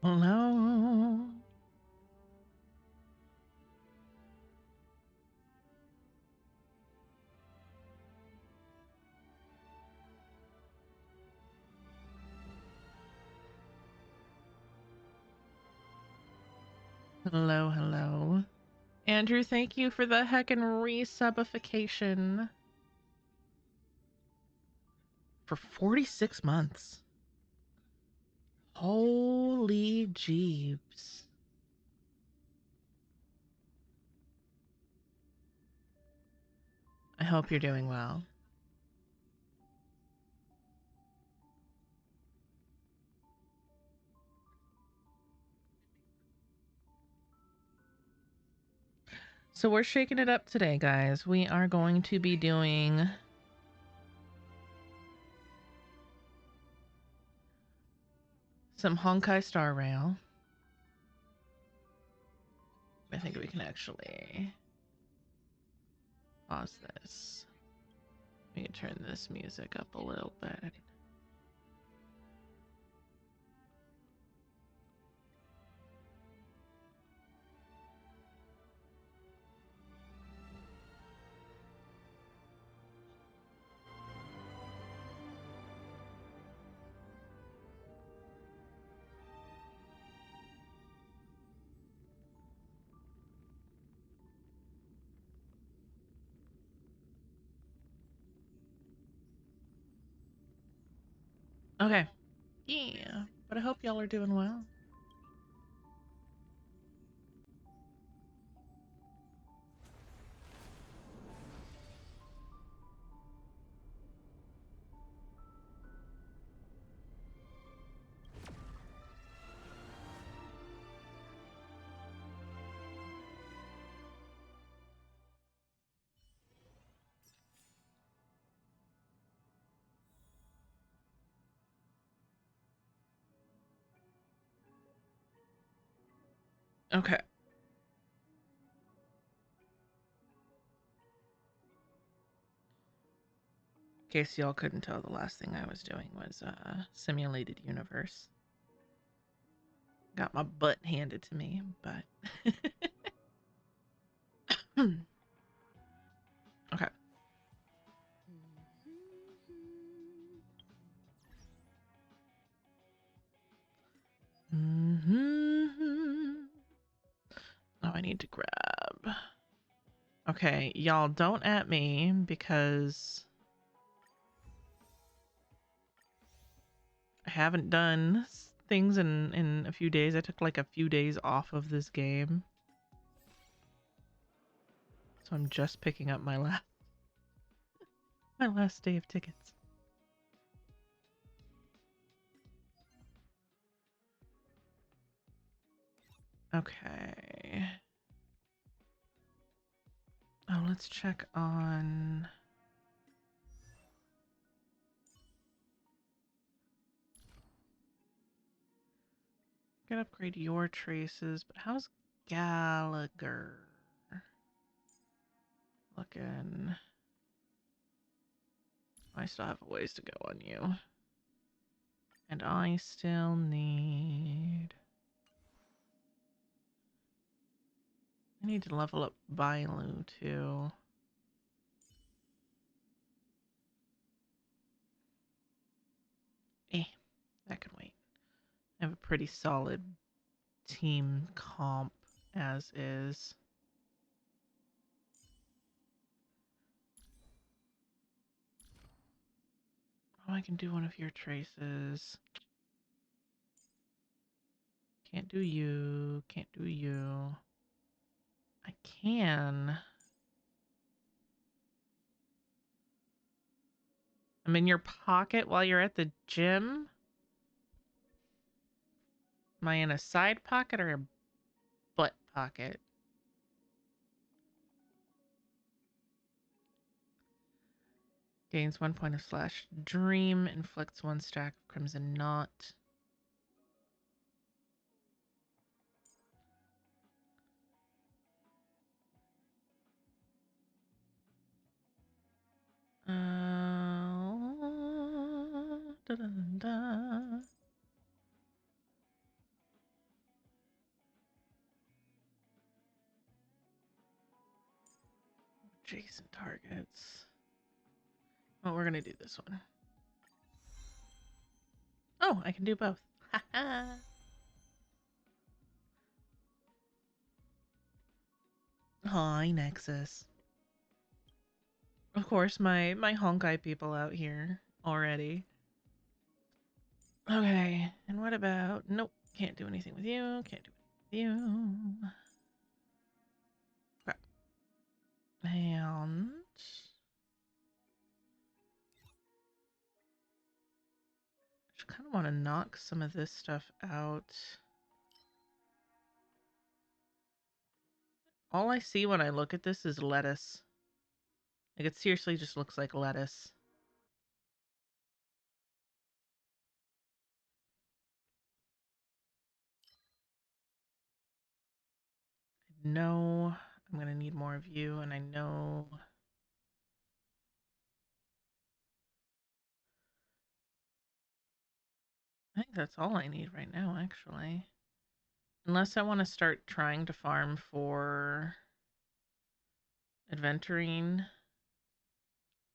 Hello. Hello, hello. Andrew, thank you for the heckin' resubification. For 46 months. Holy jeebs. I hope you're doing well. So we're shaking it up today, guys. We are going to be doing some Honkai Star Rail. I think we can actually pause this. We can turn this music up a little bit. Okay. Yeah, but I hope y'all are doing well. Okay. In case y'all couldn't tell, the last thing I was doing was simulated universe. Got my butt handed to me, but okay. Oh, I need to grab. Okay, y'all don't at me because I haven't done things in a few days. I took like a few days off of this game. So I'm just picking up my last day of tickets. Okay. Oh, let's check on... Can upgrade your traces, but how's Gallagher looking? I still have a ways to go on you. And I still need... I need to level up Bailu too. That can wait. I have a pretty solid team comp as is. Oh, I can do one of your traces. Can't do you. Can't do you. I can. I'm in your pocket while you're at the gym? Am I in a side pocket or a butt pocket? Gains 1 point of slash dream. Inflicts 1 stack of crimson knot. Da, da, da, da. Adjacent targets. Well, we're gonna do this one. Oh, I can do both. Haha. Hi, Nexus. Of course, my Honkai people out here already. Okay, and what about... Nope, can't do anything with you. Can't do anything with you. Crap. And... I kind of want to knock some of this stuff out. All I see when I look at this is lettuce. Like, it seriously just looks like lettuce. I know I'm gonna need more of you, and I know... I think that's all I need right now, actually. Unless I want to start trying to farm for adventuring,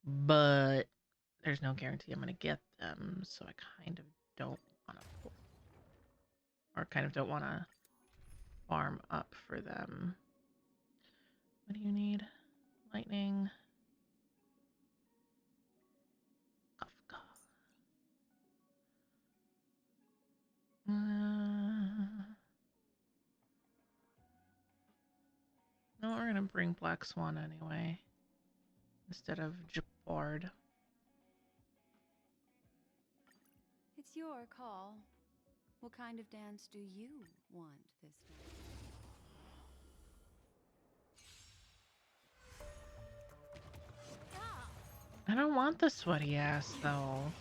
but there's no guarantee I'm going to get them, so I kind of don't want to, or kind of don't want to farm up for them. What do you need? Lightning. Kafka. No, we're going to bring Black Swan anyway, instead of Japard. It's your call. What kind of dance do you want this time? I don't want the sweaty ass, though.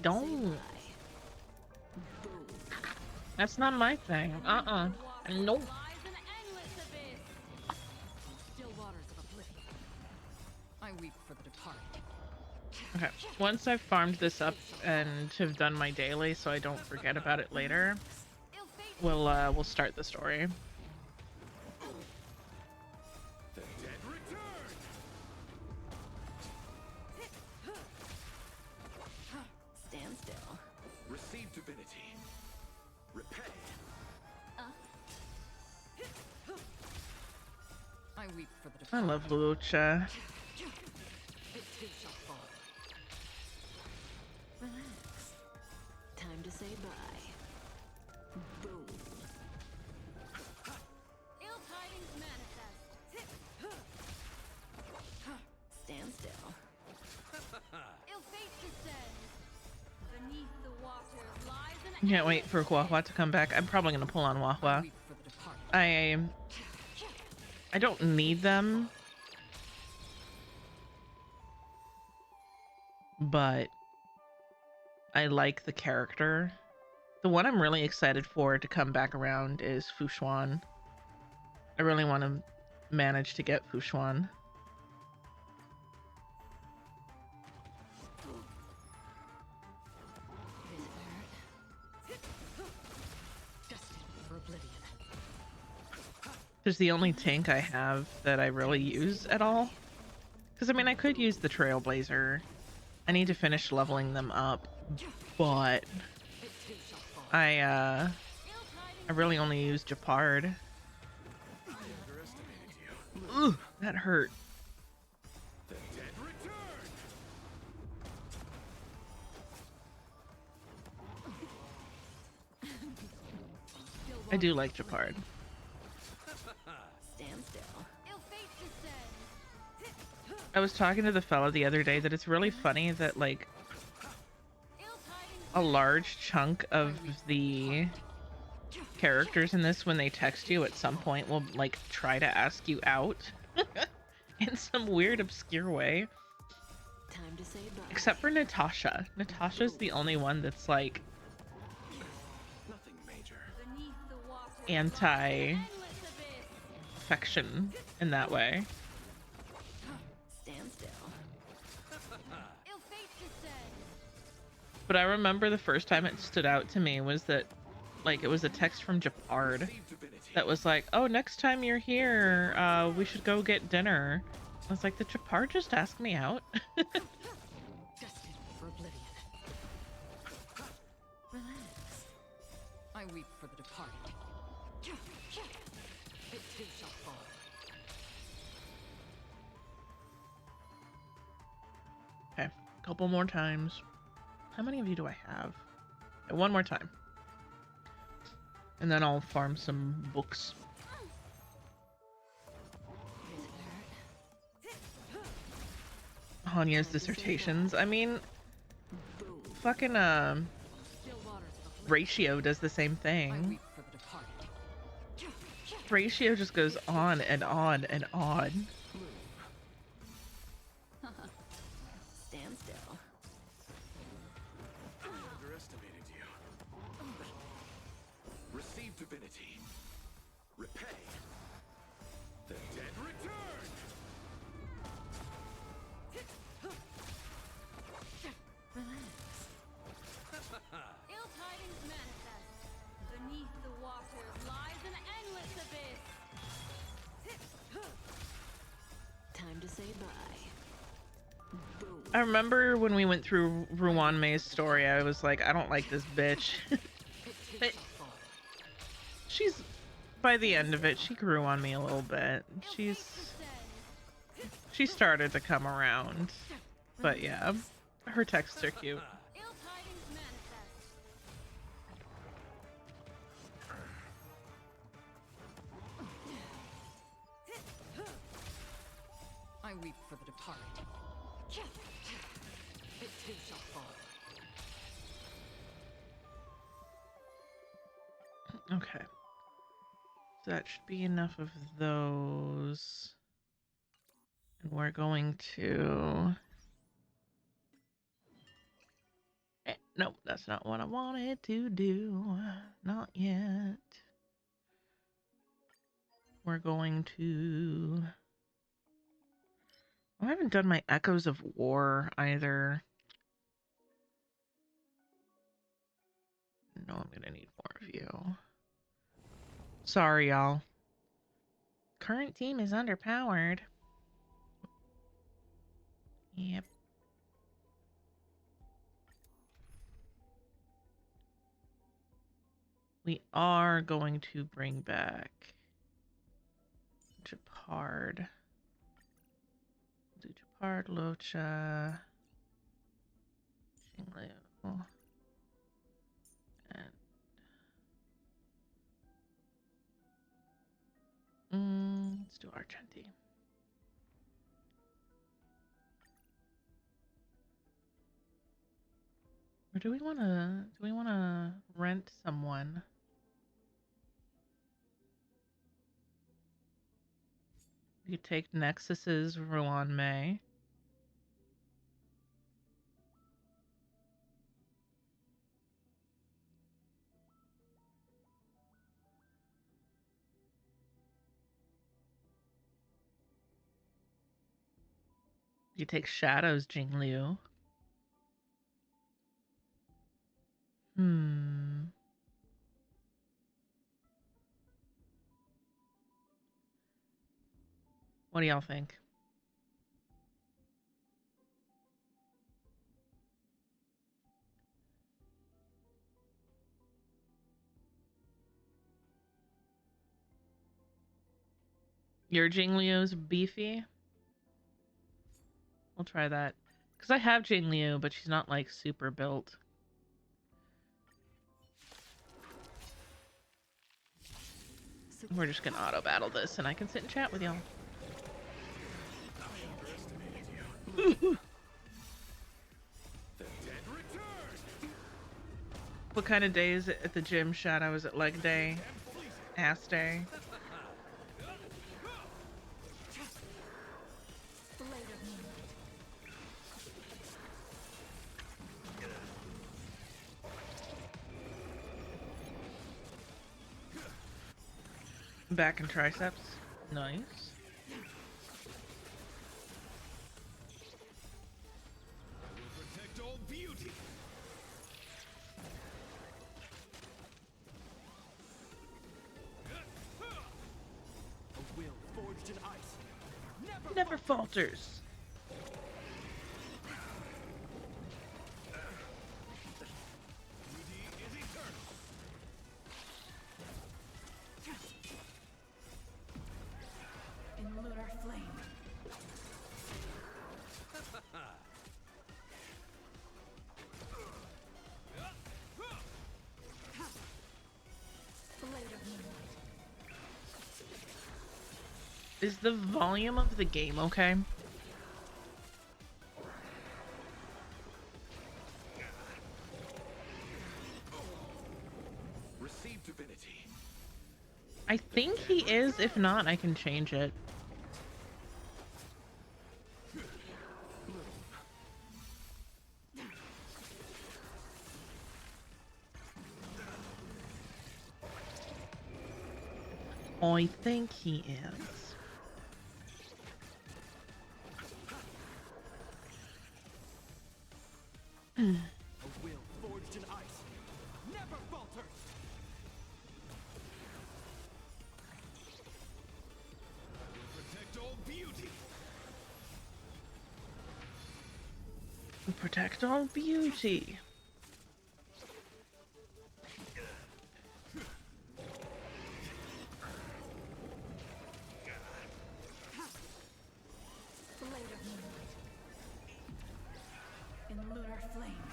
Don't. That's not my thing. Nope. Okay, once I've farmed this up and have done my daily so I don't forget about it later, we'll start the story. Stand still. Receive divinity. Repay. I weep for the I love Lucha. Relax. Time to say bye. Boom. Ill tidings manifest. Stand still. Ill fate descends. Beneath the waters lies an Can't wait for Wahwa to come back. I'm probably gonna pull on Wahwa. I don't need them, but I like the character. The one I'm really excited for to come back around is Fushuan. I really want to manage to get Fushuan. There's the only tank I have that I really use at all. Because, I mean, I could use the Trailblazer. I need to finish leveling them up, but I really only use Japard. Ugh, that hurt. I do like Japard. I was talking to the fella the other day that it's really funny that, like, a large chunk of the characters in this, when they text you at some point, will, like, try to ask you out in some weird, obscure way. Time to say bye. Except for Natasha. Natasha's the only one that's, like, anti-affection in that way. But I remember the first time it stood out to me was that like it was a text from Japard Receive divinity. that was like, "Oh, next time you're here, we should go get dinner." I was like, "Did Japard just ask me out?" Destined for oblivion. Relax. I weep for the departed. It too shall fall. Okay, a couple more times. How many of you do I have? Okay, one more time. And then I'll farm some books. Hanya's dissertations. I mean, fucking Still waters of oblivion. Ratio does the same I thing. weep for the departed. Ratio just goes on and on and on. Stand still. I underestimated you. Receive divinity. Repay. The dead return. Relax. Ill tidings manifest. Beneath the waters lies an endless abyss. Time to say bye. Boom. I remember when we went through Ruan May's story, I was like, I don't like this bitch. It too But- shall fall. She's, by the end of it, she grew on me a little bit. She started to come around. But yeah, her texts are cute. Ill tidings manifest. I weep for the departed. It too shall fall. Okay. So that should be enough of those. And we're going to... Nope, that's not what I wanted to do. Not yet. We're going to... I haven't done my Echoes of War either. No, I'm gonna need more of you. Sorry, y'all. Current team is underpowered. Yep. We are going to bring back Japard. Do Japard, Locha, Xingliu, and let's do Argenti. Or do we wanna rent someone? You take Nexus's Ruan May. You take Shadow's Jingliu. What do y'all think? Your Jingliu's beefy? We'll try that. Because I have Jingliu, but she's not like super built. We're just gonna auto battle this and I can sit and chat with y'all. I underestimated you. The dead return. What kind of day is it at the gym, Shadow? Is it leg day? Ass day? Back and triceps. Nice. Protect all beauty. never falters. Beauty is eternal. In lunar flame. Blade of moonlight. Is the volume of the game okay? Receive divinity. I think he is. If not, I can change it. I think he is. A will forged in ice. Never falters. I will protect all beauty. Protect all beauty. Blade of moonlight. In lunar flame.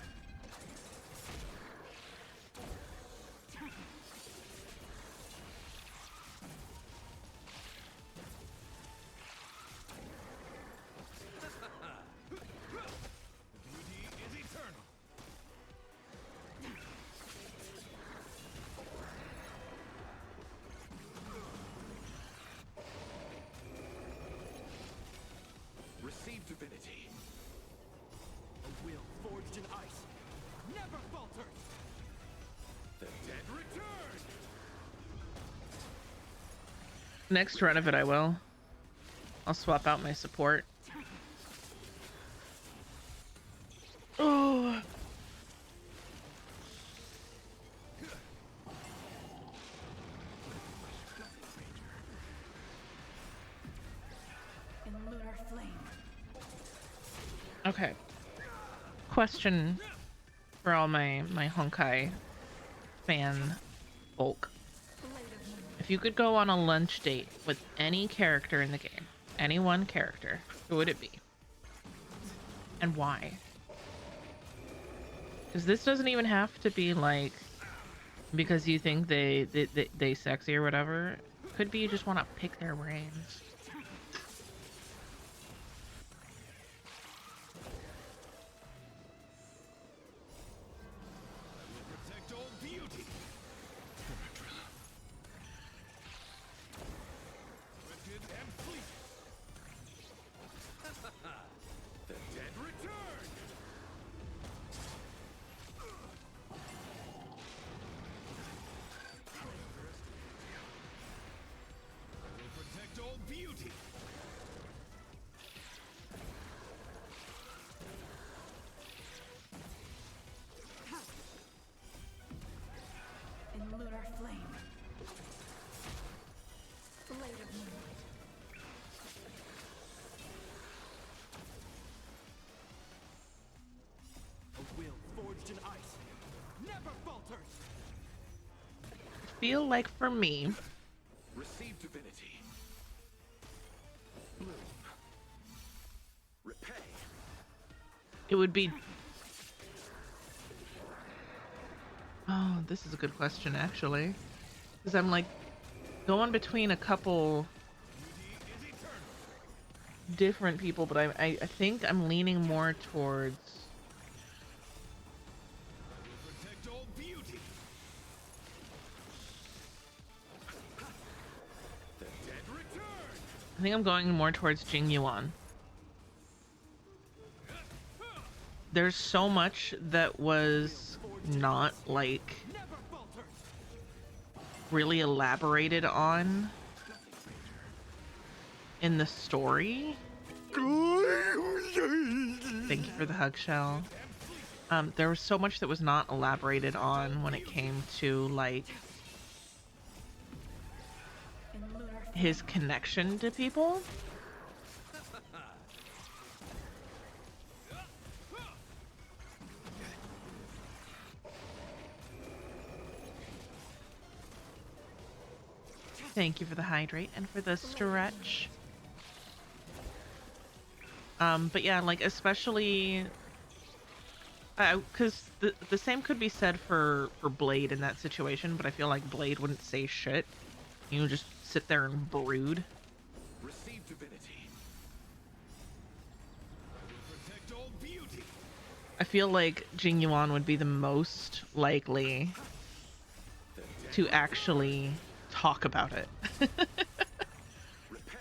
Beauty is eternal. Receive divinity. A will forged in ice. Never falters. The dead return. Next run of it, I will. I'll swap out my support. Oh. In lunar flame. Okay. Question for all my Honkai fan folk. Blade of moonlight. If you could go on a lunch date with any character in the game, any one character, who would it be? And why? Because this doesn't even have to be like because you think they sexy or whatever. Could be you just want to pick their brains. Protect all beauty. Wicked and fleet. The dead return. I will protect all beauty. In lunar flame. Blade of moonlight. A will forged in ice. Never falters. Feel like for me, Receive divinity. Bloom. Repay. it would be. Oh, this is a good question actually, because I'm like going between a couple Beauty is eternal. different people, but I think I'm leaning more towards. I will protect all beauty. The dead return. I think I'm going more towards Jing Yuan. There's so much that was not like Never falters. really elaborated on in the story. Thank you for the hug, Shell. There was so much that was not elaborated on when it came to like In lunar his connection to people. Thank you for the hydrate and for the stretch. But yeah, like especially because the same could be said for Blade in that situation, but I feel like Blade wouldn't say shit. You would just sit there and brood. Receive divinity. I will protect all beauty. I feel like Jing Yuan would be the most likely to actually talk about it. Repay.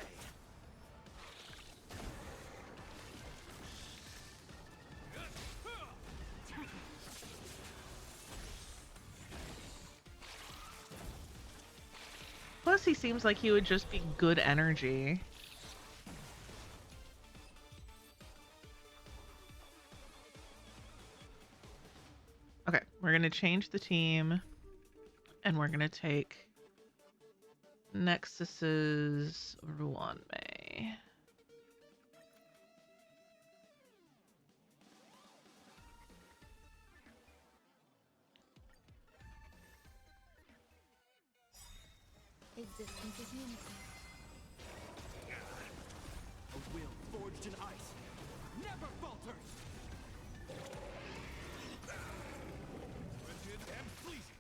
Plus, he seems like he would just be good energy. Okay, we're gonna change the team, and we're gonna take Nexus's Ruanmei. Existence is unity. A will forged in ice. Never falters. Rigid and fleeting.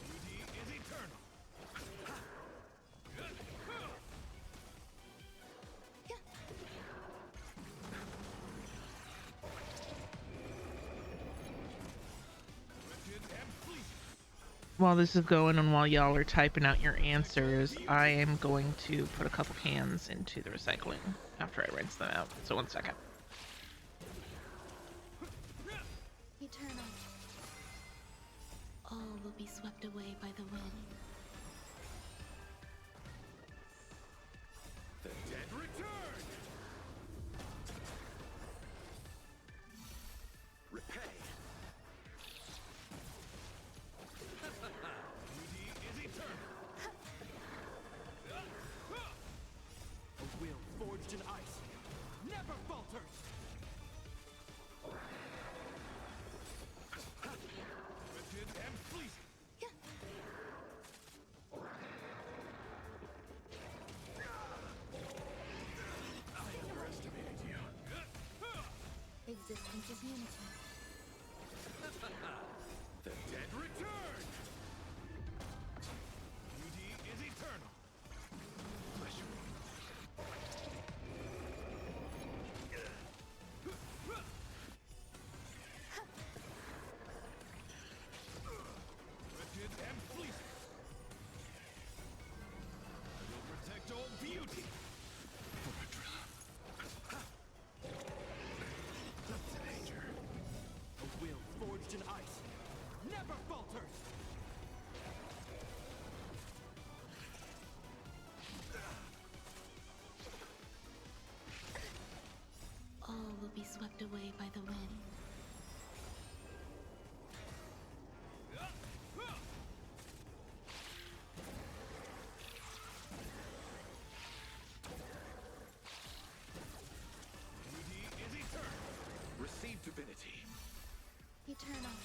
Beauty is eternal. Rigid and fleeting. While this is going and while y'all are typing out your answers, I am going to put a couple cans into the recycling after I rinse them out. So 1 second. Eternal. All will be swept away by the wind. The dead return. Repay. Beauty is eternal. A will forged in ice. Never falters. Rigid and fleeting. I underestimated you. Existence is unity. The dead return. Beauty is eternal. Flesh rigid and fleeting. I will protect all beauty. That's a danger. A will forged in ice. Never falters. All will be swept away by the wind. Beauty is eternal. Receive divinity. Eternal.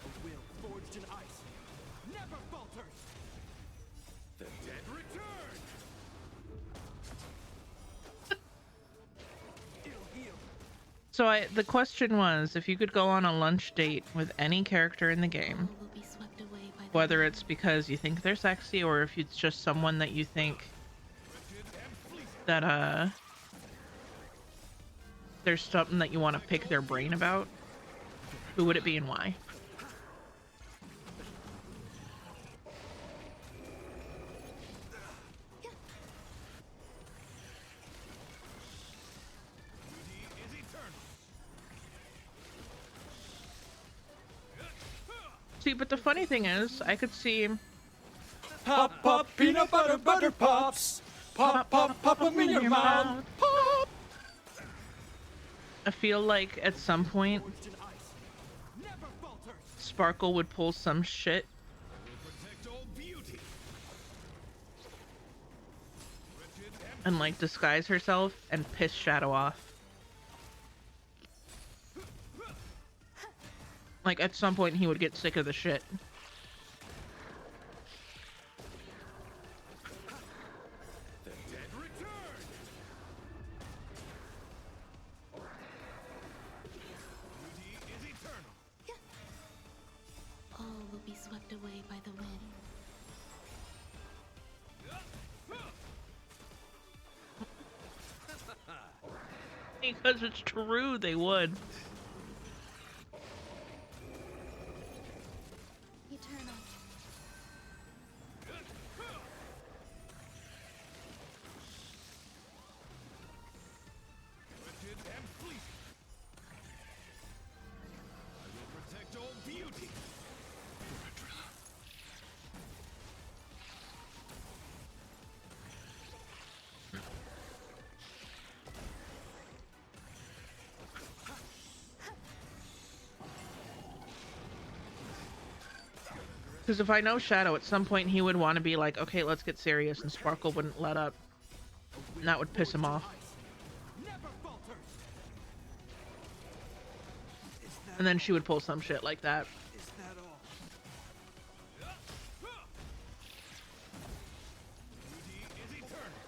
A will forged in ice. Never falters. The dead return. It'll heal. So the question was, if you could go on a lunch date with any character in the All game, will be swept away by the whether wind. it's because you think they're sexy or if it's just someone that you think Rigid and fleeting. that there's something that you want to pick their brain about, who would it be and why? Beauty is eternal. See, but the funny thing is, I could see Pop, pop, peanut butter, butter pops. Pop, pop, pop 'em in your mouth. Pop. I feel like at some point Forged in ice. Never falters. Sparkle would pull some shit I will protect all beauty. Wretched and and like disguise herself and piss Shadow off. Like at some point he would get sick of the shit. the dead return. Beauty is eternal. All will be swept away by the wind. Because it's true, they would. Eternal. Wretched and fleeting. I will protect all beauty. Because if I know Shadow, at some point he would want to be like, okay, let's get serious, and Sparkle wouldn't let up. And that would piss him off. Never falters. And then she would pull some shit like that. Is that all? Beauty is eternal.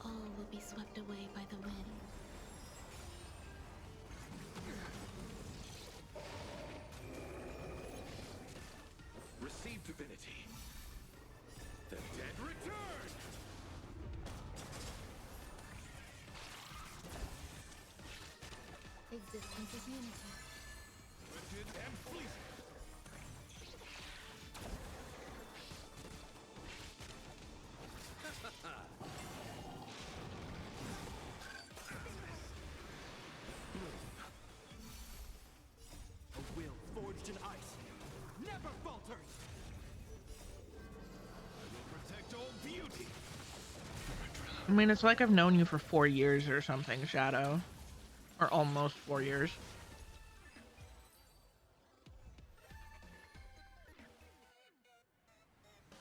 All will be swept away by the wind. Receive divinity. The dead return. Existence is unity. Wretched and fleeting. A will forged in ice never falters. I will protect all beauty. I mean, it's like I've known you for 4 years or something, Shadow. Or almost 4 years.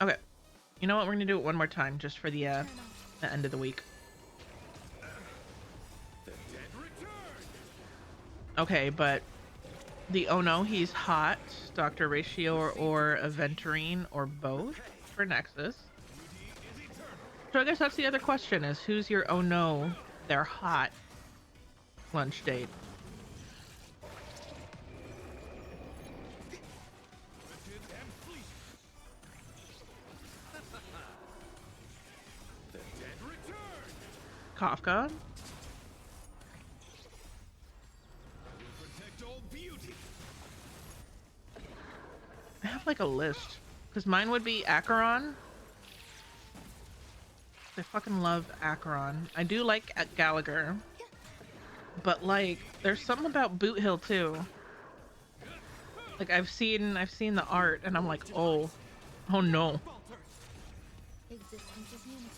Okay. You know what? We're gonna do it one more time, just for the end of the week. The dead return. Okay, but the oh no, he's hot, Dr. Ratio or Aventurine, or both for Nexus. Beauty is eternal. So I guess that's the other question, is who's your oh no, they're hot lunch date? Wretched and fleeting. The dead return. Kafka? I will protect all beauty. I have like a list. Because mine would be Acheron. I fucking love Acheron. I do like Gallagher. But like, there's something about Boot Hill too. Like I've seen the art and I'm like, oh no. Falters. Existence is unity.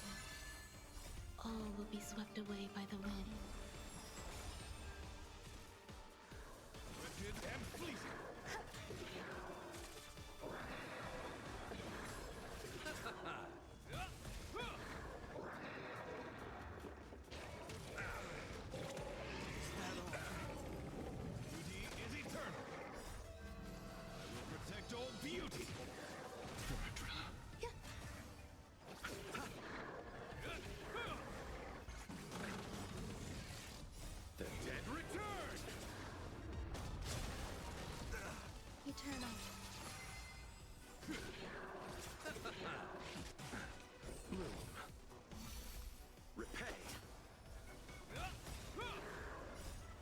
All will be swept away by the wind. Wretched and fleeting. Beauty is eternal. I will protect all beauty. The dead return. Eternal. Bloom. Repay.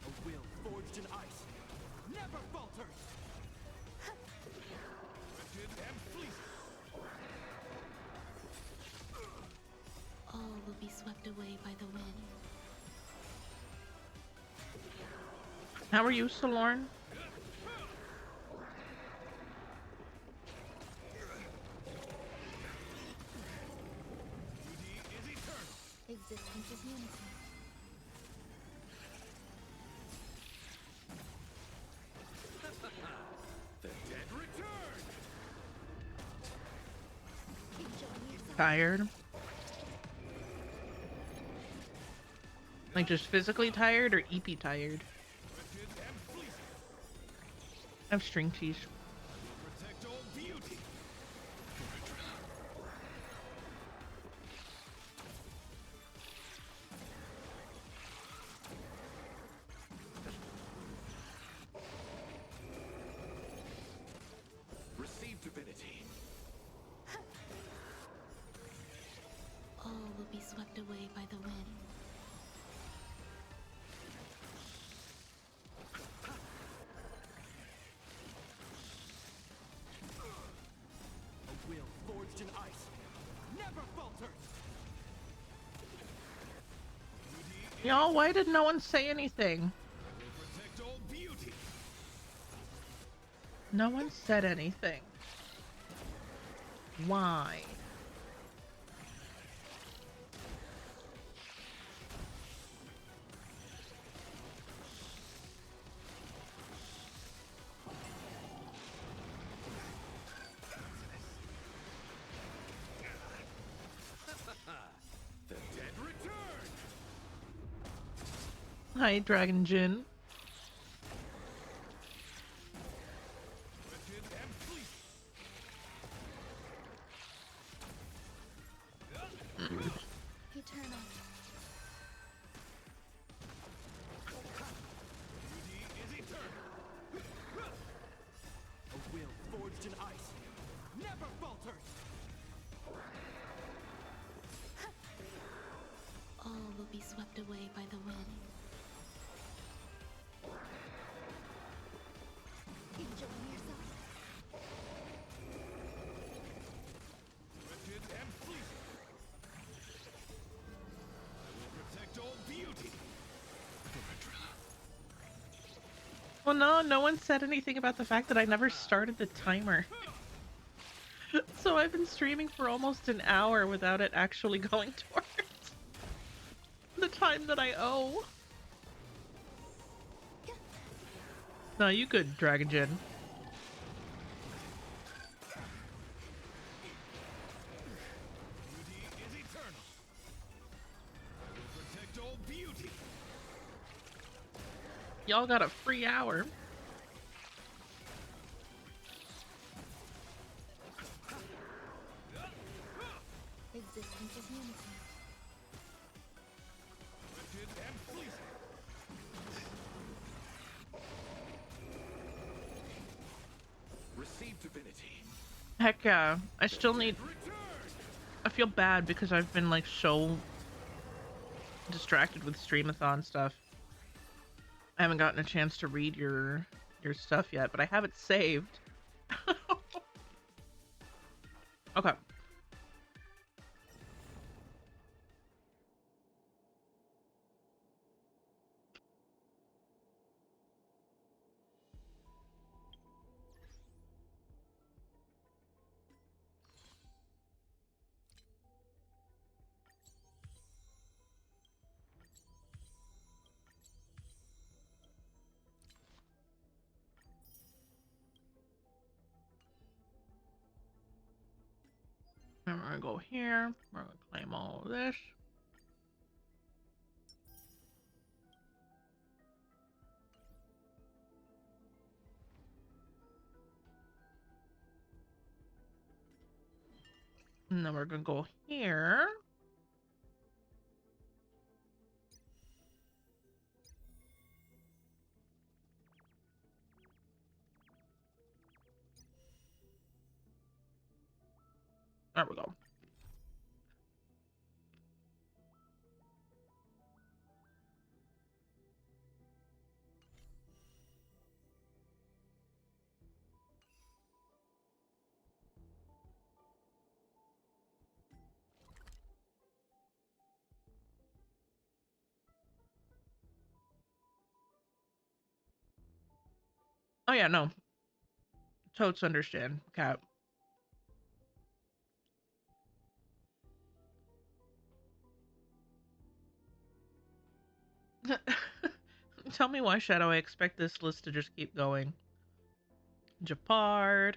A will forged in ice never falters. Wretched and fleeting. All will be swept away by the wind. How are you, Solorn? Beauty is eternal. Existence is unity. The dead return! Enjoy yourself. Tired. Like just physically tired or EP tired? Wretched and fleeting. I have string cheese. Protect all beauty. Receive divinity. All will be swept away by the wind. A will forged in ice. Never falters. Beauty Y'all, why did no one say anything? will protect all beauty. No one said anything. Why? The dead return. Hi, Dragon Jin. Wretched and fleeting. Eternal. Beauty is eternal. A will forged in ice. Never falters. All will be swept away by the wind. Enjoy yourself. Wretched and fleeting. I will protect all beauty. Well, no one said anything about the fact that I never started the timer. So I've been streaming for almost an hour without it actually going towards the time that I owe. No, you good, Dragon Jin. Beauty is eternal. I will protect all beauty. Y'all got a free hour. Existence is unity. Wretched and fleeting. Receive divinity. Heck yeah. I still need... Return. I feel bad because I've been like so distracted with Streamathon stuff. I haven't gotten a chance to read your stuff yet, but I have it saved. Okay. And we're gonna go here. We're gonna claim all of this. And then we're gonna go here. There we go. Oh yeah, no. Totes understand. Cat. Tell me why, Shadow. I expect this list to just keep going. Japard.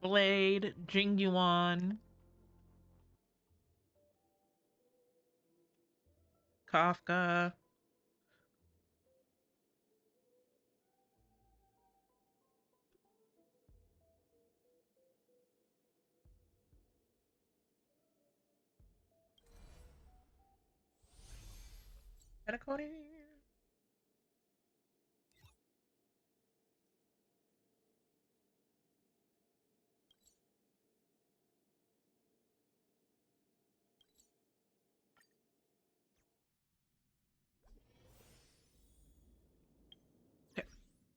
Blade. Jingyuan. Kafka. Petacone. Okay.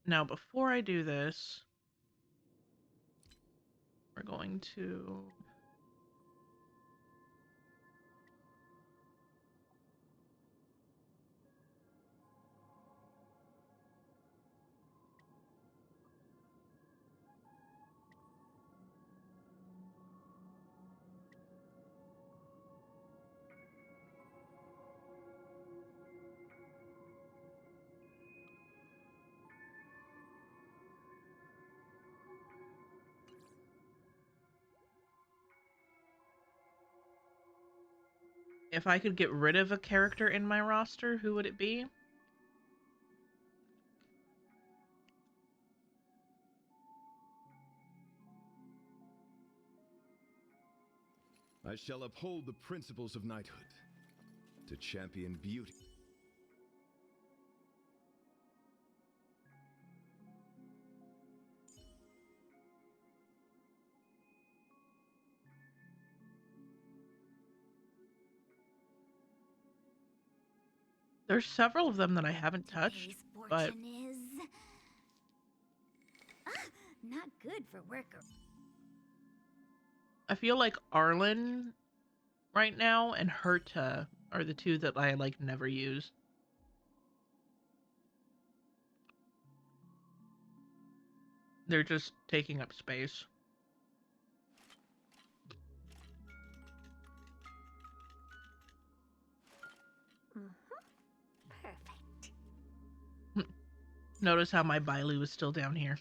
Now, before I do this, we're going to... If I could get rid of a character in my roster, who would it be? I shall uphold the principles of knighthood to champion beauty. There's several of them that I haven't touched, Today's but fortune is not good for worker. I feel like Arlen right now and Herta are the two that I like never use. They're just taking up space. Perfect. Notice how my Bailu is still down here.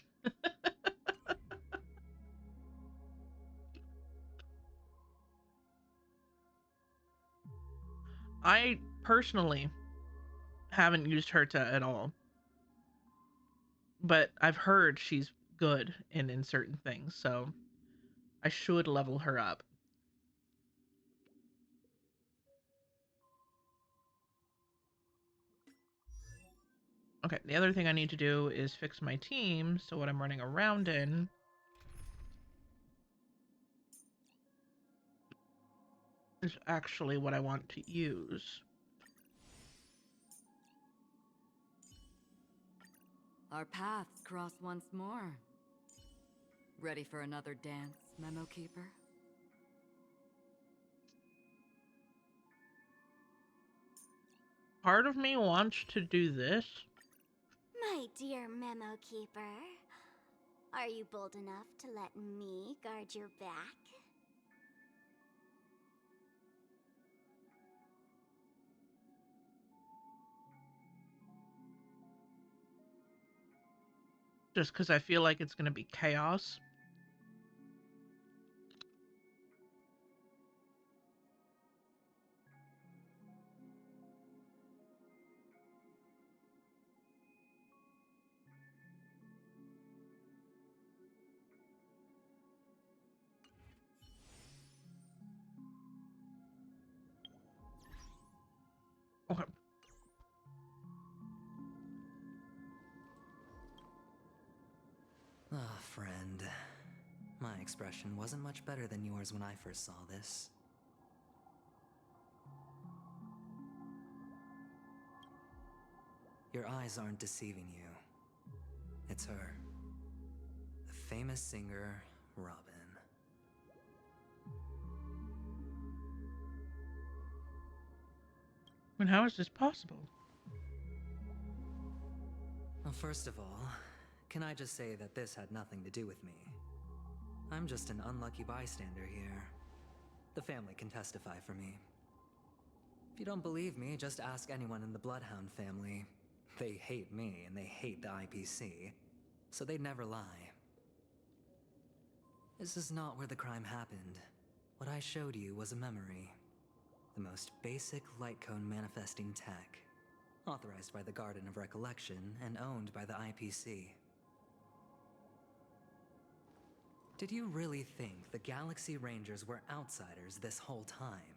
I personally haven't used Herta at all, but I've heard she's good in certain things, so I should level her up. Okay, the other thing I need to do is fix my team, so what I'm running around in is actually what I want to use. Our paths cross once more. Ready for another dance, Memo Keeper? Part of me wants to do this. My dear Memo Keeper, are you bold enough to let me guard your back? Just because I feel like it's going to be chaos. Okay. Ah, friend. My expression wasn't much better than yours when I first saw this. Your eyes aren't deceiving you. It's her. The famous singer, Robin. And how is this possible? Well, first of all, can I just say that this had nothing to do with me? I'm just an unlucky bystander here. The family can testify for me. If you don't believe me, just ask anyone in the Bloodhound family. They hate me and they hate the IPC, so they'd never lie. This is not where the crime happened. What I showed you was a memory. The most basic light cone manifesting tech, authorized by the Garden of Recollection and owned by the IPC. Did you really think the Galaxy Rangers were outsiders this whole time?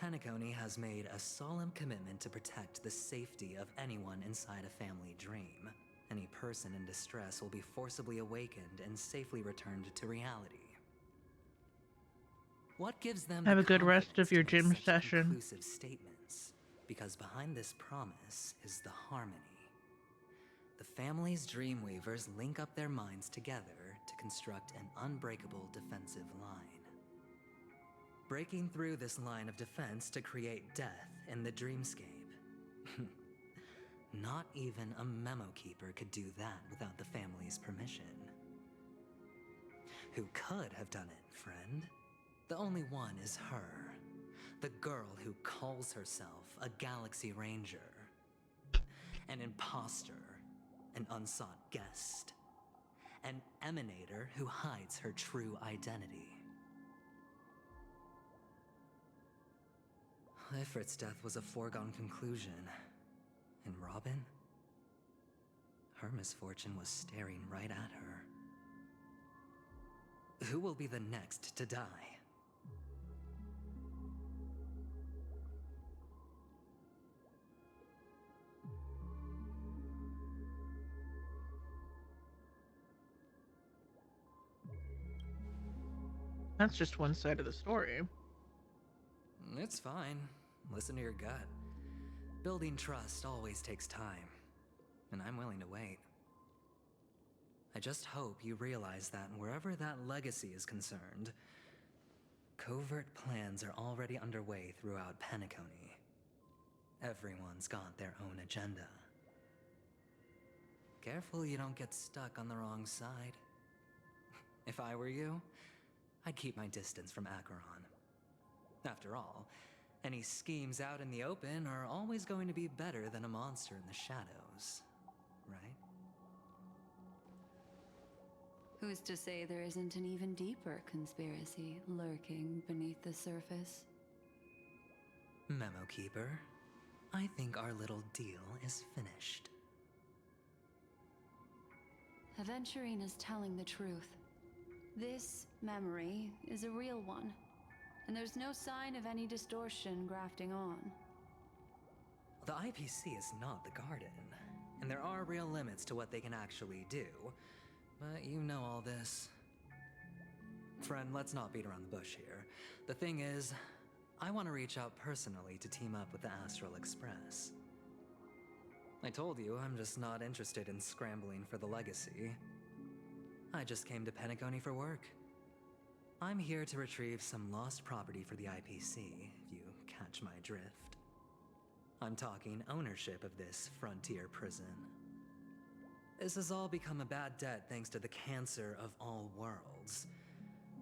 Penacony has made a solemn commitment to protect the safety of anyone inside a family dream. Any person in distress will be forcibly awakened and safely returned to reality. What gives them Have the a good rest confidence of your to make gym such session. conclusive statements? Because behind this promise is the harmony. The family's Dreamweavers link up their minds together to construct an unbreakable defensive line. Breaking through this line of defense to create death in the dreamscape. Not even a memo keeper could do that without the family's permission. Who could have done it, friend? The only one is her. The girl who calls herself a Galaxy Ranger. An imposter. An unsought guest. An emanator who hides her true identity. Ifrit's death was a foregone conclusion. And Robin? Her misfortune was staring right at her. Who will be the next to die? That's just one side of the story. It's fine. Listen to your gut. Building trust always takes time, and I'm willing to wait. I just hope you realize that wherever that legacy is concerned, covert plans are already underway throughout Penacony. Everyone's got their own agenda. Careful you don't get stuck on the wrong side. If I were you, I'd keep my distance from Acheron. After all, any schemes out in the open are always going to be better than a monster in the shadows, right? Who's to say there isn't an even deeper conspiracy lurking beneath the surface? Memo Keeper, I think our little deal is finished. Aventurine is telling the truth. This memory is a real one, and there's no sign of any distortion grafting on. The IPC is not the Garden, and there are real limits to what they can actually do, but you know all this. Friend, let's not beat around the bush here. The thing is, I want to reach out personally to team up with the Astral Express. I told you I'm just not interested in scrambling for the legacy. I just came to Penacony for work. I'm here to retrieve some lost property for the IPC, if you catch my drift. I'm talking ownership of this frontier prison. This has all become a bad debt thanks to the cancer of all worlds.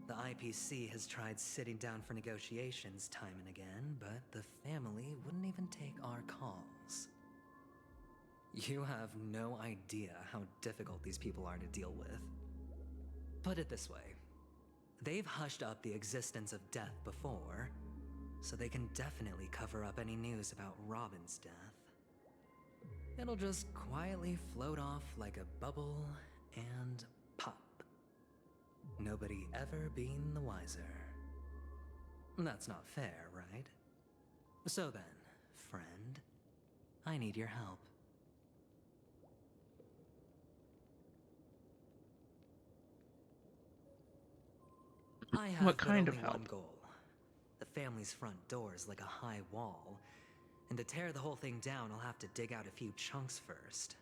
The IPC has tried sitting down for negotiations time and again, but the family wouldn't even take our calls. You have no idea how difficult these people are to deal with. Put it this way. They've hushed up the existence of death before, so they can definitely cover up any news about Robin's death. It'll just quietly float off like a bubble and pop. Nobody ever being the wiser. That's not fair, right? So then, friend, I need your help. I have What kind of only one help? goal. The family's front door is like a high wall, and to tear the whole thing down, I'll have to dig out a few chunks first.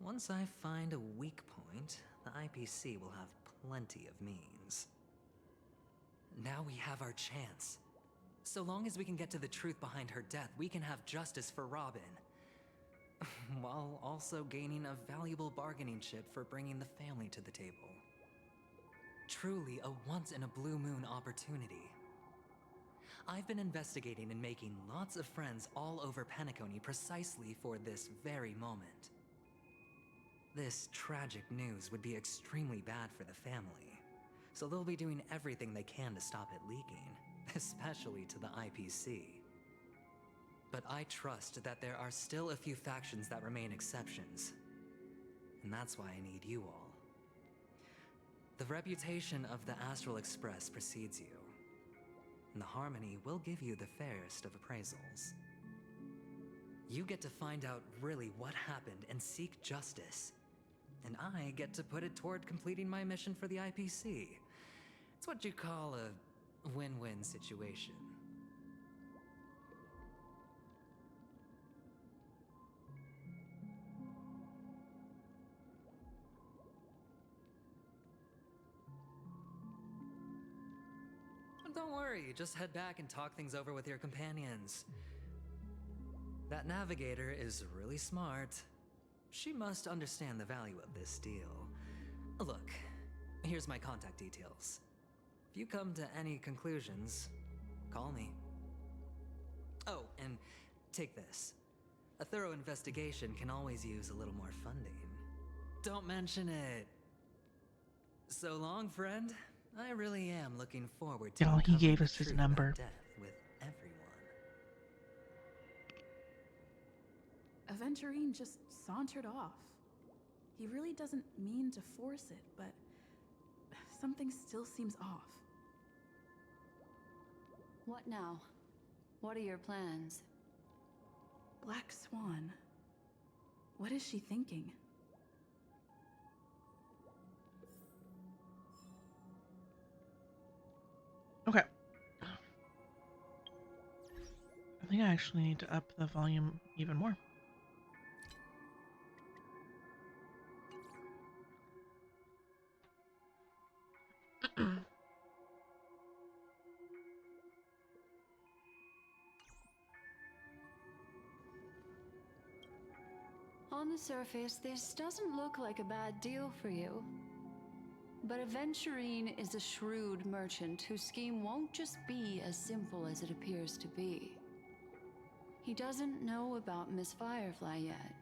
Once I find a weak point, the IPC will have plenty of means. Now we have our chance. So long as we can get to the truth behind her death, we can have justice for Robin. While also gaining a valuable bargaining chip for bringing the family to the table. Truly a once-in-a-blue-moon opportunity. I've been investigating and making lots of friends all over Penacony precisely for this very moment. This tragic news would be extremely bad for the family, so they'll be doing everything they can to stop it leaking, especially to the IPC. But I trust that there are still a few factions that remain exceptions, and that's why I need you all. The reputation of the Astral Express precedes you, and the Harmony will give you the fairest of appraisals. You get to find out really what happened and seek justice, and I get to put it toward completing my mission for the IPC. It's what you call a win-win situation. Don't worry, just head back and talk things over with your companions. That navigator is really smart. She must understand the value of this deal. Look, here's my contact details. If you come to any conclusions, call me. Oh, and take this. A thorough investigation can always use a little more funding. Don't mention it. So long, friend. I really am looking forward to Y'all, he uncovering gave the us his truth about number. death with everyone. Aventurine just sauntered off. He really doesn't mean to force it, but something still seems off. What now? What are your plans? Black Swan. What is she thinking? Okay. I think I actually need to up the volume even more. On the surface, this doesn't look like a bad deal for you. But Aventurine is a shrewd merchant whose scheme won't just be as simple as it appears to be. He doesn't know about Miss Firefly yet,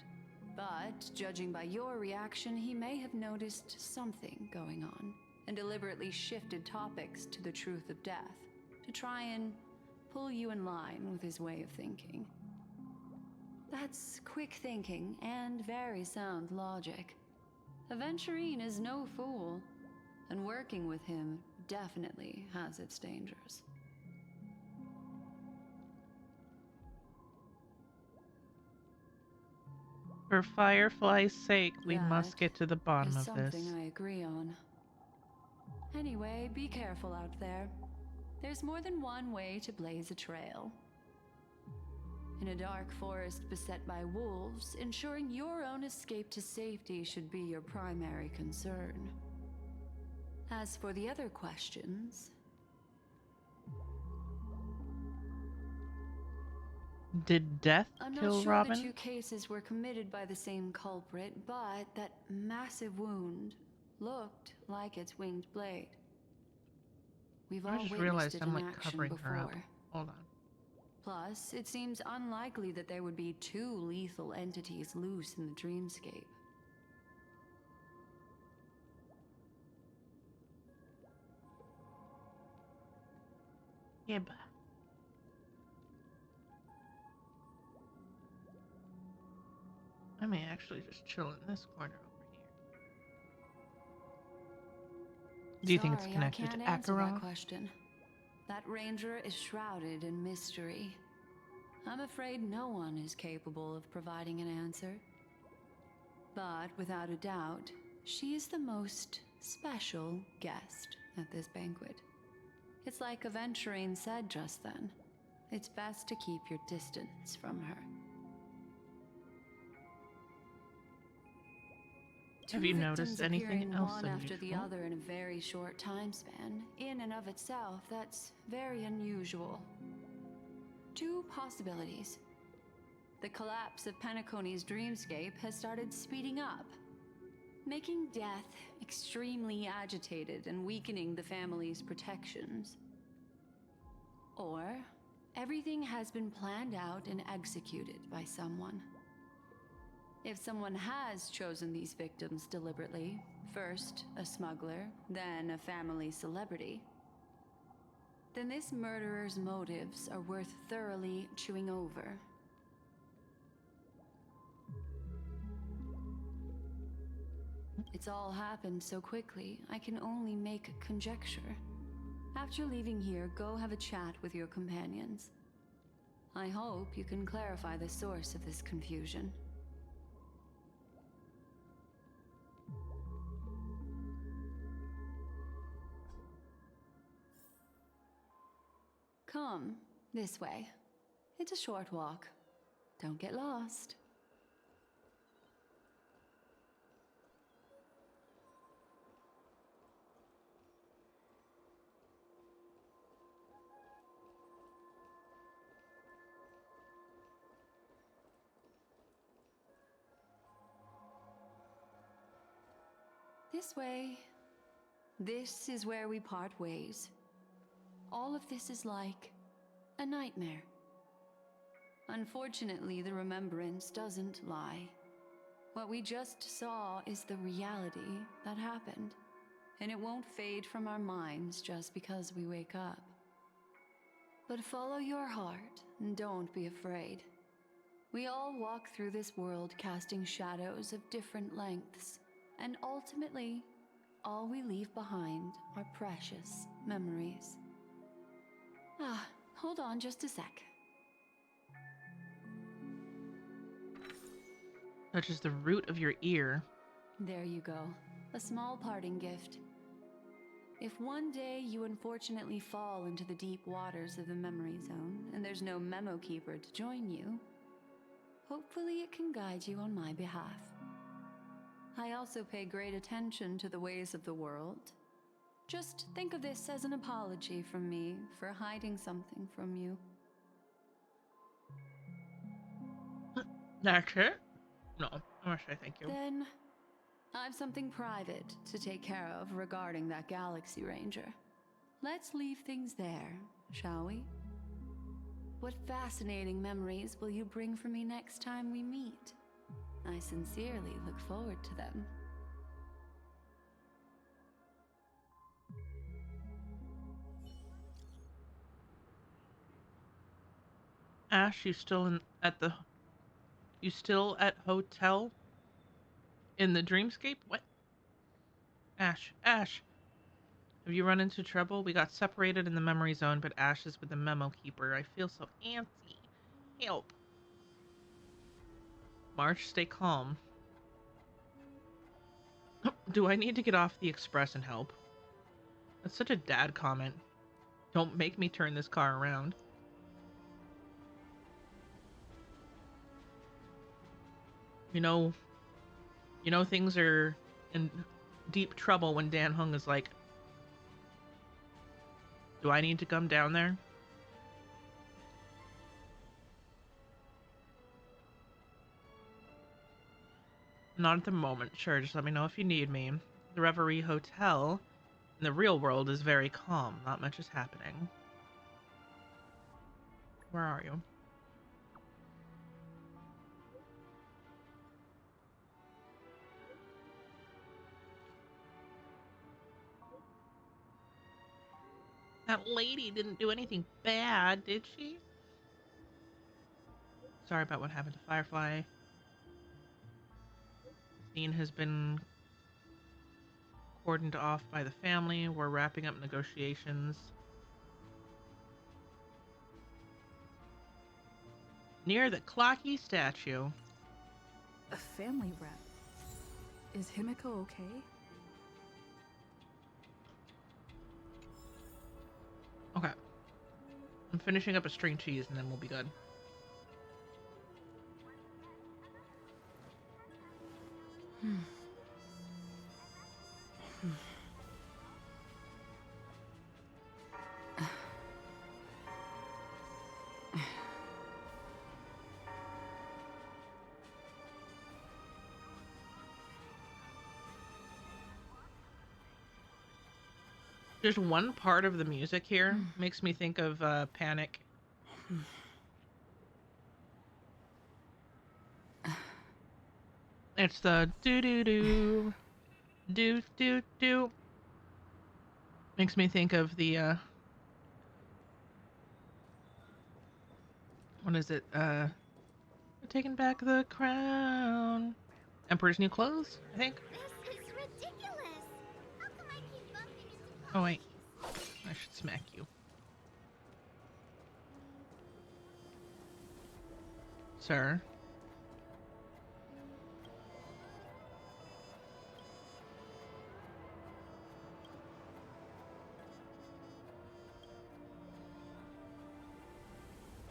but judging by your reaction, he may have noticed something going on and deliberately shifted topics to the truth of death to try and pull you in line with his way of thinking. That's quick thinking and very sound logic. Aventurine is no fool, and working with him definitely has its dangers. For Firefly's sake, we must That get to the bottom is of this. something I agree on. Anyway, be careful out there. There's more than one way to blaze a trail. In a dark forest beset by wolves, ensuring your own escape to safety should be your primary concern. As for the other questions... Did death I'm kill not sure Robin? the two cases were committed by the same culprit, but that massive wound looked like its winged blade. We've all I just witnessed realized it I'm in like action covering her up. before. Hold on. Plus, it seems unlikely that there would be two lethal entities loose in the dreamscape. Yeah, but I may actually just chill in this corner over here. Do you think it's Sorry, connected I to can't answer that Acheron? question. That ranger is shrouded in mystery. I'm afraid no one is capable of providing an answer. But without a doubt, she is the most special guest at this banquet. It's like Aventurine said just then. It's best to keep your distance from her. Have you Two noticed victims anything appearing else one after the unusual? other in a very short time span, in and of itself, that's very unusual. Two possibilities. The collapse of Penacony's dreamscape has started speeding up. making death extremely agitated and weakening the family's protections. Or everything has been planned out and executed by someone. If someone has chosen these victims deliberately, first a smuggler, then a family celebrity, then this murderer's motives are worth thoroughly chewing over. It's all happened so quickly, I can only make conjecture. After leaving here, go have a chat with your companions. I hope you can clarify the source of this confusion. Come, this way. It's a short walk. Don't get lost. This way. This is where we part ways. All of this is like a nightmare. Unfortunately, the remembrance doesn't lie. What we just saw is the reality that happened, and it won't fade from our minds just because we wake up. But follow your heart and don't be afraid. We all walk through this world casting shadows of different lengths, and ultimately, all we leave behind are precious memories. Hold on just a sec. Touches the root of your ear. There you go. A small parting gift. If one day you unfortunately fall into the deep waters of the memory zone and there's no memo keeper to join you, hopefully it can guide you on my behalf. I also pay great attention to the ways of the world. Just think of this as an apology from me for hiding something from you. That's it? No, I want to say thank you. Then, I've something private to take care of regarding that Galaxy Ranger. Let's leave things there, shall we? What fascinating memories will you bring for me next time we meet? I sincerely look forward to them. Ash, you still at hotel in the dreamscape? What? Ash, have you run into trouble? We got separated in the memory zone, but Ash is with the memo keeper. I feel so antsy. Help. March, stay calm. Do I need to get off the express and help? That's such a dad comment. Don't make me turn this car around. You know things are in deep trouble when Dan Hung is like, do I need to come down there? Not at the moment. Sure, just let me know if you need me. The Reverie Hotel in the real world is very calm. Not much is happening. Where are you? That lady didn't do anything bad, did she? Sorry about what happened to Firefly. The scene has been cordoned off by the family. We're wrapping up negotiations. Near the Clocky statue. A family rep. Is Himiko okay? Okay. I'm finishing up a string cheese and then we'll be good. Just one part of the music here makes me think of Panic. It's the do do do do do do. Makes me think of the what is it? Taking back the crown. Emperor's New Clothes, I think. This is ridiculous. How come I keep bumping into Oh wait, I should smack you, sir.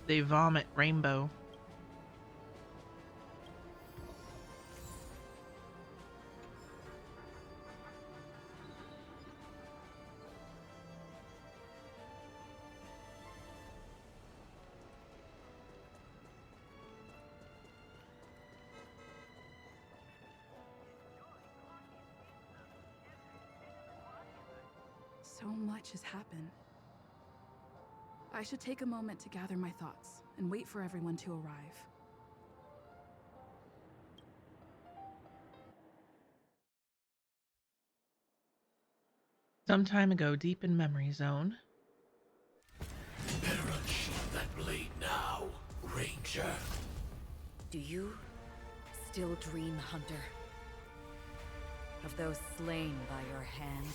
They vomit rainbow. So much has happened. I should take a moment to gather my thoughts and wait for everyone to arrive. Some time ago, deep in memory zone. Better unsheath that blade now, Ranger. Do you still dream, Hunter? Of those slain by your hand?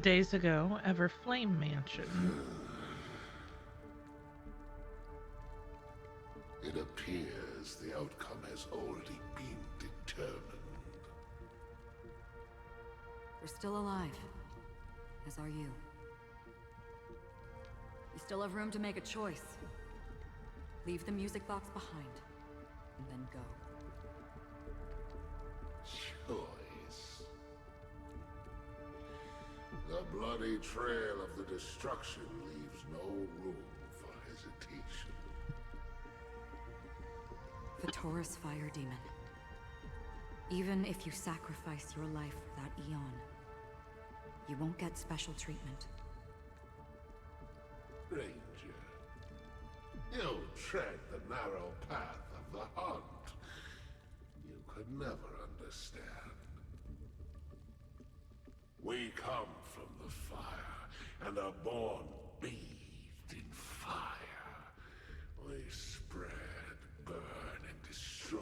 Days ago, Everflame Mansion. It appears the outcome has already been determined. You're still alive, as are you. You still have room to make a choice. Leave the music box behind, and then go. Choice. The bloody trail of the destruction leaves no room for hesitation. The Taurus Fire Demon. Even if you sacrifice your life for that eon, you won't get special treatment. Ranger, you tread the narrow path of the hunt. You could never understand. We come from the fire and are born bathed in fire. We spread, burn, and destroy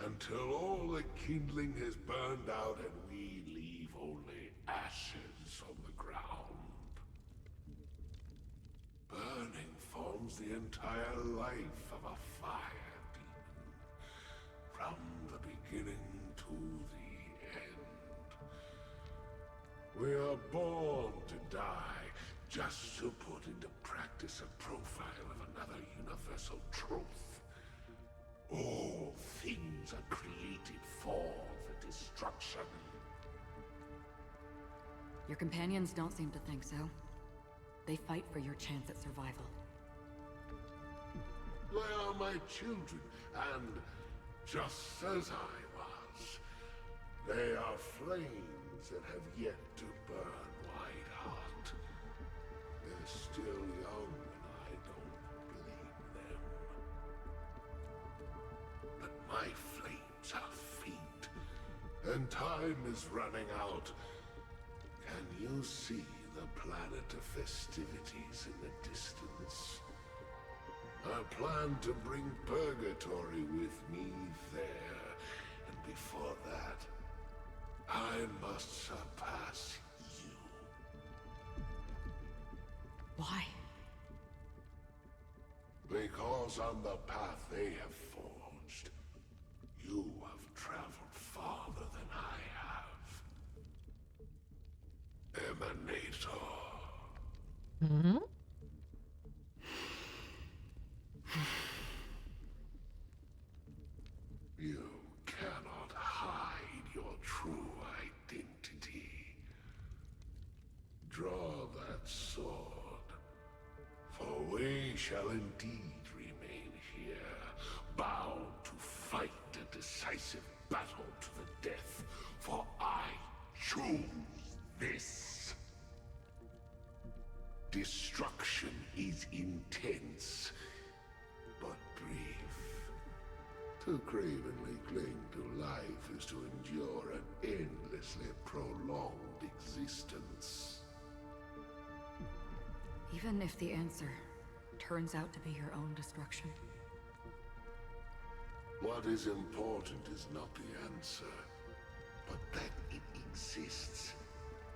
until all the kindling has burned out and we leave only ashes on the ground. Burning forms the entire life of a fire demon, from the beginning to the end. We are born to die just to put into practice a profile of another universal truth. All things are created for the destruction. Your companions don't seem to think so. They fight for your chance at survival. They are my children, and just as I was, they are flames that have yet to burn white hot. They're still young, and I don't blame them. But my flames are faint, and time is running out. Can you see the planet of festivities in the distance? I plan to bring Purgatory with me there, and before that, I must surpass you. Why? Because on the path they have forged, you have traveled farther than I have. Emanator. Hmm? You cannot hide your true identity. Draw that sword, for we we shall indeed remain here, bound to fight a decisive battle to the death, for I choose this. Destruction is intense, but brief. To cravenly cling to life is to endure an endlessly prolonged existence. Even if the answer turns out to be your own destruction. What is important is not the answer, but that it exists,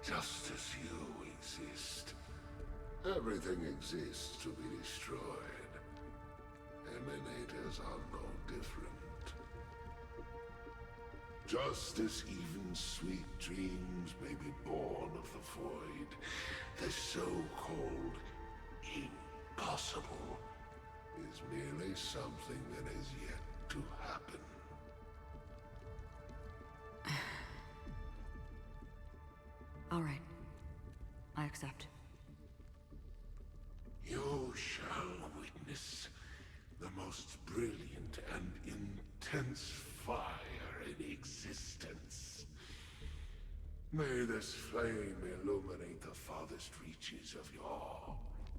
just as you exist. Everything exists to be destroyed. Emanators are no different. Just as even sweet dreams may be born of the void, the so-called impossible is merely something that has yet to happen. All right. I accept. You shall witness the most brilliant and intense fire in existence. May this flame illuminate the farthest reaches of your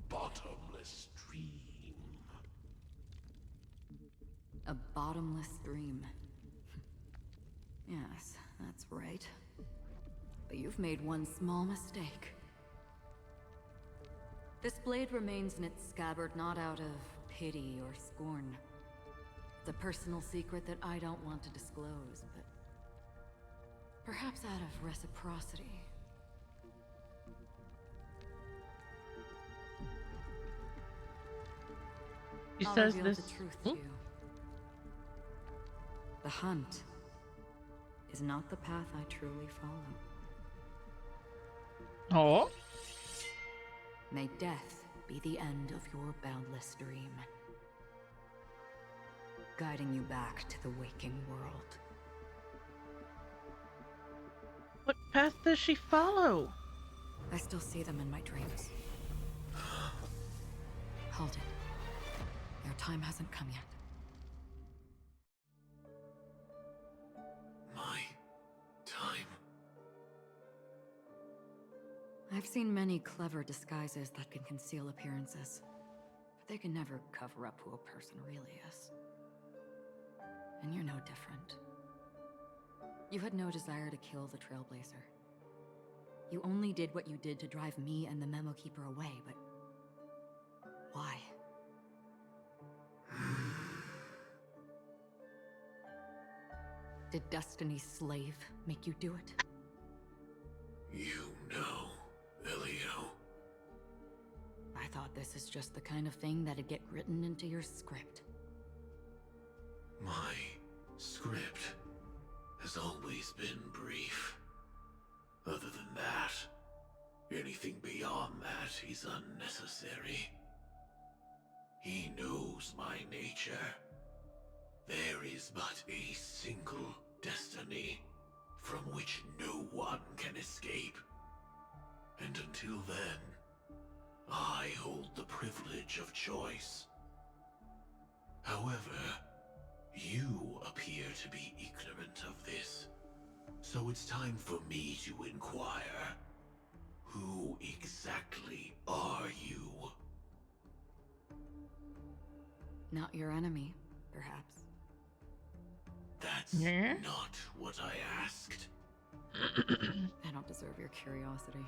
bottomless dream. A bottomless dream. Yes, that's right. But you've made one small mistake. This blade remains in its scabbard not out of pity or scorn. It's a personal secret that I don't want to disclose, but perhaps out of reciprocity. She I'll says reveal this. the truth to you. The hunt is not the path I truly follow. Oh. May death be the end of your boundless dream, guiding you back to the waking world. What path does she follow? I still see them in my dreams. Hold it. Your time hasn't come yet. My time. I've seen many clever disguises that can conceal appearances, but they can never cover up who a person really is. And you're no different. You had no desire to kill the Trailblazer. You only did what you did to drive me and the Memo Keeper away, but why? Did Destiny's slave make you do it? You know, Elio. I thought this is just the kind of thing that'd get written into your script. My script has always been brief. Other than that, anything beyond that is unnecessary. He knows my nature. There is but a single destiny from which no one can escape. And until then, I hold the privilege of choice. However, you appear to be ignorant of this, so it's time for me to inquire. Who exactly are you? Not your enemy, perhaps. That's Yeah? not what I asked. I don't deserve your curiosity.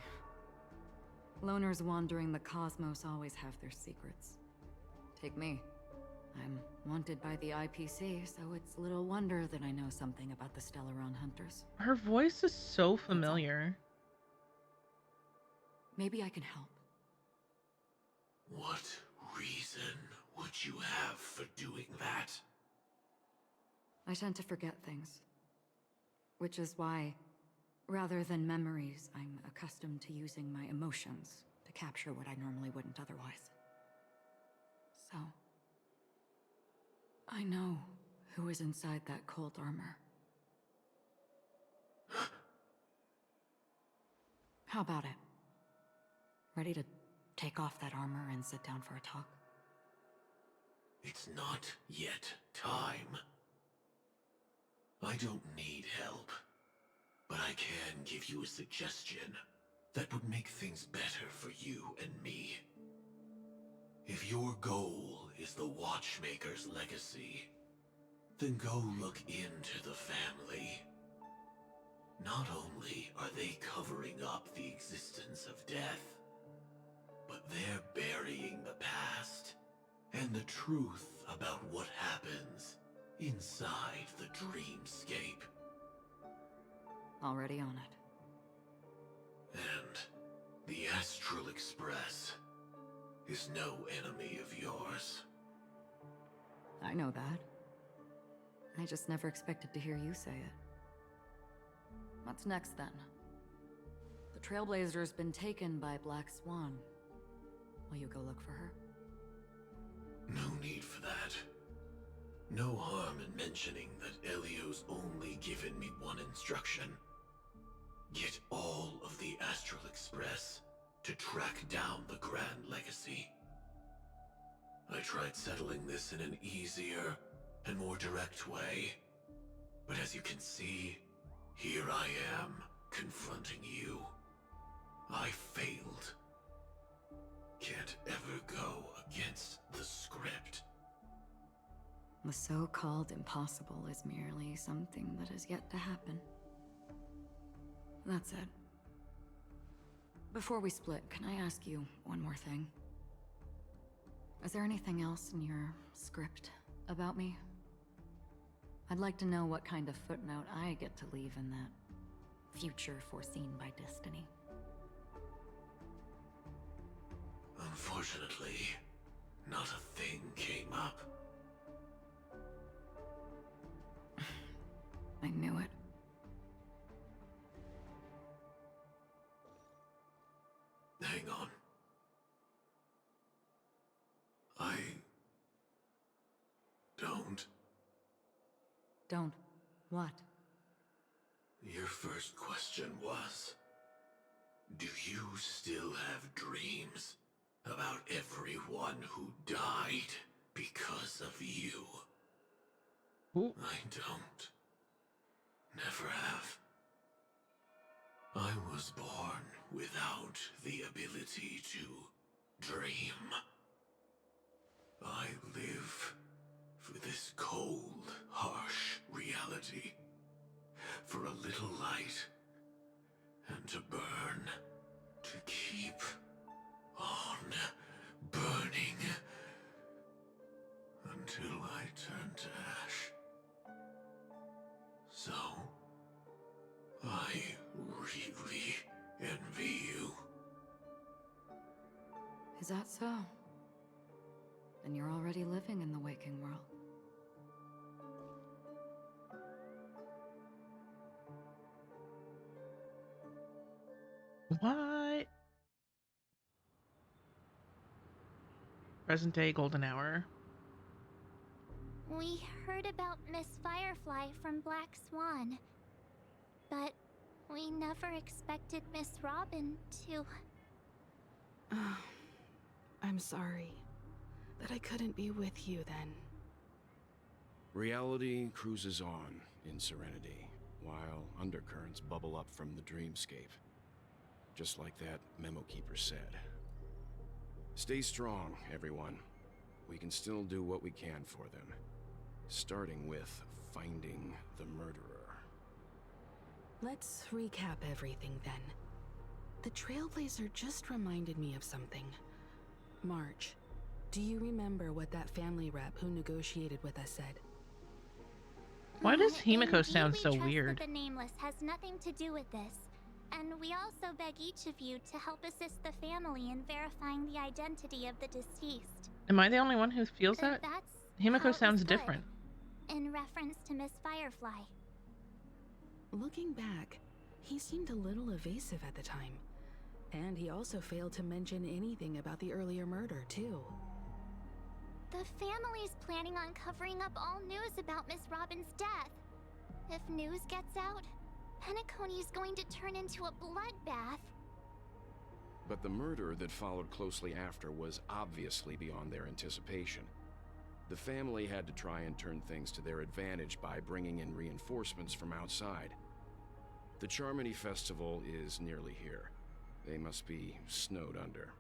Loners wandering the cosmos always have their secrets. Take me. I'm wanted by the IPC, so it's little wonder that I know something about the Stellaron Hunters. Her voice is so familiar. Maybe I can help. What reason would you have for doing that? I tend to forget things. Which is why, rather than memories, I'm accustomed to using my emotions to capture what I normally wouldn't otherwise. So, I know who is inside that cold armor. How about it? Ready to take off that armor and sit down for a talk? It's not yet time. I don't need help, but I can give you a suggestion that would make things better for you and me. If your goal is the Watchmaker's legacy, then go look into the family. Not only are they covering up the existence of death, but they're burying the past and the truth about what happens inside the dreamscape. Already on it. And the Astral Express is no enemy of yours. I know that. I just never expected to hear you say it. What's next, then? The Trailblazer's been taken by Black Swan. Will you go look for her? No need for that. No harm in mentioning that Elio's only given me one instruction. Get all of the Astral Express to track down the Grand Legacy. I tried settling this in an easier and more direct way, but as you can see, here I am, confronting you. I failed. Can't ever go against the script. The so-called impossible is merely something that is yet to happen. That's it. Before we split, can I ask you one more thing? Is there anything else in your script about me? I'd like to know what kind of footnote I get to leave in that future foreseen by destiny. Unfortunately, not a thing came up. I knew it. Hang on. I don't. Don't what? Your first question was, do you still have dreams about everyone who died because of you? Ooh. I don't. Never have. I was born without the ability to dream. I live for this cold, harsh reality, for a little light, and to burn, to keep on burning, until I turn to ash. So, I really envy you. Is that so? Then you're already living in the waking world. What? Present day golden hour. We heard about Miss Firefly from Black Swan, but we never expected Miss Robin to... I'm sorry that I couldn't be with you then. Reality cruises on in serenity, while undercurrents bubble up from the dreamscape. Just like that memo keeper said. Stay strong, everyone. We can still do what we can for them. Starting with finding the murderer. Let's recap everything then. The Trailblazer just reminded me of something. March, do you remember what that family rep who negotiated with us said? Why does Himiko Indeed, sound we so trust weird? that the Nameless has nothing to do with this. And we also beg each of you to help assist the family in verifying the identity of the deceased. Am I the only one who feels that? That's how Himiko it sounds was put, different. in reference to Miss Firefly. Looking back, he seemed a little evasive at the time. And he also failed to mention anything about the earlier murder, too. The family's planning on covering up all news about Miss Robin's death. If news gets out, Penacony's going to turn into a bloodbath. But the murder that followed closely after was obviously beyond their anticipation. The family had to try and turn things to their advantage by bringing in reinforcements from outside. The Charmony Festival is nearly here. They must be snowed under.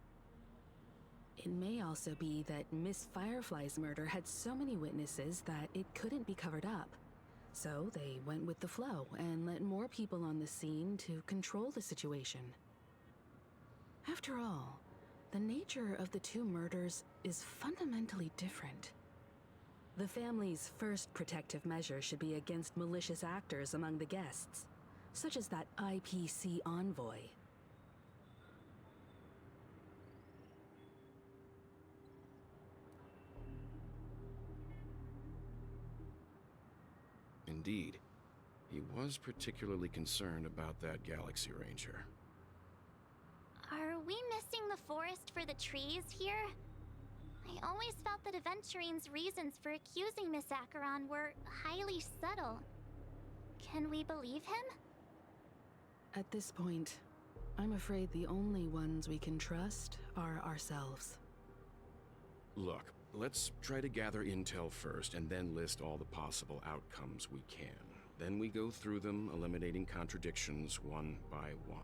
It may also be that Miss Firefly's murder had so many witnesses that it couldn't be covered up. So they went with the flow and let more people on the scene to control the situation. After all, the nature of the two murders is fundamentally different. The family's first protective measure should be against malicious actors among the guests, such as that IPC envoy. Indeed, he was particularly concerned about that Galaxy Ranger. Are we missing the forest for the trees here? I always felt that Aventurine's reasons for accusing Miss Acheron were highly subtle. Can we believe him? At this point, I'm afraid the only ones we can trust are ourselves. Look, let's try to gather intel first and then list all the possible outcomes we can. Then we go through them, eliminating contradictions one by one.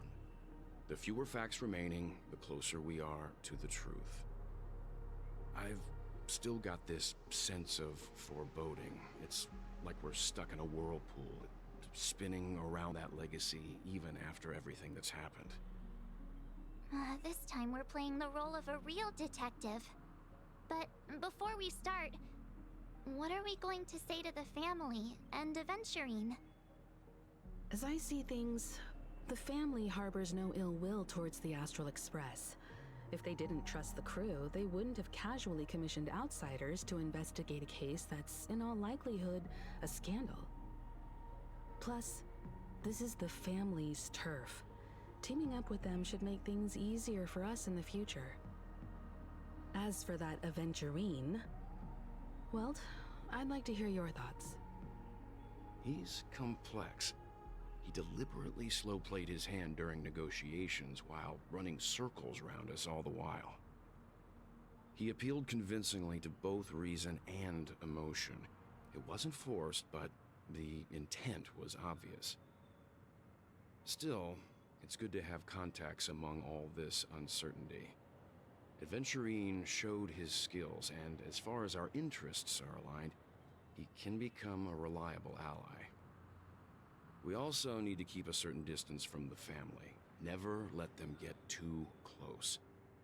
The fewer facts remaining, the closer we are to the truth. I've still got this sense of foreboding. It's like we're stuck in a whirlpool, spinning around that legacy even after everything that's happened. This time we're playing the role of a real detective. But before we start, what are we going to say to the family and Aventurine? As I see things, the family harbors no ill will towards the Astral Express. If they didn't trust the crew, they wouldn't have casually commissioned outsiders to investigate a case that's, in all likelihood, a scandal. Plus, this is the family's turf. Teaming up with them should make things easier for us in the future. As for that Aventurine, well, I'd like to hear your thoughts. He's complex. He deliberately slow-played his hand during negotiations while running circles around us all the while. He appealed convincingly to both reason and emotion. It wasn't forced, but the intent was obvious. Still, it's good to have contacts among all this uncertainty. Aventurine showed his skills, and as far as our interests are aligned, he can become a reliable ally. We also need to keep a certain distance from the family. Never let them get too close.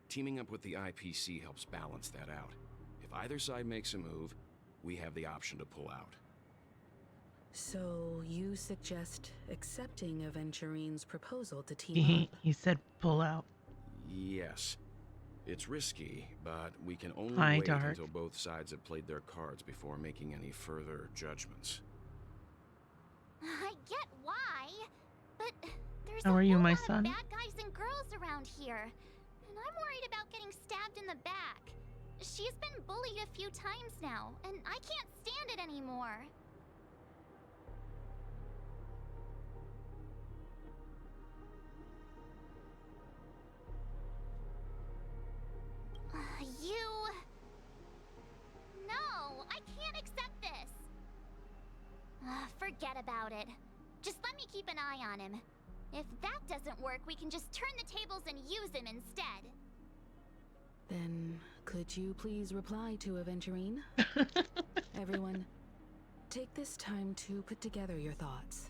Teaming up with the IPC helps balance that out. If either side makes a move, we have the option to pull out. So you suggest accepting Aventurine's proposal to team up? He said pull out. Yes. It's risky, but we can only Hi, wait Dark. until both sides have played their cards before making any further judgments. I get why, but there's How a are you, whole my lot son? of bad guys and girls around here, and I'm worried about getting stabbed in the back. She's been bullied a few times now, and I can't stand it anymore. No, I can't accept this. Forget about it. Just let me keep an eye on him. If that doesn't work, we can just turn the tables and use him instead. Then, could you please reply to Aventurine? Everyone, take this time to put together your thoughts.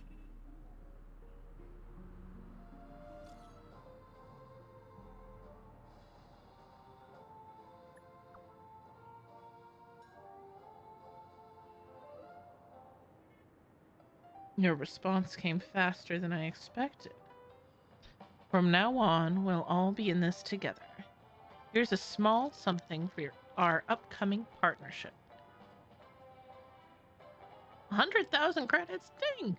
Your response came faster than I expected. From now on, we'll all be in this together. Here's a small something for our upcoming partnership. 100,000 credits? Ding!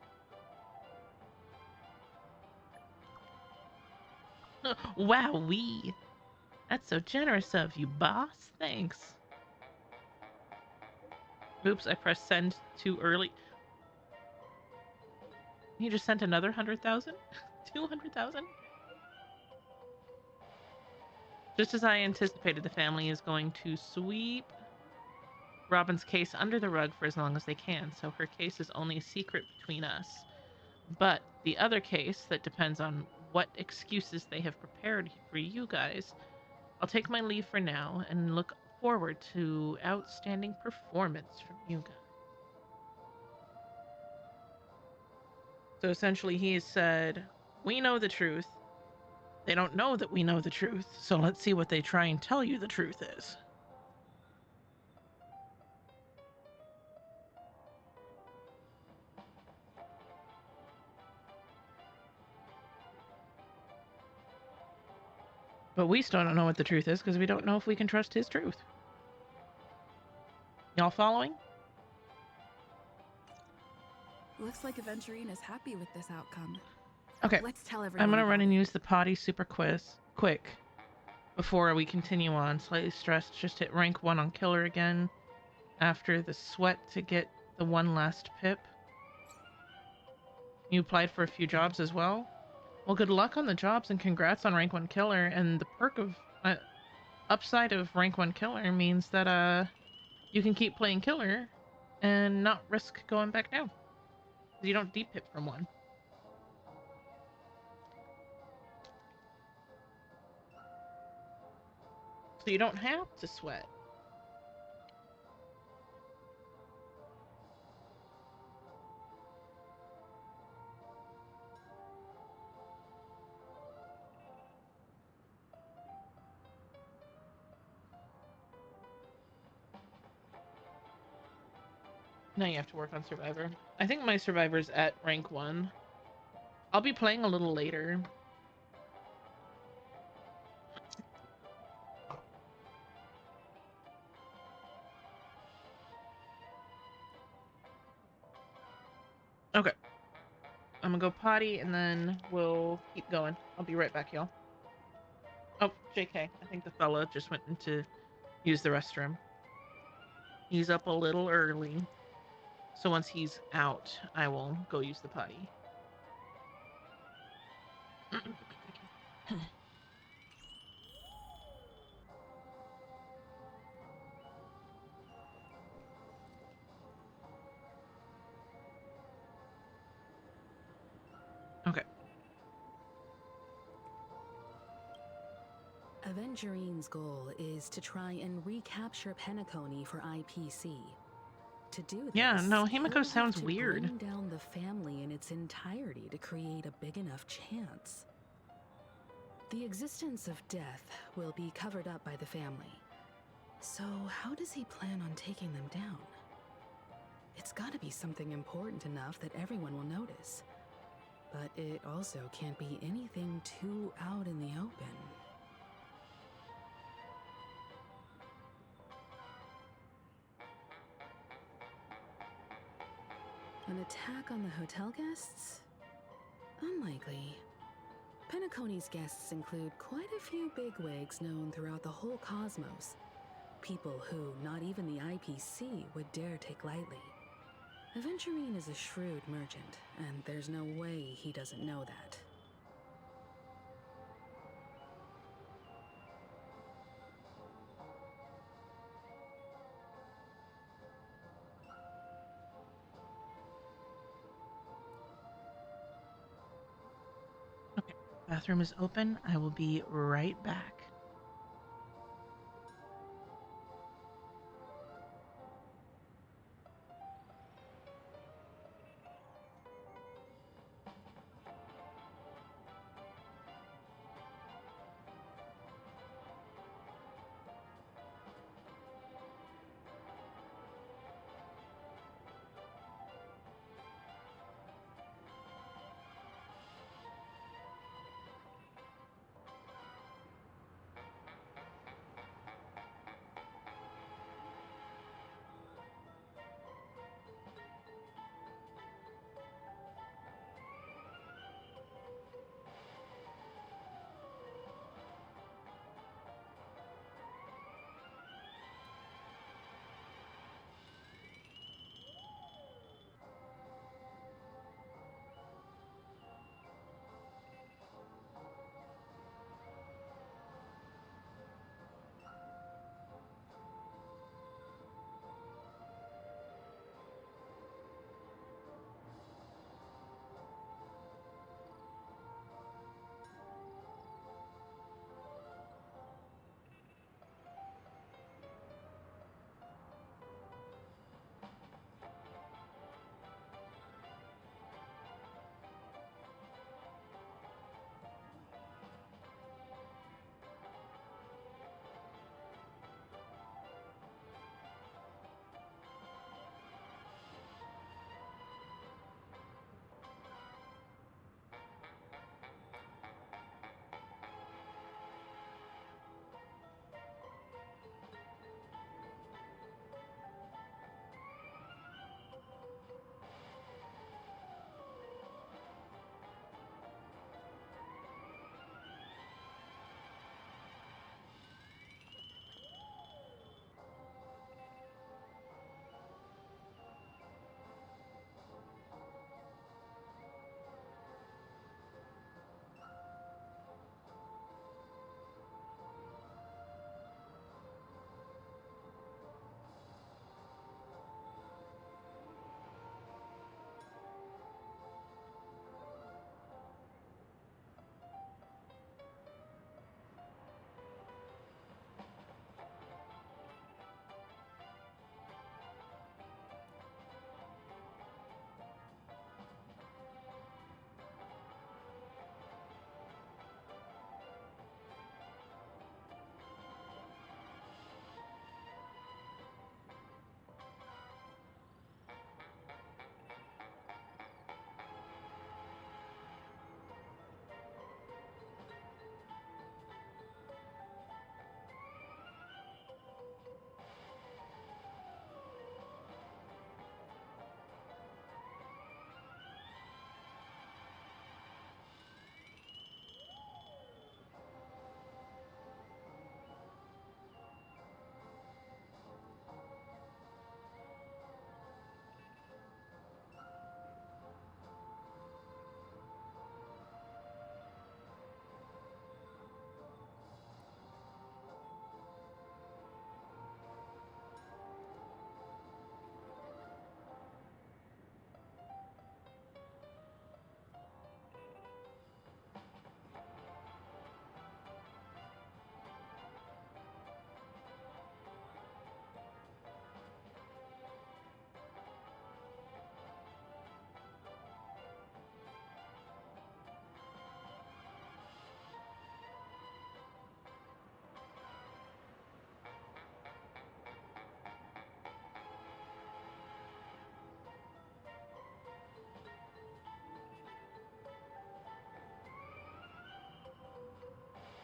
Wowee! That's so generous of you, boss. Thanks. Oops, I pressed send too early. You just sent another 100,000? 200,000? Just as I anticipated, the family is going to sweep Robin's case under the rug for as long as they can, so her case is only a secret between us. But the other case that depends on what excuses they have prepared for you guys, I'll take my leave for now and look forward to outstanding performance from you guys. So essentially he has said, we know the truth. They don't know that we know the truth, so let's see what they try and tell you the truth is. But we still don't know what the truth is because we don't know if we can trust his truth. Y'all following? Looks like Aventurine is happy with this outcome. Okay. Let's tell everyone. I'm gonna about run and it. use the potty super quick before we continue on. Slightly stressed, just hit rank 1 on killer again after the sweat to get the one last pip. You applied for a few jobs as well? Well, good luck on the jobs and congrats on rank 1 killer. And the perk of upside of rank 1 killer means that you can keep playing killer and not risk going back down. You don't de-pip from 1. So you don't have to sweat. Now you have to work on Survivor. I think my Survivor's at rank 1. I'll be playing a little later. Okay. I'm gonna go potty and then we'll keep going. I'll be right back, y'all. Oh, JK. I think the fella just went in to use the restroom. He's up a little early. So once he's out, I will go use the potty. Okay. Aventurine's goal is to try and recapture Penacony for IPC. To do this, Yeah, no, he'll Himiko have sounds to weird. bring down the family in its entirety to create a big enough chance. The existence of death will be covered up by the family. So how does he plan on taking them down? It's gotta be something important enough that everyone will notice. But it also can't be anything too out in the open. An attack on the hotel guests? Unlikely. Penacony's guests include quite a few bigwigs known throughout the whole cosmos. People who not even the IPC would dare take lightly. Aventurine is a shrewd merchant, and there's no way he doesn't know that. Okay. Bathroom is open. I will be right back.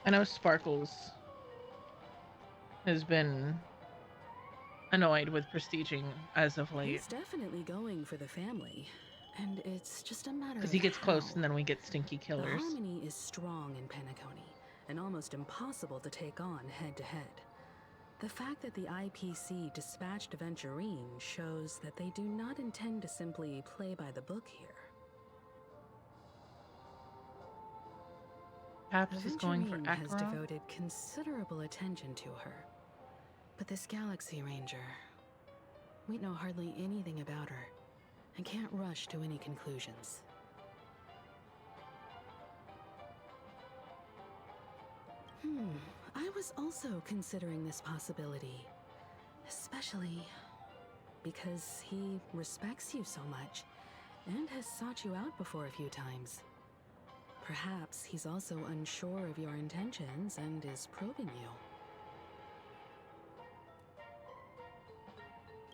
I know Sparkles has been annoyed with prestiging as of late. He's definitely going for the family, and it's just a matter Because of he gets close how. and then we get stinky The killers. harmony is strong in Penacony, and almost impossible to take on head-to-head. The fact that the IPC dispatched Aventurine shows that they do not intend to simply play by the book here. Paps is going for Aventurine has Acheron. devoted considerable attention to her. But this Galaxy Ranger, we know hardly anything about her, and can't rush to any conclusions. I was also considering this possibility. Especially because he respects you so much, and has sought you out before a few times. Perhaps he's also unsure of your intentions and is probing you.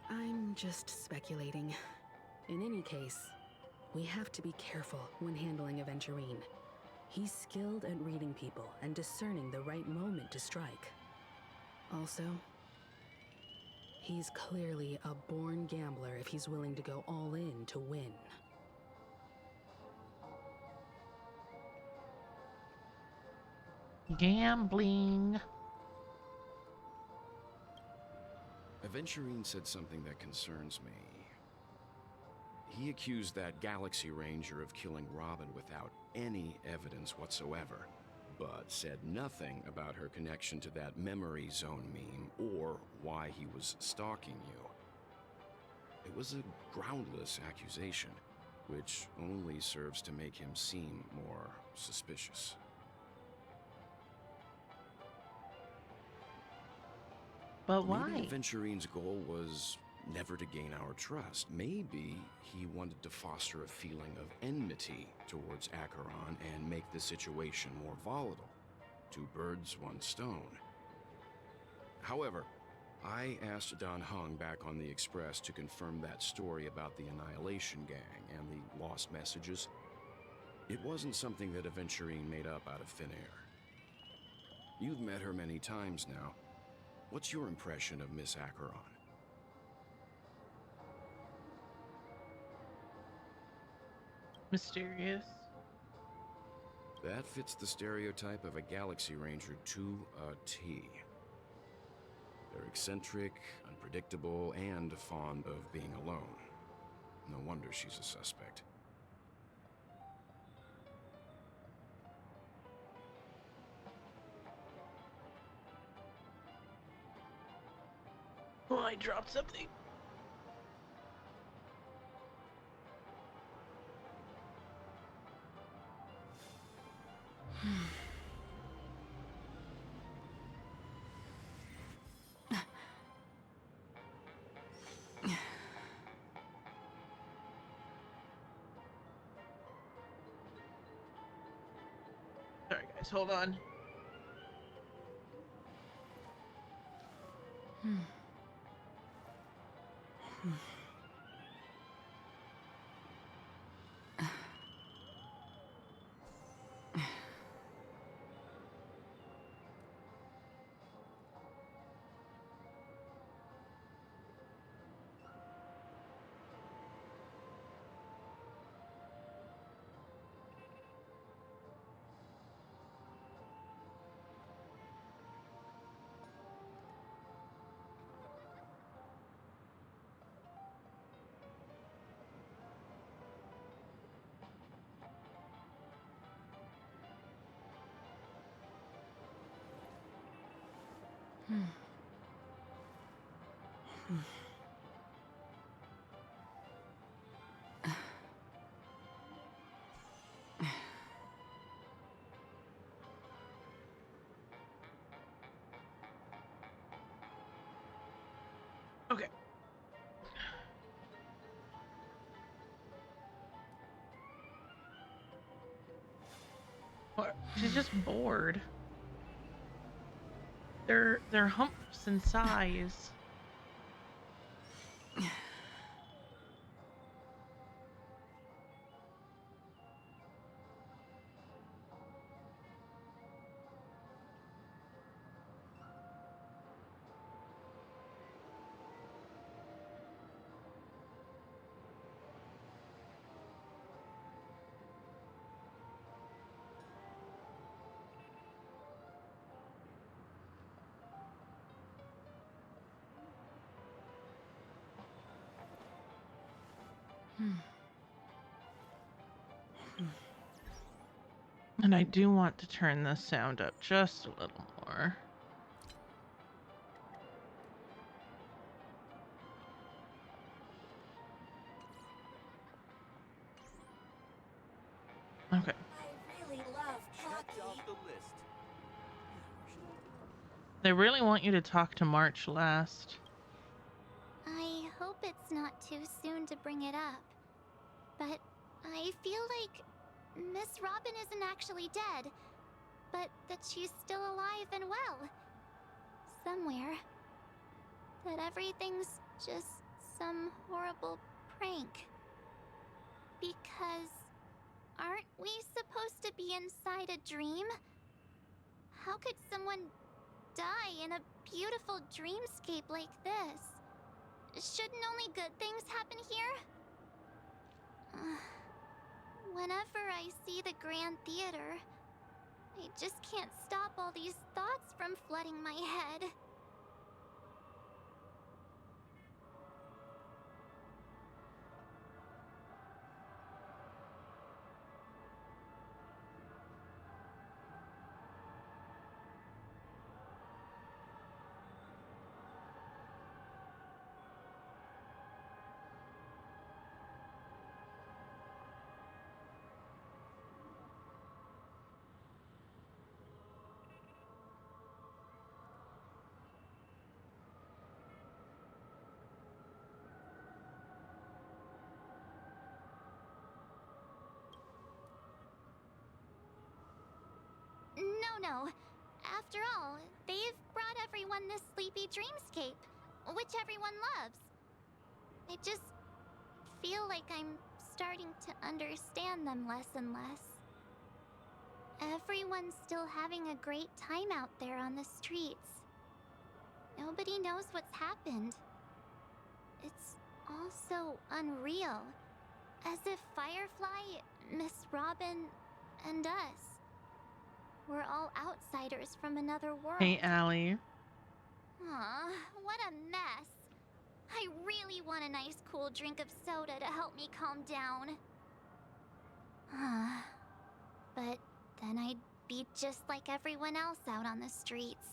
I'm just speculating. In any case, we have to be careful when handling Aventurine. He's skilled at reading people and discerning the right moment to strike. Also, he's clearly a born gambler if he's willing to go all in to win. Gambling. Aventurine said something that concerns me. He accused that Galaxy Ranger of killing Robin without any evidence whatsoever, but said nothing about her connection to that memory zone meme or why he was stalking you. It was a groundless accusation, which only serves to make him seem more suspicious. But why? Maybe Aventurine's goal was never to gain our trust. Maybe he wanted to foster a feeling of enmity towards Acheron and make the situation more volatile. Two birds, one stone. However, I asked Don Hung back on the Express to confirm that story about the Annihilation Gang and the lost messages. It wasn't something that Aventurine made up out of thin air. You've met her many times now. What's your impression of Miss Acheron? Mysterious. That fits the stereotype of a Galaxy Ranger to a T. They're eccentric, unpredictable, and fond of being alone. No wonder she's a suspect. Oh, I dropped something. Sorry guys, hold on. Okay. What? She's just bored. They're humps in size. And I do want to turn the sound up just a little more. Okay. I really love Checked off hockey. the list. They really want you to talk to March last. I hope it's not too soon to bring it up, but I feel like Miss Robin isn't actually dead, but that she's still alive and well. Somewhere. That everything's just some horrible prank. Because aren't we supposed to be inside a dream? How could someone die in a beautiful dreamscape like this? Shouldn't only good things happen here? Whenever I see the Grand Theater, I just can't stop all these thoughts from flooding my head. No. After all, they've brought everyone this sleepy dreamscape, which everyone loves. I just feel like I'm starting to understand them less and less. Everyone's still having a great time out there on the streets. Nobody knows what's happened. It's all so unreal. As if Firefly, Miss Robin, and us we're all outsiders from another world. Hey, Allie. Aw, what a mess. I really want a nice cool drink of soda to help me calm down. But then I'd be just like everyone else out on the streets.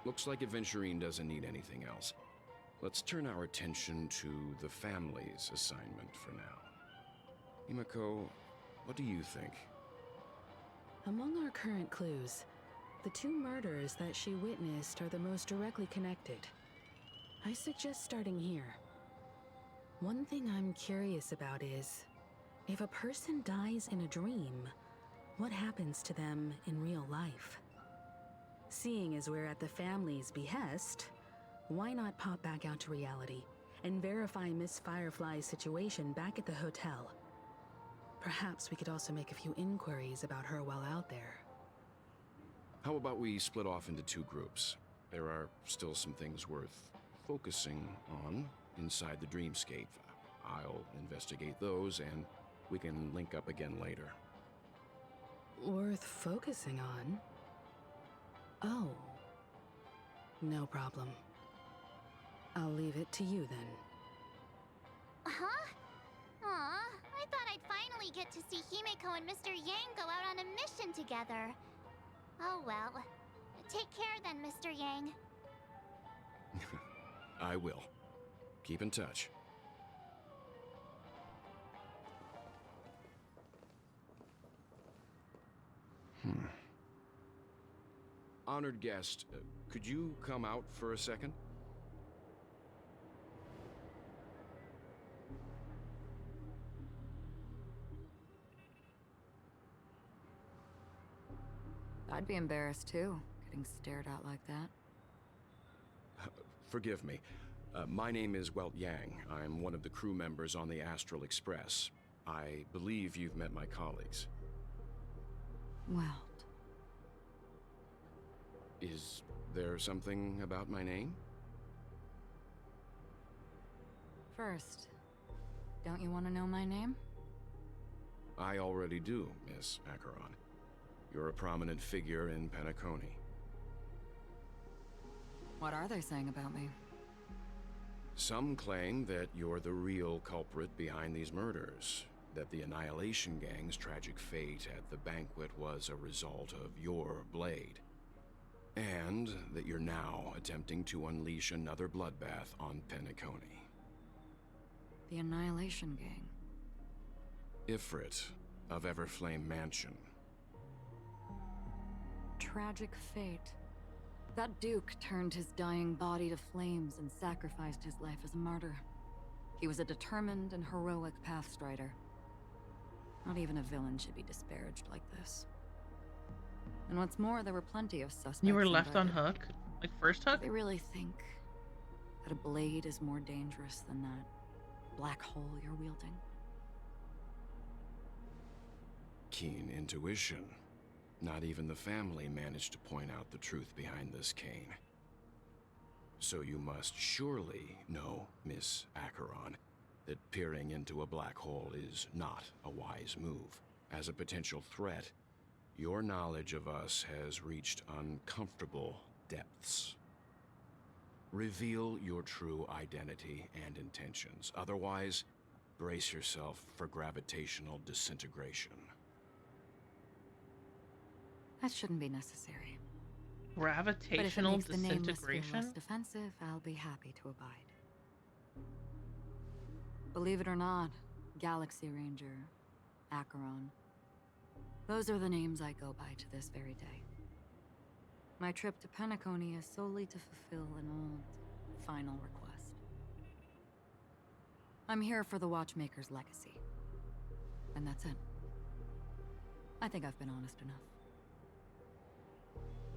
Looks like Aventurine doesn't need anything else. Let's turn our attention to the family's assignment for now. Himiko, what do you think? Among our current clues, the two murders that she witnessed are the most directly connected. I suggest starting here. One thing I'm curious about is, if a person dies in a dream, what happens to them in real life? Seeing as we're at the family's behest, why not pop back out to reality and verify Miss Firefly's situation back at the hotel? Perhaps we could also make a few inquiries about her while out there. How about we split off into two groups? There are still some things worth focusing on inside the dreamscape. I'll investigate those, and we can link up again later. Worth focusing on? Oh. No problem. I'll leave it to you then. Huh? Aw, I thought I'd finally get to see Himiko and Mr. Yang go out on a mission together. Oh well. Take care then, Mr. Yang. I will. Keep in touch. Honored guest, could you come out for a second? I'd be embarrassed too, getting stared at like that. Forgive me. My name is Welt Yang. I'm one of the crew members on the Astral Express. I believe you've met my colleagues. Welt. Is there something about my name? First, don't you want to know my name? I already do, Miss Acheron. You're a prominent figure in Penacony. What are they saying about me? Some claim that you're the real culprit behind these murders, that the Annihilation Gang's tragic fate at the banquet was a result of your blade, and that you're now attempting to unleash another bloodbath on Penacony. The Annihilation Gang. Ifrit of Everflame Mansion. Tragic fate. That Duke turned his dying body to flames and sacrificed his life as a martyr. He was a determined and heroic pathstrider. Not even a villain should be disparaged like this. And what's more, there were plenty of suspects. You were left on indicted. hook? Like first hook? Do they really think that a blade is more dangerous than that black hole you're wielding? Keen intuition. Not even the family managed to point out the truth behind this cane. So you must surely know, Miss Acheron, that peering into a black hole is not a wise move. As a potential threat, your knowledge of us has reached uncomfortable depths. Reveal your true identity and intentions. Otherwise, brace yourself for gravitational disintegration. That shouldn't be necessary. Gravitational but if it makes the nameless feel disintegration? less defensive, I'll be happy to abide. Believe it or not, Galaxy Ranger, Acheron, those are the names I go by to this very day. My trip to Penacony is solely to fulfill an old, final request. I'm here for the Watchmaker's legacy. And that's it. I think I've been honest enough.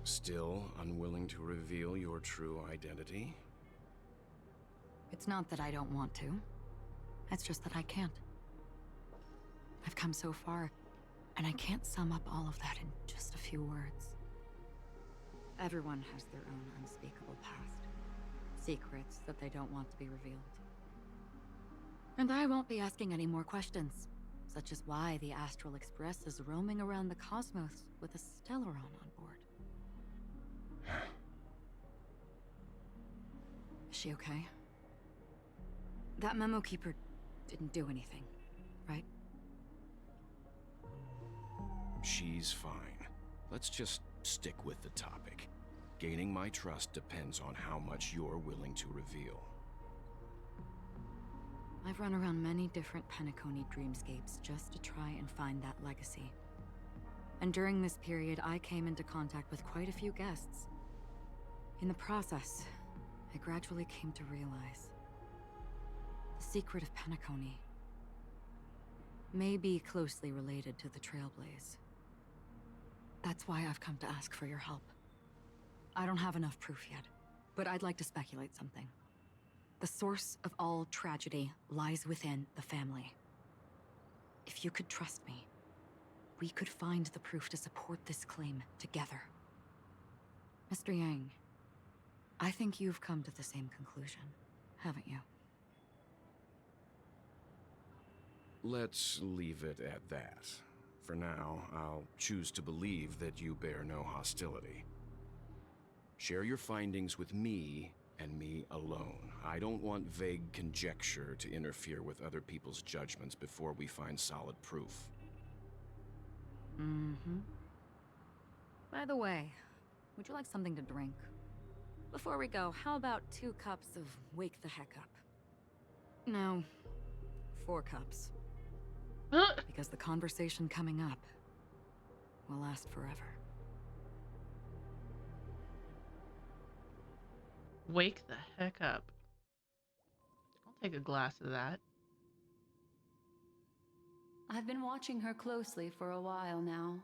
Still unwilling to reveal your true identity? It's not that I don't want to. It's just that I can't. I've come so far, and I can't sum up all of that in just a few words. Everyone has their own unspeakable past. Secrets that they don't want to be revealed. And I won't be asking any more questions, such as why the Astral Express is roaming around the cosmos with a Stellaron on board. Is she okay? That memo keeper didn't do anything, right? She's fine. Let's just stick with the topic. Gaining my trust depends on how much you're willing to reveal. I've run around many different Penacony dreamscapes just to try and find that legacy. And during this period, I came into contact with quite a few guests. In the process, I gradually came to realize the secret of Penacony may be closely related to the Trailblaze. That's why I've come to ask for your help. I don't have enough proof yet, but I'd like to speculate something. The source of all tragedy lies within the family. If you could trust me, we could find the proof to support this claim together. Mr. Yang, I think you've come to the same conclusion, haven't you? Let's leave it at that. For now, I'll choose to believe that you bear no hostility. Share your findings with me and me alone. I don't want vague conjecture to interfere with other people's judgments before we find solid proof. Mm-hmm. By the way, would you like something to drink? Before we go, how about 2 cups of Wake the Heck Up? No, 4 cups. Because the conversation coming up will last forever. Wake the heck up. I'll take a glass of that. I've been watching her closely for a while now.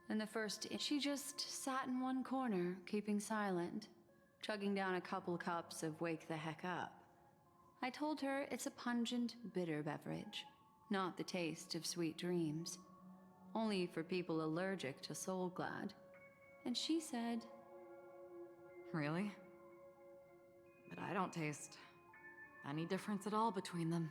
And the first, she just sat in one corner, keeping silent, chugging down a couple cups of Wake the Heck Up. I told her it's a pungent, bitter beverage, not the taste of sweet dreams. Only for people allergic to Soul Glad. And she said, Really? But I don't taste any difference at all between them.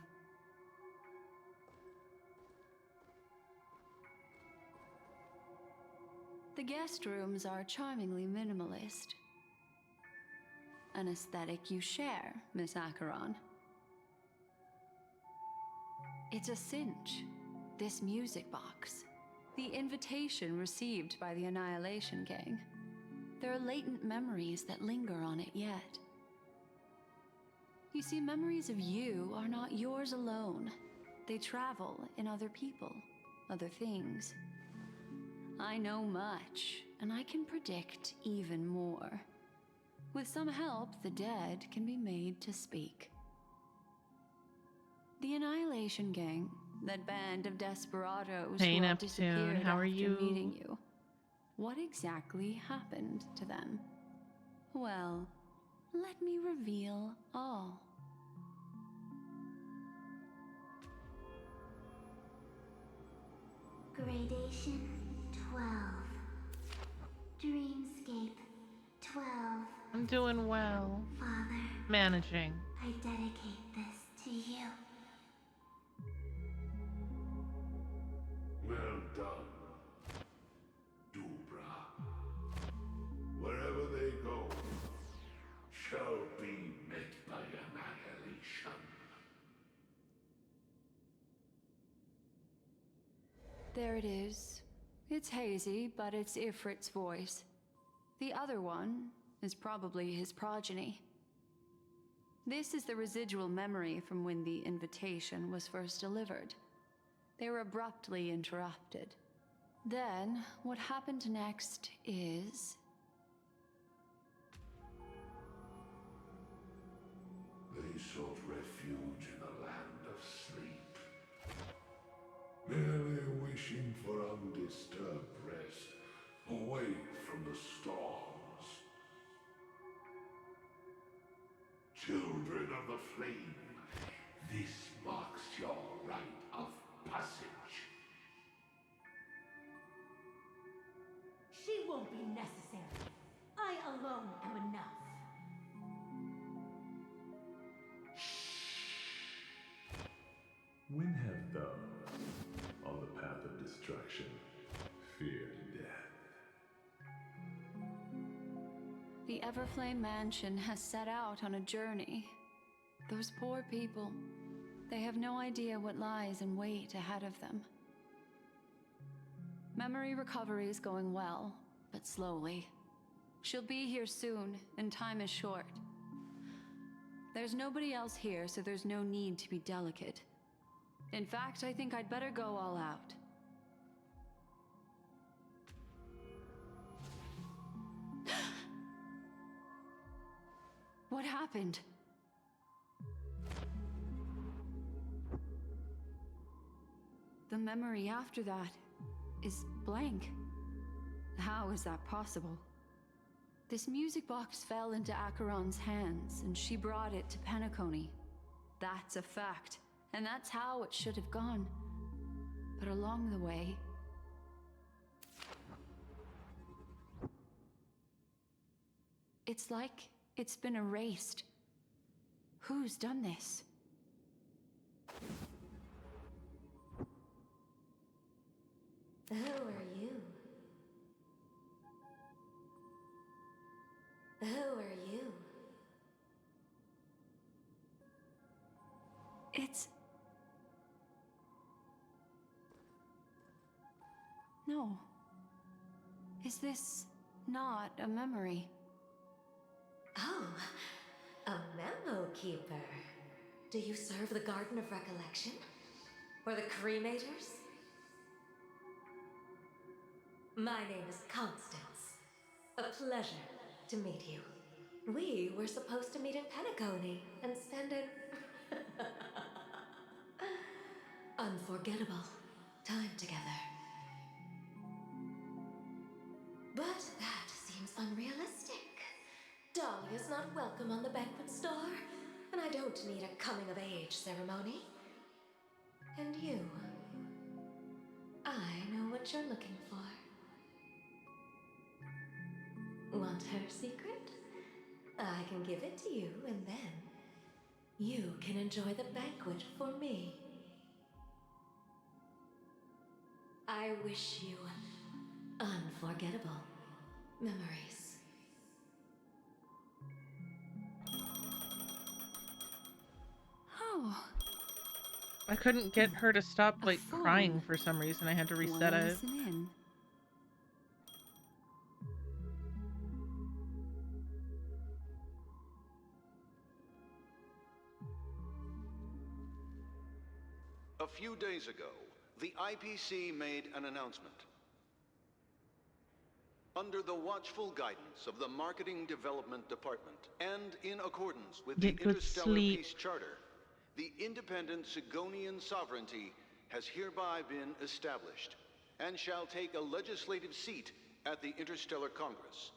the guest rooms are charmingly minimalist. An aesthetic you share, Miss Acheron. It's a cinch. This music box. The invitation received by the Annihilation Gang. There are latent memories that linger on it yet. You see, memories of you are not yours alone. They travel in other people, other things. I know much, and I can predict even more. With some help, the dead can be made to speak. The Annihilation Gang, that band of desperados Hey, who all Neptune, disappeared how are after you? meeting you. What exactly happened to them? Well, let me reveal all. Gradation 12. Dreamscape 12. I'm doing well. Father, Managing. I dedicate this to you. Well done, Dubra. Wherever they go, shall be met by annihilation. There it is. It's hazy, but it's Ifrit's voice. The other one is probably his progeny. This is the residual memory from when the invitation was first delivered. They were abruptly interrupted. Then, what happened next is... They sought refuge in a land of sleep, merely wishing for undisturbed rest, away from the storms. Children of the flame, this marks your rite of passage. She won't be necessary. I alone am enough. When have those on the path of destruction feared death? The Everflame Mansion has set out on a journey. Those poor people, they have no idea what lies in wait ahead of them. Memory recovery is going well, but slowly. She'll be here soon, and time is short. There's nobody else here, so there's no need to be delicate. In fact, I think I'd better go all out. What happened? The memory after that is blank. How is that possible? This music box fell into Acheron's hands, and she brought it to Penacony. That's a fact, and that's how it should have gone. But along the way... it's like it's been erased. Who's done this? Who are you? Who are you? It's... no. Is this not a memory? Oh, a memo keeper. Do you serve the Garden of Recollection? Or the Cremators? My name is Constance. A pleasure to meet you. We were supposed to meet in Penacony and spend an unforgettable time together. But that seems unrealistic. Dahlia's not welcome on the banquet star, and I don't need a coming-of-age ceremony. And you, I know what you're looking for. Want her secret? I can give it to you, and then you can enjoy the banquet for me. I wish you unforgettable memories. Oh. I couldn't get her to stop, A like, phone. crying for some reason. I had to reset Wanna it. listen in? A few days ago, the IPC made an announcement. Under the watchful guidance of the Marketing Development Department, and in accordance with Get the good Interstellar sleep. Peace Charter, the independent Sigonian sovereignty has hereby been established, and shall take a legislative seat at the Interstellar Congress.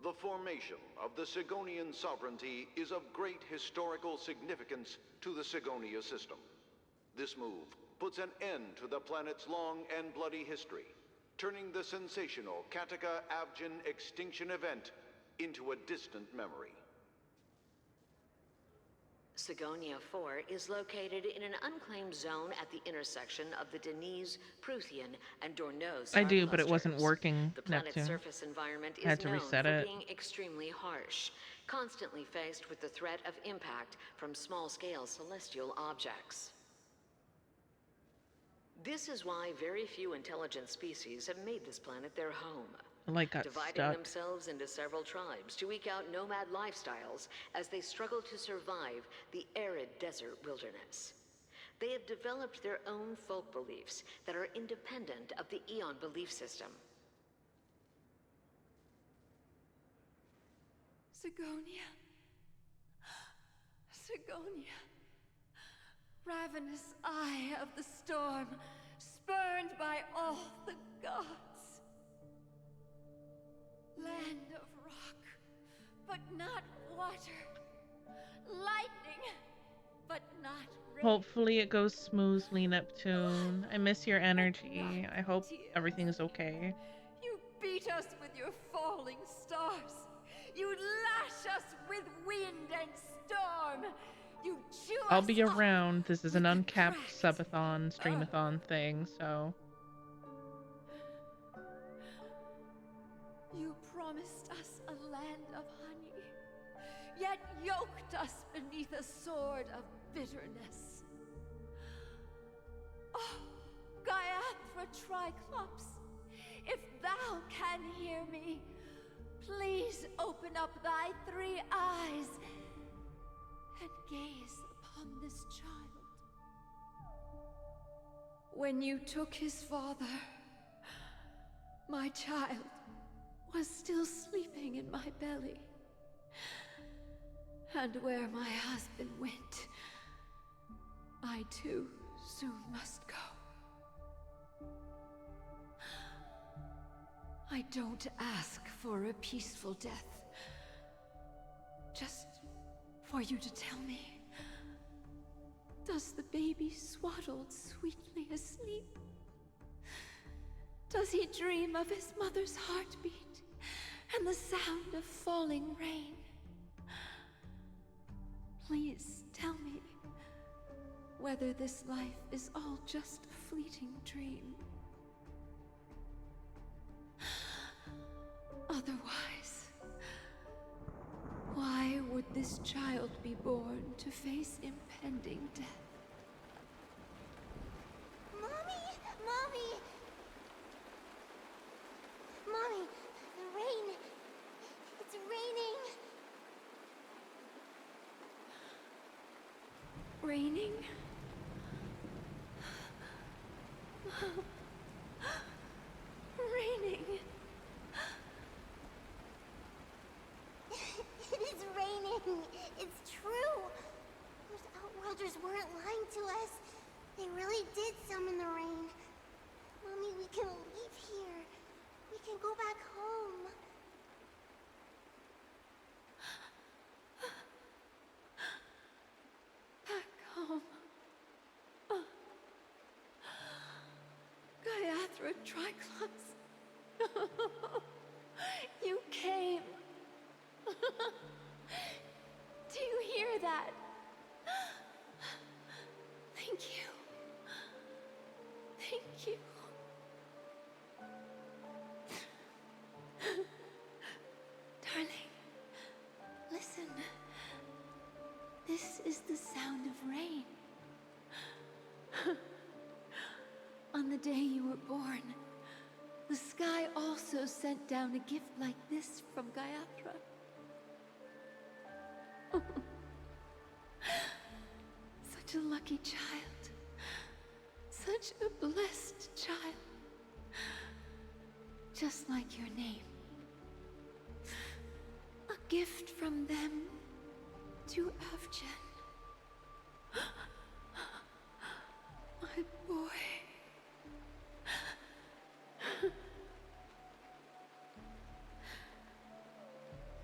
The formation of the Sigonian sovereignty is of great historical significance to the Sigonia system. This move puts an end to the planet's long and bloody history, turning the sensational Kataka-Abjin extinction event into a distant memory. Sigonia 4 is located in an unclaimed zone at the intersection of the Denise, Prothean, and Dorneau I star do, but it wasn't clusters. working, The planet's Neptune. surface environment I had is to known reset for it. being extremely harsh, constantly faced with the threat of impact from small-scale celestial objects. This is why very few intelligent species have made this planet their home. Like, got dividing stuck. themselves into several tribes to eke out nomad lifestyles as they struggle to survive the arid desert wilderness. They have developed their own folk beliefs that are independent of the Eon belief system. Sigonia. Sigonia. Ravenous eye of the storm, spurned by all the gods. Land of rock, but not water. Lightning, but not rain. Hopefully it goes smoothly, Neptune. I miss your energy. I hope everything's okay. You beat us with your falling stars. You lash us with wind and storm. You chew I'll us be up. around. This is an uncapped subathon, streamathon thing, so... You promised us a land of honey, yet yoked us beneath a sword of bitterness. Oh, Gaiathra Triclops, if thou can hear me, please open up thy 3 eyes and gaze upon this child. When you took his father, my child was still sleeping in my belly. And where my husband went, I too soon must go. I don't ask for a peaceful death. Just for you to tell me, does the baby swaddled sweetly asleep? Does he dream of his mother's heartbeat and the sound of falling rain? Please tell me whether this life is all just a fleeting dream. Otherwise, why would this child be born to face impending death? Mommy! Mommy! Mommy, the rain. It's raining. Raining? Raining. It is raining. It's true. Those outworlders weren't lying to us. They really did summon the rain. Mommy, we can leave here. We can go back home. Back home. Gaiathra Triclops. You came. Do you hear that? Thank you. Thank you. Darling, listen. This is the sound of rain. On the day you were born, the sky also sent down a gift like this from Gayatra. Such a lucky child. Such a blessed child. Just like your name. A gift from them to Avjen. My boy.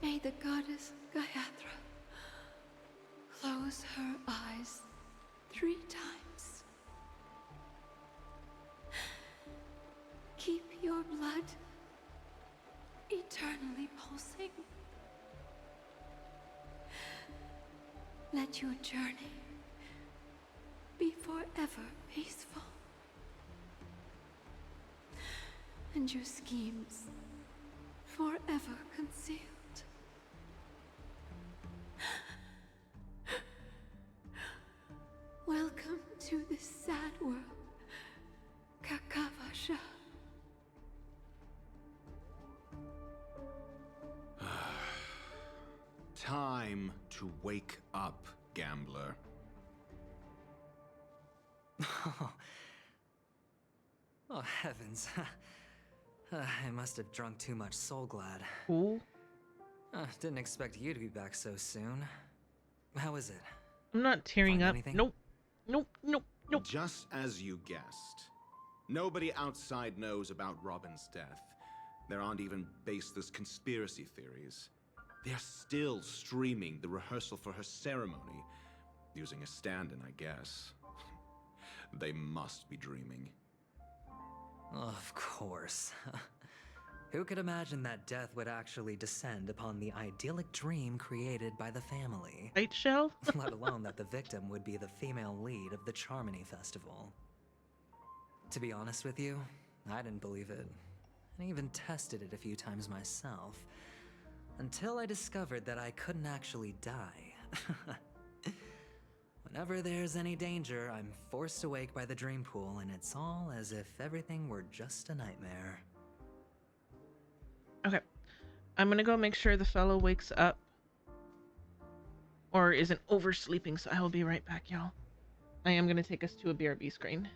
May the goddess Gayatra close her eyes 3 times. Keep your blood eternally pulsing. Let your journey be forever peaceful. And your schemes forever concealed. Welcome to this sad world, Kakavasha. Time to wake up, gambler. Oh, heavens. I must have drunk too much Soul Glad. Ooh. Didn't expect you to be back so soon. How is it? I'm not tearing Find up. anything? Nope. Nope. Nope. Nope. Just as you guessed. Nobody outside knows about Robin's death. There aren't even baseless conspiracy theories. They're still streaming the rehearsal for her ceremony, using a stand-in, I guess. They must be dreaming. Of course. Who could imagine that death would actually descend upon the idyllic dream created by the family? Light shell? Let alone that the victim would be the female lead of the Charmony Festival. To be honest with you, I didn't believe it. I even tested it a few times myself. Until I discovered that I couldn't actually die. Whenever there's any danger, I'm forced awake by the dream pool, and it's all as if everything were just a nightmare. Okay. I'm gonna go make sure the fellow wakes up. Or isn't oversleeping, so I will be right back, y'all. I am gonna take us to a BRB screen.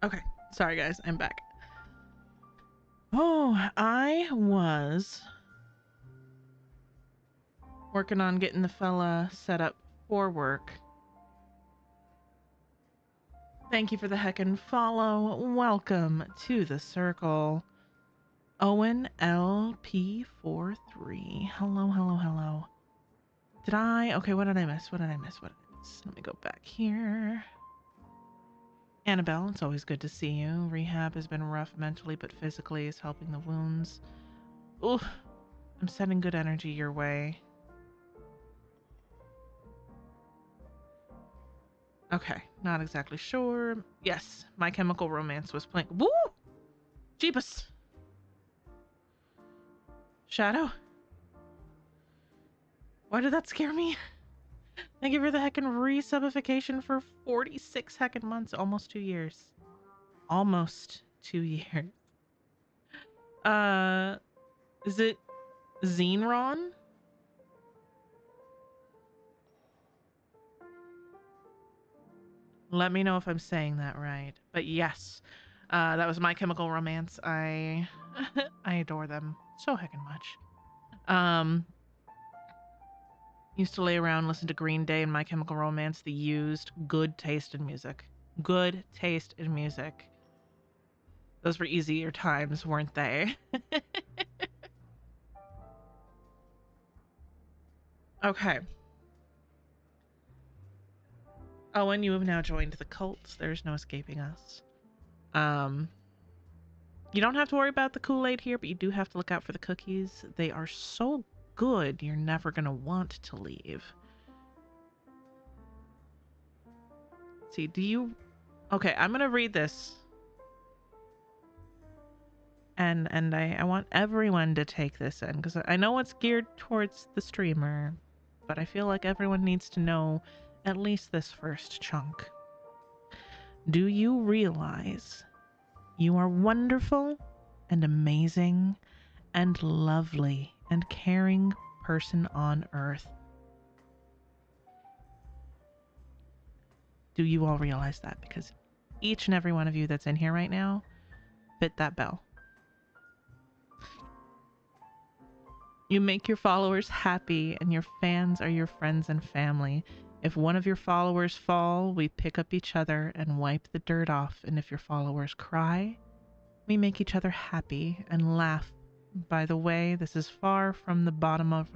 Okay, sorry guys, I'm back. Oh, I was working on getting the fella set up for work. Thank you for the heckin' follow. Welcome to the circle. Owen LP43. Hello, hello, hello. Okay, what did I miss? Let me go back here. Annabelle, it's always good to see you. Rehab has been rough mentally, but physically is helping the wounds. Ooh, I'm sending good energy your way. Okay, not exactly sure. Yes, My Chemical Romance was playing. Woo! Jeebus! Shadow? Why did that scare me? Thank you for the heckin' resubification for 46 heckin' months. Almost 2 years. Almost 2 years. Is it Xenron? Let me know if I'm saying that right. But yes, that was My Chemical Romance. I adore them so heckin' much. Used to lay around, listen to Green Day and My Chemical Romance. The Used. Good taste in music. Good taste in music. Those were easier times, weren't they? Okay. Owen, you have now joined the cult. There's no escaping us. You don't have to worry about the Kool-Aid here, but you do have to look out for the cookies. They are so good, you're never going to want to leave. Let's see, Okay, I'm going to read this. And I want everyone to take this in, because I know it's geared towards the streamer, but I feel like everyone needs to know at least this first chunk. Do you realize you are wonderful and amazing and lovely and caring person on Earth? Do you all realize that? Because each and every one of you that's in here right now fit that bell. You make your followers happy, and your fans are your friends and family. If one of your followers fall, we pick up each other and wipe the dirt off. And if your followers cry, we make each other happy and laugh. By the way, this is from the bottom of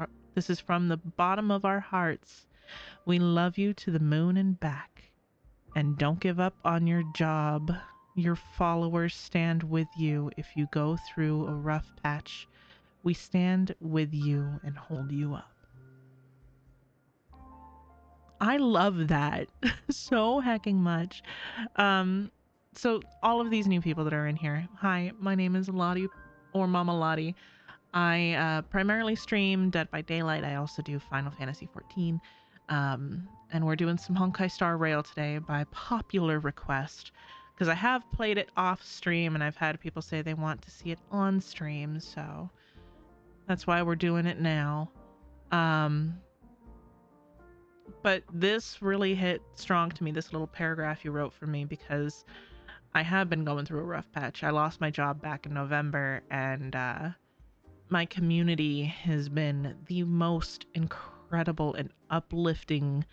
our hearts. We love you to the moon and back. And don't give up on your job. Your followers stand with you if you go through a rough patch. We stand with you and hold you up. I love that so hecking much. So all of these new people that are in here. Hi, my name is Lottie, or Momma Lottie. I primarily stream Dead by Daylight. I also do Final Fantasy XIV. And we're doing some Honkai Star Rail today by popular request. Because I have played it off stream and I've had people say they want to see it on stream. So that's why we're doing it now. But this really hit strong to me, this little paragraph you wrote for me, because I have been going through a rough patch. I lost my job back in November, and my community has been the most incredible and uplifting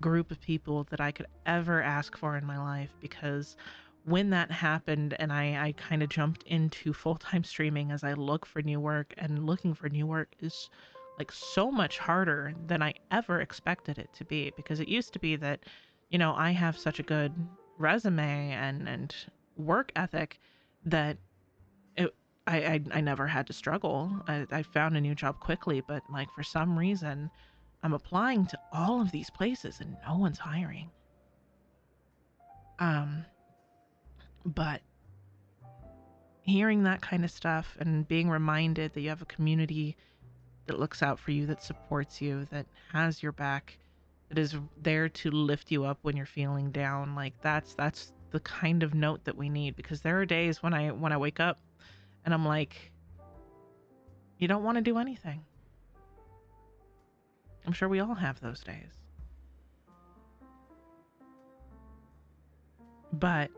group of people that I could ever ask for in my life, because when that happened and I kind of jumped into full-time streaming as I look for new work, and looking for new work is like so much harder than I ever expected it to be, because it used to be that, you know, I have such a good resume and work ethic that I never had to struggle. I found a new job quickly, but like for some reason I'm applying to all of these places and no one's hiring. But hearing that kind of stuff and being reminded that you have a community that looks out for you, that supports you, that has your back, that is there to lift you up when you're feeling down, like that's the kind of note that we need. Because there are days when I wake up and I'm like, you don't want to do anything. I'm sure we all have those days. But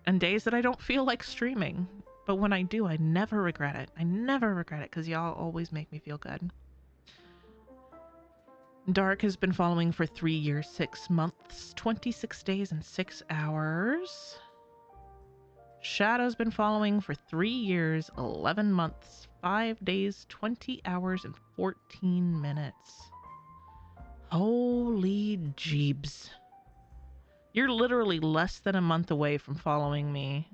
And days that I don't feel like streaming. But when I do, I never regret it. I never regret it because y'all always make me feel good. Dark has been following for 3 years, 6 months, 26 days, and 6 hours. Shadow's been following for 3 years, 11 months, 5 days, 20 hours, and 14 minutes. Holy jeebs. You're literally less than a month away from following me,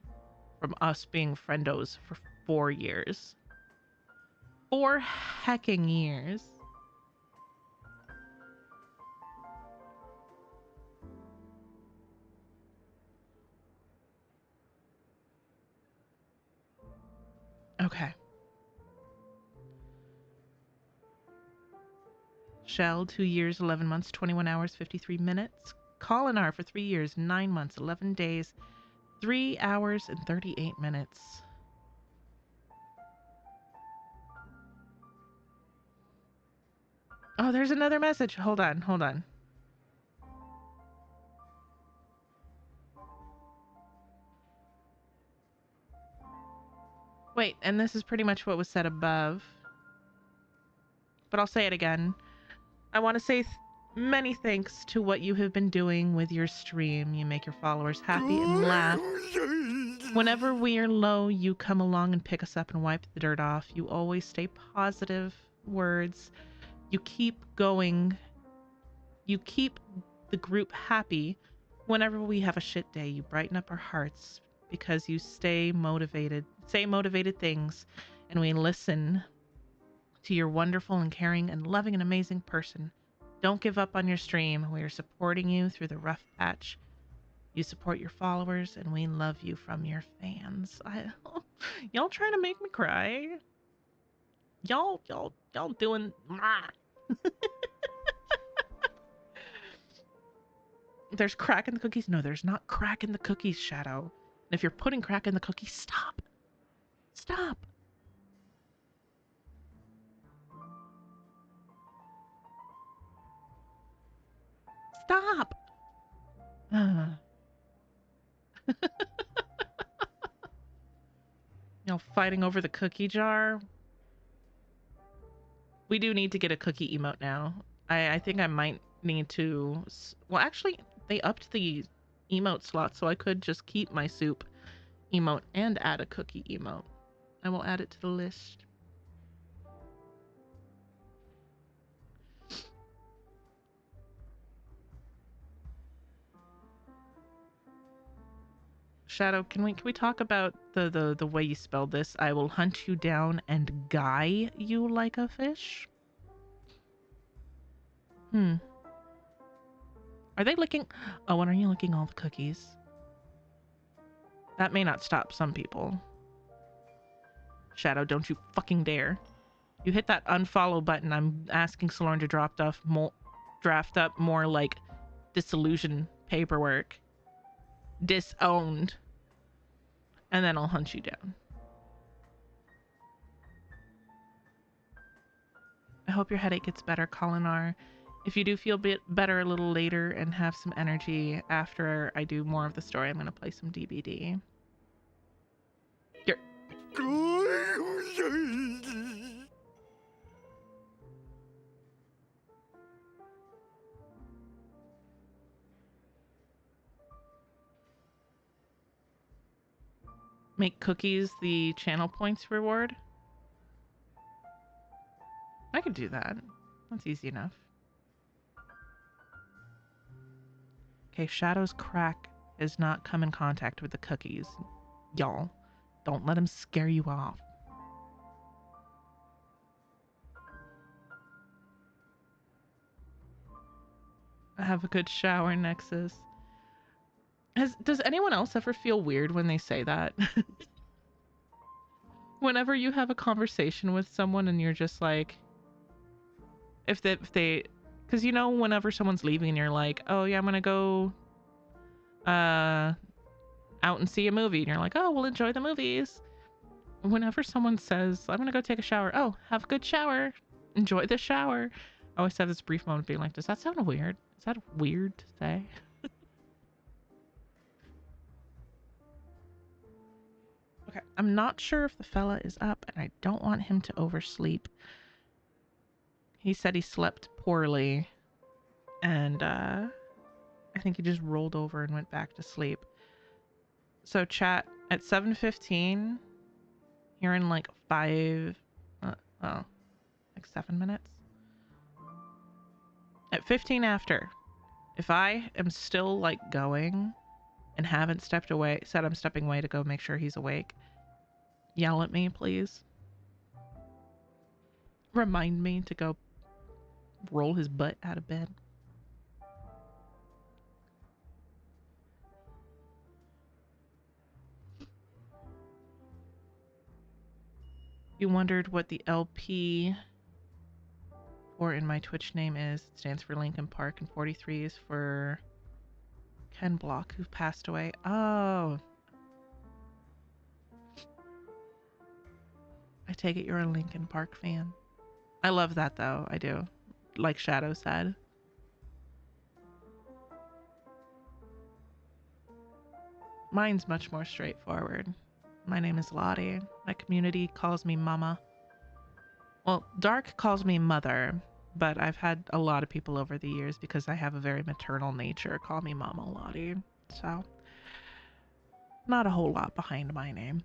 from us being friendos for 4 years. 4 hecking years. Okay. Shell, 2 years, 11 months, 21 hours, 53 minutes. Colinar for 3 years, 9 months, 11 days, 3 hours, and 38 minutes. Oh, there's another message. Hold on, hold on. Wait, and this is pretty much what was said above. But I'll say it again. I want to say many thanks to what you have been doing with your stream. You make your followers happy and laugh. Whenever we are low, you come along and pick us up and wipe the dirt off. You always stay positive words. You keep going. You keep the group happy. Whenever we have a shit day, you brighten up our hearts because you stay motivated, say motivated things, and we listen to your wonderful and caring and loving and amazing person. Don't give up on your stream. We are supporting you through the rough patch. You support your followers, and we love you from your fans. Y'all trying to make me cry? Y'all doing... There's crack in the cookies? No, there's not crack in the cookies, Shadow. And if you're putting crack in the cookies, stop. Stop. Stop. Y'all fighting over the cookie jar? We do need to get a cookie emote now. I think I might need to... Well, actually, they upped the emote slot, so I could just keep my soup emote and add a cookie emote. I will add it to the list. Shadow, can we talk about the way you spelled this? I will hunt you down and guy you like a fish? Are they licking? Oh, and are you licking all the cookies? That may not stop some people. Shadow, don't you fucking dare. You hit that unfollow button. I'm asking Solorn to draft up more like disillusion paperwork. Disowned. And then I'll hunt you down. I hope your headache gets better, Colinar. If you do feel better a little later and have some energy after I do more of the story, I'm going to play some DBD. Here. Make cookies the channel points reward? I could do that. That's easy enough. Okay, Shadow's crack has not come in contact with the cookies. Y'all, don't let him scare you off. Have a good shower, Nexus. Does anyone else ever feel weird when they say that? Whenever you have a conversation with someone and you're just like, if they, because you know, whenever someone's leaving and you're like, oh yeah, I'm gonna go out and see a movie, and you're like, oh, we'll enjoy the movies. Whenever someone says, I'm gonna go take a shower, oh, have a good shower, enjoy the shower, I always have this brief moment of being like, does that sound weird? Is that weird to say? I'm not sure if the fella is up, and I don't want him to oversleep. He said he slept poorly, and I think he just rolled over and went back to sleep. So chat, at 7:15, here in like 7 minutes. At 15 after, if I am still like going and haven't stepped away, said I'm stepping away to go make sure he's awake, yell at me, please. Remind me to go roll his butt out of bed. You wondered what the LP or in my Twitch name is. It stands for Lincoln Park, and 43 is for Ken Block, who passed away. Oh. I take it you're a Lincoln Park fan. I love that, though. I do. Like Shadow said. Mine's much more straightforward. My name is Lottie. My community calls me Mama. Well, Dark calls me Mother, but I've had a lot of people over the years, because I have a very maternal nature, call me Momma Lottie. So, not a whole lot behind my name.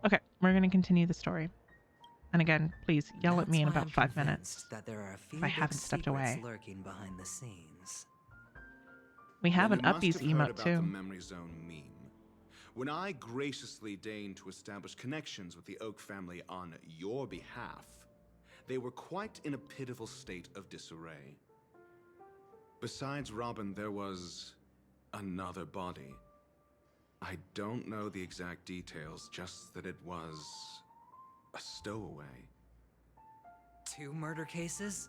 Okay, we're going to continue the story. And again, please yell at me in about 5 minutes that there are a few if I haven't stepped away. lurking behind the scenes. We have an Then you must Uppies have heard emote about too. the Memory Zone meme. When I graciously deigned to establish connections with the Oak family on your behalf, they were quite in a pitiful state of disarray. Besides Robin, there was another body. I don't know the exact details, just that it was a stowaway. 2 murder cases?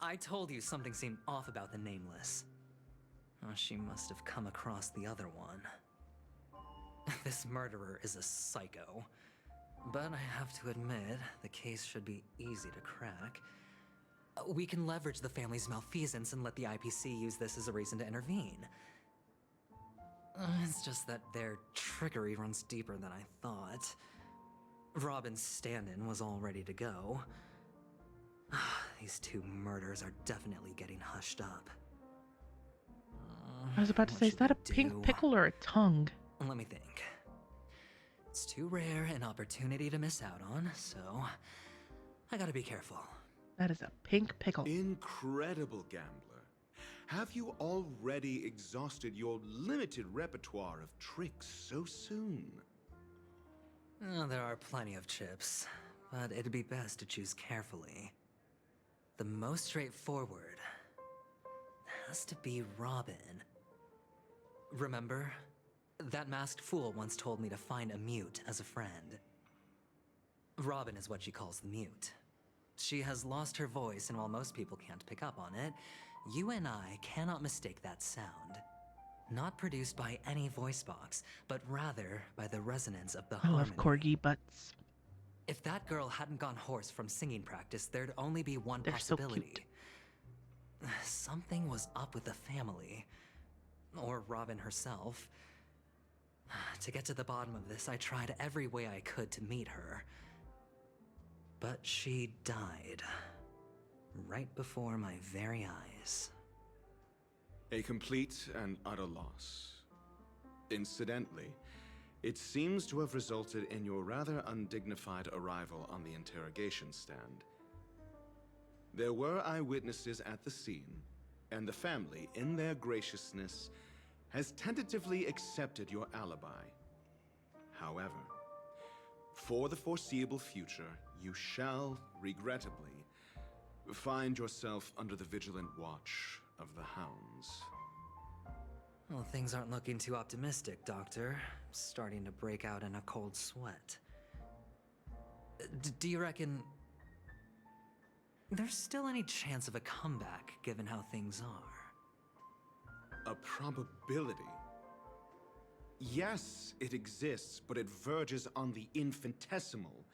I told you something seemed off about the Nameless. Oh, she must have come across the other one. This murderer is a psycho. But I have to admit, the case should be easy to crack. We can leverage the family's malfeasance and let the IPC use this as a reason to intervene. It's just that their trickery runs deeper than I thought. Robin's stand-in was all ready to go. These 2 murders are definitely getting hushed up. I was about to say, is that a pink pickle or a tongue? Let me think. It's too rare an opportunity to miss out on, so I gotta be careful. That is a pink pickle. Incredible gambler. Have you already exhausted your limited repertoire of tricks so soon? There are plenty of chips, but it'd be best to choose carefully. The most straightforward has to be Robin. Remember? That masked fool once told me to find a mute as a friend. Robin is what she calls the mute. She has lost her voice, and while most people can't pick up on it, you and I cannot mistake that sound. Not produced by any voice box, but rather by the resonance of the harmony. I love corgi butts. If that girl hadn't gone hoarse from singing practice, there'd only be one possibility. So cute. Something was up with the family. Or Robin herself. To get to the bottom of this, I tried every way I could to meet her. But she died. Right before my very eyes. A complete and utter loss. Incidentally, it seems to have resulted in your rather undignified arrival on the interrogation stand. There were eyewitnesses at the scene, and the family, in their graciousness, has tentatively accepted your alibi. However, for the foreseeable future, you shall, regrettably, find yourself under the vigilant watch of the Hounds. Well, things aren't looking too optimistic, Doctor. I'm starting to break out in a cold sweat. Do you reckon there's still any chance of a comeback, given how things are? A probability? Yes, it exists, but it verges on the infinitesimal.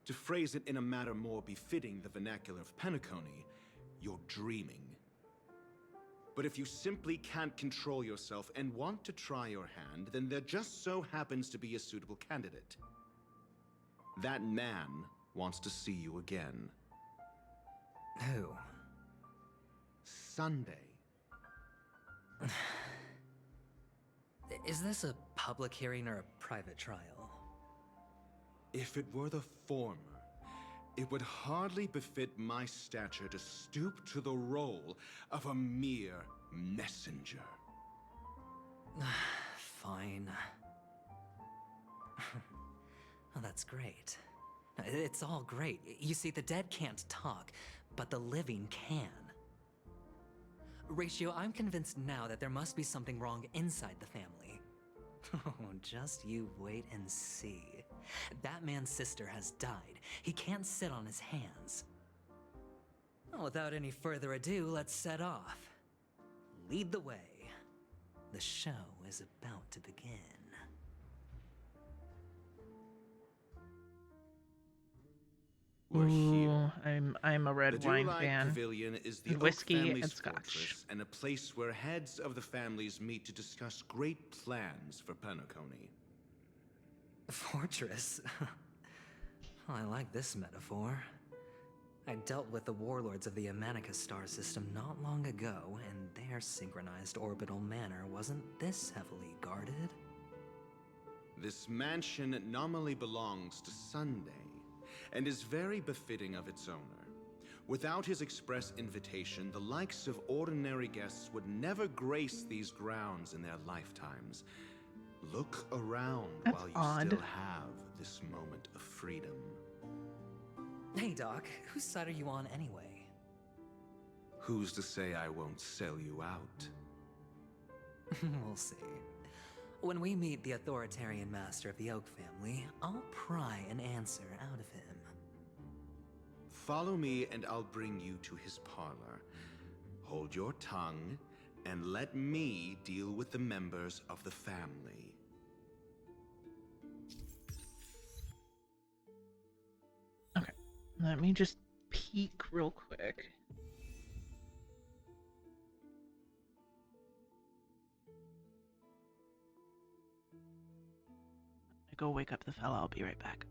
To phrase it in a manner more befitting the vernacular of Penacony, you're dreaming. But if you simply can't control yourself and want to try your hand, then there just so happens to be a suitable candidate. That man wants to see you again. Who? Sunday. Is this a public hearing or a private trial? If it were the former, it would hardly befit my stature to stoop to the role of a mere messenger. Fine. Oh, that's great. It's all great. You see, the dead can't talk, but the living can. Ratio, I'm convinced now that there must be something wrong inside the family. Oh, just you wait and see. That man's sister has died. He can't sit on his hands. Well, without any further ado, let's set off. Lead the way. The show is about to begin. We're here. I'm a red the wine Duelite fan. Pavilion is the And Oak whiskey family's and scotch. fortress, and a place where heads of the families meet to discuss great plans for Penacony. Fortress? I like this metaphor. I dealt with the warlords of the Amanicus star system not long ago, and their synchronized orbital manor wasn't this heavily guarded. This mansion nominally belongs to Sunday, and is very befitting of its owner. Without his express invitation, the likes of ordinary guests would never grace these grounds in their lifetimes. Look around while you still have this moment of freedom. Hey, Doc, whose side are you on anyway? Who's to say I won't sell you out? We'll see. When we meet the authoritarian master of the Oak family, I'll pry an answer out of him. Follow me and I'll bring you to his parlor. Hold your tongue and let me deal with the members of the family. Okay, let me just peek real quick. I go wake up the fella. I'll be right back.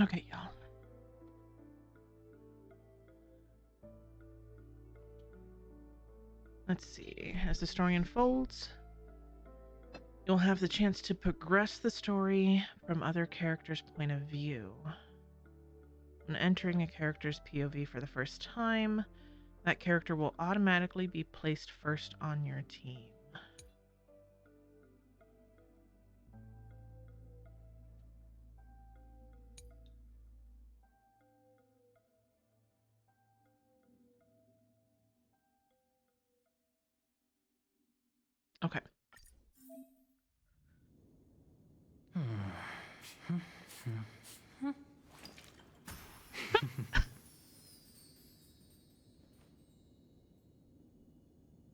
Okay, y'all. Let's see. As the story unfolds, you'll have the chance to progress the story from other characters' point of view. When entering a character's POV for the first time, that character will automatically be placed first on your team. Okay.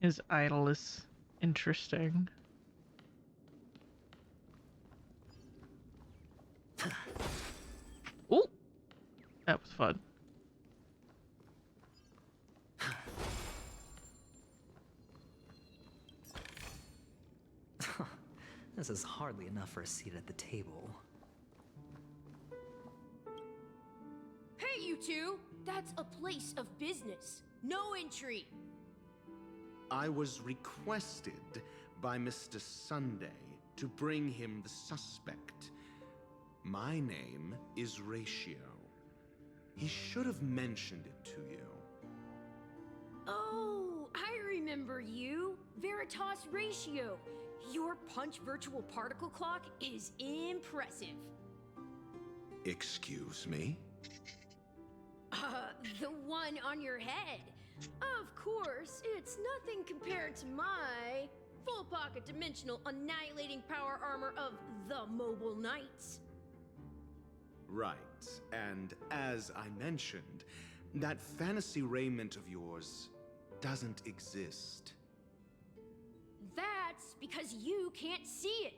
His idol is interesting. Ooh, that was fun. This is hardly enough for a seat at the table. Hey, you two! That's a place of business. No entry. I was requested by Mr. Sunday to bring him the suspect. My name is Ratio. He should have mentioned it to you. Oh, I remember you. Veritas Ratio. Your punch virtual particle clock is impressive. Excuse me? The one on your head. Of course, it's nothing compared to my full pocket dimensional annihilating power armor of the Mobile Knights. Right, and as I mentioned, that fantasy raiment of yours doesn't exist. That's because you can't see it.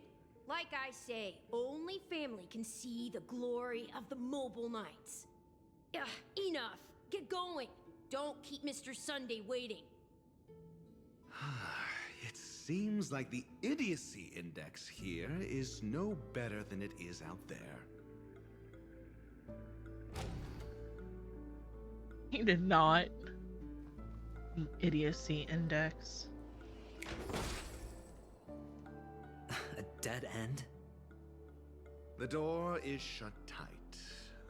Like I say, only family can see the glory of the Mobile Knights. Ugh, enough. Get going. Don't keep Mr. Sunday waiting. It seems like the idiocy index here is no better than it is out there. He did not. The idiocy index. A dead end? The door is shut tight.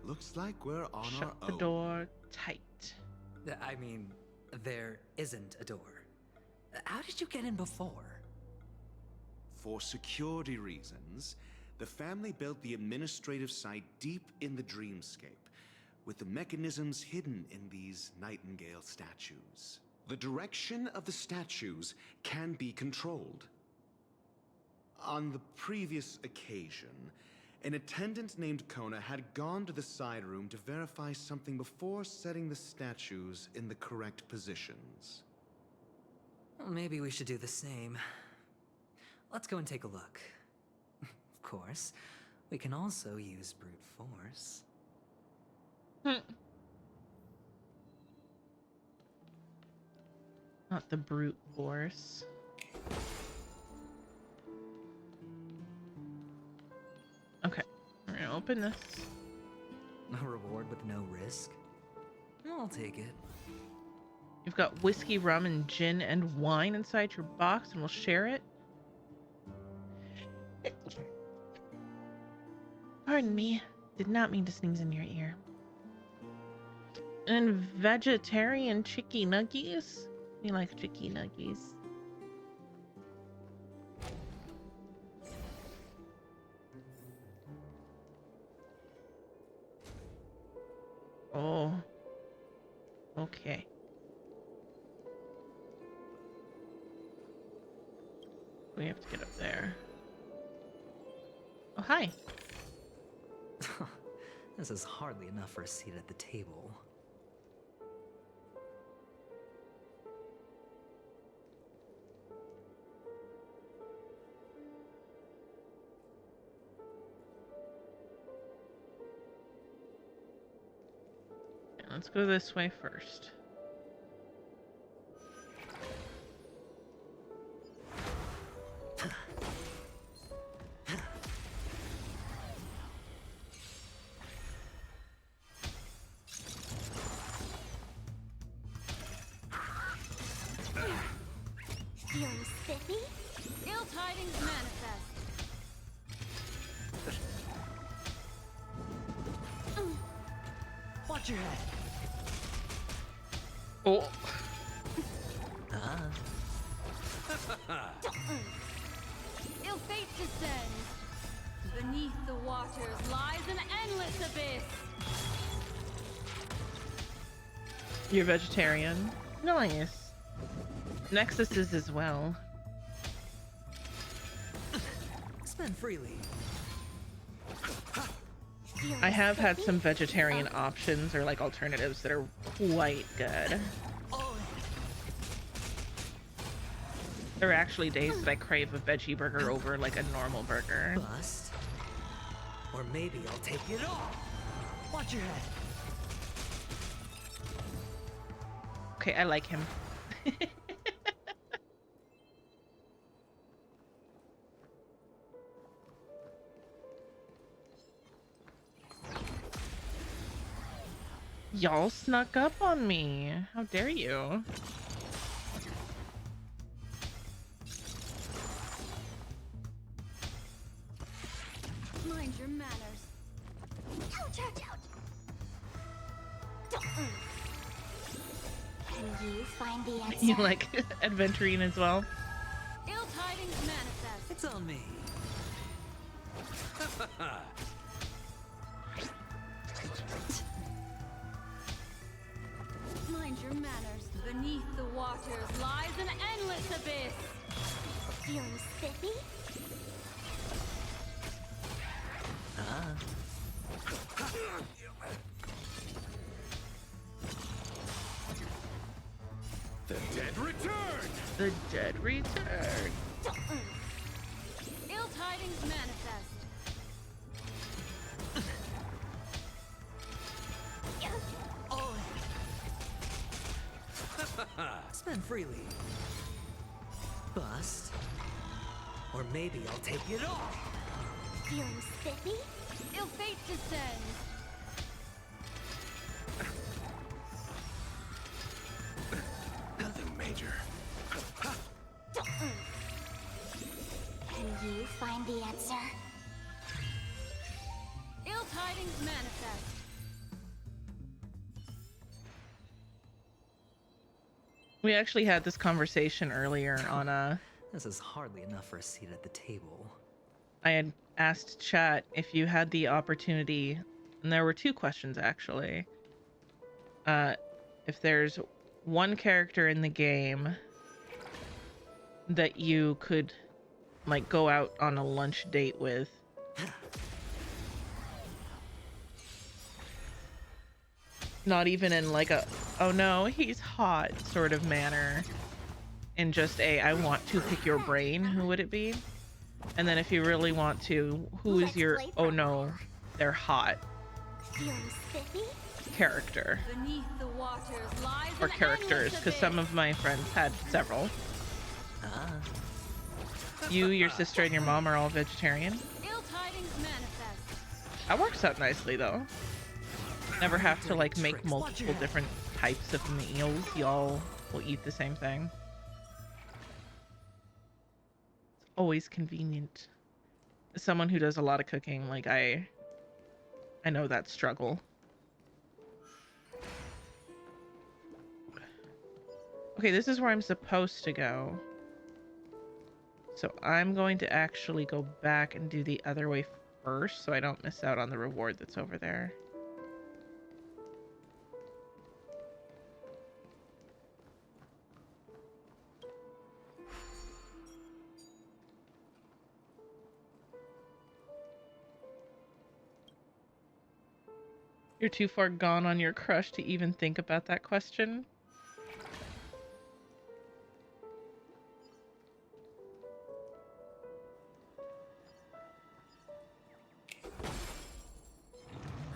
Looks like we're on our own. Shut the door tight. I mean, there isn't a door. How did you get in before? For security reasons, the family built the administrative site deep in the dreamscape, with the mechanisms hidden in these Nightingale statues. The direction of the statues can be controlled. On the previous occasion, an attendant named Kona had gone to the side room to verify something before setting the statues in the correct positions. Well, maybe we should do the same. Let's go and take a look. Of course, we can also use brute force. Not the brute force. Okay, we're gonna open this. A reward with no risk? I'll take it. You've got whiskey, rum, and gin and wine inside your box, and we'll share it. Pardon me. Did not mean to sneeze in your ear. And vegetarian chicky nuggies? We like chicky nuggies. Oh. Okay. We have to get up there. Oh, hi. This is hardly enough for a seat at the table. Let's go this way first. tidings manifest. Watch your head. Oh. Ill fate descends. Beneath the waters lies an endless abyss. You're vegetarian. Nice. Nexus is as well. Spend freely. I have had some vegetarian options or like alternatives that are quite good. There are actually days that I crave a veggie burger over like a normal burger. Bust. Or maybe I'll take it all. Watch your head. Okay, I like him. Y'all snuck up on me. How dare you? Mind your manners. Ouch, ouch, ouch. Can you find the answer? You like adventuring as well? Ill tidings manifest. It's on me. Mind your manners. Beneath the waters lies an endless abyss. Feeling spiffy? The dead return! The dead return. Ill tidings manifest. Spend freely. Bust. Or maybe I'll take it all. Feeling spiffy? Ill fate descends. Nothing major. Can you find the answer? Ill tidings manifest. We actually had this conversation earlier on This is hardly enough for a seat at the table. I had asked chat if you had the opportunity, and there were two questions actually. If there's one character in the game that you could like go out on a lunch date with, not even in like a oh no he's hot sort of manner, in just a I want to pick your brain, who would it be? And then if you really want to, who is your oh no they're hot Feeling spiffy? character Beneath the waters lies or an characters? endless Because some of my friends had several. You, your sister, and your mom are all vegetarian. Ill tidings manifest. That works out nicely though. Never have to like make multiple different types of meals. Y'all will eat the same thing. It's always convenient. As someone who does a lot of cooking, like I know that struggle. Okay, this is where I'm supposed to go. So I'm going to actually go back and do the other way first so I don't miss out on the reward that's over there. You're too far gone on your crush to even think about that question.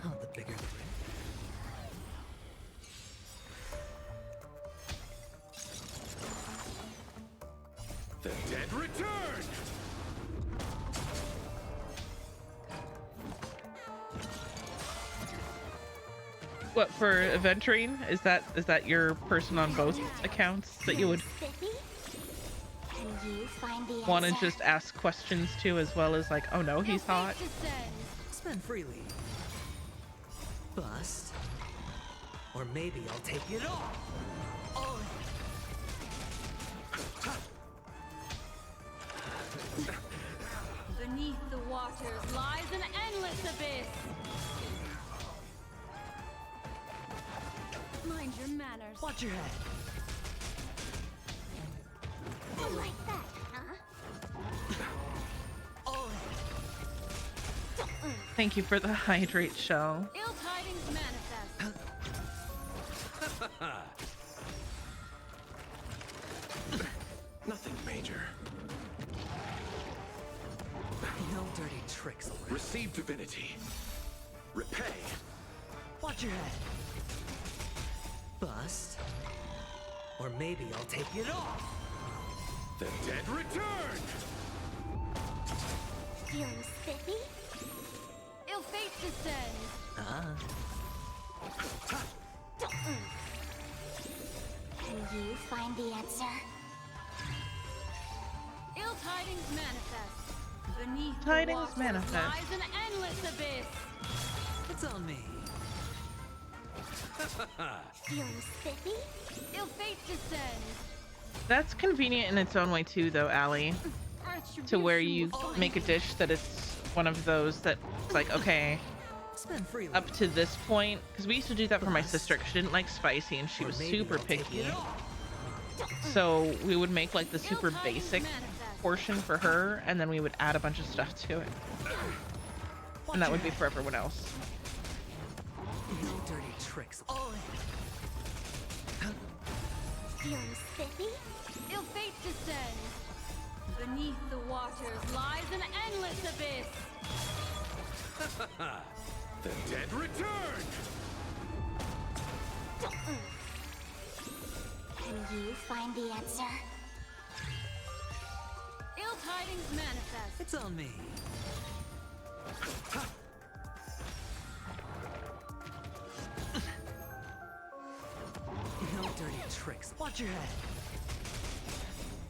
Oh, the bigger the ring. The dead return! What, for adventuring? Is that your person on both accounts that you would? Spiffy? Can you find the want to answer. just ask questions too, as well as like, oh no, he's hot. Spend freely. Bust. Or maybe I'll take it all. All Beneath the waters lies an endless abyss. Mind your manners. Watch your head. Like that, huh? All Thank you for the hydrate shell. Ill tidings manifest. Nothing major. No dirty tricks. Receive divinity. Repay. Watch your head. Bust. Or maybe I'll take it all. The dead return! Feeling spiffy? Ill fate descends. Can you find the answer? Ill tidings manifest. Beneath Tidings the waters manifest. lies an endless abyss. It's on me. Feeling spiffy? Ill fate descends. That's convenient in its own way too, though, Allie. To where you make a dish that it's one of those that it's like, okay, Spend freely. up to this point, because we used to do that for my sister because she didn't like spicy and she was super picky. So we would make like the super basic portion for her, and then we would add a bunch of stuff to it, and that would be for everyone else. No dirty tricks. All Feeling spiffy? Ill fate descends. Beneath the waters lies an endless abyss. The dead return! Can you find the answer? Ill tidings manifest. It's on me. No dirty tricks. Watch your head.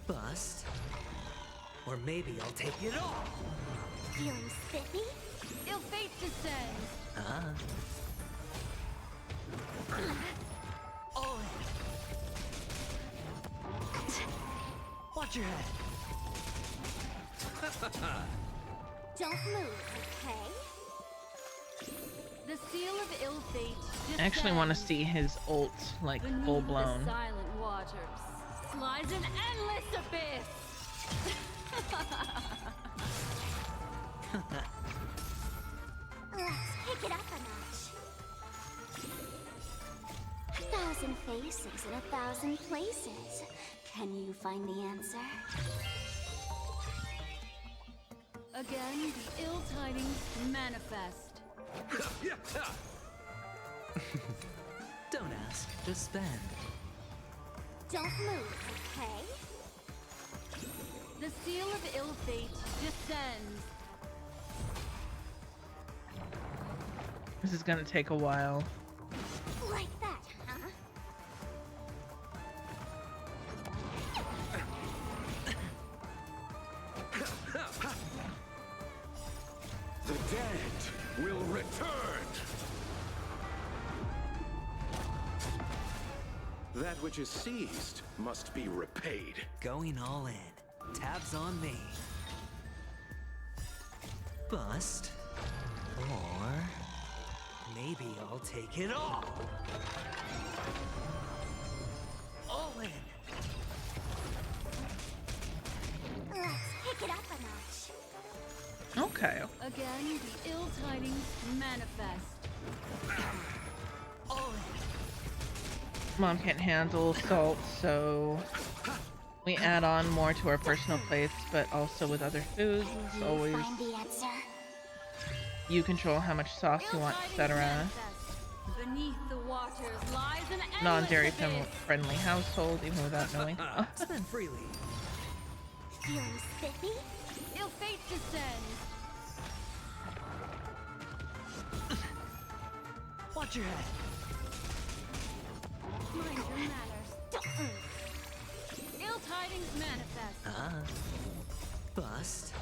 Bust. Or maybe I'll take it all. Feeling spiffy? Ill fate descends. All Watch your head. Don't move, okay? The seal of ill fate descends. I actually want to see his ult, like, Beneath full blown. the silent waters lies an endless abyss. Let's kick it up a notch. 1,000 faces in 1,000 places. Can you find the answer? Again, the ill tidings manifest. Don't ask, just spend. Don't move, okay? The seal of ill fate descends. This is gonna take a while. Like that, huh? The dead will return! That which is seized must be repaid. Going all in. Tabs on me. Bust. Or maybe I'll take it all. All in. Let's kick it up a notch. Okay. Again, the ill tidings manifest. All in. Mom can't handle salt, so we add on more to our personal plates, but also with other foods. It's always Find the answer. you control how much sauce you want, etc. Beneath the waters lies an endless Non-dairy abyss. friendly household, even without knowing. Spend freely. Feeling spiffy? Ill fate descends. Watch your head. Mind your manners. Ill tidings manifest. Bust.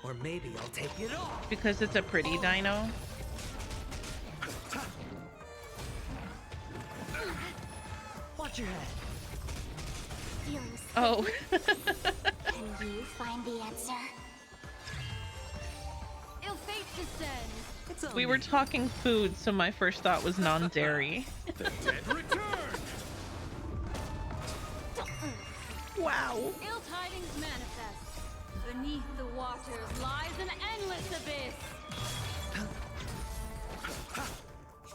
Or maybe I'll take it all. Because it's a pretty dino. Watch your head. Oh. Can you find the answer? Ill fate descends. We were talking food, so my first thought was non-dairy. The dead return! Wow. Ill tidings manifest. Beneath the waters lies an endless abyss.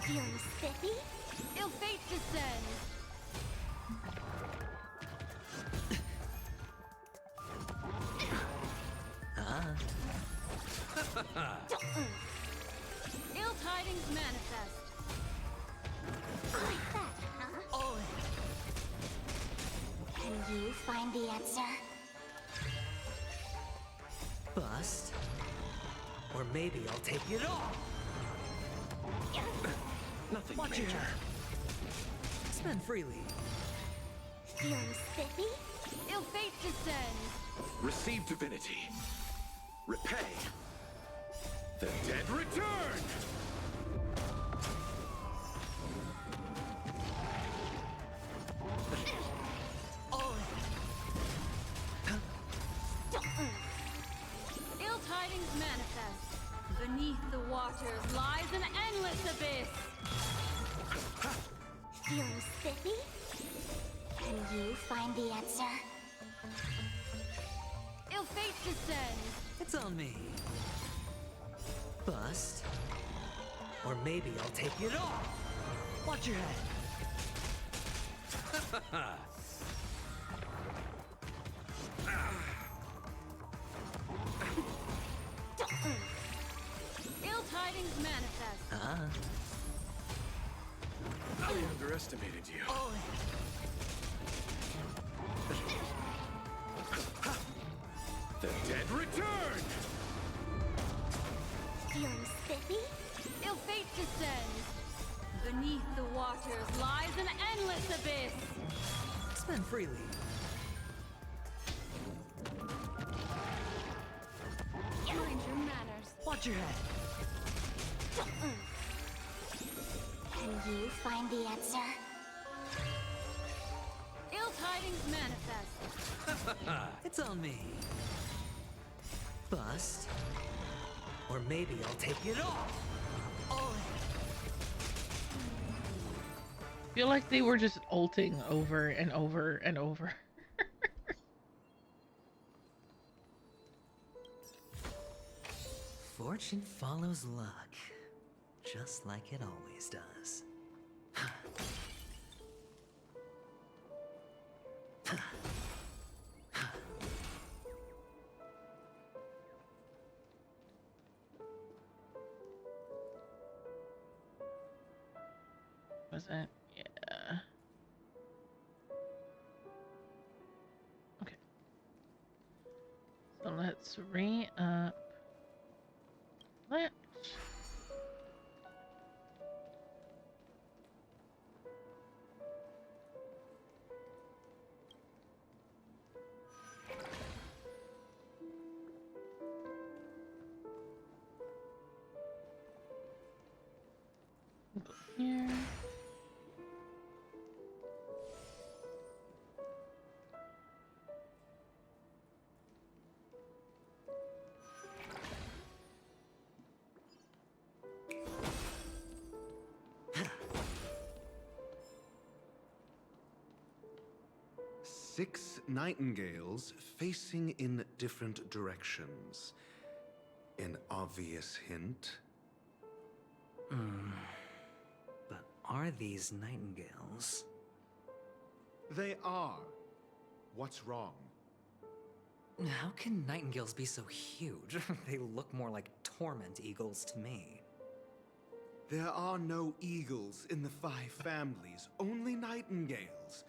Feeling spiffy? Ill fate descends. Ill tidings manifest. Like that, huh? Oh. Can you find the answer? Bust. Or maybe I'll take it all. Nothing Watch your major. head. Spend freely. Feeling spiffy? Ill fate descends. Receive divinity. Repay. The dead return! Ill tidings manifest. Beneath the waters lies an endless abyss. Feeling spiffy? Can you find the answer? Ill fate descends. It's on me. Bust. Or maybe I'll take it all. Watch your head. Ill tidings manifest. I underestimated you. The dead return! Feeling spiffy? Ill fate descends. Beneath the waters lies an endless abyss. Spend freely. Mind your manners. Watch your head. Can you find the answer? Ill tidings manifest. It's on me. Bust. Or maybe I'll take it all. I feel like they were just ulting over and over and over. Fortune follows luck, just like it always does. Was it? Yeah. Okay. So let's re-up. Let's. Go here. Six nightingales facing in different directions. An obvious hint. But are these nightingales? They are. What's wrong? How can nightingales be so huge? They look more like torment eagles to me. There are no eagles in the 5 families, only nightingales.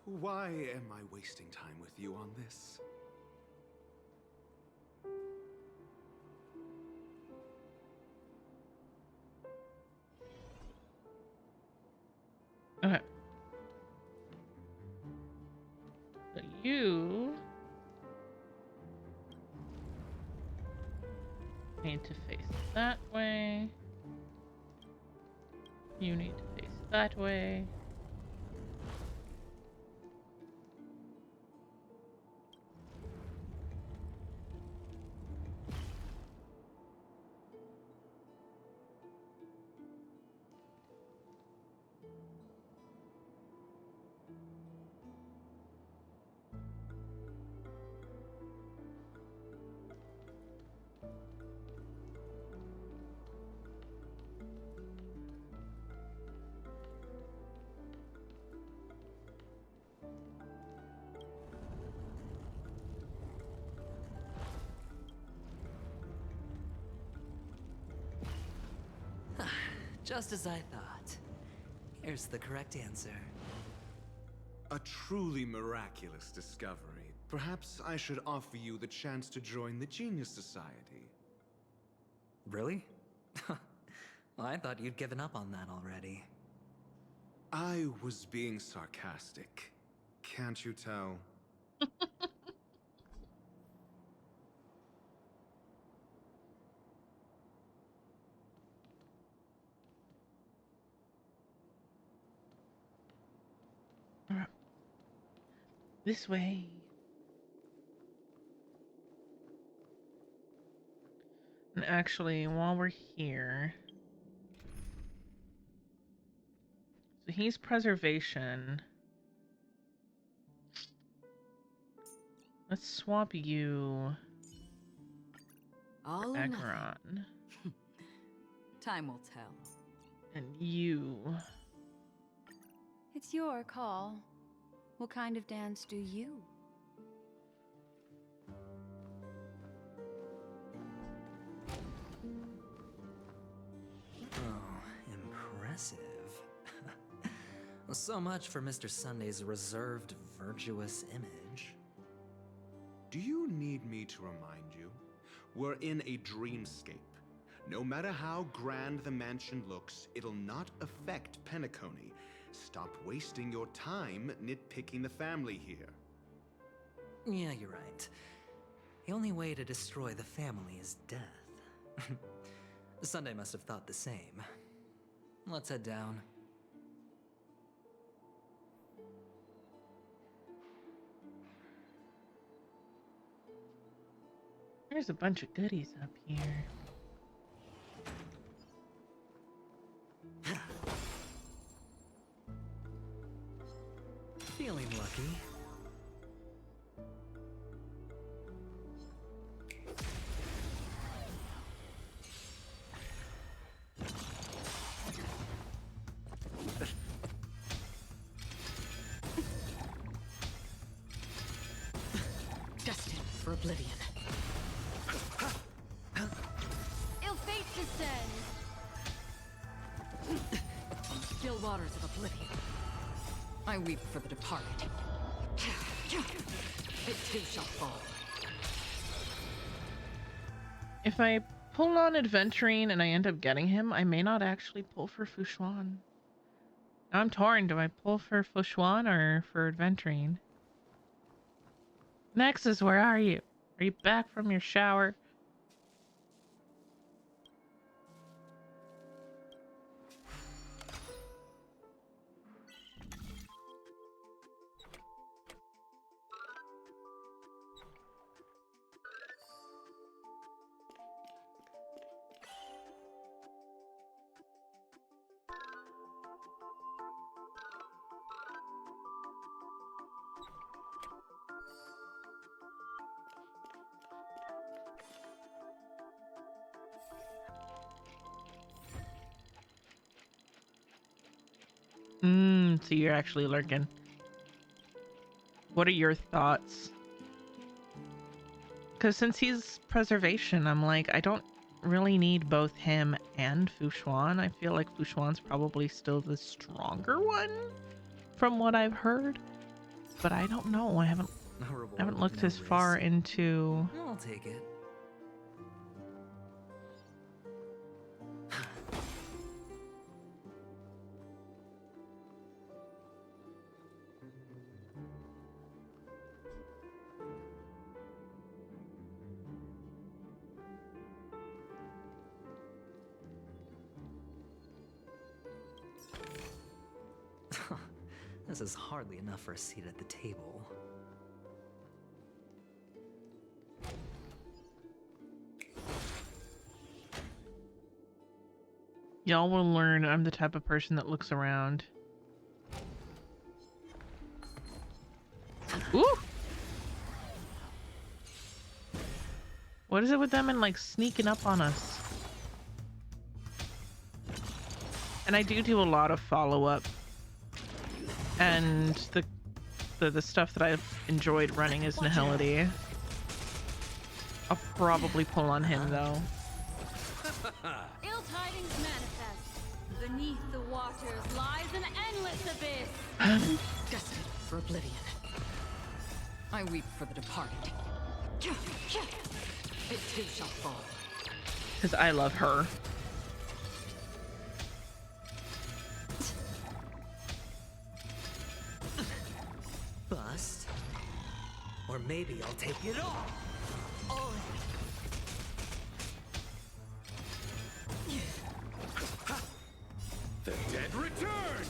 Why am I wasting time with you on this? Okay. you need to face that way. You need to face that way. Just as I thought. Here's the correct answer. A truly miraculous discovery. Perhaps I should offer you the chance to join the Genius Society. Really? Well, I thought you'd given up on that already. I was being sarcastic. Can't you tell? This way. And actually, while we're here, so he's preservation. Let's swap you All for or nothing. Acheron. Time will tell. And you. It's your call. What kind of dance do you? Oh, impressive. So much for Mr. Sunday's reserved, virtuous image. Do you need me to remind you? We're in a dreamscape. No matter how grand the mansion looks, it'll not affect Penacony. Stop wasting your time nitpicking the family here. Yeah, you're right. The only way to destroy the family is death. Sunday must have thought the same. Let's head down. There's a bunch of goodies up here. Feeling lucky. Destined for oblivion. Ill fate descends. On the still waters of oblivion, I weep for the departed. It too shall fall. If I pull on Adventuring and I end up getting him, I may not actually pull for Fushuan. I'm torn. Do I pull for Fushuan or for Adventuring? Nexus, where are you? Are you back from your shower? So you're actually lurking. What are your thoughts? Because since he's preservation, I'm like, I don't really need both him and Fushuan. I feel like Fushuan's probably still the stronger one from what I've heard. But I don't know. I haven't looked as far into... I'll take it. This is hardly enough for a seat at the table. Y'all will learn I'm the type of person that looks around. Ooh! What is it with them and like sneaking up on us? And I do a lot of follow-up. And the stuff that I've enjoyed running is Nihility. I'll probably pull on him though. Ill tidings manifest. Beneath the waters lies an endless abyss. Destined for oblivion. I weep for the departed. It too shall fall. Because I love her. Bust. Or maybe I'll take it all. Oh. The dead return!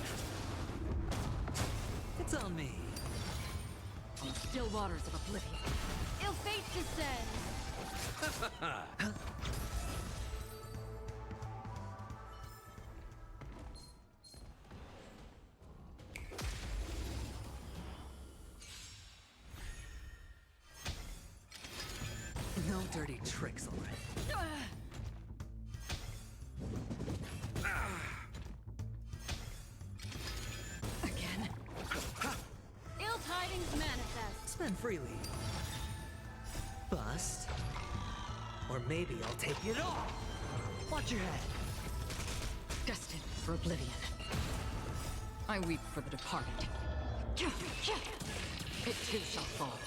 It's on me. On the still waters of oblivion. Ill fate descends. No dirty tricks, all right. Again. Ill tidings manifest. Spend freely. Bust. Or maybe I'll take it all. Watch your head. Destined for oblivion. I weep for the departed. It too shall fall.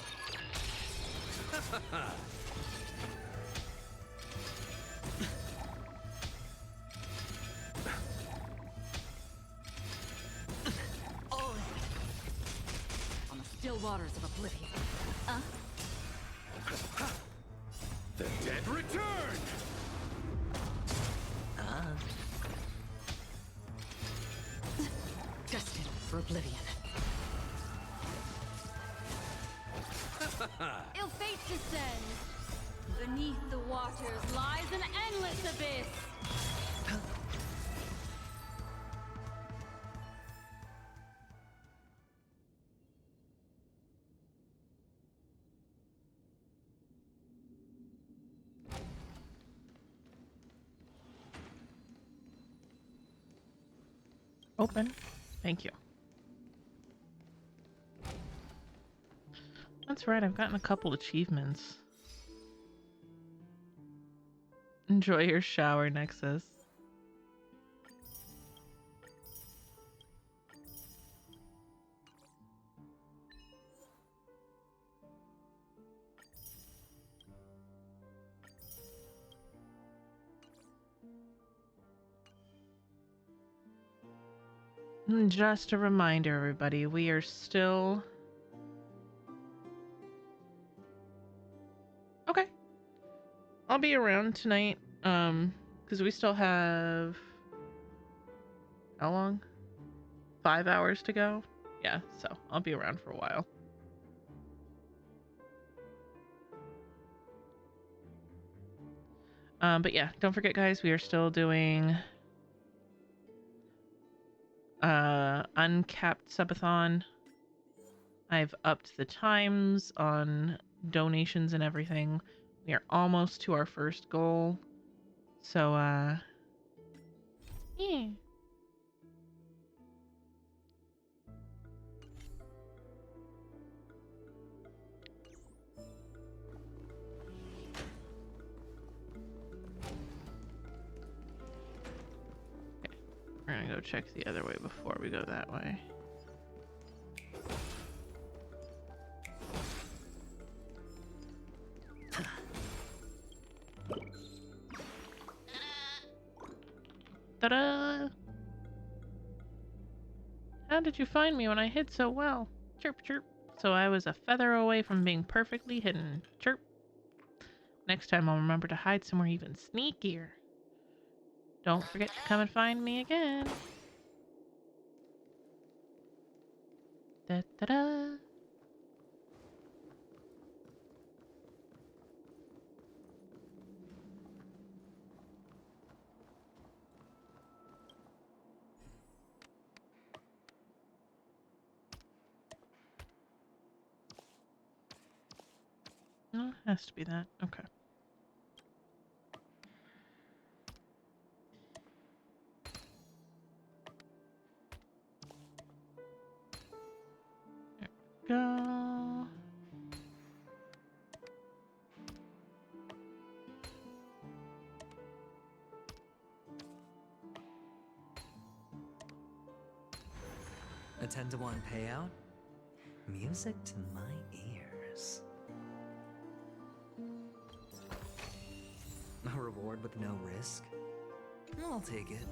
On the still waters of oblivion. The dead return! Destined for oblivion. Ill fate descends. Beneath the waters lies an endless abyss. Open. Thank you. That's right, I've gotten a couple achievements. Enjoy your shower, Nexus. And just a reminder, everybody, we are still... Okay. I'll be around tonight, because we still have... How long? 5 hours to go? Yeah, so I'll be around for a while. But yeah, don't forget, guys, we are still doing... uncapped subathon. I've upped the times on donations and everything. We are almost to our first goal. So, yeah. We're gonna go check the other way before we go that way. Ta-da! How did you find me when I hid so well? Chirp, chirp. So I was a feather away from being perfectly hidden. Chirp. Next time I'll remember to hide somewhere even sneakier. Don't forget to come and find me again. Da-da-da-da. Oh, it has to be that. Okay. There we go. A 10-to-1 payout? Music to my ears. A reward with no risk? I'll take it.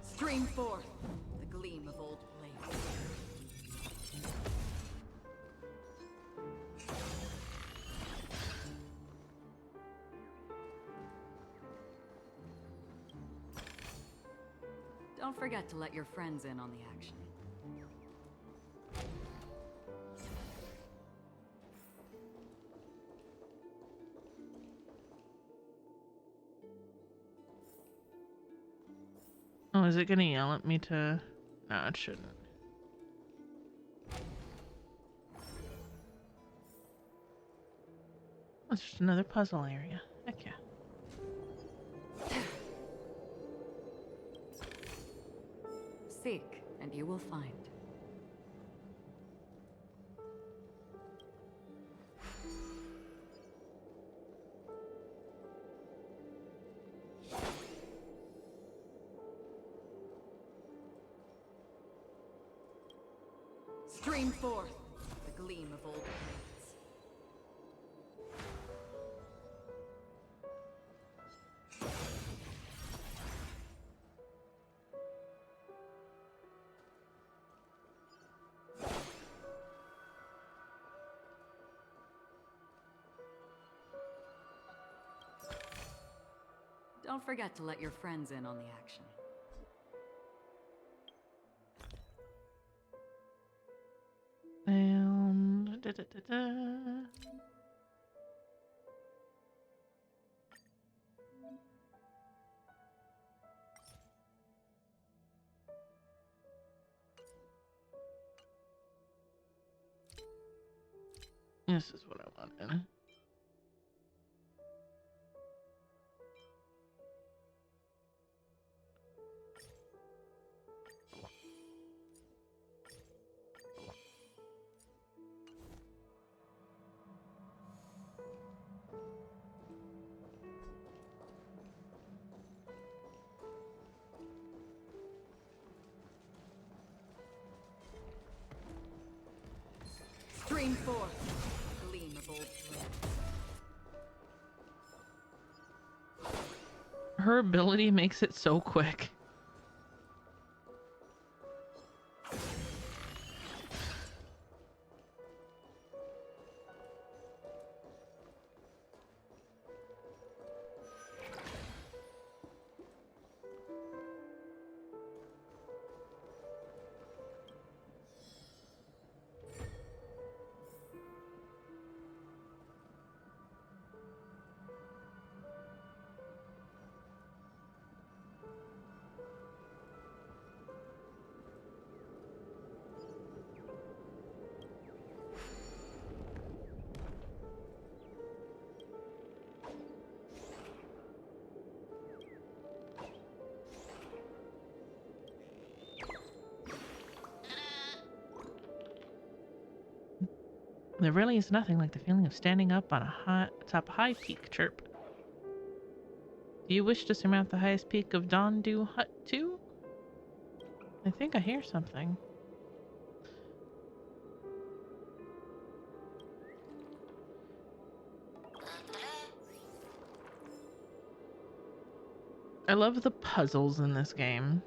Stream forth the gleam of old blades. Don't forget to let your friends in on the action. Oh, is it gonna yell at me to... No, it shouldn't. It's just another puzzle area. Heck yeah. Seek, and you will find. Stream forth the gleam of old blades. Don't forget to let your friends in on the action. And... Da-da-da-da. This is what I wanted. Stream forth the gleam of old blades. Her ability makes it so quick. There really is nothing like the feeling of standing up on atop a high peak. Chirp. Do you wish to surmount the highest peak of Dondu Hut too? I think I hear something. I love the puzzles in this game.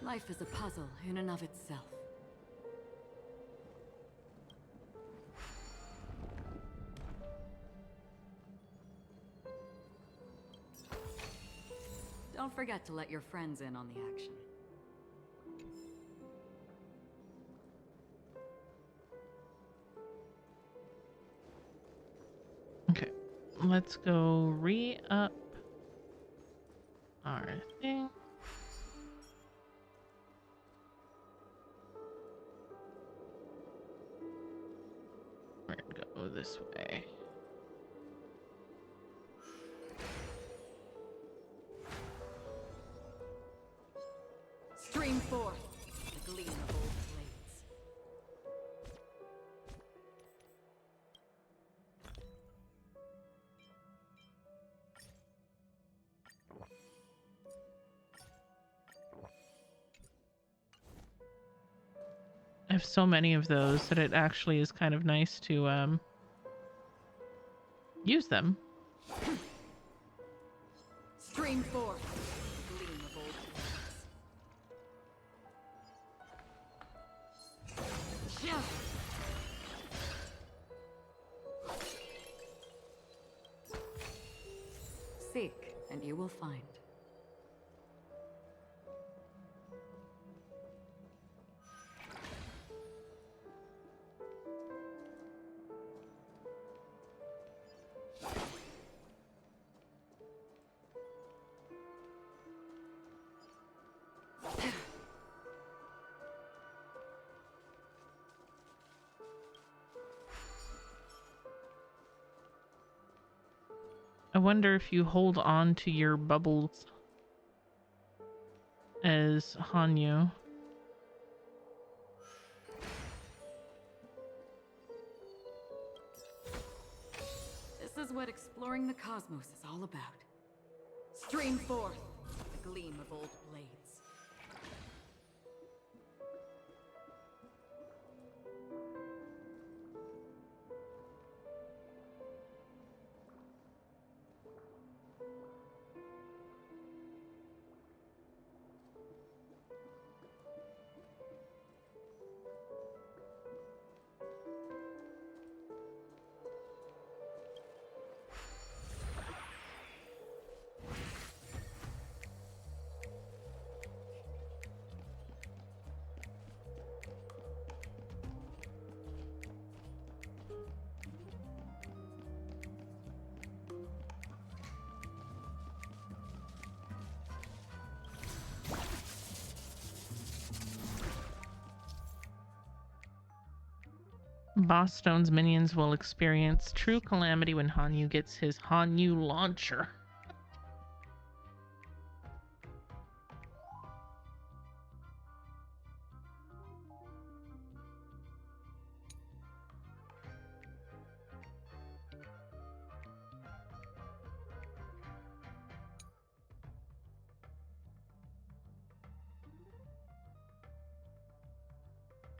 Life is a puzzle in and of itself. Don't forget to let your friends in on the action. Okay, let's go re-up our thing. We're gonna go this way. Stream forth the gleam of old blades. I have so many of those that it actually is kind of nice to use them. Stream forth the gleam of old blades. Yeah. Seek, and you will find. I wonder if you hold on to your bubbles as Hanyu. This is what exploring the cosmos is all about. Stream forth the gleam of old blades. Boss Stone's minions will experience true calamity when Hanyu gets his Hanyu launcher.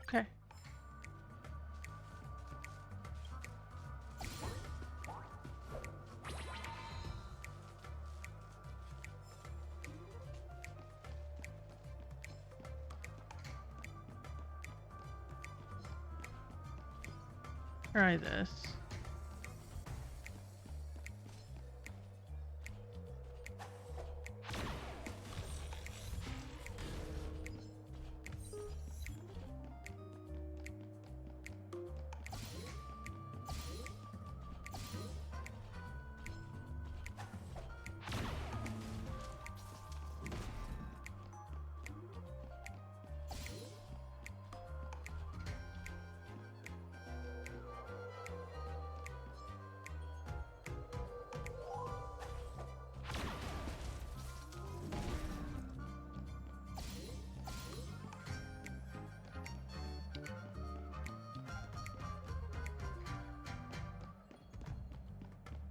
Okay. Try this.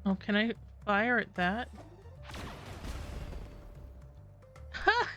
Oh, can I fire at that? Ha!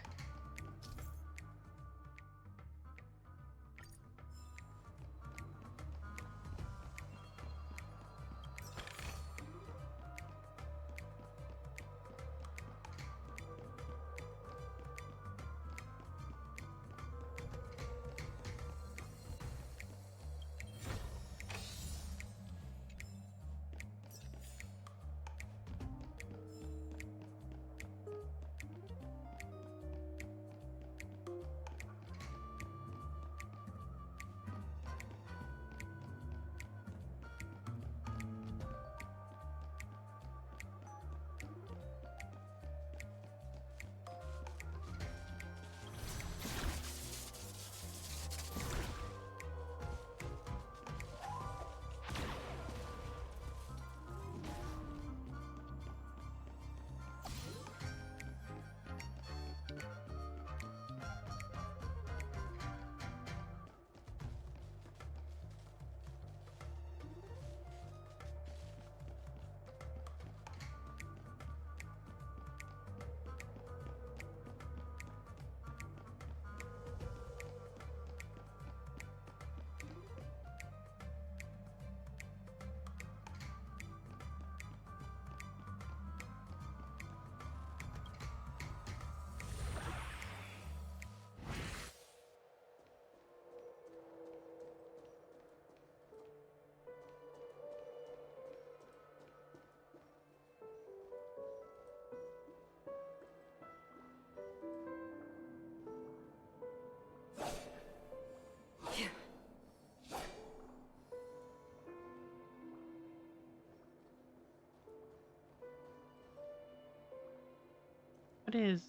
What is?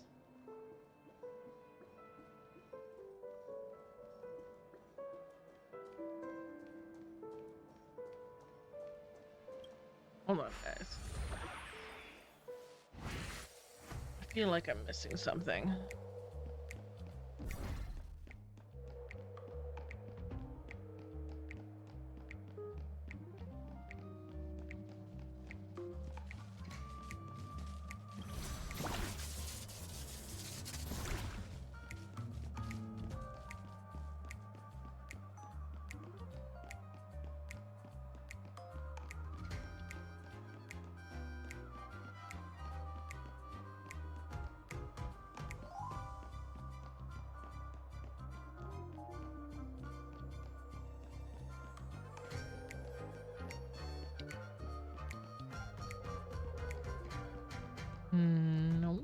Hold on, guys. I feel like I'm missing something. No.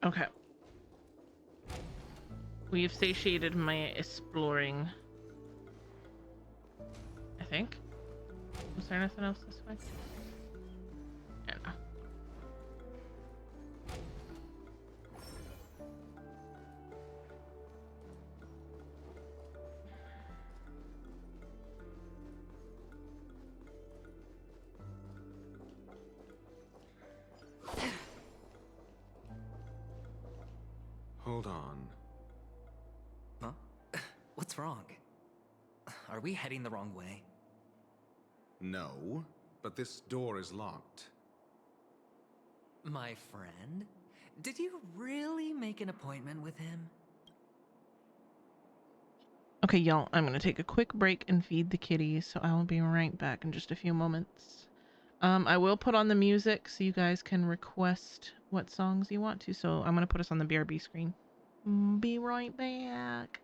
Okay. We've satiated my exploring. I think. Was there anything else this way? Yeah, no. Hold on. Huh? What's wrong? Are we heading the wrong way? No, but this door is locked. My friend? Did you really make an appointment with him? Okay, y'all, I'm gonna take a quick break and feed the kitties, so I will be right back in just a few moments. I will put on the music so you guys can request what songs you want to, so I'm gonna put us on the BRB screen. Be right back.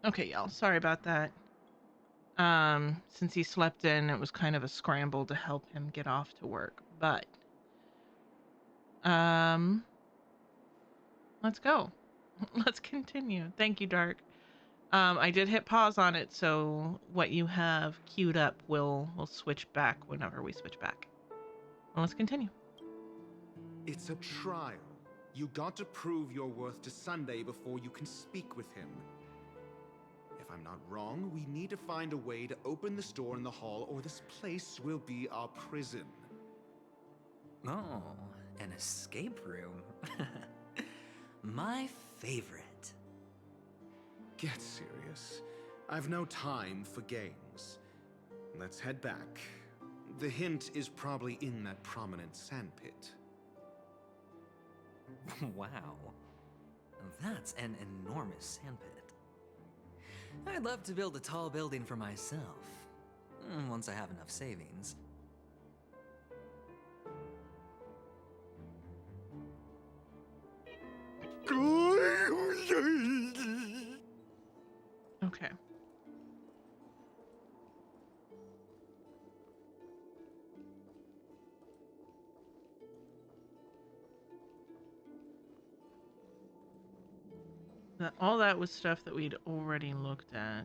Okay, y'all. Sorry about that. Since he slept in, it was kind of a scramble to help him get off to work. But, let's go. Let's continue. Thank you, Dark. I did hit pause on it, so what you have queued up will switch back whenever we switch back. Well, let's continue. It's a trial. You got to prove your worth to Sunday before you can speak with him. If I'm not wrong, we need to find a way to open the store in the hall, or this place will be our prison. Oh, an escape room. My favorite. Get serious. I've no time for games. Let's head back. The hint is probably in that prominent sandpit. Wow. That's an enormous sandpit. I'd love to build a tall building for myself. Once I have enough savings. Okay. All that was stuff that we'd already looked at.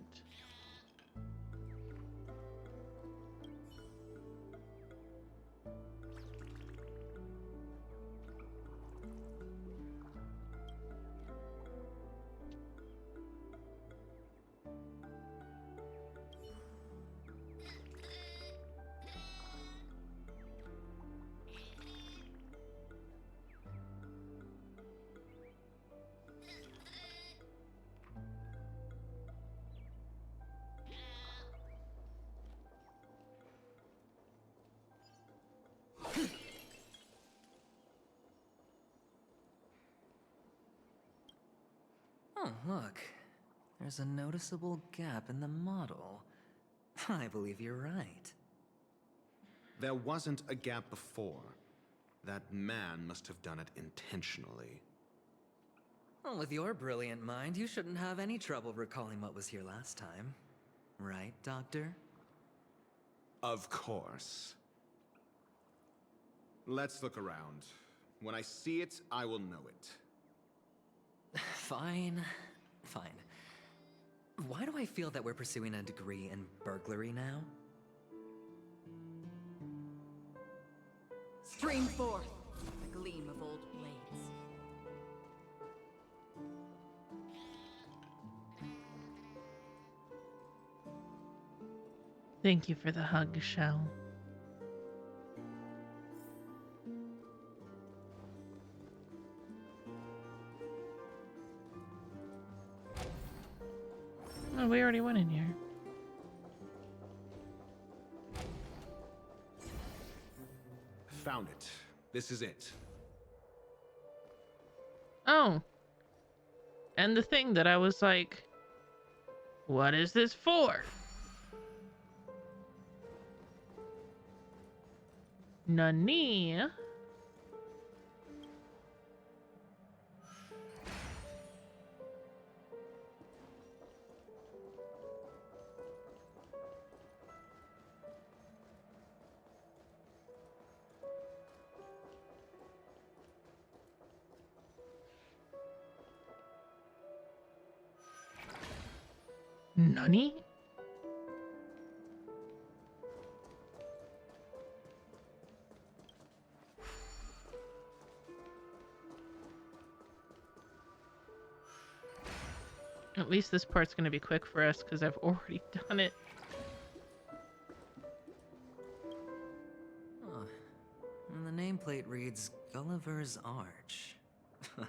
Oh, look. There's a noticeable gap in the model. I believe you're right. There wasn't a gap before. That man must have done it intentionally. Well, with your brilliant mind, you shouldn't have any trouble recalling what was here last time. Right, Doctor? Of course. Let's look around. When I see it, I will know it. Fine. Fine. Why do I feel that we're pursuing a degree in burglary now? Stream forth the gleam of old blades. Thank you for the hug, Shell. Oh, we already went in here. Found it. This is it. Oh. And the thing that I was like, what is this for? Nani? Nani? At least this part's going to be quick for us because I've already done it. Huh. And the nameplate reads Gulliver's Arch. Well,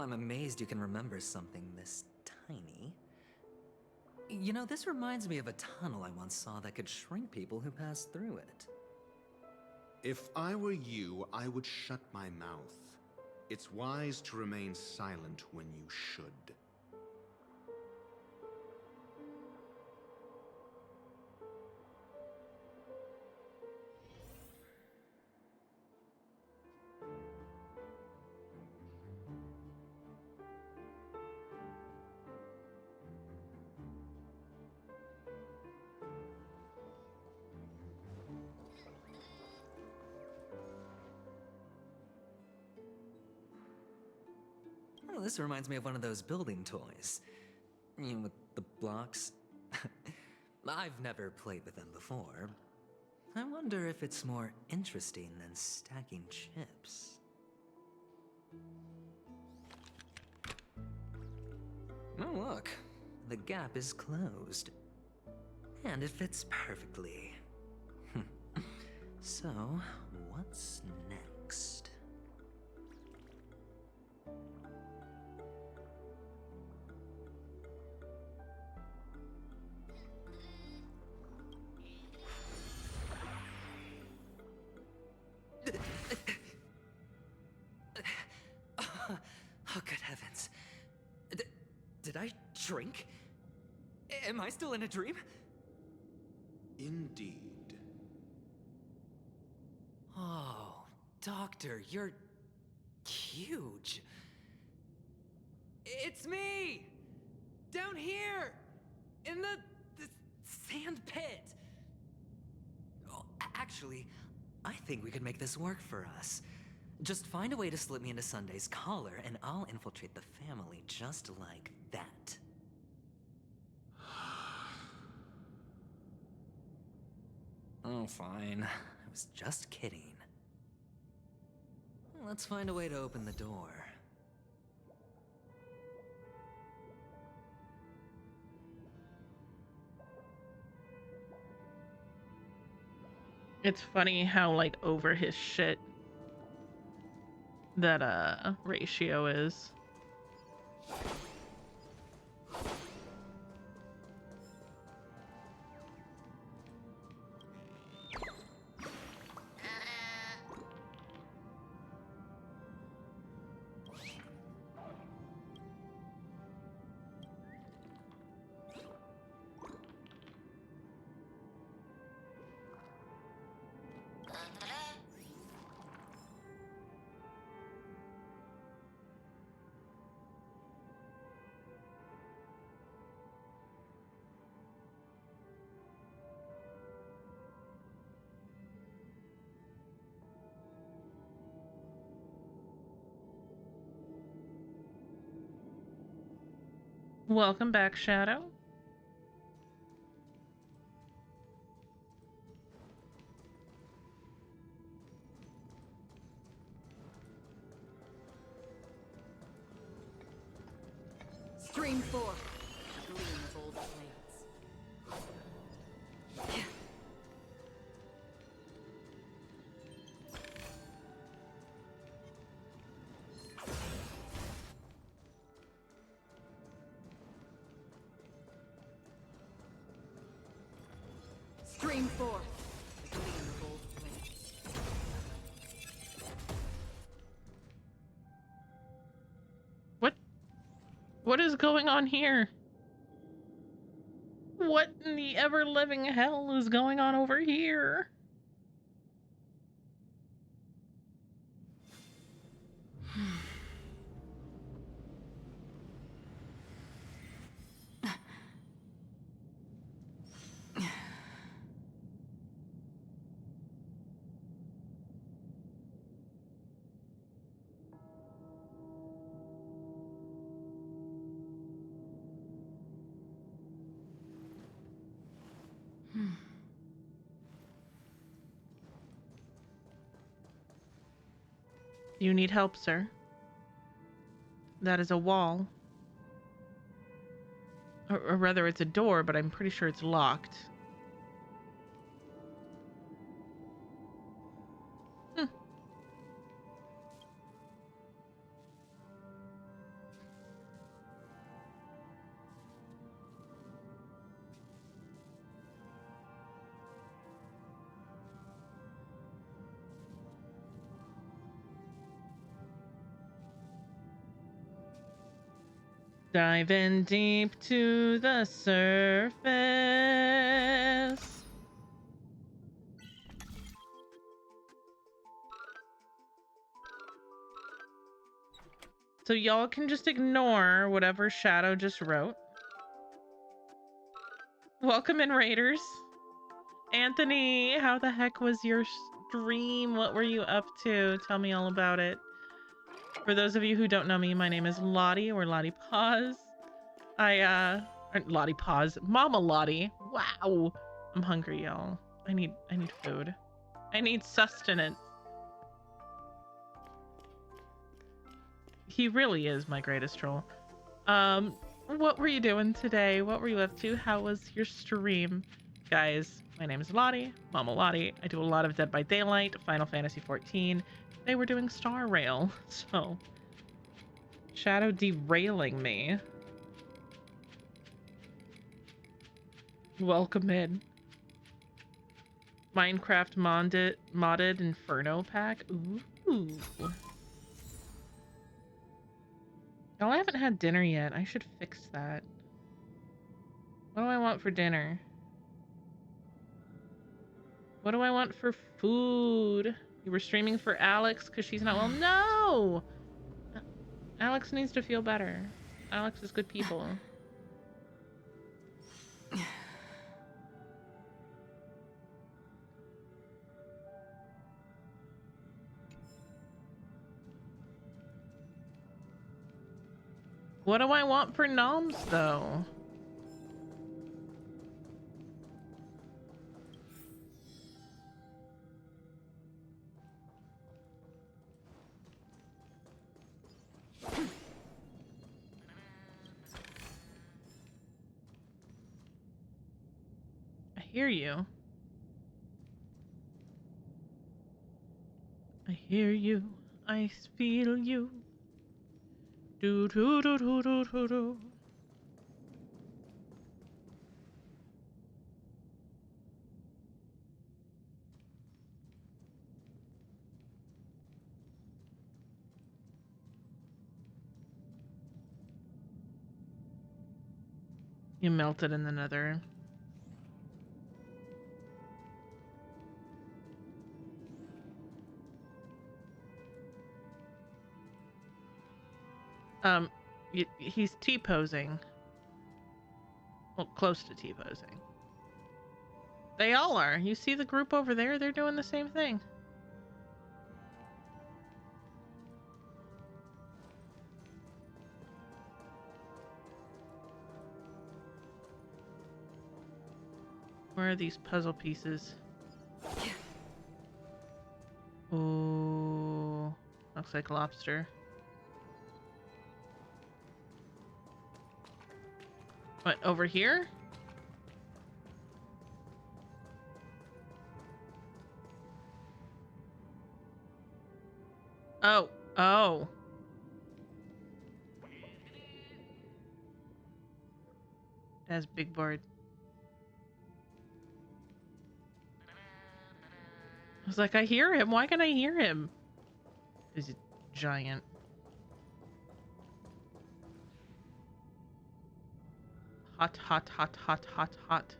I'm amazed you can remember something this tiny. You know, this reminds me of a tunnel I once saw that could shrink people who passed through it. If I were you, I would shut my mouth. It's wise to remain silent when you should. Oh, this reminds me of one of those building toys. You know, with the blocks. I've never played with them before. I wonder if it's more interesting than stacking chips. Oh, look. The gap is closed. And it fits perfectly. So, what's next? Oh, good heavens. Did I drink? Am I still in a dream? Indeed. Oh, Doctor, you're huge. It's me! Down here! In the sand pit! Oh, actually, I think we could make this work for us. Just find a way to slip me into Sunday's collar, and I'll infiltrate the family just like that. Oh, fine. I was just kidding. Let's find a way to open the door. It's funny how, like, over his shit that, Ratio is. Welcome back, Shadow. Stream 4. A gleam of old blades. Stream 4. A gleam of old blades. What is going on here? What in the ever-living hell is going on over here? You need help, sir. That is a wall. Or rather, it's a door, but I'm pretty sure it's locked. Dive in deep to the surface. So y'all can just ignore whatever Shadow just wrote. Welcome in, Raiders. Anthony, how the heck was your stream? What were you up to? Tell me all about it. For those of you who don't know me, my name is Lottie, or Lottie Paws. Lottie Paws. Momma Lottie. Wow. I'm hungry, y'all. I need food. I need sustenance. He really is my greatest troll. What were you doing today? What were you up to? How was your stream? Guys, my name is Lottie, Momma Lottie. I do a lot of Dead by Daylight, Final Fantasy XIV. Today we're doing Star Rail, so... Shadow derailing me. Welcome in. Minecraft modded Inferno pack. Ooh. Oh, I haven't had dinner yet. I should fix that. What do I want for dinner? What do I want for food? You were streaming for Alex because she's not well. No! Alex needs to feel better. Alex is good people. What do I want for noms, though? I hear you. I hear you. I feel you. Do do do do do do do. You melted in the nether. He's T-posing. Well, close to T-posing. They all are. You see the group over there? They're doing the same thing. Where are these puzzle pieces? Ooh, looks like lobster. What, over here? Oh. That's big bird. I was like, I hear him. Why can I hear him? Is it giant? Hot, hot, hot, hot, hot, hot.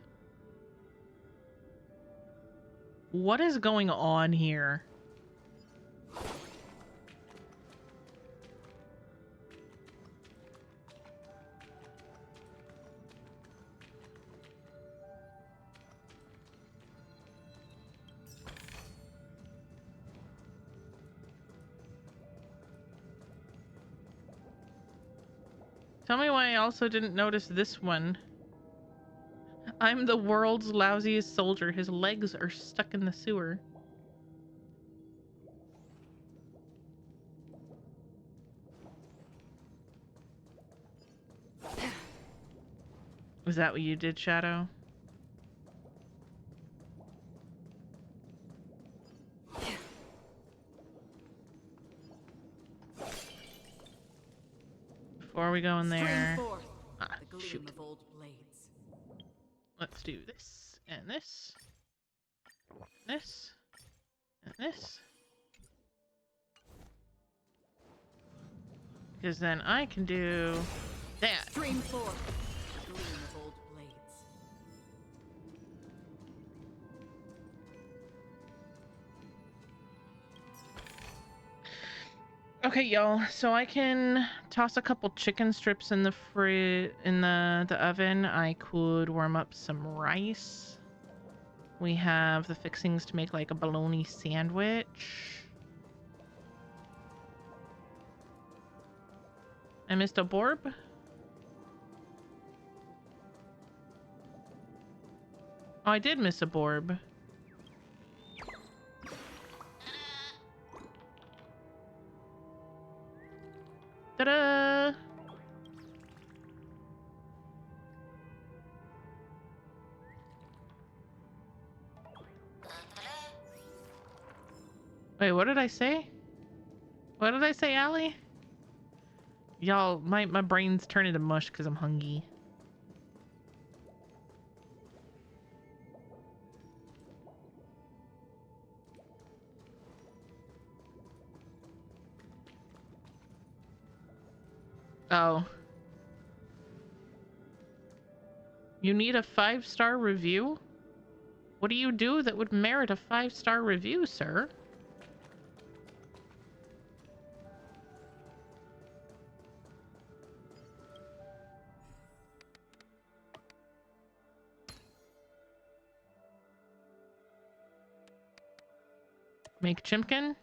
What is going on here? Tell me why I also didn't notice this one. I'm the world's lousiest soldier. His legs are stuck in the sewer. Was that what you did, Shadow? Before we go in there... Ah, shoot. Let's do this, and this, this, and this. Because then I can do that. Stream forth, the gleam of old blades. Okay, y'all. So I can toss a couple chicken strips in the the oven. I could warm up some rice. We have the fixings to make like a bologna sandwich. I missed a Borb? Oh, I did miss a Borb. Ta-da! Wait, what did I say? What did I say, Allie? Y'all, my brain's turning to mush because I'm hungry. Oh. You need a 5-star review? What do you do that would merit a 5-star review, sir? Make Chimkin?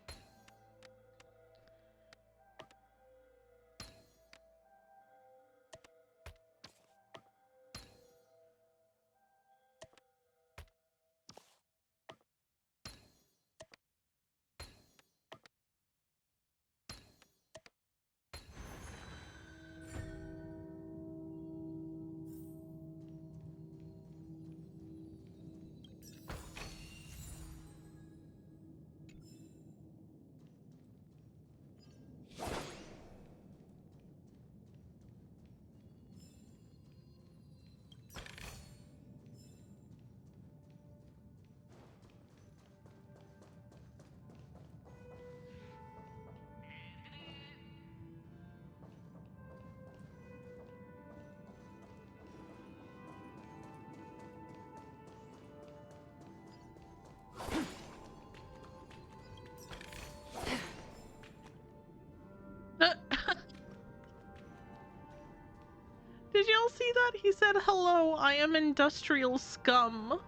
Did y'all see that? He said, "Hello, I am industrial scum."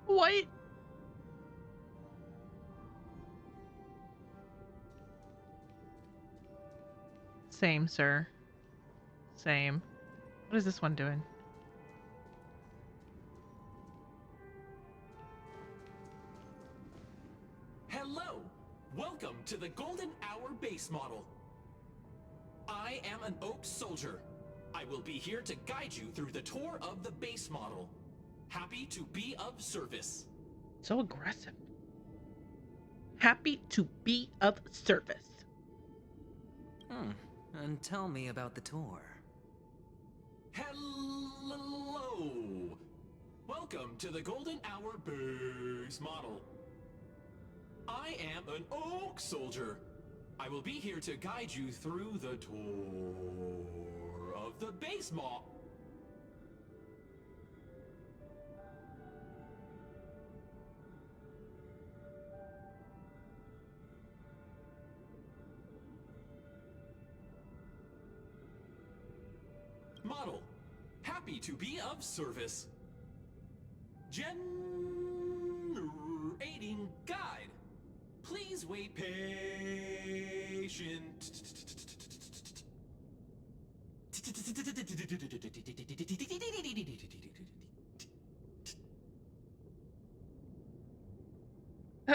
What? Same, sir. Same. What is this one doing? Hello! Welcome to the Golden Hour base model. I am an Oak Soldier. I will be here to guide you through the tour of the base model. Happy to be of service. So aggressive. Happy to be of service. And tell me about the tour. Hello! Welcome to the Golden Hour base model. I am an Oak Soldier. I will be here to guide you through the tour of the base model. Model, happy to be of service. Generating guide. Please wait patient.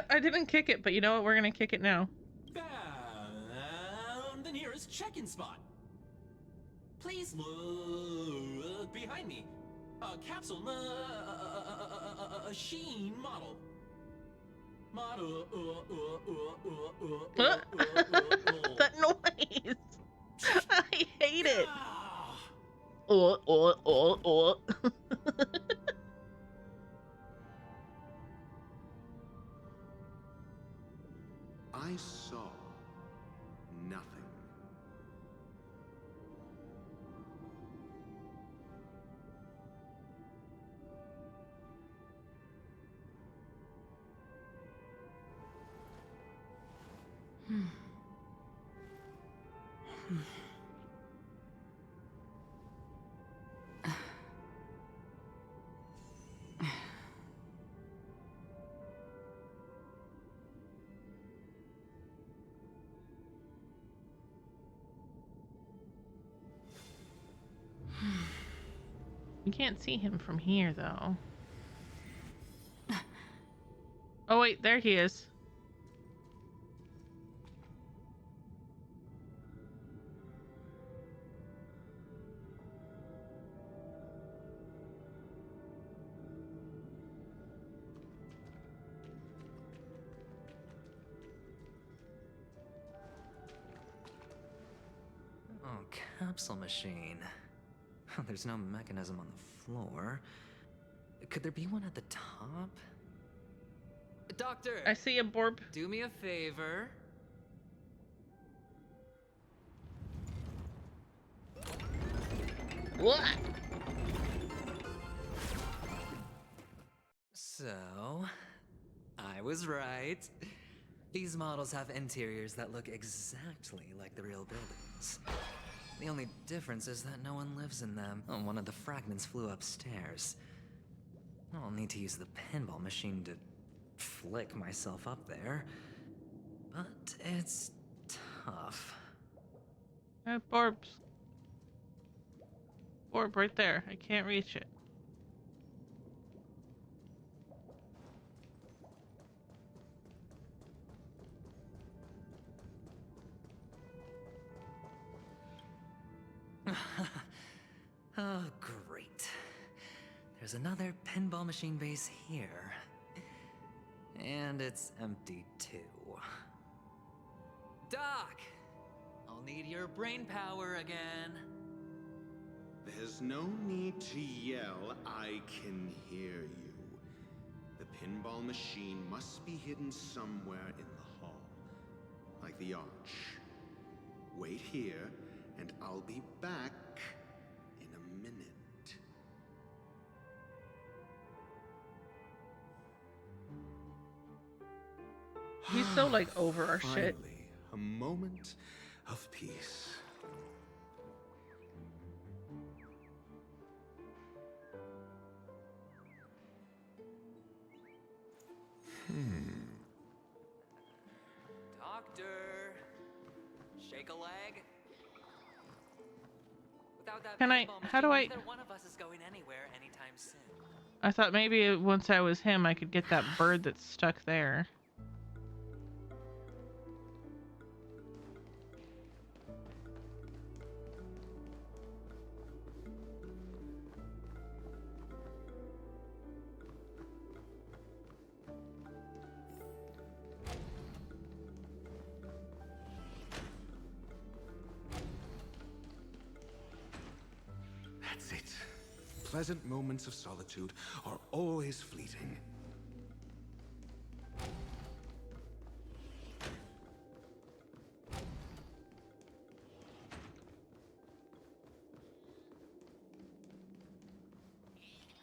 I didn't kick it, but you know what? We're gonna kick it now. Found the nearest check-in spot. Please look behind me. A capsule machine model. That noise! I hate it! I saw nothing. You can't see him from here, though. Oh, wait, there he is. Oh, capsule machine. There's no mechanism on the floor. Could there be one at the top? Doctor! I see a Borb. Do me a favor. What? So, I was right. These models have interiors that look exactly like the real buildings. The only difference is that no one lives in them. Oh, one of the fragments flew upstairs. I'll need to use the pinball machine to flick myself up there. But it's tough. Borbs. Borb right there. I can't reach it. Oh, great. There's another pinball machine base here. And it's empty too. Doc! I'll need your brain power again. There's no need to yell, I can hear you. The pinball machine must be hidden somewhere in the hall. Like the arch. Wait here, and I'll be back in a minute. He's so, like, over our shit. Finally, a moment of peace. Doctor! Shake a leg? Without that Can I- pinball how do machine, I- neither one of us is going anywhere anytime soon. I thought maybe once I was him, I could get that bird that's stuck there. That's it. Pleasant moments of solitude are always fleeting.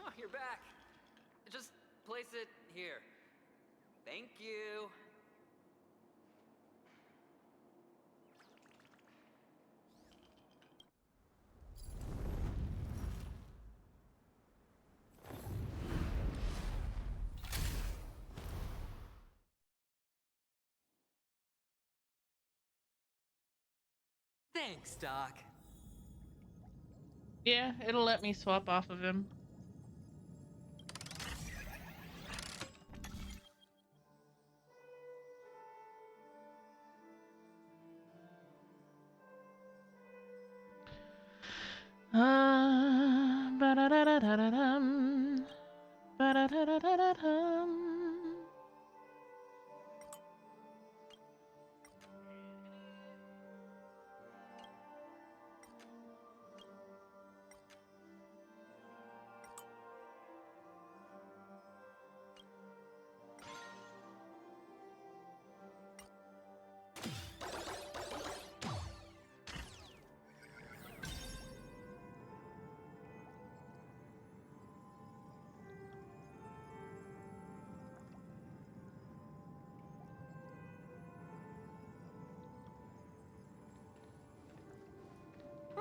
Oh, you're back. Just place it here. Thank you. Thanks, Doc. Yeah, it'll let me swap off of him. Ba-da-da-da-da-da-dum. Ba-da-da-da-da-da-dum.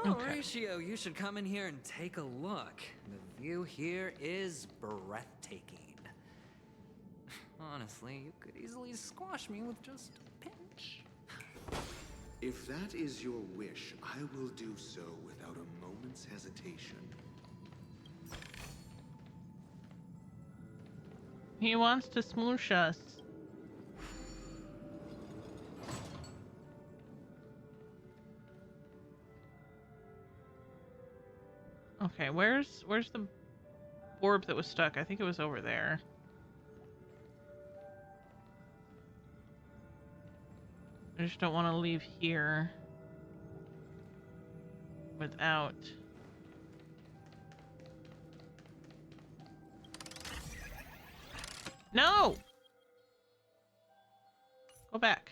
Oh, Okay. Ratio, you should come in here and take a look. The view here is breathtaking. Honestly, you could easily squash me with just a pinch. If that is your wish, I will do so without a moment's hesitation. He wants to smoosh us. Okay, where's the orb that was stuck? I think it was over there. I just don't want to leave here without... No! Go back.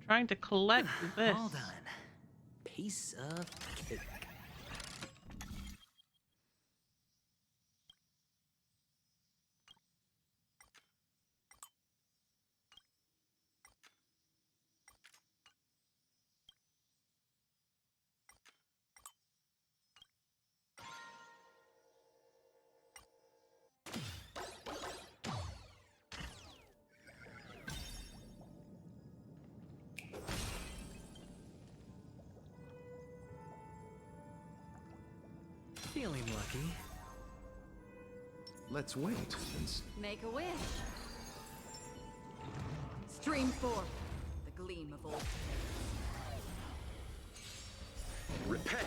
Trying to collect this. Hold on. Piece of cake. Feeling lucky. Let's wait and Make a wish. Stream forth the gleam of old. repay.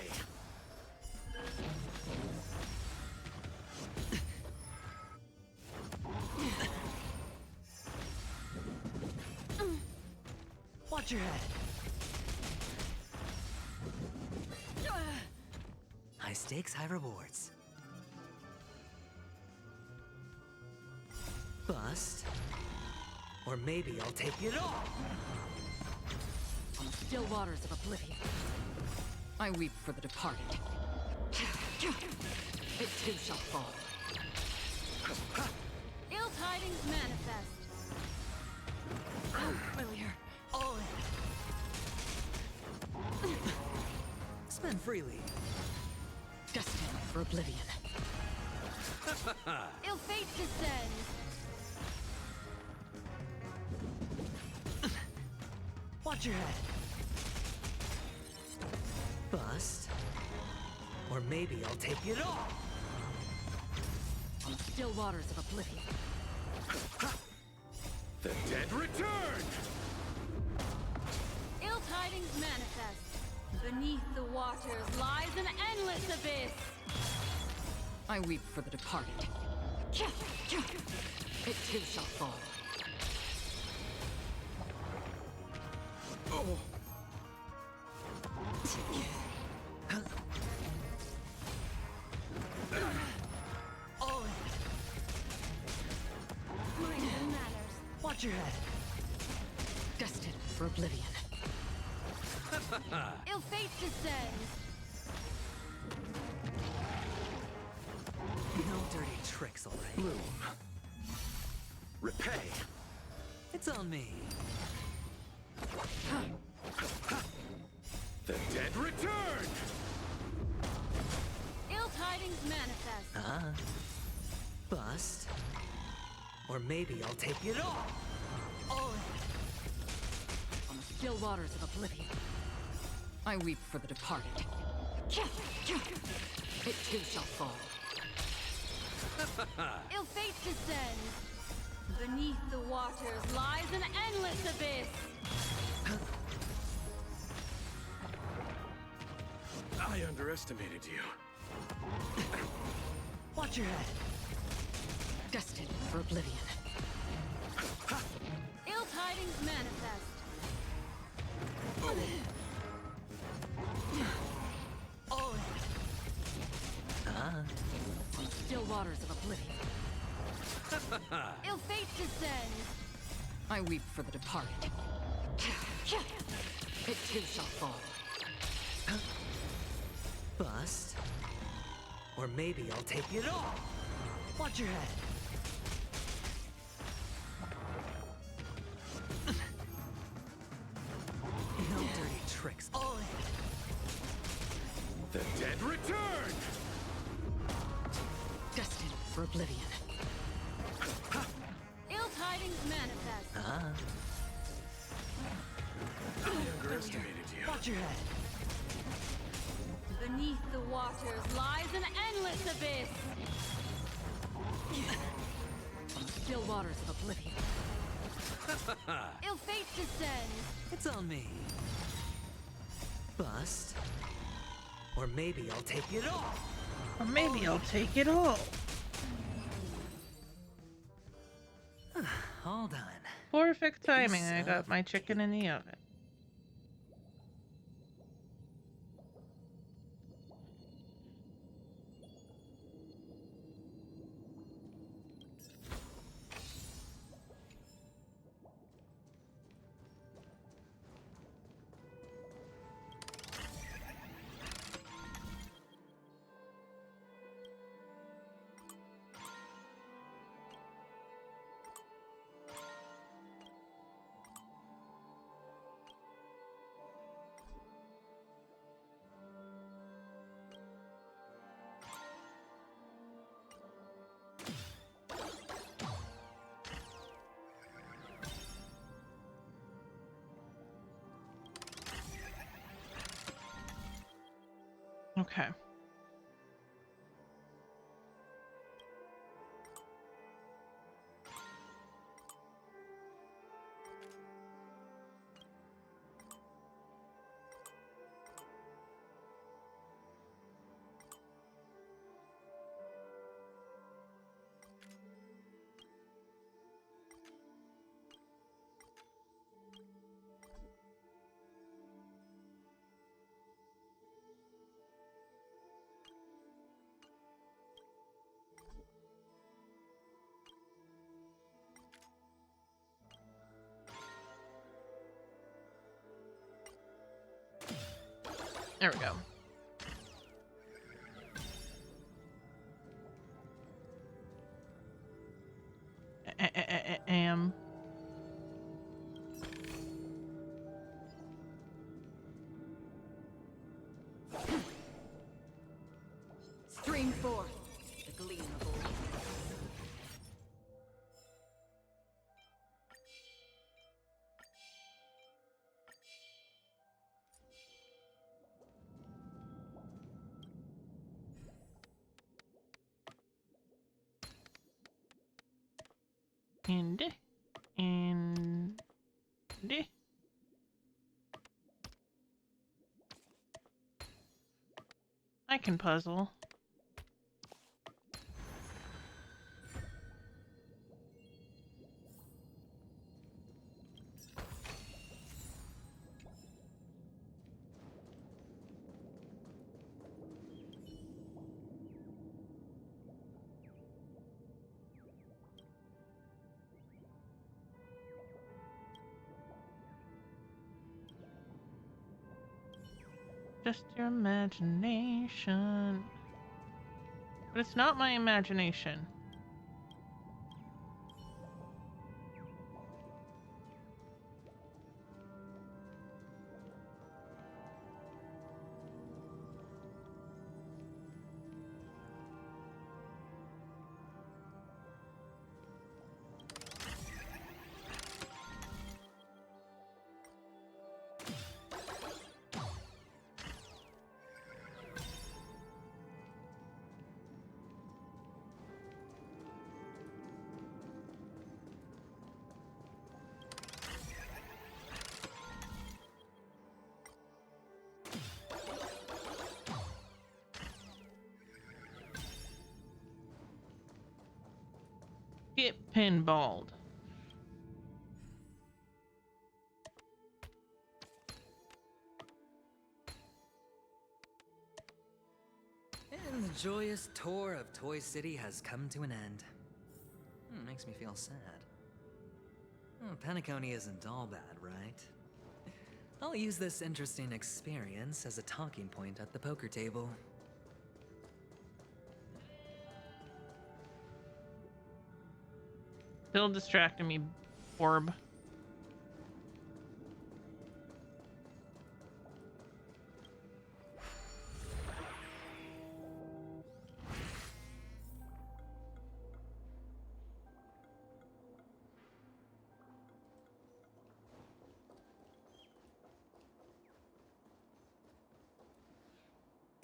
Watch your head. High stakes, high rewards. Bust. Or maybe I'll take it all. On the still waters of oblivion, I weep for the departed. It too shall fall. Ill tidings manifest. Familiar. All in. Spend freely. Destined for oblivion. Ill fate descends. Watch your head. Bust. Or maybe I'll take it all. On the still waters of oblivion. The dead return! Ill tidings manifest. Beneath the waters lies an endless abyss. I weep for the departed. It too shall fall. Oh. All in. Mind the matters. Watch your head. Destined for oblivion. Ill fate descends. No dirty tricks, alright. Bloom. Repay. It's on me. The dead return! Ill tidings manifest. Bust. Or maybe I'll take it all. All in. On the still waters of oblivion, I weep for the departed. It too shall fall. Ill fate descends. Beneath the waters lies an endless abyss. I underestimated you. Watch your head. Destined for oblivion. Ill tidings manifest. All in. On the still waters of oblivion, Ill fate descends. I weep for the departed. It too shall fall. Bust. Or maybe I'll take it all. Watch your head. No dirty tricks. All in. The dead return! Destined for oblivion. Ill tidings manifest. I underestimated you. Watch your head. Beneath the waters lies an endless abyss. On the still waters of oblivion. Ill fate descends. It's on me. Bust. Or maybe I'll take it all. Or maybe I'll take it all. All done. Perfect timing. I got my chicken in the oven. Okay. There we go. Stream forth the gleam of light. And I can puzzle. Just your imagination. But it's not my imagination. Get pinballed. And the joyous tour of Toy City has come to an end. Makes me feel sad. Penacony isn't all bad, right? I'll use this interesting experience as a talking point at the poker table. Still distracting me, orb.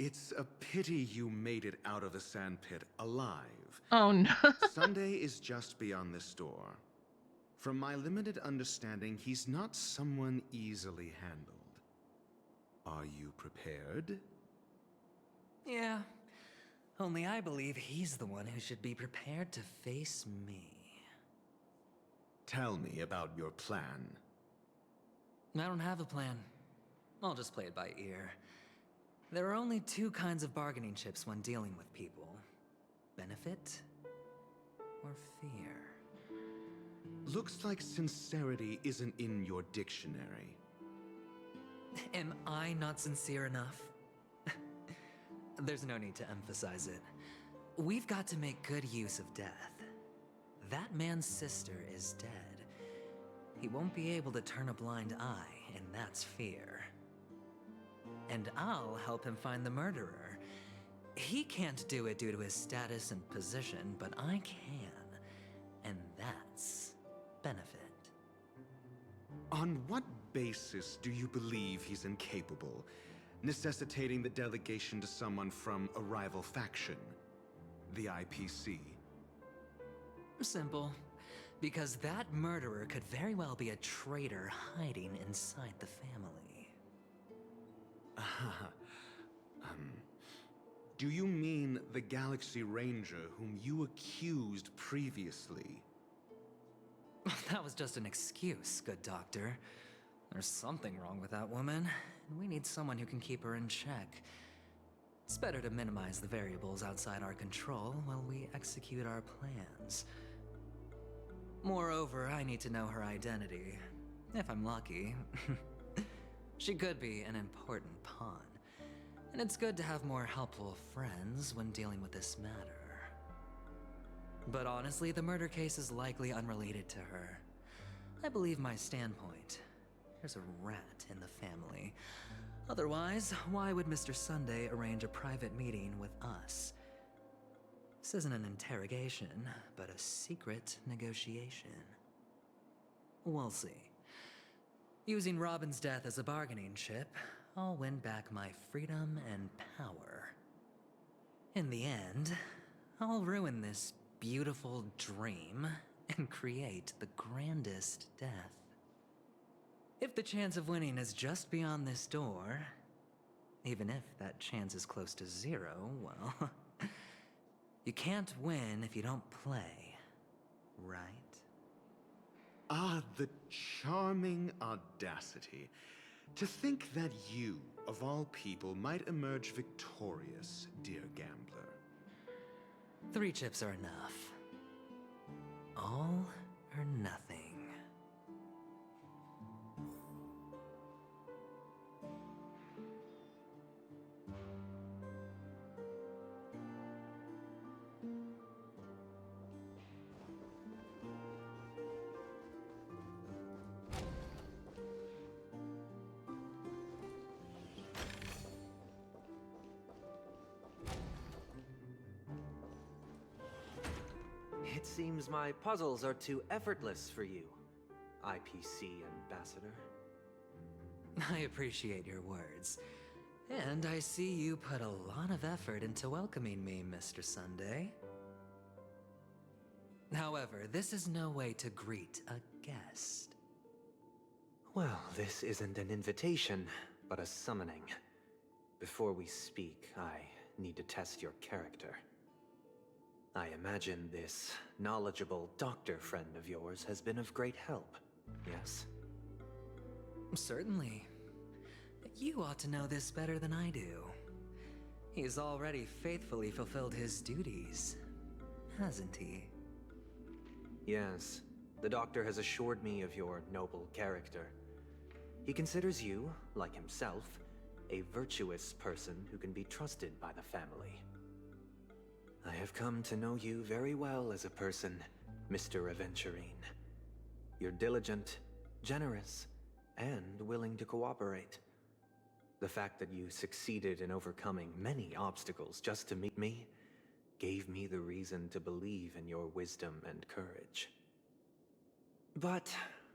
It's a pity you made it out of the sandpit alive. Oh no. Sunday is just beyond this door. From my limited understanding, he's not someone easily handled. Are you prepared? Yeah. Only I believe he's the one who should be prepared to face me. Tell me about your plan. I don't have a plan. I'll just play it by ear. There are only two kinds of bargaining chips when dealing with people. Benefit or fear. Looks like sincerity isn't in your dictionary. Am I not sincere enough? There's no need to emphasize it. We've got to make good use of death. That man's sister is dead. He won't be able to turn a blind eye, and that's fear. And I'll help him find the murderer. He can't do it due to his status and position, but I can. And that's benefit. On what basis do you believe he's incapable, necessitating the delegation to someone from a rival faction? The IPC? Simple. Because that murderer could very well be a traitor hiding inside the family. Do you mean the Galaxy Ranger whom you accused previously? That was just an excuse, good doctor. There's something wrong with that woman, and we need someone who can keep her in check. It's better to minimize the variables outside our control while we execute our plans. Moreover, I need to know her identity. If I'm lucky. She could be an important pawn. And it's good to have more helpful friends when dealing with this matter. But honestly, the murder case is likely unrelated to her. I believe my standpoint. There's a rat in the family. Otherwise, why would Mr. Sunday arrange a private meeting with us? This isn't an interrogation, but a secret negotiation. We'll see. Using Robin's death as a bargaining chip, I'll win back my freedom and power. In the end, I'll ruin this beautiful dream and create the grandest death. If the chance of winning is just beyond this door, even if that chance is close to zero, well, you can't win if you don't play, right? Ah, the charming audacity. To think that you, of all people, might emerge victorious, dear gambler. 3 chips are enough. All or nothing. It seems my puzzles are too effortless for you, IPC Ambassador. I appreciate your words. And I see you put a lot of effort into welcoming me, Mr. Sunday. However, this is no way to greet a guest. Well, this isn't an invitation, but a summoning. Before we speak, I need to test your character. I imagine this knowledgeable doctor friend of yours has been of great help, yes? Certainly. You ought to know this better than I do. He's already faithfully fulfilled his duties, hasn't he? Yes, the doctor has assured me of your noble character. He considers you, like himself, a virtuous person who can be trusted by the family. I have come to know you very well as a person, Mr. Aventurine. You're diligent, generous, and willing to cooperate. The fact that you succeeded in overcoming many obstacles just to meet me gave me the reason to believe in your wisdom and courage. But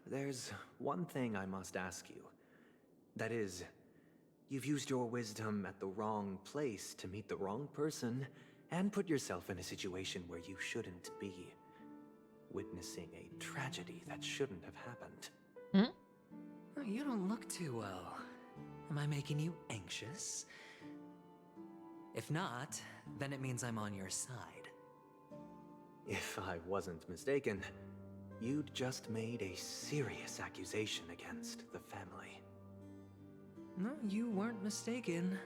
there's one thing I must ask you. That is, You've used your wisdom at the wrong place to meet the wrong person, and put yourself in a situation where you shouldn't be. Witnessing a tragedy that shouldn't have happened. You don't look too well. Am I making you anxious? If not, then it means I'm on your side. If I wasn't mistaken, you'd just made a serious accusation against the family. No, you weren't mistaken.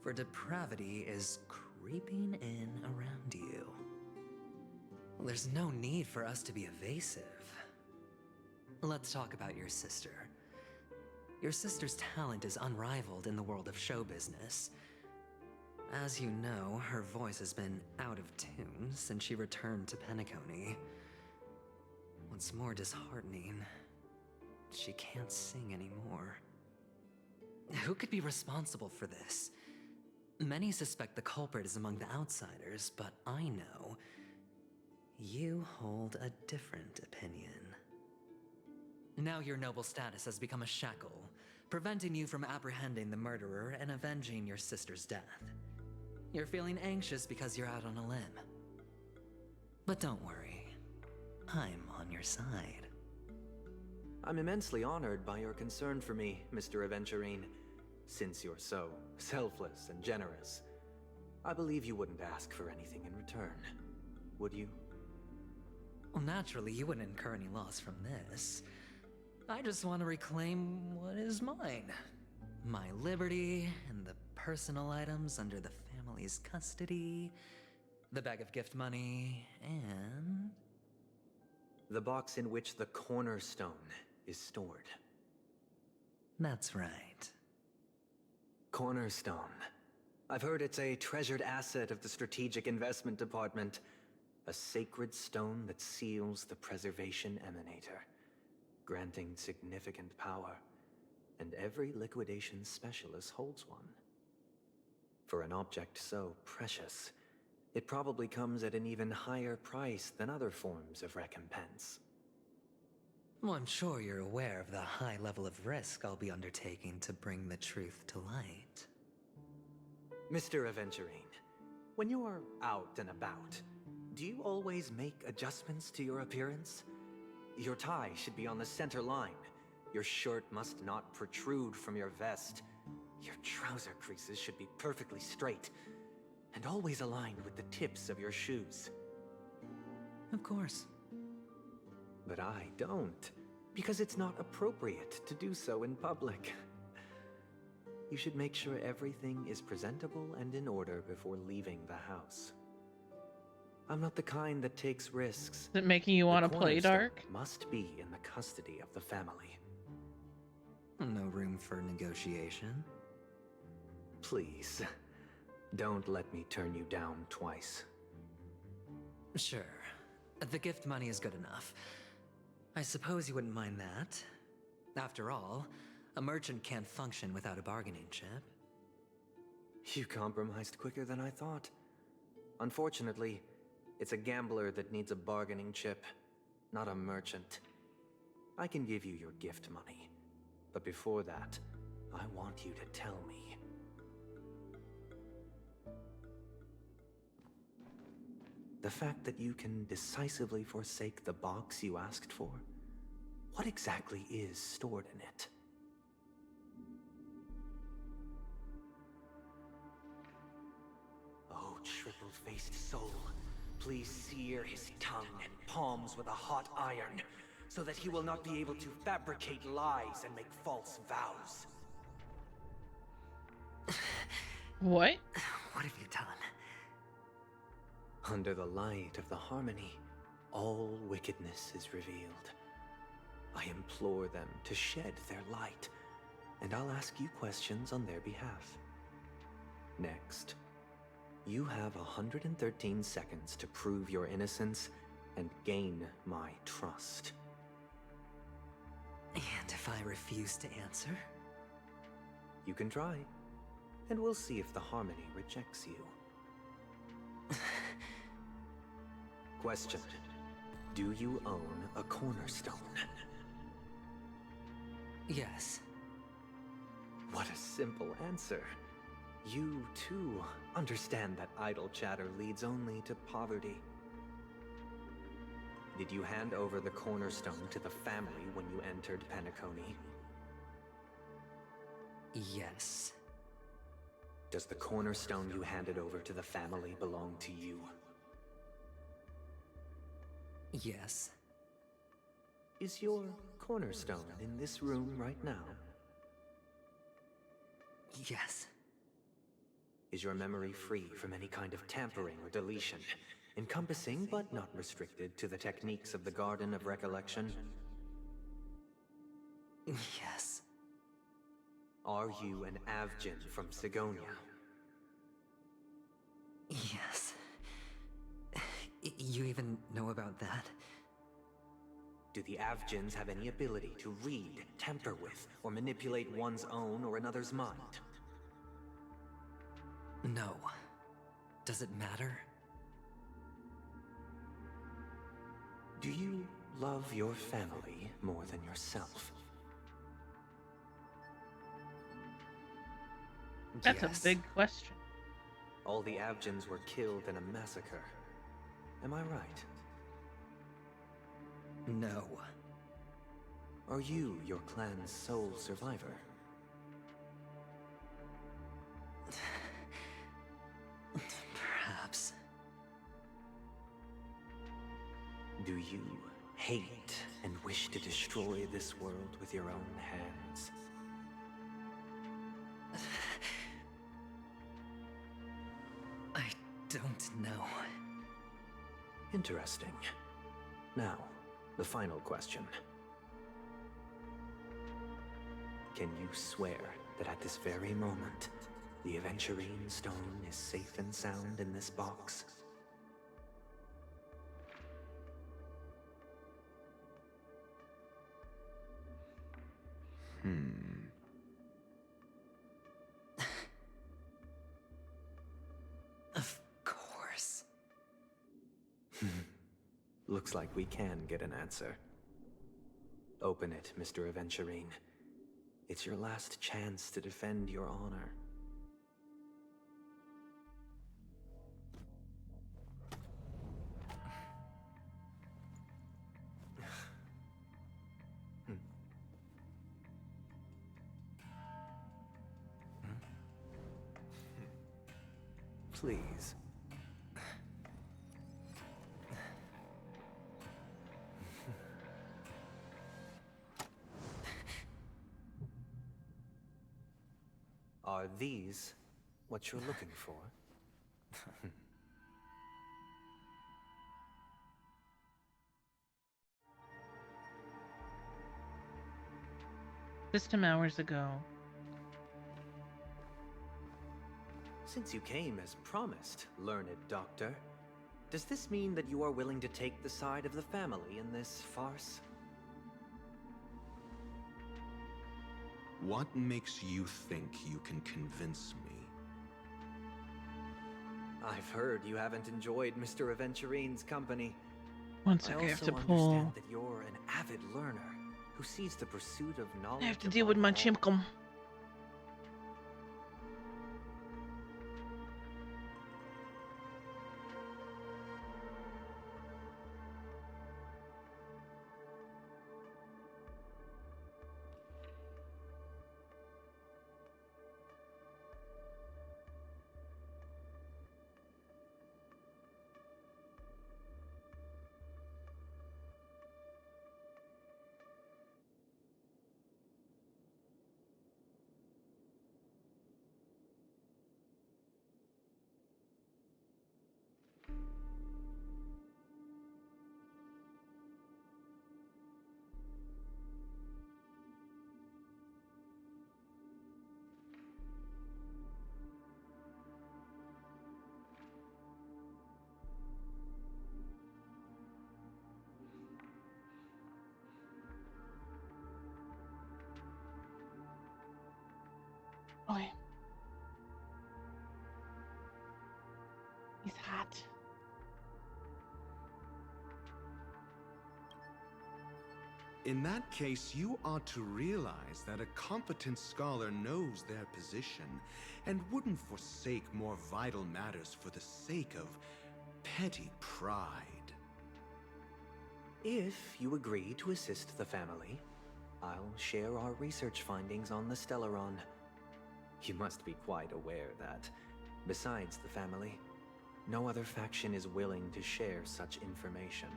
For depravity is creeping in around you. There's no need for us to be evasive. Let's talk about your sister. Your sister's talent is unrivaled in the world of show business. As you know, her voice has been out of tune since she returned to Penacony. What's more disheartening, she can't sing anymore. Who could be responsible for this? Many suspect the culprit is among the outsiders, but I know you hold a different opinion. Now your noble status has become a shackle, preventing you from apprehending the murderer and avenging your sister's death. You're feeling anxious because you're out on a limb. But don't worry, I'm on your side. I'm immensely honored by your concern for me, Mr. Aventurine. Since you're so selfless and generous, I believe you wouldn't ask for anything in return, would you? Well, naturally, you wouldn't incur any loss from this. I just want to reclaim what is mine. My liberty and the personal items under the family's custody, the bag of gift money, and... the box in which the cornerstone is stored. That's right. Cornerstone. I've heard it's a treasured asset of the Strategic Investment Department. A sacred stone that seals the Preservation Emanator, granting significant power, and every liquidation specialist holds one. For an object so precious, it probably comes at an even higher price than other forms of recompense. Well, I'm sure you're aware of the high level of risk I'll be undertaking to bring the truth to light. Mr. Aventurine, when you're out and about, do you always make adjustments to your appearance? Your tie should be on the center line. Your shirt must not protrude from your vest. Your trouser creases should be perfectly straight, and always aligned with the tips of your shoes. Of course. But I don't, because it's not appropriate to do so in public. You should make sure everything is presentable and in order before leaving the house. I'm not the kind that takes risks. Is it making you want to play dark? Must be in the custody of the family. No room for negotiation. Please, don't let me turn you down twice. Sure. The gift money is good enough. I suppose you wouldn't mind that. After all, a merchant can't function without a bargaining chip. You compromised quicker than I thought. Unfortunately, it's a gambler that needs a bargaining chip, not a merchant. I can give you your gift money, but before that, I want you to tell me. The fact that you can decisively forsake the box you asked for, what exactly is stored in it? Oh, triple-faced soul, please sear his tongue and palms with a hot iron, so that he will not be able to fabricate lies and make false vows. What? What have you done? Under the light of the harmony, all wickedness is revealed. I implore them to shed their light, and I'll ask you questions on their behalf. Next, you have 113 seconds to prove your innocence and gain my trust. And if I refuse to answer? You can try, and we'll see if the harmony rejects you. Question. Do you own a cornerstone? Yes. What a simple answer. You, too, understand that idle chatter leads only to poverty. Did you hand over the cornerstone to the family when you entered Penacony? Yes. Does the cornerstone you handed over to the family belong to you? Yes. Is your cornerstone in this room right now? Yes. Is your memory free from any kind of tampering or deletion, encompassing but not restricted to the techniques of the Garden of Recollection? Yes. Are you an Avgin from Sigonia? Yes. You even know about that? Do the Avgins have any ability to read, tamper with, or manipulate one's own or another's mind? No. Does it matter? Do you love your family more than yourself? That's Yes. a big question. All the Avgins were killed in a massacre. Am I right? No. Are you your clan's sole survivor? Perhaps. Do you hate and wish to destroy this world with your own hands? I don't know. Interesting. Now, the final question. Can you swear that at this very moment, the Aventurine Stone is safe and sound in this box? Of course. Looks like we can get an answer. Open it, Mr. Aventurine. It's your last chance to defend your honor. Please. Are these what you're looking for? System hours ago. Since you came as promised, learned doctor, does this mean that you are willing to take the side of the family in this farce? What makes you think you can convince me? I've heard you haven't enjoyed Mr. Aventurine's company. Once I have to also pull. understand that you're an avid learner who sees the pursuit of knowledge. I have to deal with my above all. chimkum. Oi. He's hot. In that case, you ought to realize that a competent scholar knows their position and wouldn't forsake more vital matters for the sake of petty pride. If you agree to assist the family, I'll share our research findings on the Stellaron. You must be quite aware that, besides the family, no other faction is willing to share such information.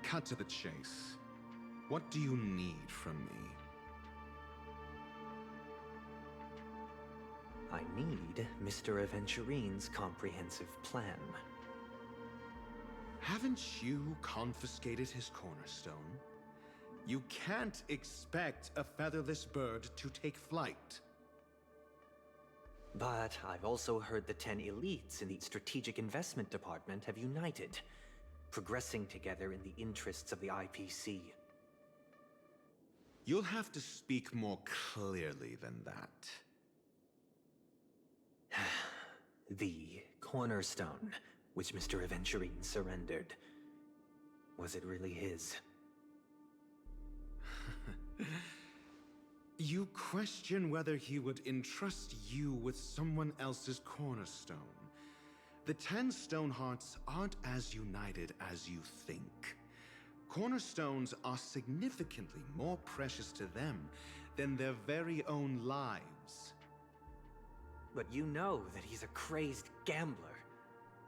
Cut to the chase. What do you need from me? I need Mr. Aventurine's comprehensive plan. Haven't you confiscated his cornerstone? You can't expect a featherless bird to take flight. But I've also heard the 10 elites in the Strategic Investment Department have united, progressing together in the interests of the IPC. You'll have to speak more clearly than that. The cornerstone, which Mr. Aventurine surrendered. Was it really his? You question whether he would entrust you with someone else's cornerstone. The 10 Stonehearts aren't as united as you think. Cornerstones are significantly more precious to them than their very own lives. But you know that he's a crazed gambler.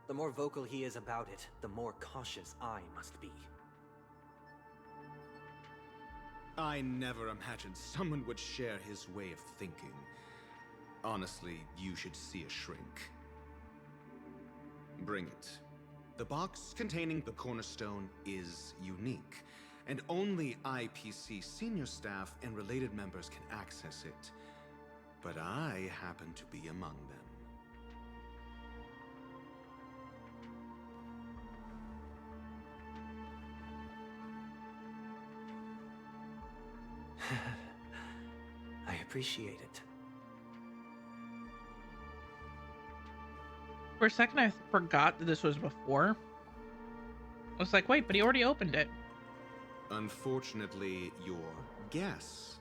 The more vocal he is about it, the more cautious I must be. I never imagined someone would share his way of thinking. Honestly, you should see a shrink. Bring it. The box containing the cornerstone is unique, and only IPC senior staff and related members can access it. But I happen to be among them. I appreciate it. For a second, I forgot that this was before. I was like, wait, but he already opened it. Unfortunately, your guess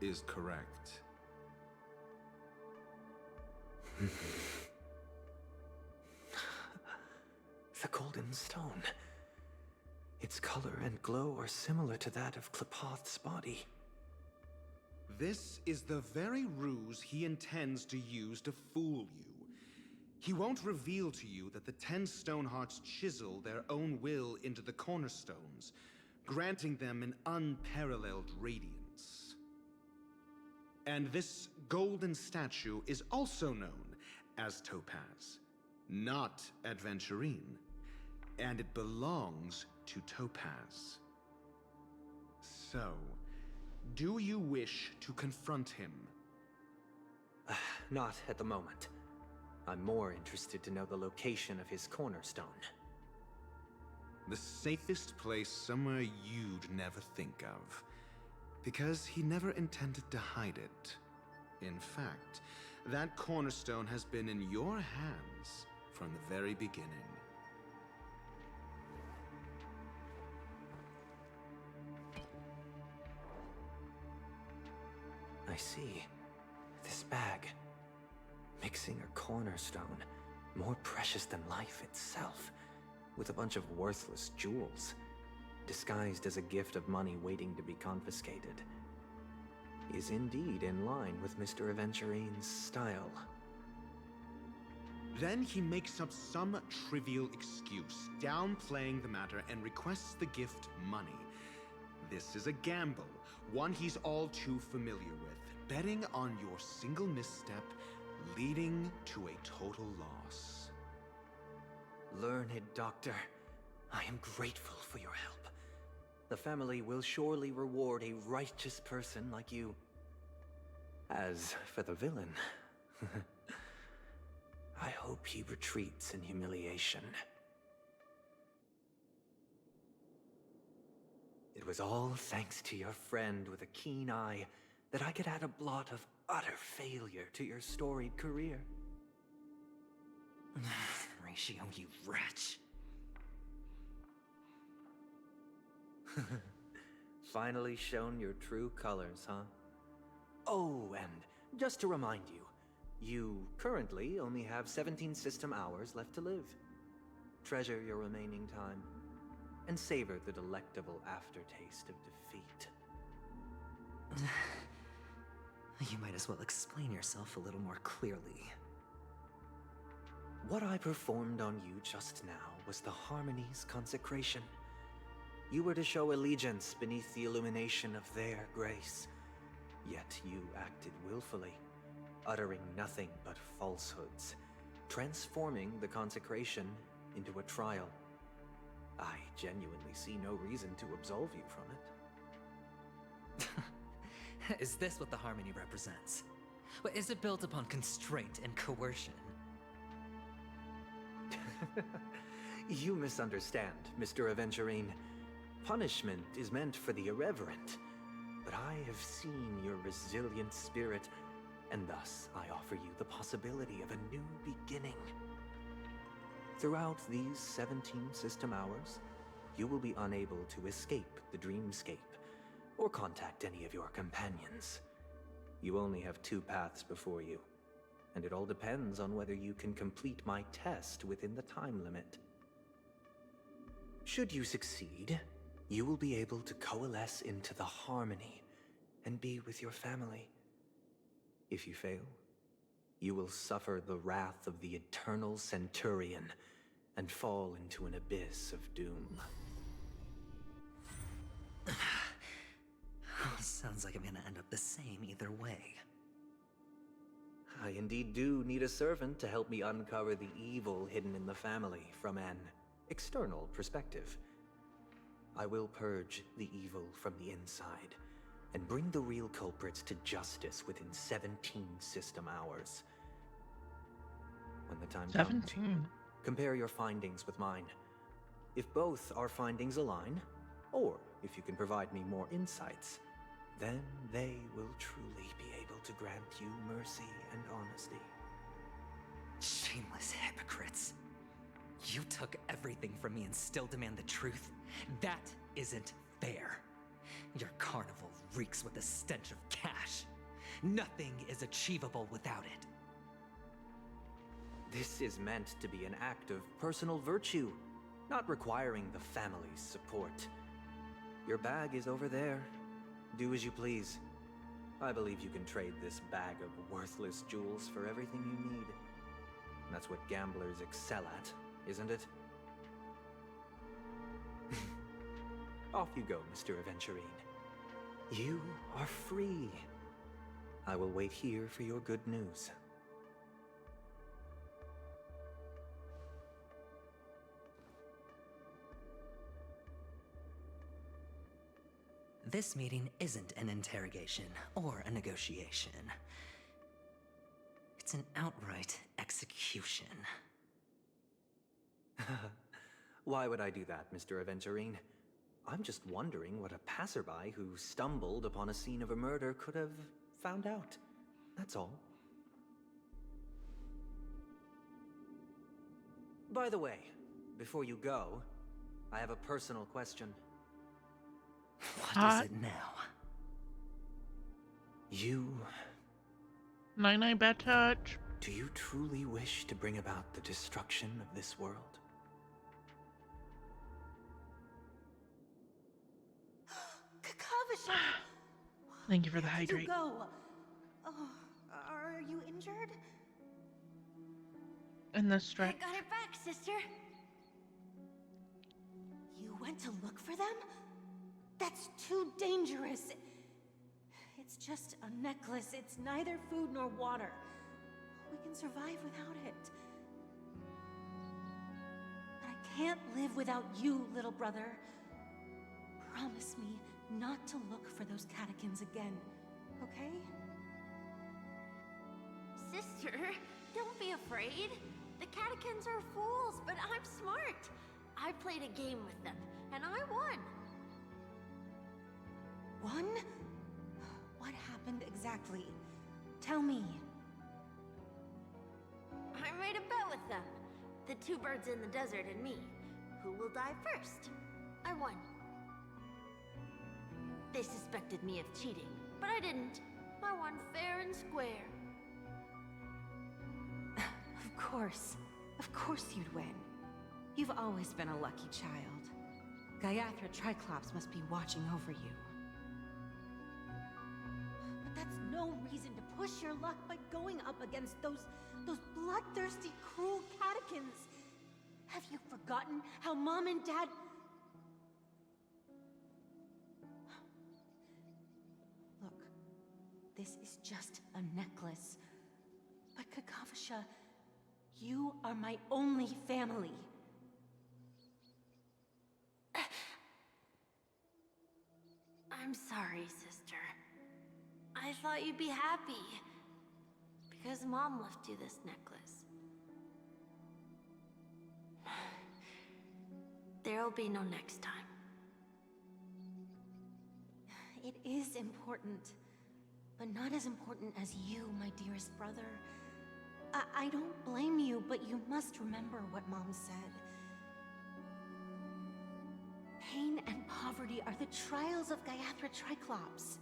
is correct. The golden stone. Its color and glow are similar to that of Klepoth's body. This is the very ruse he intends to use to fool you. He won't reveal to you that the 10 Stonehearts chisel their own will into the cornerstones, granting them an unparalleled radiance. And this golden statue is also known as Topaz, not Adventurine, and it belongs to Topaz. So, do you wish to confront him? Not at the moment. I'm more interested to know the location of his cornerstone. The safest place somewhere you'd never think of. Because he never intended to hide it. In fact, that cornerstone has been in your hands from the very beginning. I see. This bag. Mixing a cornerstone, more precious than life itself, with a bunch of worthless jewels, disguised as a gift of money waiting to be confiscated, is indeed in line with Mr. Aventurine's style. Then he makes up some trivial excuse, downplaying the matter, and requests the gift money. This is a gamble, one he's all too familiar with, betting on your single misstep, leading to a total loss. Learned doctor, I am grateful for your help. The family will surely reward a righteous person like you. As for the villain, I hope he retreats in humiliation. It was all thanks to your friend with a keen eye that I could add a blot of utter failure to your storied career. ratio, you wretch. Finally shown your true colors, huh? Oh, and just to remind you, you currently only have 17 system hours left to live. Treasure your remaining time, and savor the delectable aftertaste of defeat. You might as well explain yourself a little more clearly. What I performed on you just now was the Harmony's consecration. You were to show allegiance beneath the illumination of their grace. Yet you acted willfully, uttering nothing but falsehoods, transforming the consecration into a trial. I genuinely see no reason to absolve you from it. Is this what the Harmony represents? But is it built upon constraint and coercion? You misunderstand, Mr. Aventurine. Punishment is meant for the irreverent. But I have seen your resilient spirit, and thus I offer you the possibility of a new beginning. Throughout these 17 system hours, you will be unable to escape the dreamscape, or contact any of your companions. You only have 2 paths before you, and it all depends on whether you can complete my test within the time limit. Should you succeed, you will be able to coalesce into the Harmony and be with your family. If you fail, you will suffer the wrath of the Eternal Centurion and fall into an abyss of doom. Sounds like I'm gonna end up the same either way. I indeed do need a servant to help me uncover the evil hidden in the family from an external perspective. I will purge the evil from the inside and bring the real culprits to justice within 17 system hours. When the time 17. comes, compare your findings with mine. If both our findings align, or if you can provide me more insights, then they will truly be able to grant you mercy and honesty. Shameless hypocrites. You took everything from me and still demand the truth? That isn't fair. Your carnival reeks with the stench of cash. Nothing is achievable without it. This is meant to be an act of personal virtue, not requiring the family's support. Your bag is over there. Do as you please. I believe you can trade this bag of worthless jewels for everything you need. That's what gamblers excel at, isn't it? Off you go, Mr. Aventurine. You are free. I will wait here for your good news. This meeting isn't an interrogation or a negotiation. It's an outright execution. Why would I do that, Mr. Aventurine? I'm just wondering what a passerby who stumbled upon a scene of a murder could have found out. That's all. By the way, before you go, I have a personal question. What is it now? You... Night-night, bad touch. Do you truly wish to bring about the destruction of this world? Kakavasha! Thank you for the Where did you hydrate. go? Oh, are you injured? And the stretch. I got it back, sister. You went to look for them? That's too dangerous. It's just a necklace. It's neither food nor water. We can survive without it. But I can't live without you, little brother. Promise me not to look for those catechins again, okay? Sister, don't be afraid. The catechins are fools, but I'm smart. I played a game with them, and I won. Won? What happened exactly? Tell me. I made a bet with them. The two birds in the desert and me. Who will die first? I won. They suspected me of cheating, but I didn't. I won fair and square. Of course you'd win. You've always been a lucky child. Gaiathra Triclops must be watching over you. But that's no reason to push your luck by going up against those bloodthirsty, cruel catechins. Have you forgotten how Mom and Dad... Look, this is just a necklace. But Kakavasha, you are my only family. I'm sorry, sister. I thought you'd be happy. Because Mom left you this necklace. There'll be no next time. It is important, but not as important as you, my dearest brother. I don't blame you, but you must remember what Mom said. Pain and poverty are the trials of Gaiathra Triclops.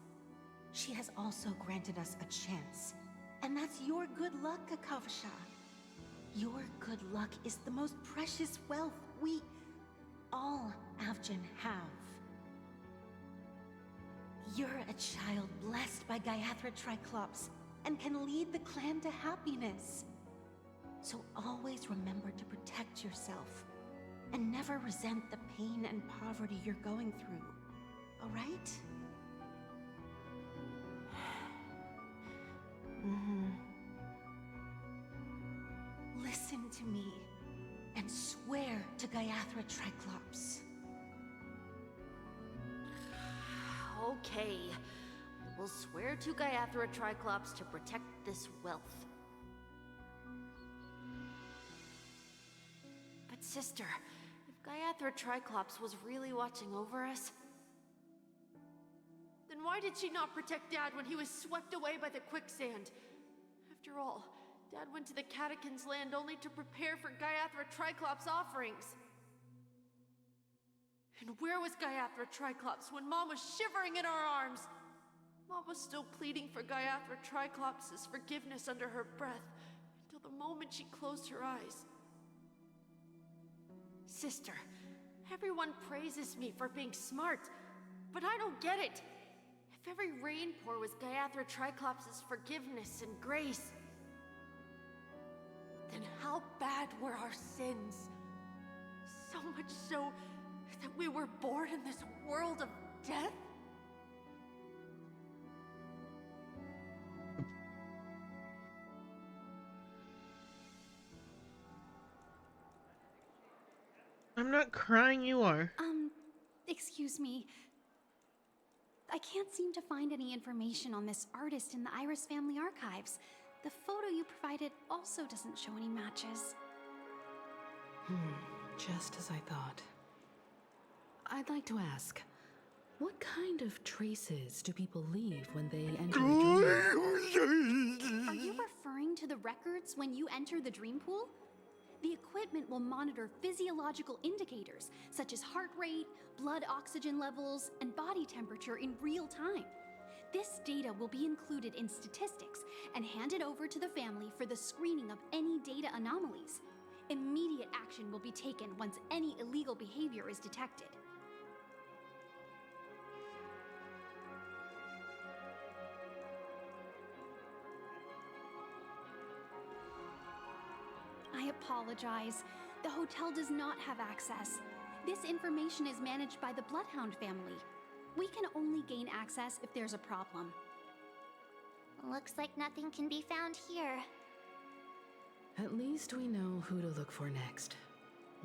She has also granted us a chance. And that's your good luck, Kakavasha. Your good luck is the most precious wealth we, all Avgin, have. You're a child blessed by Gaiathra Triclops and can lead the clan to happiness. So always remember to protect yourself and never resent the pain and poverty you're going through, all right? Listen to me and swear to Gaiathra Triclops. Okay. We'll swear to Gaiathra Triclops to protect this wealth. But sister, if Gaiathra Triclops was really watching over us, then why did she not protect Dad when he was swept away by the quicksand? After all, Dad went to the Catechins' land only to prepare for Gaiathra Triclops' offerings. And where was Gaiathra Triclops when Mom was shivering in our arms? Mom was still pleading for Gaiathra Triclops' forgiveness under her breath until the moment she closed her eyes. Sister, everyone praises me for being smart, but I don't get it. If every rainpour was Gaiathra Triclops' forgiveness and grace, then how bad were our sins? So much so that we were born in this world of death? I'm not crying, you are. Excuse me. I can't seem to find any information on this artist in the Iris family archives. The photo you provided also doesn't show any matches. Just as I thought. I'd like to ask, what kind of traces do people leave when they enter the dream? Are you referring to the records when you enter the dream pool? The equipment will monitor physiological indicators, such as heart rate, blood oxygen levels, and body temperature in real time. This data will be included in statistics and handed over to the family for the screening of any data anomalies. Immediate action will be taken once any illegal behavior is detected. I apologize. The hotel does not have access. This information is managed by the Bloodhound family. We can only gain access if there's a problem. Looks like nothing can be found here. At least we know who to look for next.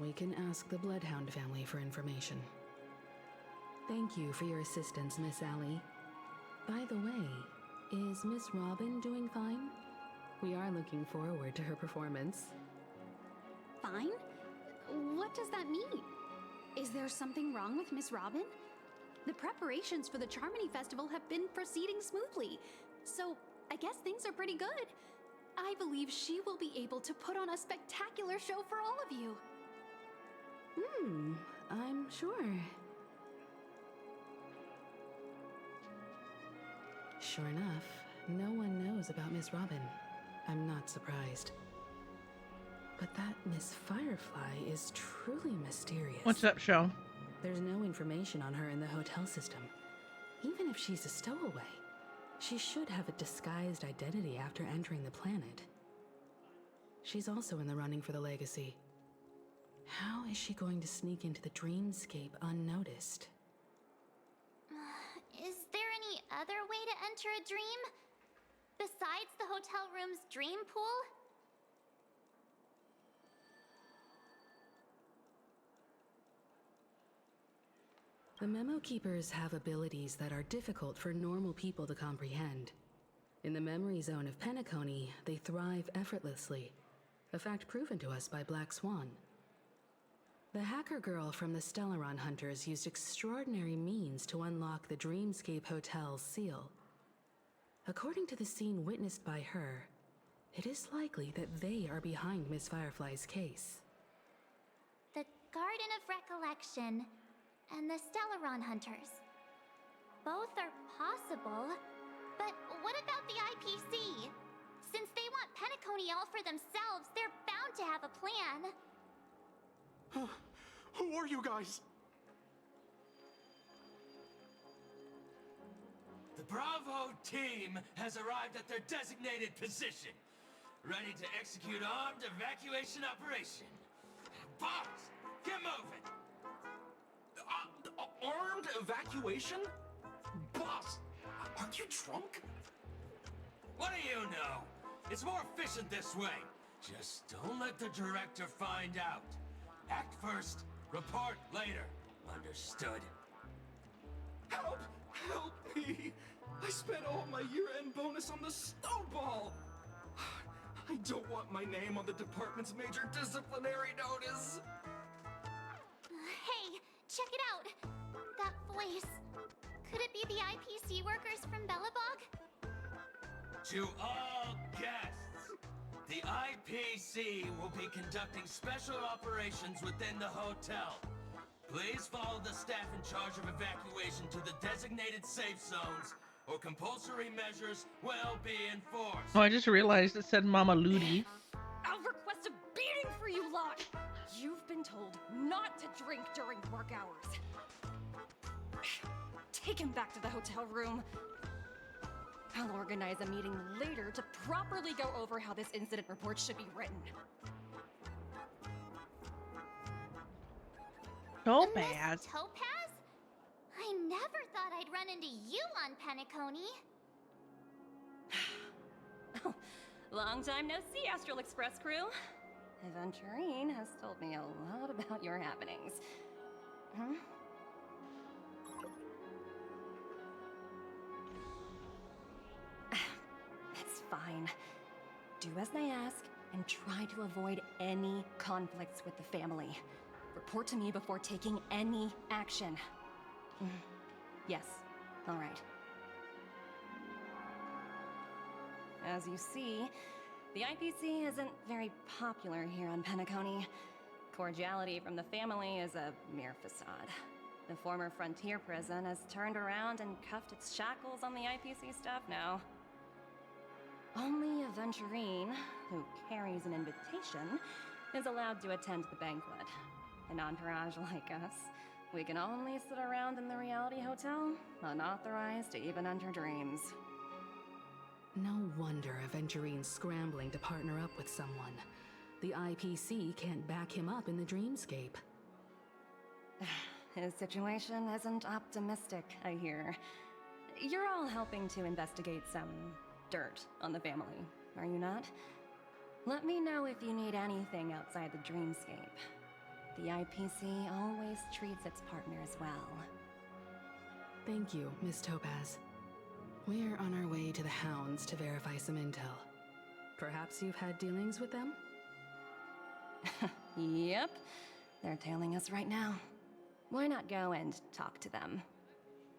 We can ask the Bloodhound family for information. Thank you for your assistance, Miss Allie. By the way, is Miss Robin doing fine? We are looking forward to her performance. Fine? What does that mean? Is there something wrong with Miss Robin? The preparations for the Charmony Festival have been proceeding smoothly, so I guess things are pretty good. I believe she will be able to put on a spectacular show for all of you. I'm sure. Sure enough, no one knows about Miss Robin. I'm not surprised. But that Miss Firefly is truly mysterious. What's up, show? There's no information on her in the hotel system. Even if she's a stowaway, she should have a disguised identity after entering the planet. She's also in the running for the legacy. How is she going to sneak into the dreamscape unnoticed? Is there any other way to enter a dream? Besides the hotel room's dream pool? The Memo Keepers have abilities that are difficult for normal people to comprehend. In the memory zone of Penacony, they thrive effortlessly, a fact proven to us by Black Swan. The hacker girl from the Stellaron Hunters used extraordinary means to unlock the Dreamscape Hotel's seal. According to the scene witnessed by her, it is likely that they are behind Miss Firefly's case. The Garden of Recollection and the Stellaron Hunters. Both are possible, but what about the IPC? Since they want Penacony all for themselves, they're bound to have a plan. Who are you guys? The Bravo team has arrived at their designated position, ready to execute armed evacuation operation. Boss, get moving! Armed evacuation? Boss, aren't you drunk? What do you know? It's more efficient this way. Just don't let the director find out. Act first, report later. Understood? Help! Help me! I spent all my year-end bonus on the snowball! I don't want my name on the department's major disciplinary notice! Hey, check it out! That voice. Could it be the IPC workers from Bellabog? To all guests, the IPC will be conducting special operations within the hotel. Please follow the staff in charge of evacuation to the designated safe zones, or compulsory measures will be enforced. Oh, I just realized it said Momma Lottie. I'll request a beating for you lot! You've been told not to drink during work hours. Take him back to the hotel room. I'll organize a meeting later to properly go over how this incident report should be written. Topaz? Topaz? I never thought I'd run into you on Penacony. Long time no see, Astral Express crew. Aventurine has told me a lot about your happenings. Huh? It's fine. Do as they ask and try to avoid any conflicts with the family. Report to me before taking any action. Yes, all right. As you see, the IPC isn't very popular here on Penacony. Cordiality from the family is a mere facade. The former frontier prison has turned around and cuffed its shackles on the IPC staff now. Only Aventurine, who carries an invitation, is allowed to attend the banquet. An entourage like us, we can only sit around in the reality hotel, unauthorized to even enter dreams. No wonder Aventurine's scrambling to partner up with someone. The IPC can't back him up in the dreamscape. His situation isn't optimistic, I hear. You're all helping to investigate some dirt on the family, are you not? Let me know if you need anything outside the dreamscape. The IPC always treats its partners well. Thank you, Miss Topaz. We're on our way to the Hounds to verify some intel. Perhaps you've had dealings with them? Yep. They're tailing us right now. Why not go and talk to them?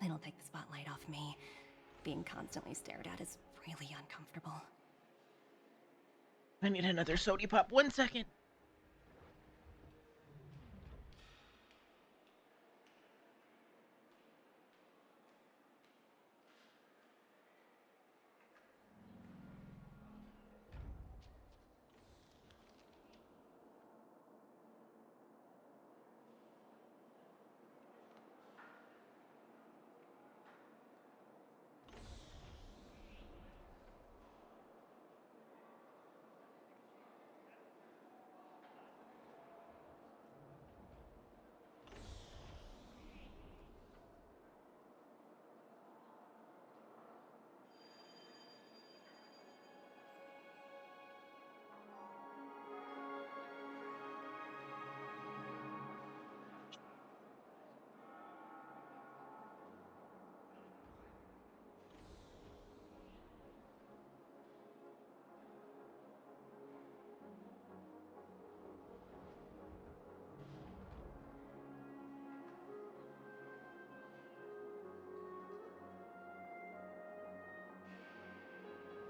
It'll take the spotlight off me. Being constantly stared at is really uncomfortable. I need another sody pop. 1 second.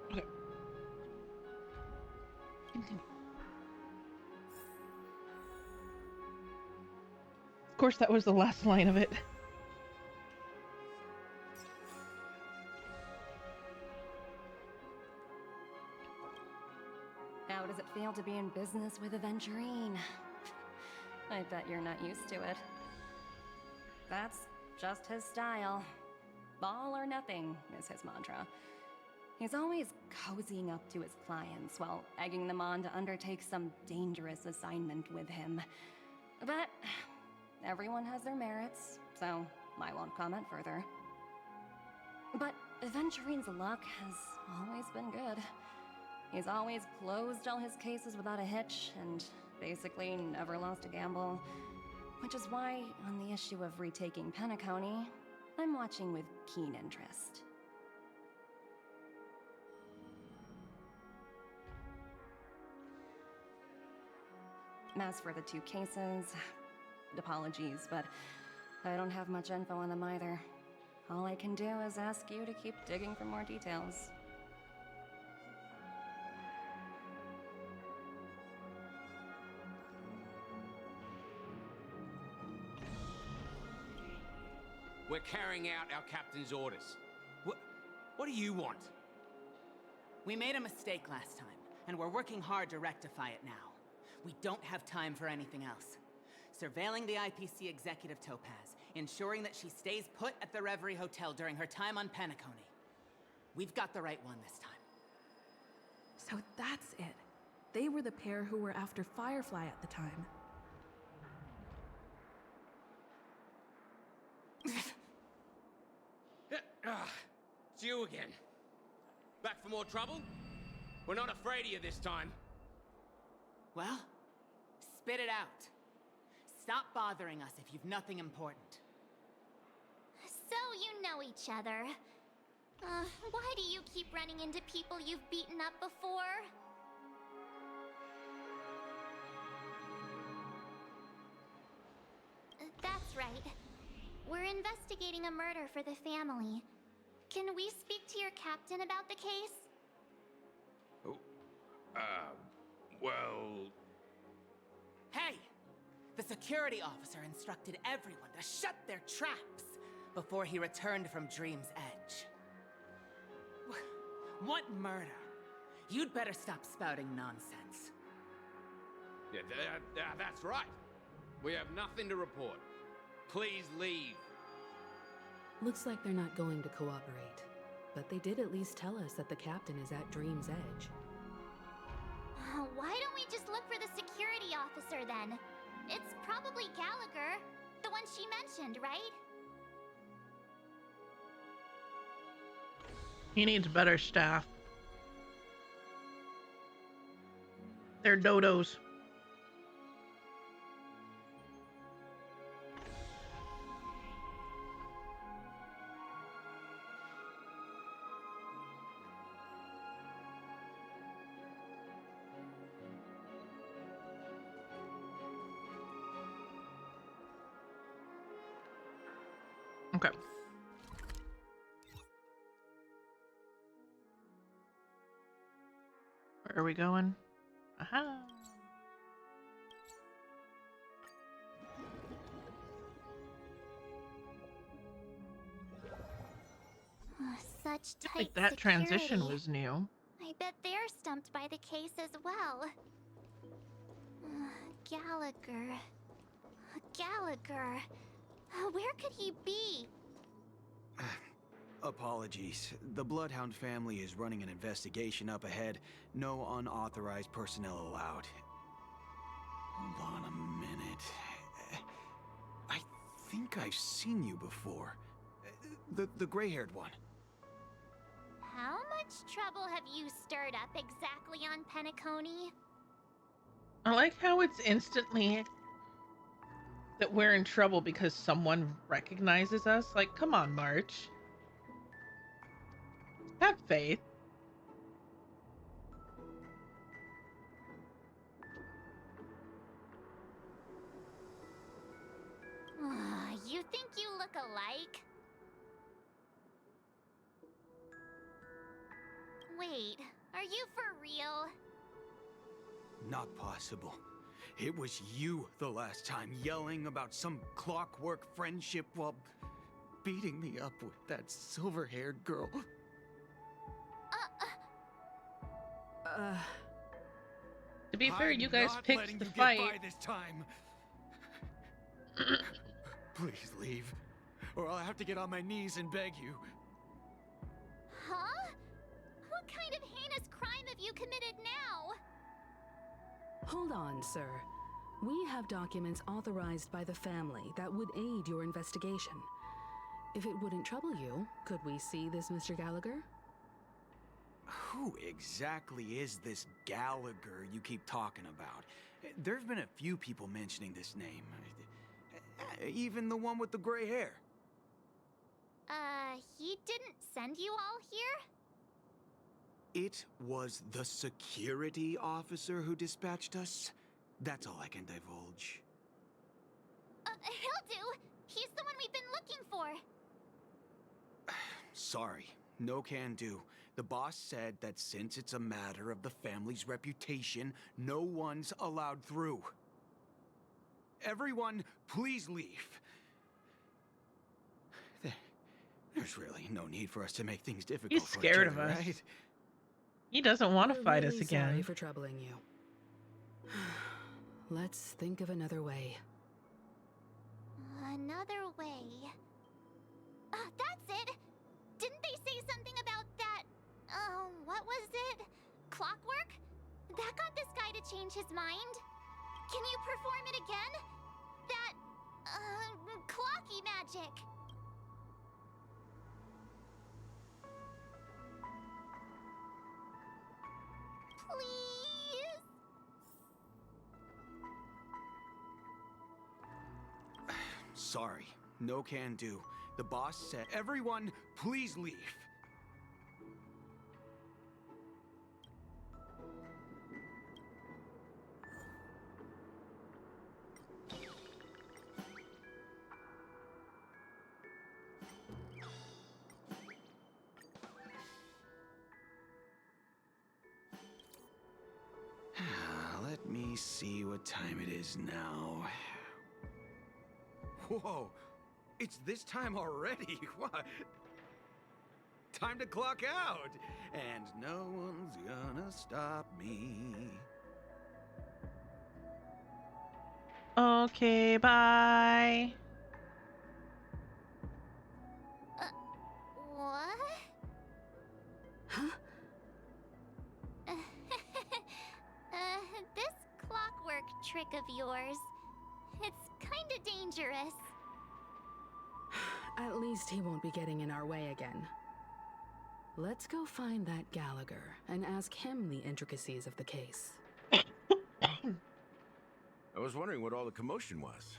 Okay. Continue. Of course, that was the last line of it. How does it feel to be in business with Aventurine? I bet you're not used to it. That's just his style. All or nothing is his mantra. He's always cozying up to his clients while egging them on to undertake some dangerous assignment with him. But everyone has their merits, so I won't comment further. But Aventurine's luck has always been good. He's always closed all his cases without a hitch, and basically never lost a gamble. Which is why, on the issue of retaking Penacony, I'm watching with keen interest. As for the 2 cases, apologies, but I don't have much info on them either. All I can do is ask you to keep digging for more details. We're carrying out our captain's orders. What do you want? We made a mistake last time, and we're working hard to rectify it now. We don't have time for anything else. Surveilling the IPC executive Topaz, ensuring that she stays put at the Reverie Hotel during her time on Penacony. We've got the right one this time. So that's it. They were the pair who were after Firefly at the time. It's you again. Back for more trouble? We're not afraid of you this time. Well, spit it out. Stop bothering us if you've nothing important. So you know each other. Why do you keep running into people you've beaten up before? That's right. We're investigating a murder for the family. Can we speak to your captain about the case? Well... Hey! The security officer instructed everyone to shut their traps before he returned from Dream's Edge. What murder? You'd better stop spouting nonsense. Yeah, that's right. We have nothing to report. Please leave. Looks like they're not going to cooperate, but they did at least tell us that the captain is at Dream's Edge. Why don't we just look for the security officer then? It's probably Gallagher, the one she mentioned, right? He needs better staff. They're dodos. Okay. Where are we going? Aha! Such I tight think that transition security. was new. I bet they're stumped by the case as well. Gallagher. Gallagher. Where could he be? Apologies. The Bloodhound family is running an investigation up ahead. No unauthorized personnel allowed. Hold on a minute. I think I've seen you before. The gray-haired one. How much trouble have you stirred up exactly on Penacony? I like how it's instantly that we're in trouble because someone recognizes us. Like, come on, March. Have faith. You think you look alike? Wait, are you for real? Not possible. It was you the last time, yelling about some clockwork friendship while beating me up with that silver-haired girl. To be fair, you I'm guys not picked letting the you fight. Get by this time. Please leave, or I'll have to get on my knees and beg you. Huh? What kind of heinous crime have you committed now? Hold on, sir. We have documents authorized by the family that would aid your investigation. If it wouldn't trouble you, could we see this Mr. Gallagher? Who exactly is this Gallagher you keep talking about? There's been a few people mentioning this name. Even the one with the gray hair. He didn't send you all here? It was the security officer who dispatched us. That's all I can divulge. He'll do. He's the one we've been looking for. Sorry, no can do. The boss said that since it's a matter of the family's reputation, no one's allowed through. Everyone, please leave. There's really no need for us to make things difficult. He's scared of us. Right? He doesn't want to We're fight really us again. Sorry for troubling you. Let's think of another way. Another way. That's it! Didn't they say something about that? What was it? Clockwork? That got this guy to change his mind? Can you perform it again? That, clocky magic. Please? Sorry, no can do. The boss said, everyone, please leave. Let me see what time it is now. Whoa, it's this time already. What? Time to clock out. And no one's gonna stop me. Okay, bye. What? Huh? This clockwork trick of yours, it's kinda dangerous. At least he won't be getting in our way again. Let's go find that Gallagher and ask him the intricacies of the case. I was wondering what all the commotion was.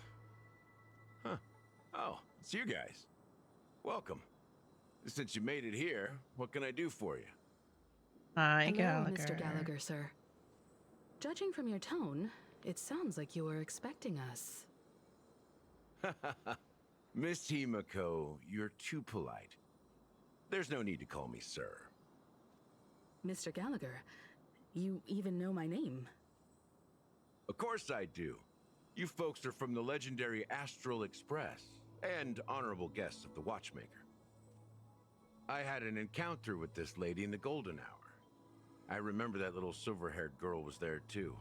Huh. Oh, it's you guys. Welcome. Since you made it here, what can I do for you? Hi, Hello, Gallagher. Mr. Gallagher, sir. Judging from your tone, it sounds like you were expecting us. Miss Himiko, you're too polite. There's no need to call me sir. Mr. Gallagher, you even know my name. Of course I do. You folks are from the legendary Astral Express, and honorable guests of the Watchmaker. I had an encounter with this lady in the Golden Hour. I remember that little silver-haired girl was there too.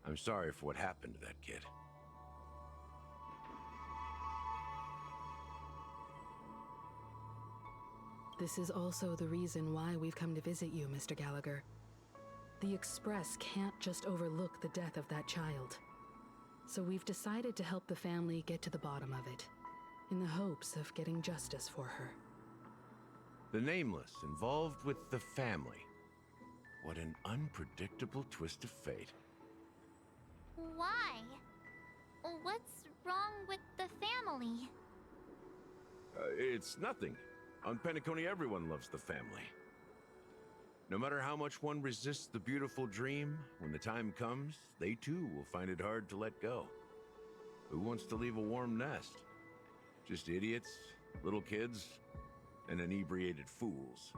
I'm sorry for what happened to that kid. This is also the reason why we've come to visit you, Mr. Gallagher. The Express can't just overlook the death of that child. So we've decided to help the family get to the bottom of it, in the hopes of getting justice for her. The Nameless involved with the family. What an unpredictable twist of fate. Why? What's wrong with the family? It's nothing. On Penacony, everyone loves the family. No matter how much one resists the beautiful dream, when the time comes, they too will find it hard to let go. Who wants to leave a warm nest? Just idiots, little kids, and inebriated fools.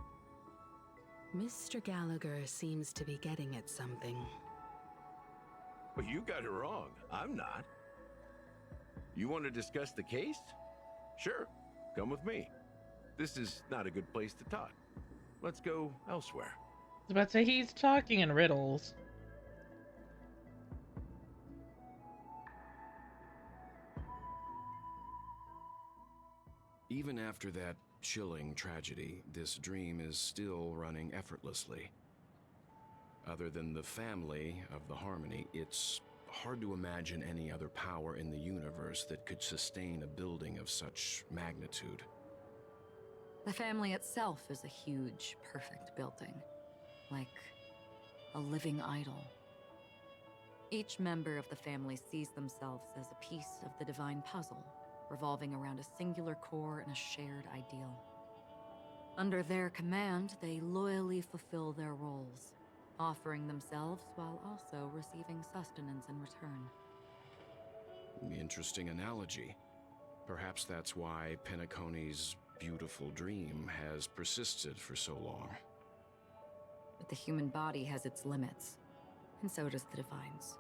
Mr. Gallagher seems to be getting at something. But you got it wrong. I'm not. You want to discuss the case? Sure, come with me. This is not a good place to talk. Let's go elsewhere. I was about to say, he's talking in riddles. Even after that chilling tragedy, this dream is still running effortlessly. Other than the family of the Harmony, it's hard to imagine any other power in the universe that could sustain a building of such magnitude. The family itself is a huge, perfect building. Like a living idol. Each member of the family sees themselves as a piece of the divine puzzle, revolving around a singular core and a shared ideal. Under their command, they loyally fulfill their roles, offering themselves while also receiving sustenance in return. Interesting analogy. Perhaps that's why Penacony's beautiful dream has persisted for so long. But the human body has its limits, and so does the Divine's.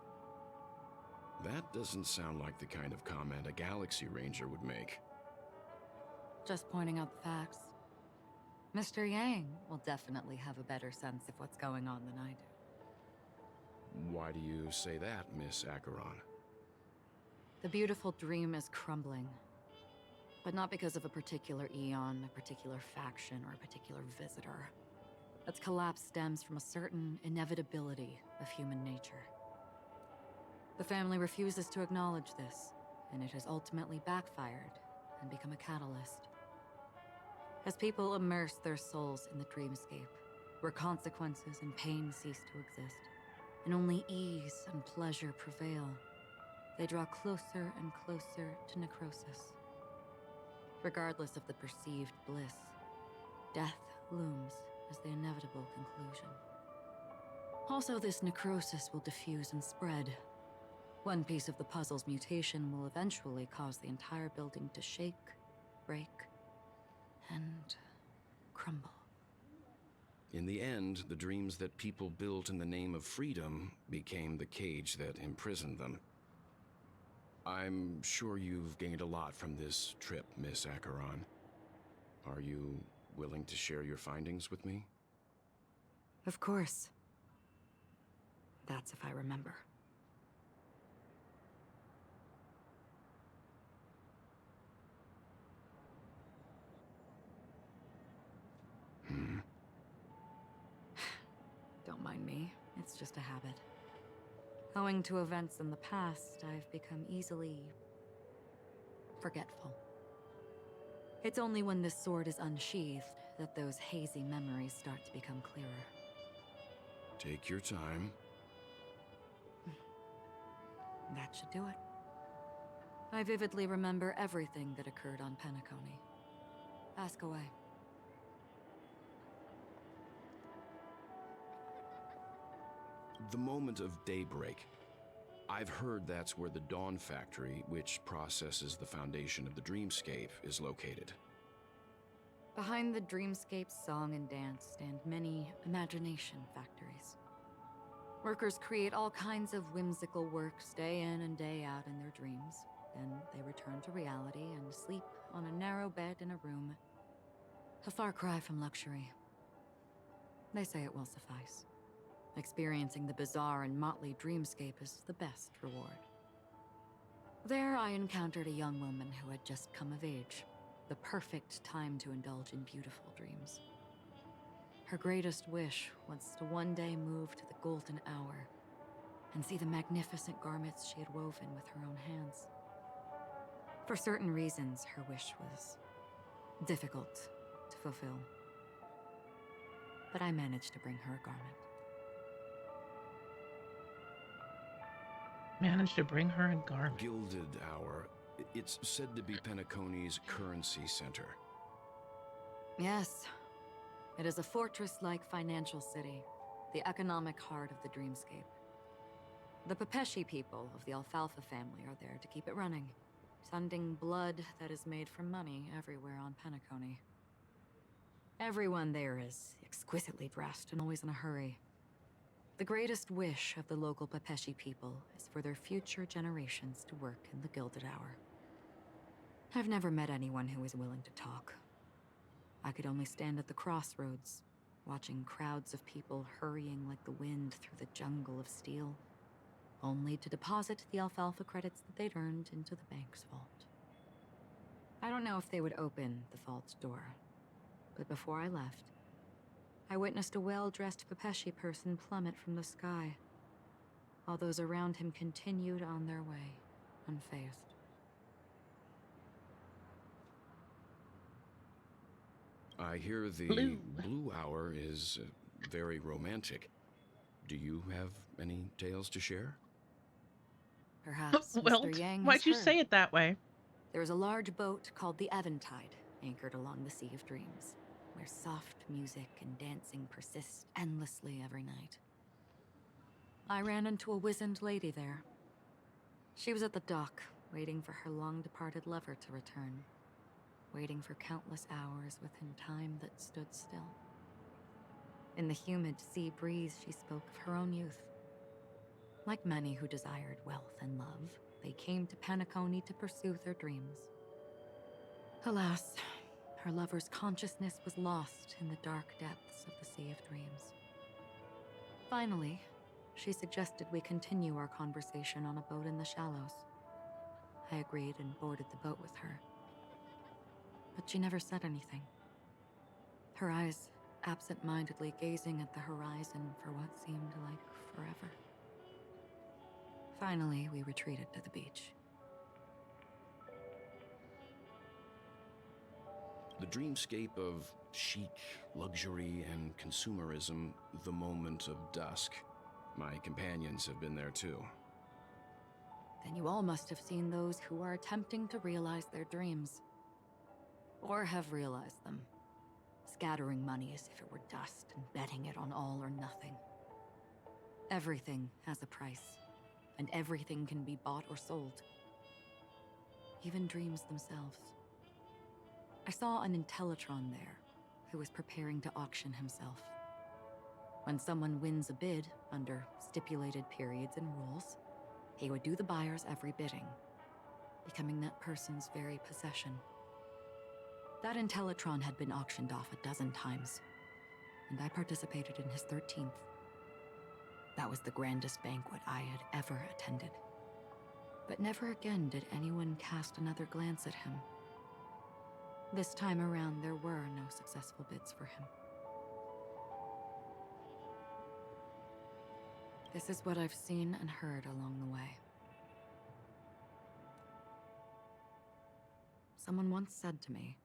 That doesn't sound like the kind of comment a Galaxy Ranger would make. Just pointing out the facts. Mr. Yang will definitely have a better sense of what's going on than I do. Why do you say that, Miss Acheron? The beautiful dream is crumbling. But not because of a particular eon, a particular faction, or a particular visitor. Its collapse stems from a certain inevitability of human nature. The family refuses to acknowledge this, and it has ultimately backfired and become a catalyst. As people immerse their souls in the dreamscape, where consequences and pain cease to exist, and only ease and pleasure prevail, they draw closer and closer to necrosis. Regardless of the perceived bliss, death looms as the inevitable conclusion. Also, this necrosis will diffuse and spread. One piece of the puzzle's mutation will eventually cause the entire building to shake, break, and crumble. In the end, the dreams that people built in the name of freedom became the cage that imprisoned them. I'm sure you've gained a lot from this trip, Miss Acheron. Are you willing to share your findings with me? Of course. That's if I remember. Don't mind me. It's just a habit. Owing to events in the past, I've become easily forgetful. It's only when this sword is unsheathed that those hazy memories start to become clearer. Take your time. That should do it. I vividly remember everything that occurred on Penacony. Ask away. The moment of daybreak. I've heard that's where the Dawn Factory, which processes the foundation of the dreamscape, is located. Behind the dreamscape's song and dance stand many imagination factories. Workers create all kinds of whimsical works day in and day out in their dreams. Then they return to reality and sleep on a narrow bed in a room. A far cry from luxury. They say it will suffice. Experiencing the bizarre and motley dreamscape is the best reward. There I encountered a young woman who had just come of age. The perfect time to indulge in beautiful dreams. Her greatest wish was to one day move to the golden hour and see the magnificent garments she had woven with her own hands. For certain reasons, her wish was difficult to fulfill. But I managed to bring her a garment. Managed to bring her a garment. Gilded Hour. It's said to be Penacony's currency center. Yes. It is a fortress-like financial city, the economic heart of the dreamscape. The Pepeshi people of the Alfalfa family are there to keep it running, sending blood that is made from money everywhere on Penacony. Everyone there is exquisitely dressed and always in a hurry. The greatest wish of the local Pepeshi people is for their future generations to work in the Gilded Hour. I've never met anyone who is willing to talk. I could only stand at the crossroads, watching crowds of people hurrying like the wind through the jungle of steel, only to deposit the alfalfa credits that they'd earned into the bank's vault. I don't know if they would open the vault's door, but before I left, I witnessed a well-dressed Pepeshi person plummet from the sky, while those around him continued on their way, unfazed. I hear the Blue Hour is very romantic. Do you have any tales to share? Perhaps Well, Mr. Yang why'd has you heard. say it that way? There is a large boat called the Eventide, anchored along the Sea of Dreams, where soft music and dancing persist endlessly every night. I ran into a wizened lady there. She was at the dock, waiting for her long-departed lover to return, waiting for countless hours within time that stood still. In the humid sea breeze, she spoke of her own youth. Like many who desired wealth and love, they came to Penacony to pursue their dreams. Alas, her lover's consciousness was lost in the dark depths of the Sea of Dreams. Finally, she suggested we continue our conversation on a boat in the shallows. I agreed and boarded the boat with her. But she never said anything. Her eyes absent-mindedly gazing at the horizon for what seemed like forever. Finally, we retreated to the beach. The dreamscape of chic, luxury, and consumerism, the moment of dusk. My companions have been there too. Then you all must have seen those who are attempting to realize their dreams. Or have realized them. Scattering money as if it were dust and betting it on all or nothing. Everything has a price, and everything can be bought or sold. Even dreams themselves. I saw an Intellitron there, who was preparing to auction himself. When someone wins a bid under stipulated periods and rules, he would do the buyer's every bidding, becoming that person's very possession. That Intellitron had been auctioned off a dozen times, and I participated in his 13th. That was the grandest banquet I had ever attended. But never again did anyone cast another glance at him. This time around, there were no successful bids for him. This is what I've seen and heard along the way. Someone once said to me,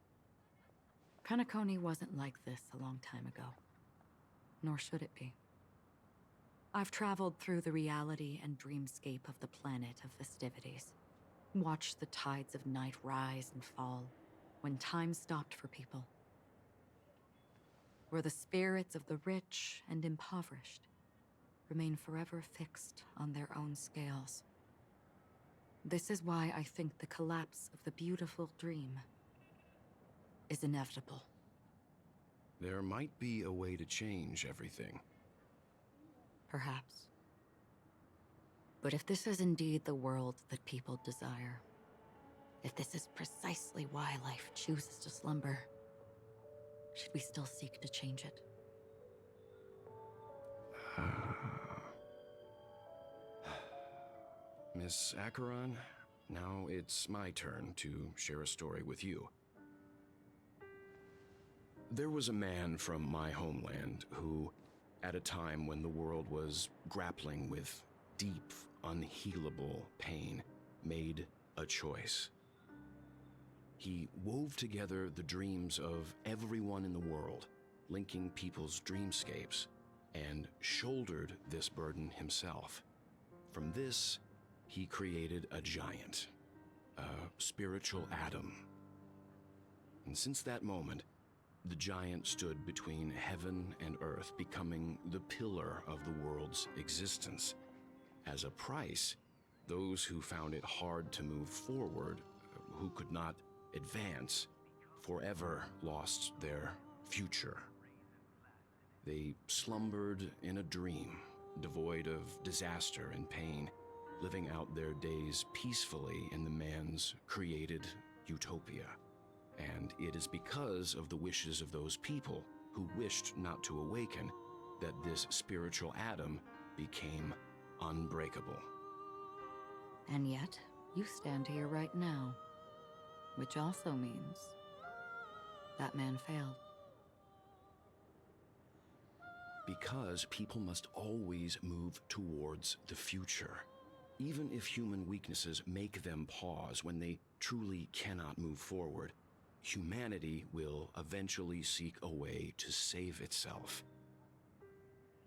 Penacony wasn't like this a long time ago, nor should it be. I've traveled through the reality and dreamscape of the planet of festivities, watched the tides of night rise and fall when time stopped for people, where the spirits of the rich and impoverished remain forever fixed on their own scales. This is why I think the collapse of the beautiful dream is inevitable. There might be a way to change everything. Perhaps. But if this is indeed the world that people desire, if this is precisely why life chooses to slumber, should we still seek to change it? Miss Acheron, now it's my turn to share a story with you. There was a man from my homeland who, at a time when the world was grappling with deep, unhealable pain, made a choice. He wove together the dreams of everyone in the world, linking people's dreamscapes, and shouldered this burden himself. From this, he created a giant, a spiritual atom. And since that moment, the giant stood between heaven and earth, becoming the pillar of the world's existence. As a price, those who found it hard to move forward, who could not advance, forever lost their future. They slumbered in a dream, devoid of disaster and pain, living out their days peacefully in the man's created utopia. And it is because of the wishes of those people who wished not to awaken that this spiritual atom became unbreakable. And yet, you stand here right now, which also means that man failed. Because people must always move towards the future. Even if human weaknesses make them pause when they truly cannot move forward, humanity will eventually seek a way to save itself.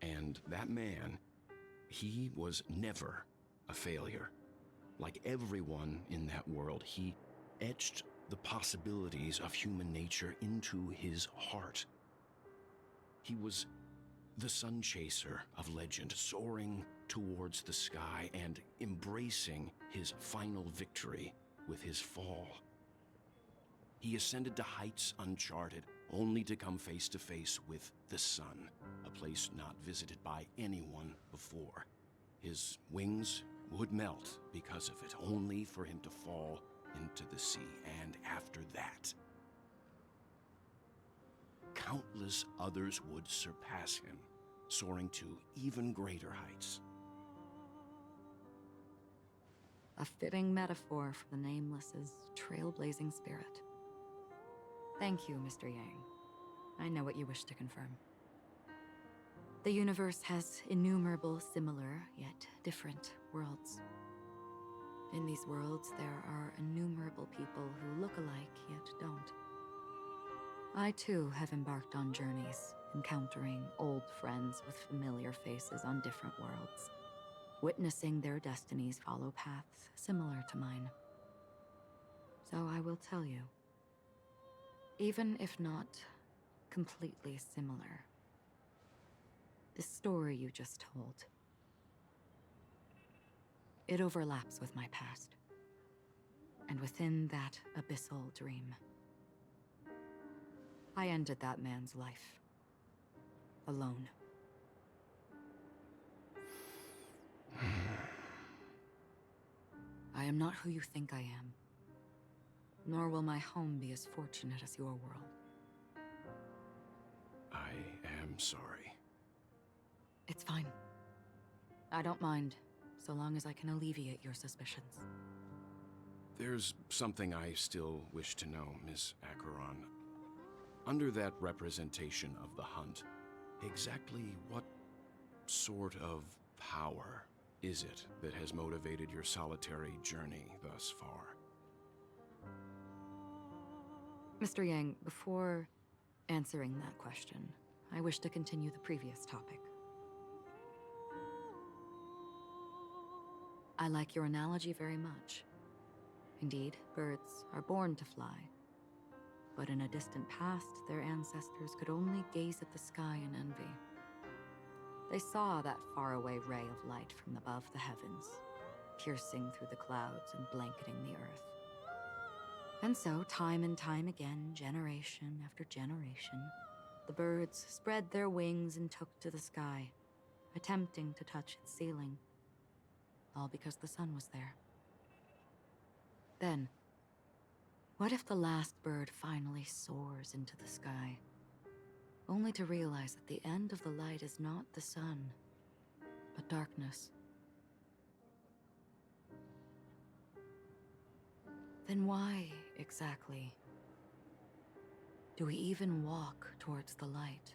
And that man, he was never a failure. Like everyone in that world, he etched the possibilities of human nature into his heart. He was the sun chaser of legend, soaring towards the sky and embracing his final victory with his fall. He ascended to heights uncharted, only to come face to face with the sun, a place not visited by anyone before. His wings would melt because of it, only for him to fall into the sea. And after that, countless others would surpass him, soaring to even greater heights. A fitting metaphor for the Nameless's trailblazing spirit. Thank you, Mr. Yang. I know what you wish to confirm. The universe has innumerable similar, yet different worlds. In these worlds, there are innumerable people who look alike, yet don't. I too have embarked on journeys, encountering old friends with familiar faces on different worlds, witnessing their destinies follow paths similar to mine. So I will tell you, even if not completely similar, the story you just told, it overlaps with my past, and within that abyssal dream, I ended that man's life. Alone. I am not who you think I am, nor will my home be as fortunate as your world. I am sorry. It's fine. I don't mind, so long as I can alleviate your suspicions. There's something I still wish to know, Miss Acheron. Under that representation of the hunt, exactly what sort of power is it that has motivated your solitary journey thus far? Mr. Yang, before answering that question, I wish to continue the previous topic. I like your analogy very much. Indeed, birds are born to fly. But in a distant past, their ancestors could only gaze at the sky in envy. They saw that faraway ray of light from above the heavens, piercing through the clouds and blanketing the earth. And so, time and time again, generation after generation, the birds spread their wings and took to the sky, attempting to touch its ceiling. all because the sun was there. Then, what if the last bird finally soars into the sky, only to realize that the end of the light is not the sun, but darkness? Then why, exactly, do we even walk towards the light?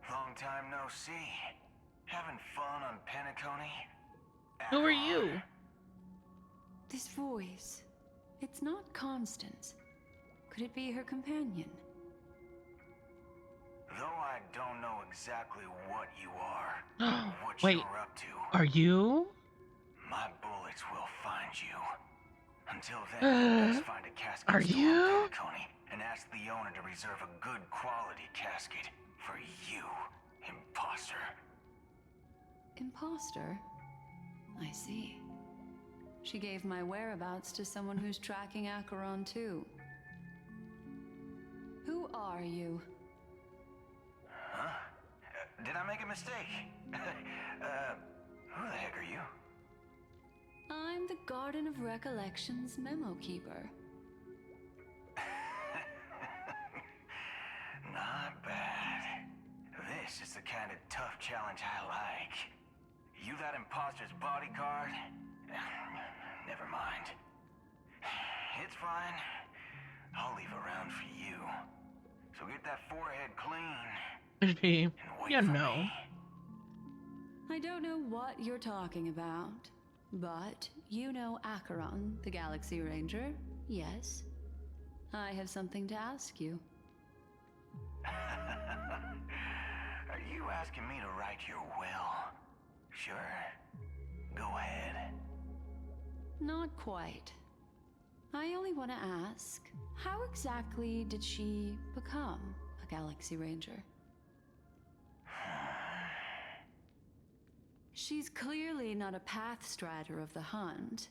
Long time no see. Having fun on Penacony? Who are you? This voice. It's not Constance. Could it be her companion? Though I don't know exactly what you are, or what Wait, you're up to, are you? my bullets will find you. Until then, let's find a casket Are store you? in Penacony and ask the owner to reserve a good quality casket for you, imposter. Imposter? I see. She gave my whereabouts to someone who's tracking Acheron too. Who are you? Huh? Did I make a mistake? Who the heck are you? I'm the Garden of Recollection's memo keeper. Not bad. This is the kind of tough challenge I like. You that imposter's bodyguard? Never mind. It's fine. I'll leave a round for you. So get that forehead clean. You know. I don't know what you're talking about, but you know Acheron, the Galaxy Ranger, yes? I have something to ask you. Are you asking me to write your will? Sure. Go ahead. Not quite. I only want to ask, how exactly did she become a Galaxy Ranger? She's clearly not a pathstrider of the hunt,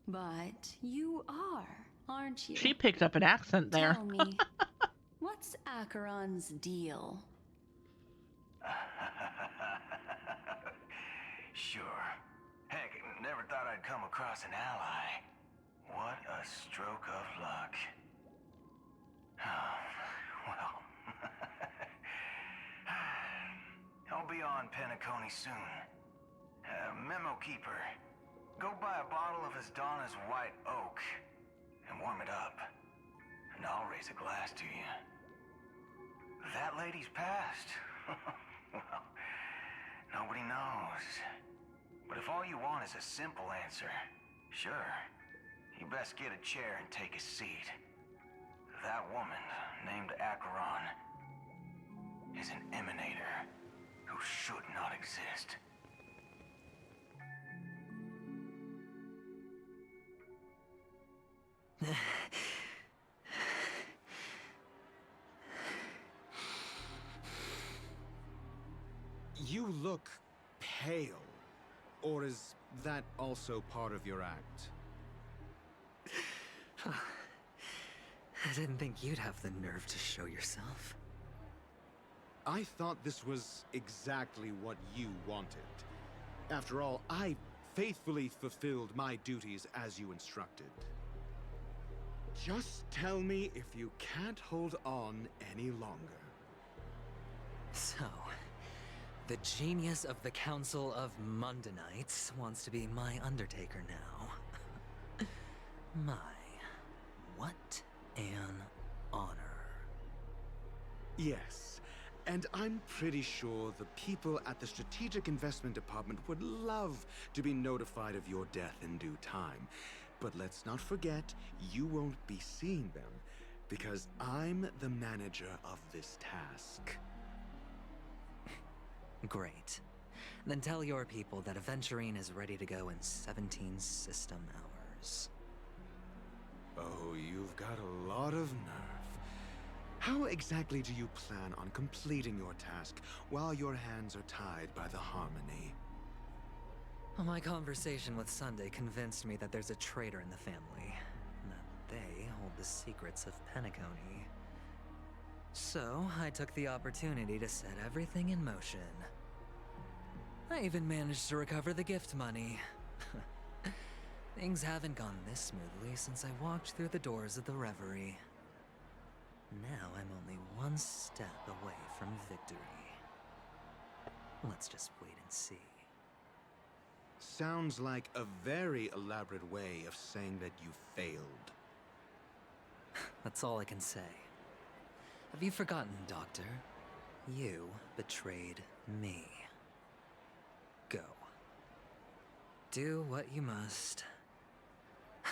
but you are, aren't you? She picked up an accent there. Tell me, what's Acheron's deal? Sure. Heck, never thought I'd come across an ally. What a stroke of luck. Well, I'll be on Penacony soon. Memo keeper, go buy a bottle of Asdana's white oak and warm it up, and I'll raise a glass to you. That lady's passed. Well, nobody knows. But if all you want is a simple answer, sure, you best get a chair and take a seat. That woman, named Acheron, is an emanator who should not exist. You look pale. Or is that also part of your act? I didn't think you'd have the nerve to show yourself. I thought this was exactly what you wanted. After all, I faithfully fulfilled my duties as you instructed. Just tell me if you can't hold on any longer. So, the genius of the Council of Mundanites wants to be my Undertaker now. My, what an honor. Yes, and I'm pretty sure the people at the Strategic Investment Department would love to be notified of your death in due time. But let's not forget, you won't be seeing them, because I'm the manager of this task. Great. Then tell your people that Aventurine is ready to go in 17 system hours. Oh, you've got a lot of nerve. How exactly do you plan on completing your task while your hands are tied by the harmony? Well, my conversation with Sunday convinced me that there's a traitor in the family, and that they hold the secrets of Penacony. So, I took the opportunity to set everything in motion. I even managed to recover the gift money. Things haven't gone this smoothly since I walked through the doors of the Reverie. Now I'm only one step away from victory. Let's just wait and see. Sounds like a very elaborate way of saying that you failed. That's all I can say. Have you forgotten, Doctor? You betrayed me. Go. Do what you must.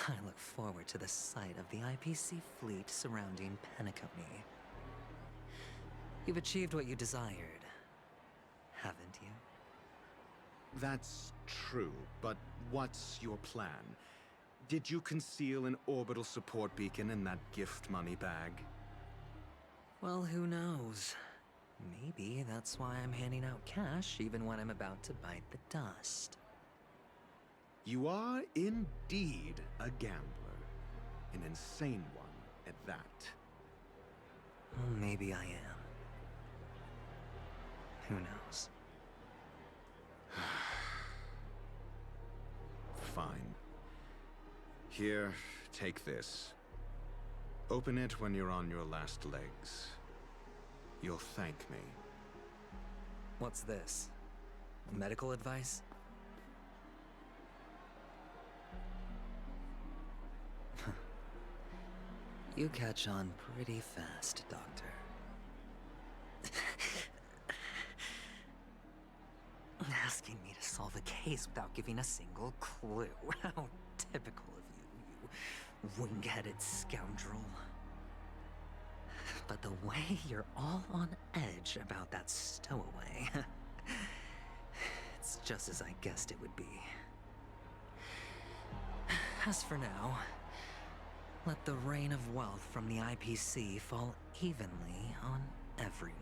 I look forward to the sight of the IPC fleet surrounding Penacony. You've achieved what you desired, haven't you? That's true, but what's your plan? Did you conceal an orbital support beacon in that gift money bag? Well, who knows? Maybe that's why I'm handing out cash even when I'm about to bite the dust. You are indeed a gambler. An insane one at that. Well, maybe I am. Who knows? Fine. Here, take this. Open it when you're on your last legs. You'll thank me. What's this? Medical advice? You catch on pretty fast, Doctor. Asking me to solve a case without giving a single clue. How typical of you, you wing-headed scoundrel. But the way you're all on edge about that stowaway, it's just as I guessed it would be. As for now, let the rain of wealth from the IPC fall evenly on everyone.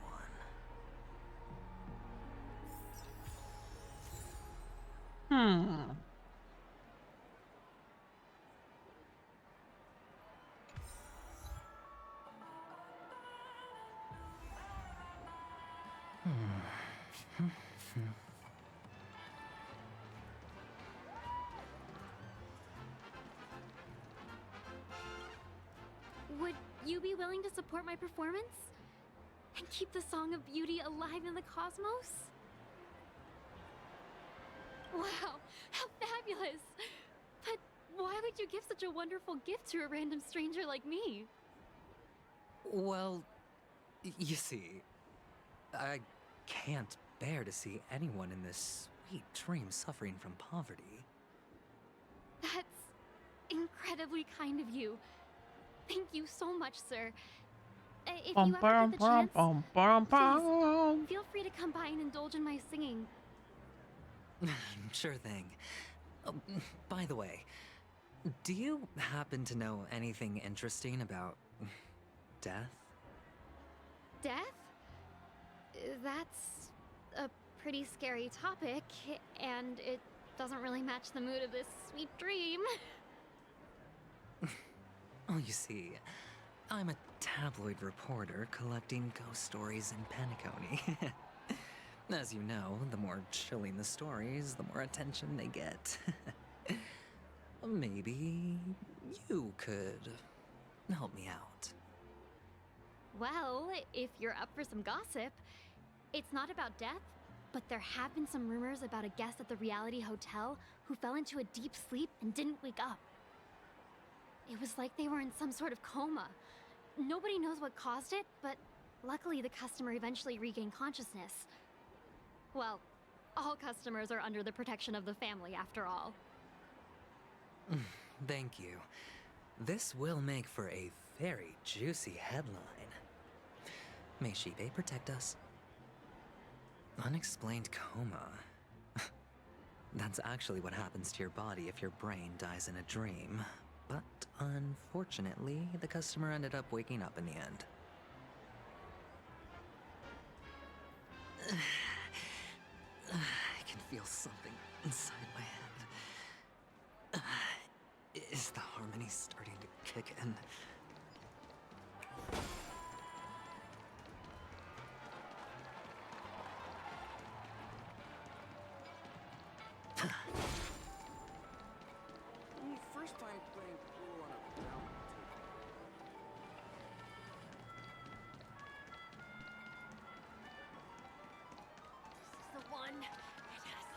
Would you be willing to support my performance? And keep the Song of Beauty alive in the cosmos? Wow, how fabulous! But why would you give such a wonderful gift to a random stranger like me? Well, you see, I can't bear to see anyone in this sweet dream suffering from poverty. That's incredibly kind of you. Thank you so much, sir. If you ever get the chance, please feel free to come by and indulge in my singing. Sure thing. Oh, by the way, do you happen to know anything interesting about death? Death? That's a pretty scary topic, and it doesn't really match the mood of this sweet dream. Oh, you see, I'm a tabloid reporter collecting ghost stories in Penacony. As you know, the more chilling the stories, the more attention they get. Maybe you could help me out. Well, if you're up for some gossip, it's not about death, but there have been some rumors about a guest at the Reality Hotel who fell into a deep sleep and didn't wake up. It was like they were in some sort of coma. Nobody knows what caused it, but luckily the customer eventually regained consciousness. Well, all customers are under the protection of the family after all. Thank you. This will make for a very juicy headline. May Shibe protect us. Unexplained coma. That's actually what happens to your body if your brain dies in a dream. But unfortunately, the customer ended up waking up in the end. I can feel something inside my head. Is the harmony starting to kick in? First time playing pool on a balance. This is the one.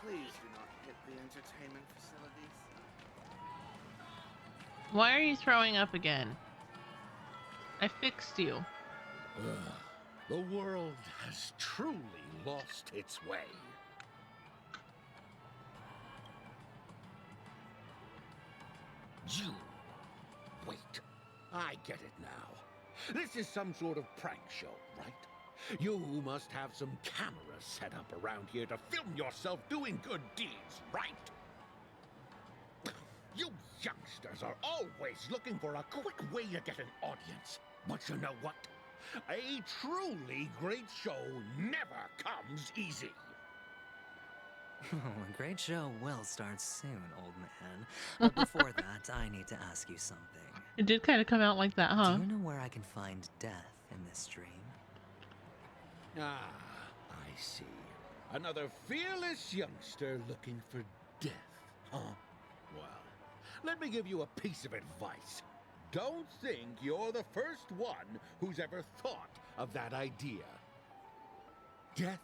Please do not hit the entertainment facilities. Why are you throwing up again? I fixed you. The world has truly lost its way. You. Wait. I get it now. This is some sort of prank show, right? You must have some cameras set up around here to film yourself doing good deeds, right? You youngsters are always looking for a quick way to get an audience. But you know what? A truly great show never comes easy. Oh, a great show will start soon, old man. But before that, I need to ask you something. It did kind of come out like that, huh? Do you know where I can find death in this dream? Ah, I see. Another fearless youngster looking for death, huh? Well, let me give you a piece of advice. Don't think you're the first one who's ever thought of that idea. Death?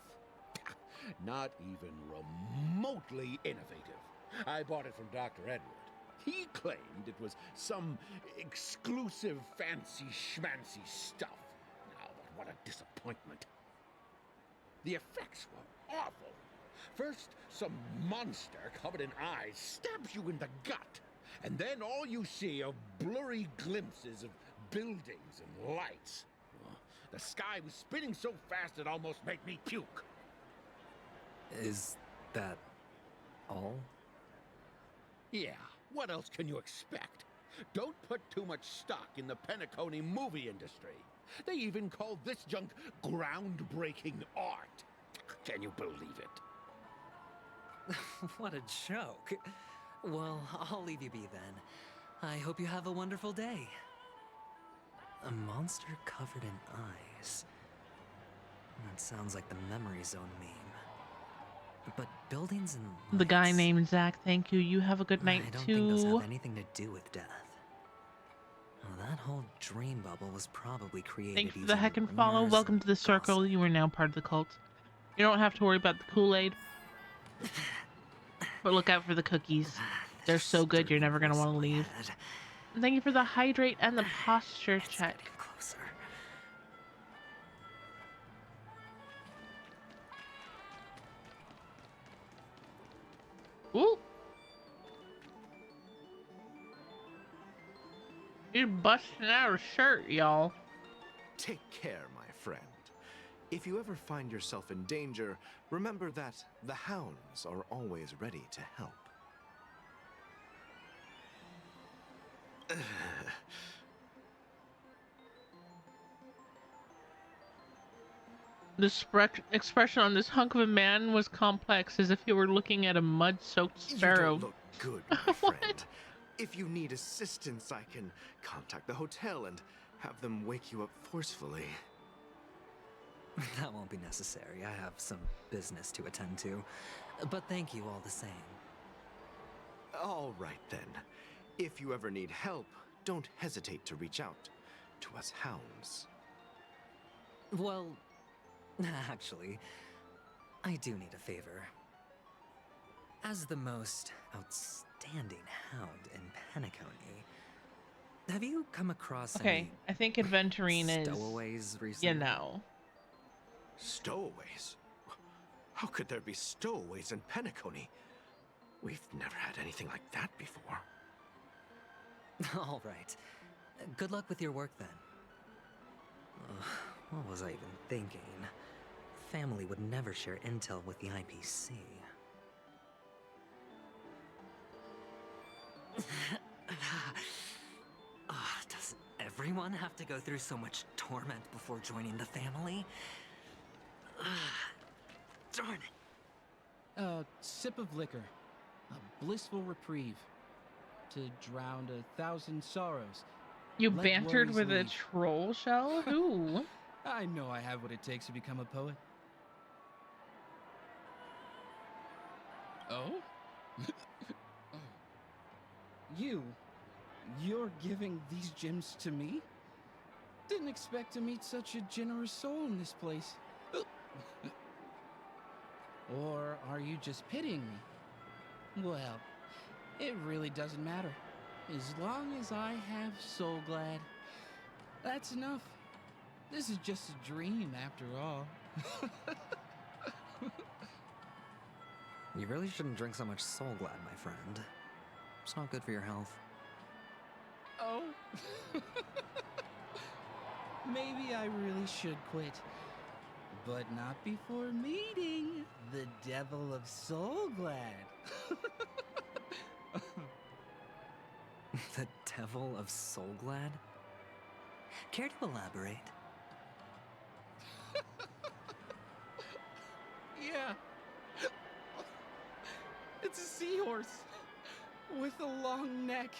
Not even remotely innovative. I bought it from Dr. Edward. He claimed it was some exclusive fancy schmancy stuff. Now, but what a disappointment. The effects were awful. First, some monster covered in eyes stabs you in the gut. And then all you see are blurry glimpses of buildings and lights. The sky was spinning so fast it almost made me puke. Is that all? Yeah, what else can you expect? Don't put too much stock in the Penacony movie industry. They even call this junk groundbreaking art. Can you believe it? What a joke. Well, I'll leave you be then. I hope you have a wonderful day. A monster covered in eyes. That sounds like the Memory Zone meme. But buildings and lights, The guy named Zach, thank you. You have a good night I don't too. think those have anything to do with death. Well, that whole dream bubble was probably created. Thank you for the using heck and follow. rumors Welcome and to the circle. You are now part of the cult. You don't have to worry about the Kool-Aid. But look out for the cookies. They're so good you're never going to want to leave. And thank you for the hydrate and the posture check. Closer. Ooh. You're busting out a shirt, y'all. Take care, my friend. If you ever find yourself in danger, remember that the hounds are always ready to help. The expression on this hunk of a man was complex, as if he were looking at a mud-soaked sparrow. You don't look good, my friend. If you need assistance, I can contact the hotel and have them wake you up forcefully. That won't be necessary. I have some business to attend to. But thank you all the same. All right, then. If you ever need help, don't hesitate to reach out to us hounds. Well, actually, I do need a favor. As the most outstanding hound in Penacony, have you come across Okay, I think Adventurine is... stowaways recently? You know. Stowaways? How could there be stowaways in Penacony? We've never had anything like that before. All right. Good luck with your work then. What was I even thinking? Family would never share intel with the IPC. Does everyone have to go through so much torment before joining the family? Darn it. A sip of liquor. A blissful reprieve. To drown 1,000 sorrows. You Let bantered worries with a leave. troll shell? Who? I know I have what it takes to become a poet. Oh? You're giving these gems to me? Didn't expect to meet such a generous soul in this place. Or are you just pitying me? Well, it really doesn't matter. As long as I have Soul Glad, that's enough. This is just a dream after all. You really shouldn't drink so much Soul Glad, my friend. It's not good for your health. Oh. Maybe I really should quit. But not before meeting the Devil of Soul Glad. The Devil of Soul Glad? Care to elaborate? Yeah. It's a seahorse with a long neck.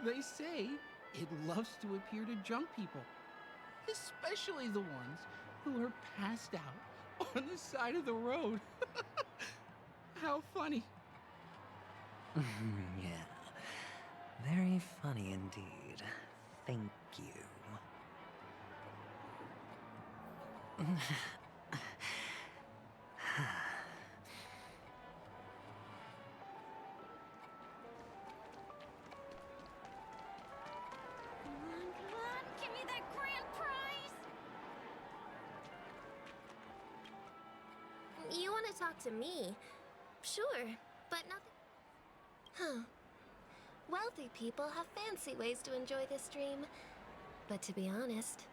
They say it loves to appear to drunk people, especially the ones who are passed out on the side of the road. How funny. Yeah. Very funny indeed. Thank you. Come on, give me that grand prize! You want to talk to me? Sure, but nothing. Huh. Wealthy people have fancy ways to enjoy this dream. But to be honest,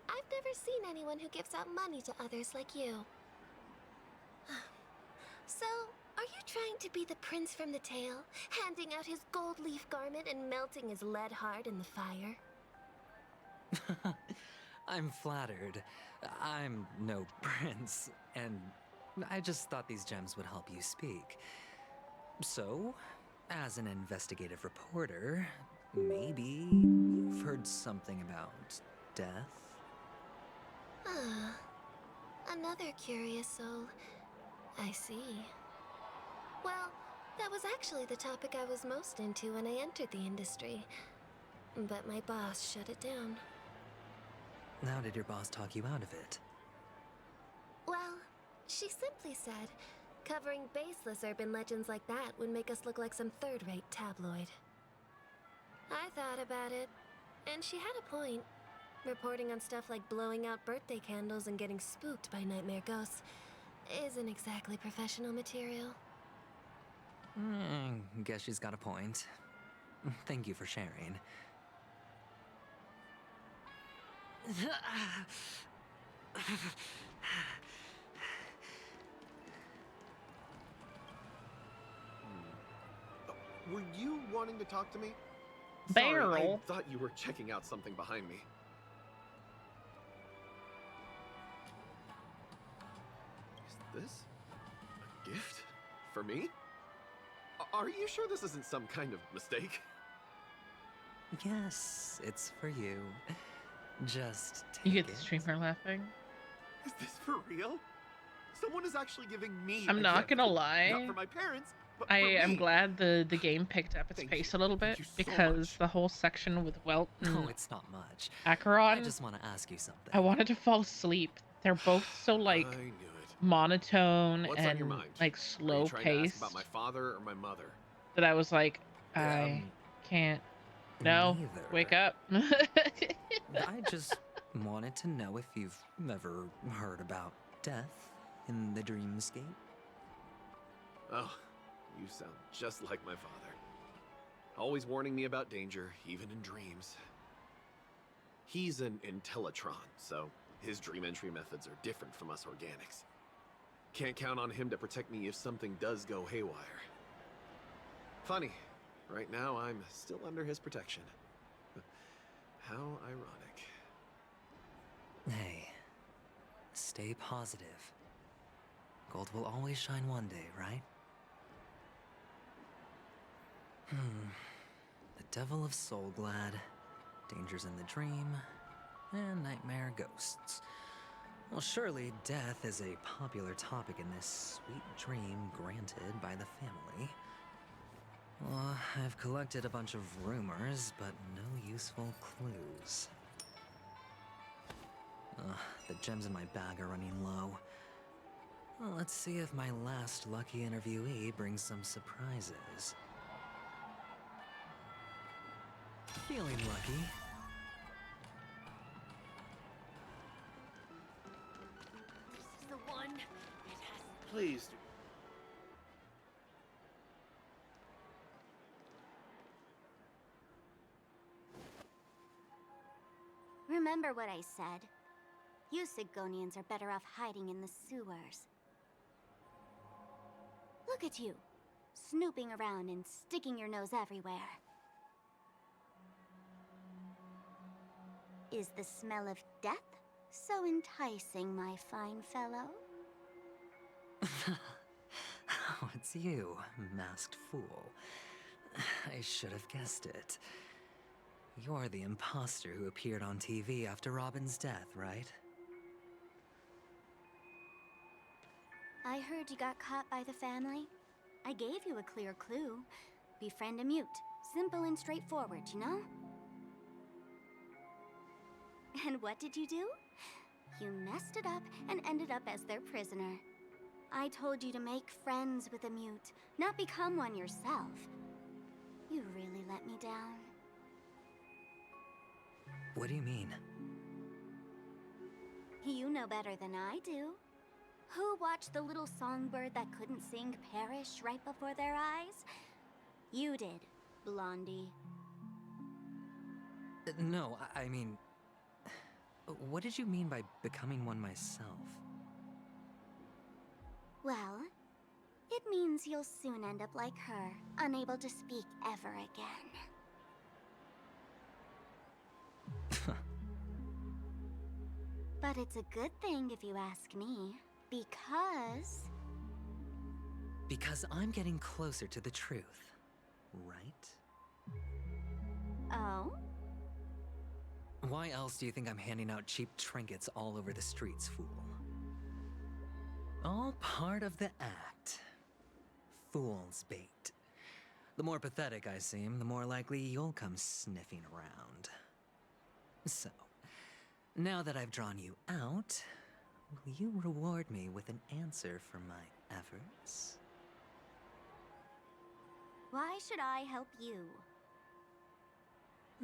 I've never seen anyone who gives out money to others like you. So, are you trying to be the prince from the tale, handing out his gold leaf garment and melting his lead heart in the fire? I'm flattered. I'm no prince, and I just thought these gems would help you speak. So, as an investigative reporter, maybe you've heard something about death? Ah, another curious soul. I see. Well, that was actually the topic I was most into when I entered the industry. But my boss shut it down. How did your boss talk you out of it? Well, she simply said, covering baseless urban legends like that would make us look like some third-rate tabloid. I thought about it, and she had a point. Reporting on stuff like blowing out birthday candles and getting spooked by nightmare ghosts isn't exactly professional material. Guess she's got a point. Thank you for sharing. Were you wanting to talk to me? Barrel. Sorry, I thought you were checking out something behind me. Is this a gift for me? Are you sure this isn't some kind of mistake? Yes, it's for you. Just You take get the it. streamer laughing. Is this for real? Someone is actually giving me I'm a not gift. gonna lie. Not for my parents, but I for am me. glad the game picked up its pace a little bit because the whole section with Welt and No, it's not much. Acheron, I just want to ask you something. I wanted to fall asleep. They're both so like I knew it. monotone What's on and your mind? like Are slow you trying to ask paced about my father or my mother? that I was like, I can't. No, neither. wake up. I just wanted to know if you've ever heard about death in the dreamscape. Oh, you sound just like my father. Always warning me about danger, even in dreams. He's an Intellitron, so his dream entry methods are different from us organics. Can't count on him to protect me if something does go haywire. Funny, right now I'm still under his protection. How ironic. Hey, stay stay positive. Gold will always shine one day, right? The Devil of Soulglad, Dangers in the Dream, and Nightmare Ghosts. Well, surely death is a popular topic in this sweet dream granted by the family. Well, I've collected a bunch of rumors, but no useful clues. The gems in my bag are running low. Well, let's see if my last lucky interviewee brings some surprises. Feeling lucky. This is the one. It has. Please. Remember what I said. You Sigonians are better off hiding in the sewers. Look at you, snooping around and sticking your nose everywhere. Is the smell of death so enticing, my fine fellow? Oh, it's you, masked fool. I should have guessed it. You're the imposter who appeared on TV after Robin's death, right? I heard you got caught by the family. I gave you a clear clue. Befriend a mute. Simple and straightforward, you know? And what did you do? You messed it up and ended up as their prisoner. I told you to make friends with a mute, not become one yourself. You really let me down. What do you mean? You know better than I do. Who watched the little songbird that couldn't sing perish right before their eyes? You did, Blondie. No, I mean... What did you mean by becoming one myself? Well, it means you'll soon end up like her, unable to speak ever again. But it's a good thing if you ask me, because... Because I'm getting closer to the truth, right? Oh? Why else do you think I'm handing out cheap trinkets all over the streets, fool? All part of the act. Fool's bait. The more pathetic I seem, the more likely you'll come sniffing around. So, now that I've drawn you out, will you reward me with an answer for my efforts? Why should I help you?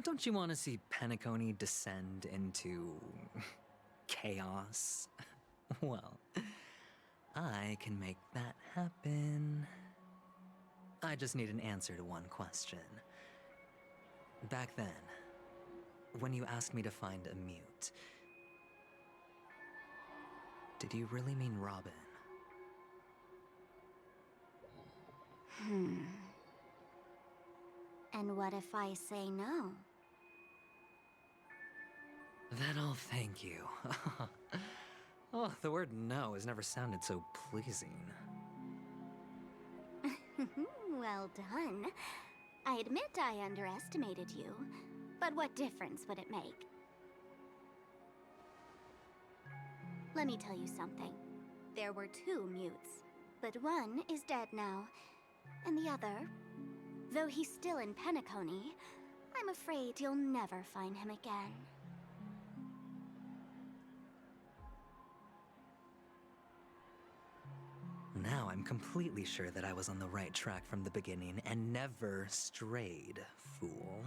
Don't you want to see Penacony descend into... chaos? Well, I can make that happen. I just need an answer to one question. Back then, when you asked me to find a mute, did you really mean Robin? And what if I say no? Then I'll thank you. Oh, the word no has never sounded so pleasing. Well done. I admit I underestimated you, but what difference would it make? Let me tell you something. There were 2 mutes, but one is dead now, and the other, though he's still in Penacony, I'm afraid you'll never find him again. Now I'm completely sure that I was on the right track from the beginning and never strayed, fool.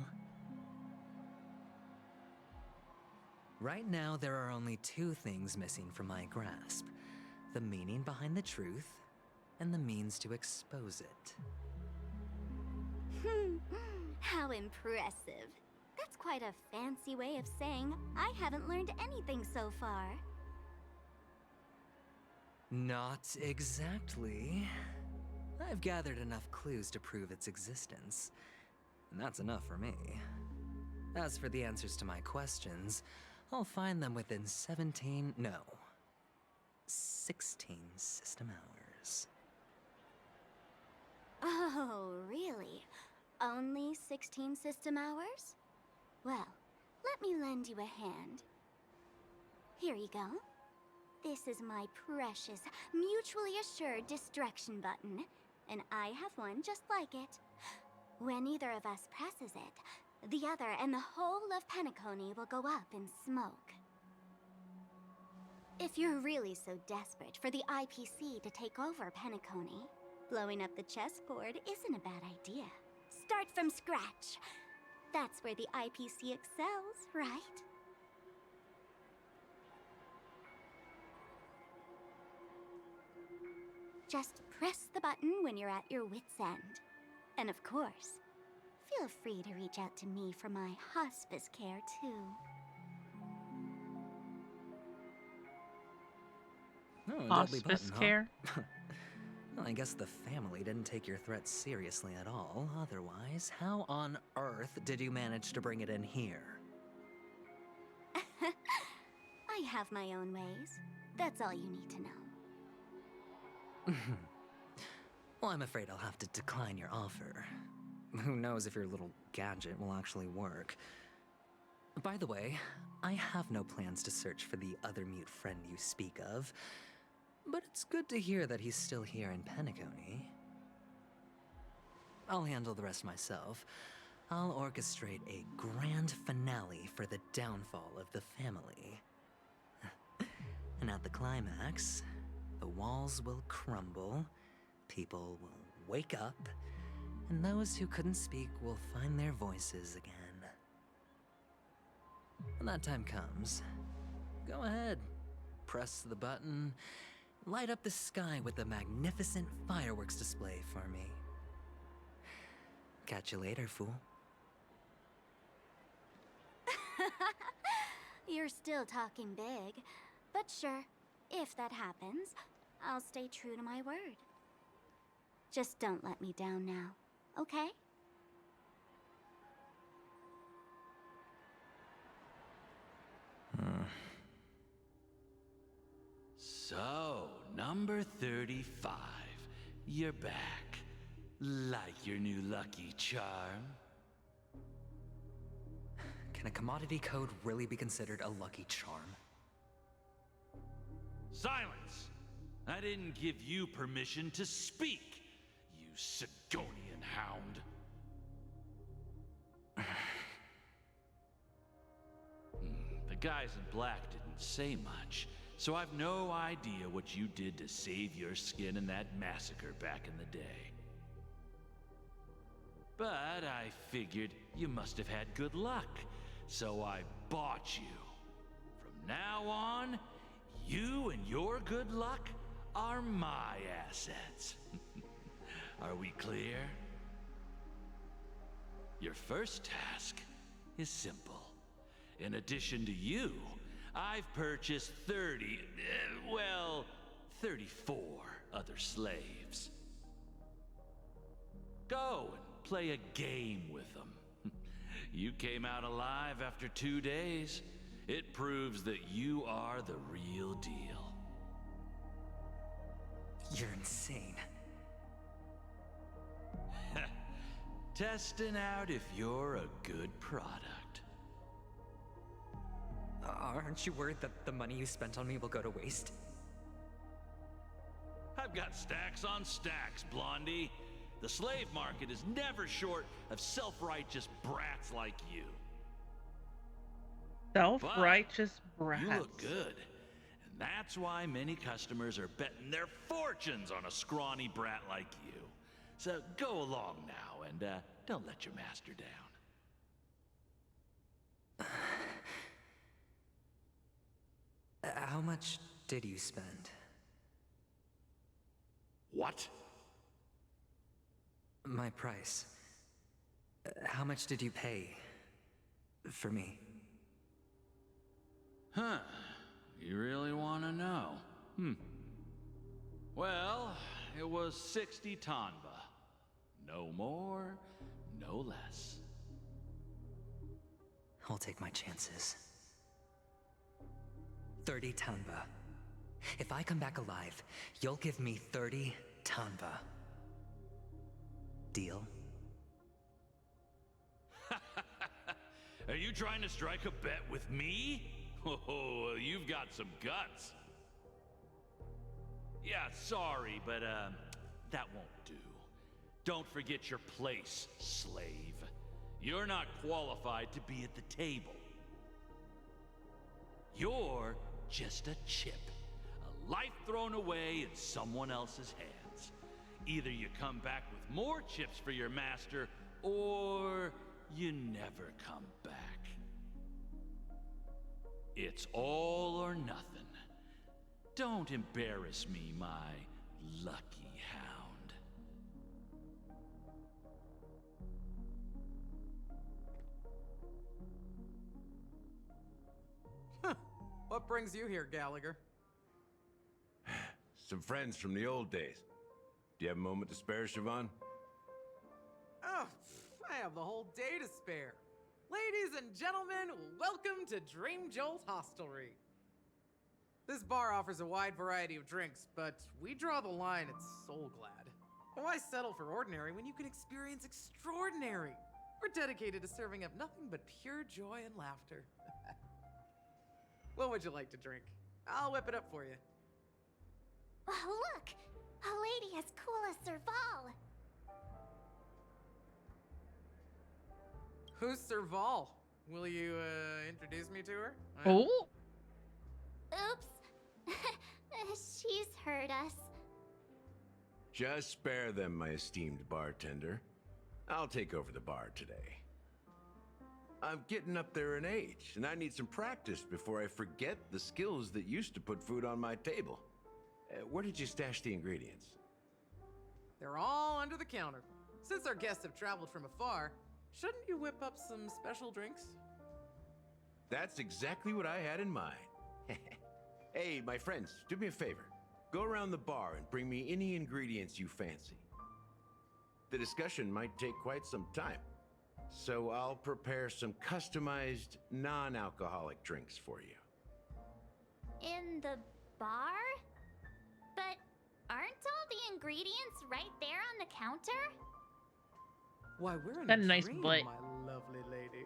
Right now, there are only 2 things missing from my grasp. The meaning behind the truth, and the means to expose it. How impressive. That's quite a fancy way of saying I haven't learned anything so far. Not exactly. I've gathered enough clues to prove its existence, and that's enough for me. As for the answers to my questions, I'll find them within 16 system hours. Oh, really? Only 16 system hours? Well, let me lend you a hand. Here you go. This is my precious, mutually assured destruction button, and I have one just like it. When either of us presses it, the other and the whole of Penacony will go up in smoke. If you're really so desperate for the IPC to take over Penacony, blowing up the chessboard isn't a bad idea. Start from scratch. That's where the IPC excels, right? Just press the button when you're at your wit's end. And of course, feel free to reach out to me for my hospice care, too. Oh, deadly Hospice button, huh? care? Well, I guess the family didn't take your threat seriously at all. Otherwise, how on earth did you manage to bring it in here? I have my own ways. That's all you need to know. Well, I'm afraid I'll have to decline your offer. Who knows if your little gadget will actually work. By the way, I have no plans to search for the other mute friend you speak of, but it's good to hear that he's still here in Penacony. I'll handle the rest myself. I'll orchestrate a grand finale for the downfall of the family. And at the climax, the walls will crumble, people will wake up, and those who couldn't speak will find their voices again. When that time comes, go ahead, press the button, light up the sky with a magnificent fireworks display for me. Catch you later, fool. You're still talking big, but sure, if that happens, I'll stay true to my word. Just don't let me down now, okay? So, number 35. You're back. Like your new lucky charm? Can a commodity code really be considered a lucky charm? Silence! I didn't give you permission to speak, you Sigonian hound. The guys in black didn't say much, so I've no idea what you did to save your skin in that massacre back in the day. But I figured you must have had good luck, so I bought you. From now on, you and your good luck are my assets. Are we clear? Your first task is simple. In addition to you, I've purchased 34 other slaves. Go and play a game with them. You came out alive after 2 days. It proves that you are the real deal. You're insane. Testing out if you're a good product. Aren't you worried that the money you spent on me will go to waste? I've got stacks on stacks, Blondie. The slave market is never short of self-righteous brats like you. Self-righteous brats. You look good. And that's why many customers are betting their fortunes on a scrawny brat like you. So go along now and don't let your master down. How much did you spend? What? My price. How much did you pay for me? Huh. You really want to know? Well, it was 60 tanba. No more, no less. I'll take my chances. 30 tanba. If I come back alive, you'll give me 30 tanba. Deal? Are you trying to strike a bet with me? Oh, you've got some guts. Yeah, sorry, but that won't do. Don't forget your place, slave. You're not qualified to be at the table. You're just a chip. A life thrown away in someone else's hands. Either you come back with more chips for your master, or you never come back. It's all or nothing. Don't embarrass me, my lucky hound. What brings you here, Gallagher? Some friends from the old days. Do you have a moment to spare, Siobhan? Oh, I have the whole day to spare. Ladies and gentlemen, welcome to Dream Jolt Hostelry. This bar offers a wide variety of drinks, but we draw the line at Soul Glad. Why settle for ordinary when you can experience extraordinary? We're dedicated to serving up nothing but pure joy and laughter. What would you like to drink? I'll whip it up for you. Oh, look! A lady as cool as Serval. Who's Serval? Will you, introduce me to her? Oh? Oops. She's heard us. Just spare them, my esteemed bartender. I'll take over the bar today. I'm getting up there in age, and I need some practice before I forget the skills that used to put food on my table. Where did you stash the ingredients? They're all under the counter. Since our guests have traveled from afar, shouldn't you whip up some special drinks? That's exactly what I had in mind. Hey, my friends, do me a favor. Go around the bar and bring me any ingredients you fancy. The discussion might take quite some time, so I'll prepare some customized, non-alcoholic drinks for you. In the bar? But aren't all the ingredients right there on the counter? Why, we're in Got a a nice dream, butt. my lovely lady.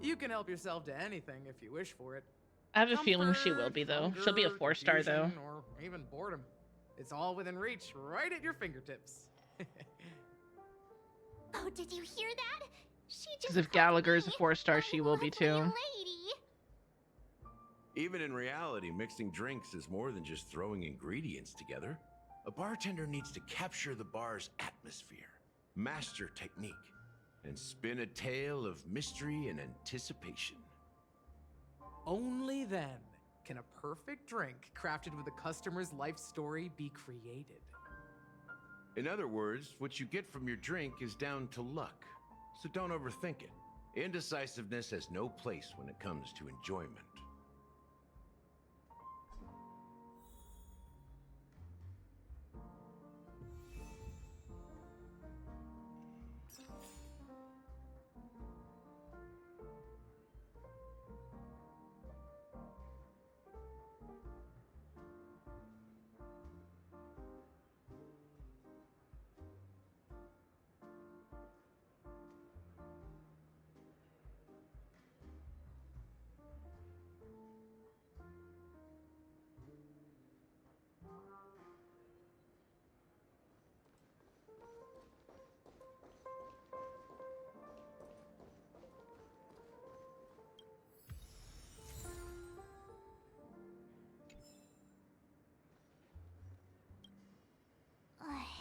You can help yourself to anything if you wish for it. I have a feeling she will be, though. She'll be a Comfort, 4-star, though. confusion, or even boredom. It's all within reach, right at your fingertips. Oh, did you hear that? She just Because if Gallagher is a 4-star, she will be, too. lady. Even in reality, mixing drinks is more than just throwing ingredients together. A bartender needs to capture the bar's atmosphere, master technique, and spin a tale of mystery and anticipation. Only then can a perfect drink crafted with a customer's life story be created. In other words, what you get from your drink is down to luck, so don't overthink it. Indecisiveness has no place when it comes to enjoyment.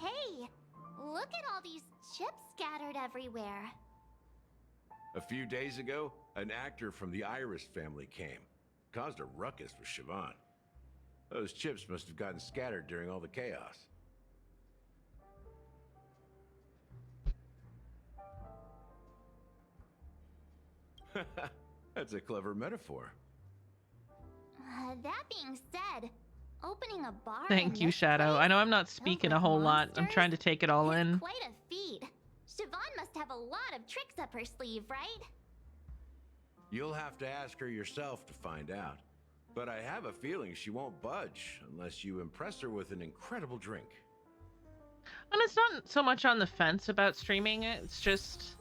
Hey, look at all these chips scattered everywhere. A few days ago, an actor from the Iris family came. Caused a ruckus with Siobhan. Those chips must have gotten scattered during all the chaos. That's a clever metaphor. That being said, opening a bar. Thank you, Shadow. I know I'm not speaking a whole lot. I'm trying to take it all in. Quite a feat. Siobhan must have a lot of tricks up her sleeve, right? You'll have to ask her yourself to find out. But I have a feeling she won't budge unless you impress her with an incredible drink. And it's not so much on the fence about streaming it. It's just,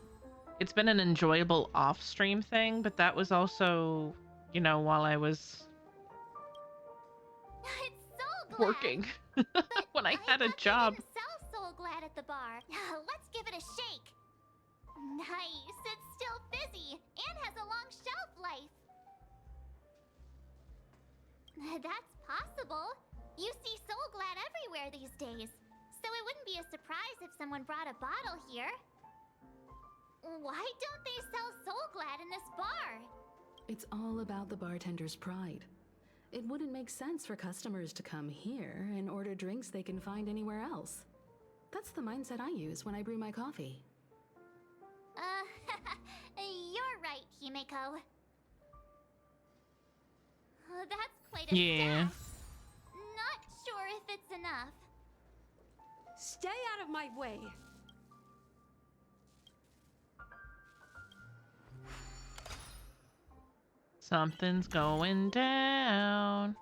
it's been an enjoyable off-stream thing, but that was also, you know, while I was working. When I had a job. Sell Soul Glad at the bar. Let's give it a shake. Nice. It's still fizzy and has a long shelf life. That's possible. You see Soul Glad everywhere these days, so it wouldn't be a surprise if someone brought a bottle here. Why don't they sell Soul Glad in this bar? It's all about the bartender's pride. It wouldn't make sense for customers to come here and order drinks they can find anywhere else. That's the mindset I use when I brew my coffee. You're right, Himeko. That's quite a yeah. stash. Not sure if it's enough. Stay out of my way. Something's going down.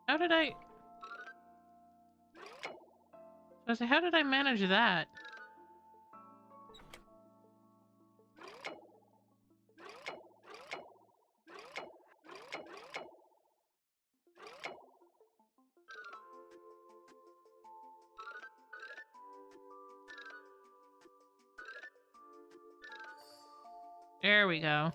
How did I... how did I manage that? There we go.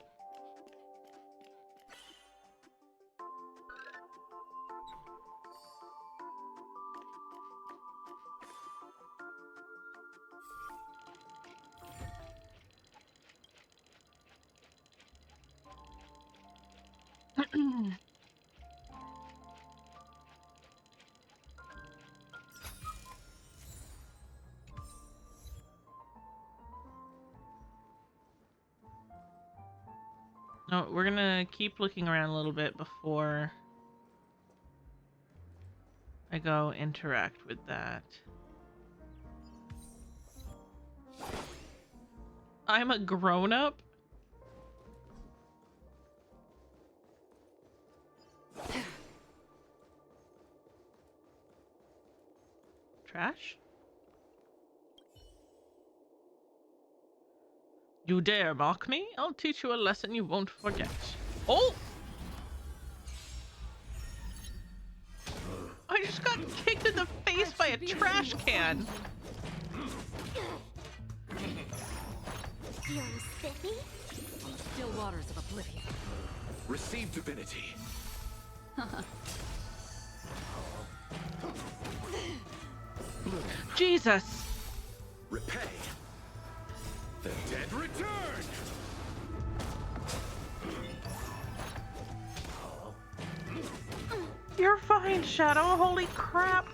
No, we're gonna keep looking around a little bit before I go interact with that. I'm a grown-up? Trash? You dare mock me? I'll teach you a lesson you won't forget. Oh! I just got kicked in the face by a trash can! Feeling spiffy? Still waters of oblivion. Receive divinity. Jesus! Repay. The dead return! You're fine, Shadow. Holy crap.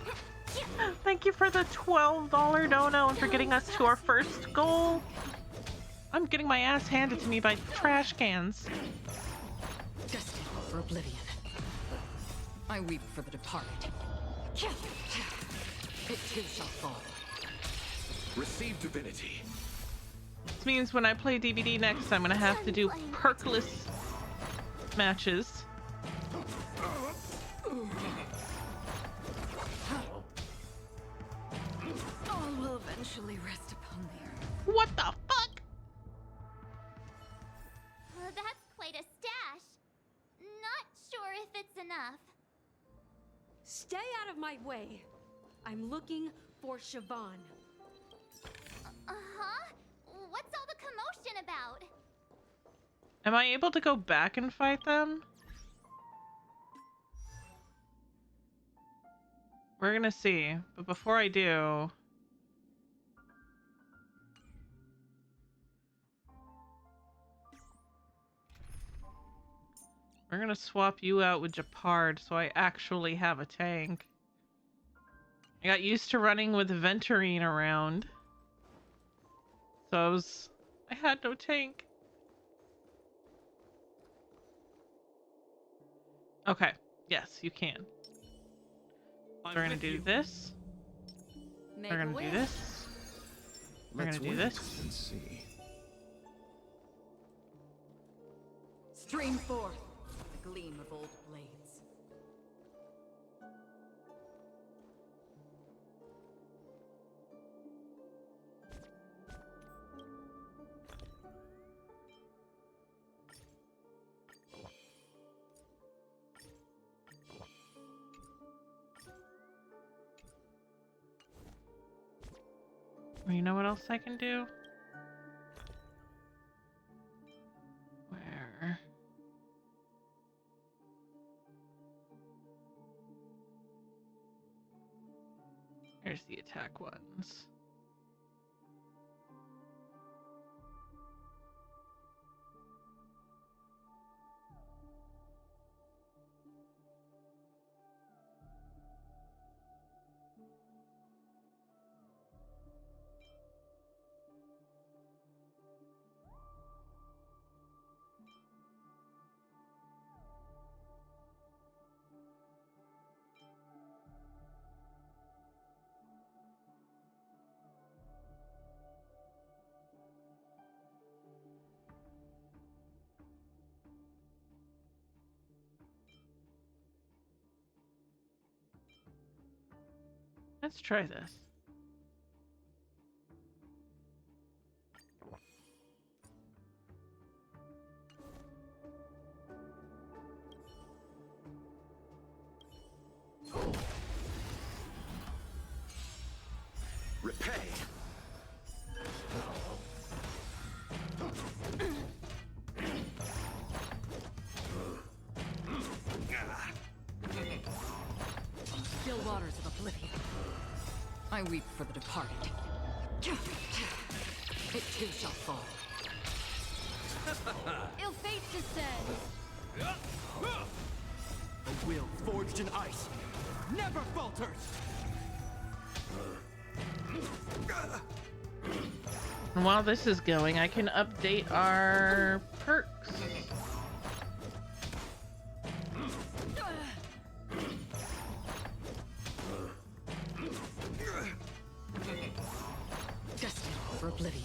Thank you for the $12 dono and for getting us to our first goal. I'm getting my ass handed to me by trash cans. Destined for oblivion. I weep for the departed. It too shall fall. Receive divinity. This means when I play DVD next, I'm gonna have to do perkless matches. All will eventually rest upon the earth. What the fuck? That's quite a stash. Not sure if it's enough. Stay out of my way. I'm looking for Siobhan. Uh-huh? What's all the commotion about? Am I able to go back and fight them? We're gonna see. But before I do... we're gonna swap you out with Japard so I actually have a tank. I got used to running with Venturine around. So I had no tank. Okay. Yes, you can. We're gonna do this. We're gonna do this. We're gonna do this. And see. Stream forth the gleam of old blades. You know what else I can do? Where? Here's the attack ones. Let's try this. Repay. Still waters of oblivion. I weep for the departed. It too shall fall. Ill fate descends. A will forged in ice never falters. And while this is going, I can update our perks. Destined for oblivion.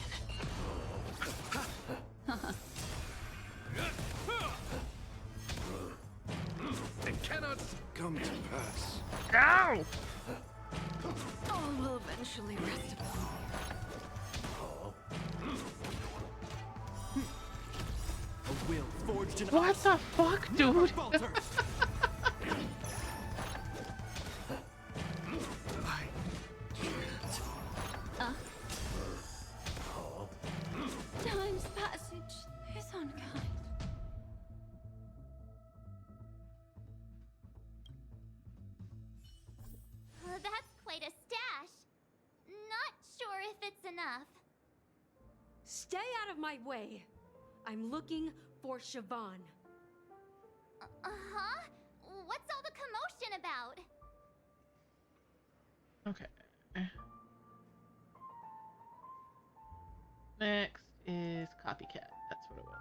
It cannot come to pass. Ow! All will eventually rest upon me. A will forged in What ice the fuck, never dude? falters. Time's passage is unkind. That's quite a stash. Not sure if it's enough. Stay out of my way. I'm looking for Siobhan. Uh-huh? What's all the commotion about? Okay. Next is Copycat. That's what it was.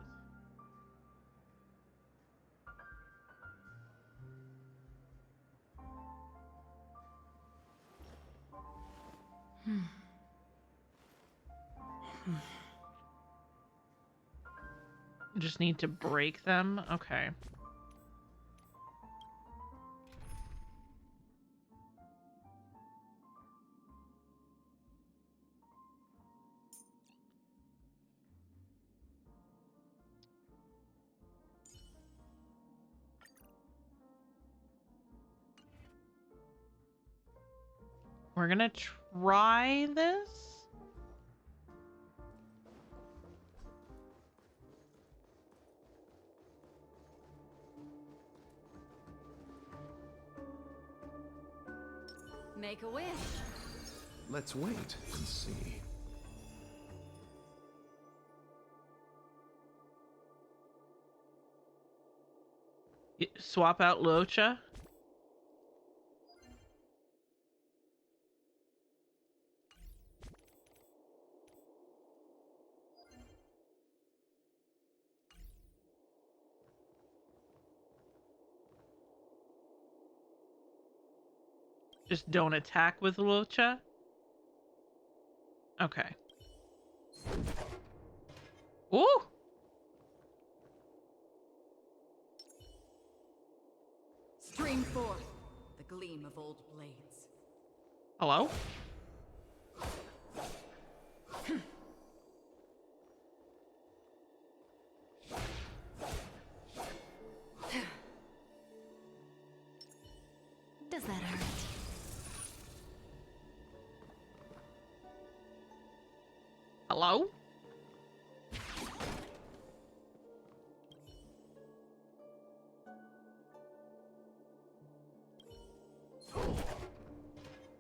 Just need to break them? Okay. We're gonna try this. Make a wish. Let's wait and see. Swap out Locha? Just don't attack with Locha? Okay. Ooh! Stream forth the gleam of old blades. Hello? Does that hurt? Hello?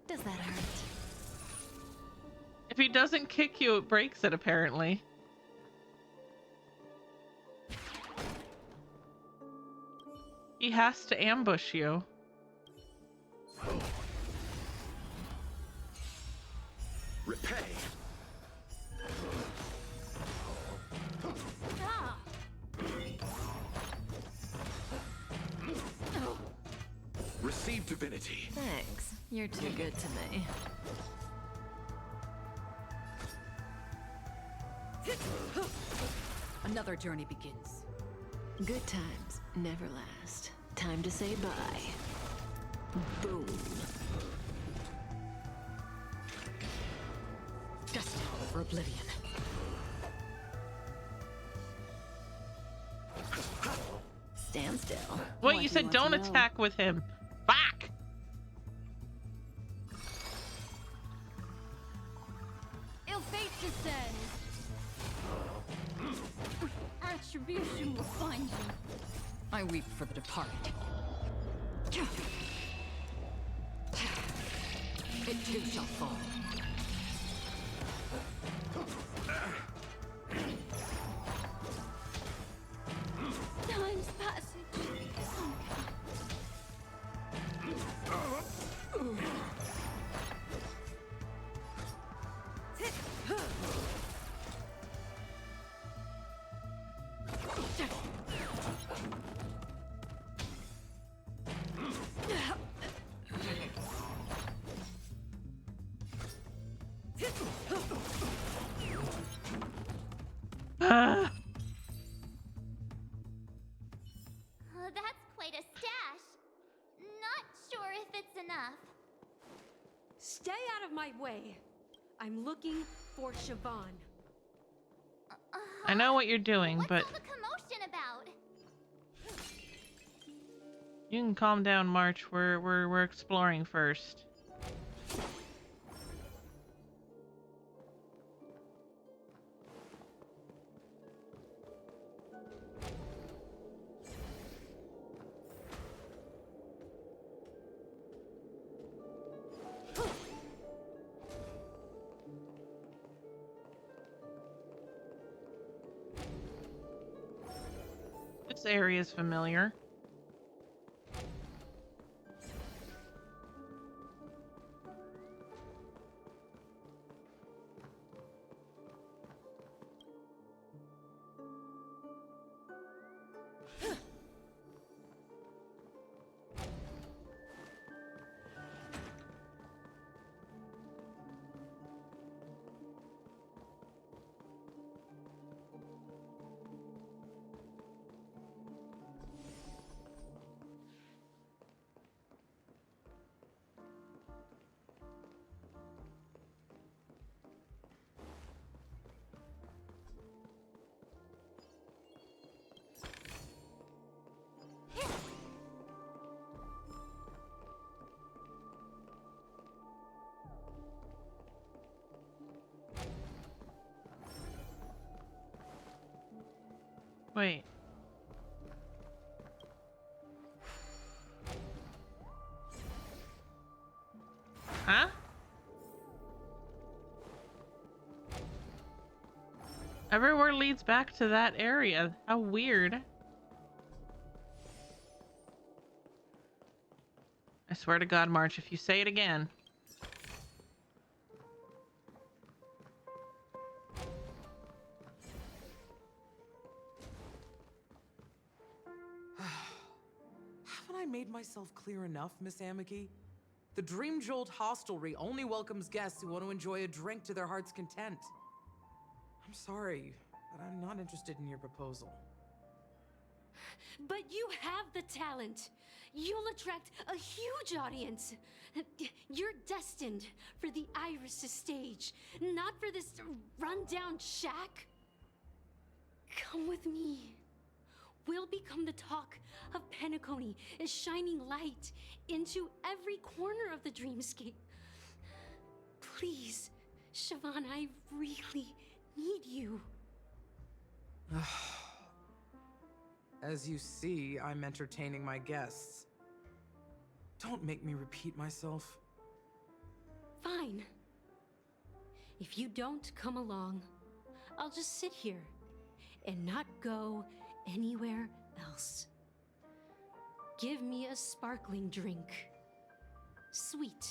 Does that hurt? If he doesn't kick you, it breaks it, apparently. He has to ambush you. Repay. Ah. Receive divinity. Thanks. You're too good to me. Another journey begins. Good times never last. Time to say bye. Boom. Dust down for oblivion. Stand still. What you said, don't attack with him. Back! Ill fate descends. Attribution will find you. I weep for the departed. It too shall fall. Time's passage. That's quite a stash. Not sure if it's enough. Stay out of my way. I'm looking for Siobhan. I know what you're doing, What's but all the commotion about? you can calm down, March. We're exploring first. This area is familiar. Wait. Huh? Everywhere leads back to that area. How weird. I swear to God, March, if you say it again. Haven't I made myself clear enough, Miss Amiki? The Dream Jolt Hostelry only welcomes guests who want to enjoy a drink to their heart's content. I'm sorry, but I'm not interested in your proposal. But you have the talent. You'll attract a huge audience. You're destined for the Iris' stage, not for this rundown shack. Come with me. We'll become the talk of Penacony, a shining light into every corner of the dreamscape. Please, Siobhan, I really need you. As you see, I'm entertaining my guests. Don't make me repeat myself. Fine. If you don't come along, I'll just sit here and not go anywhere else. Give me a sparkling drink. Sweet.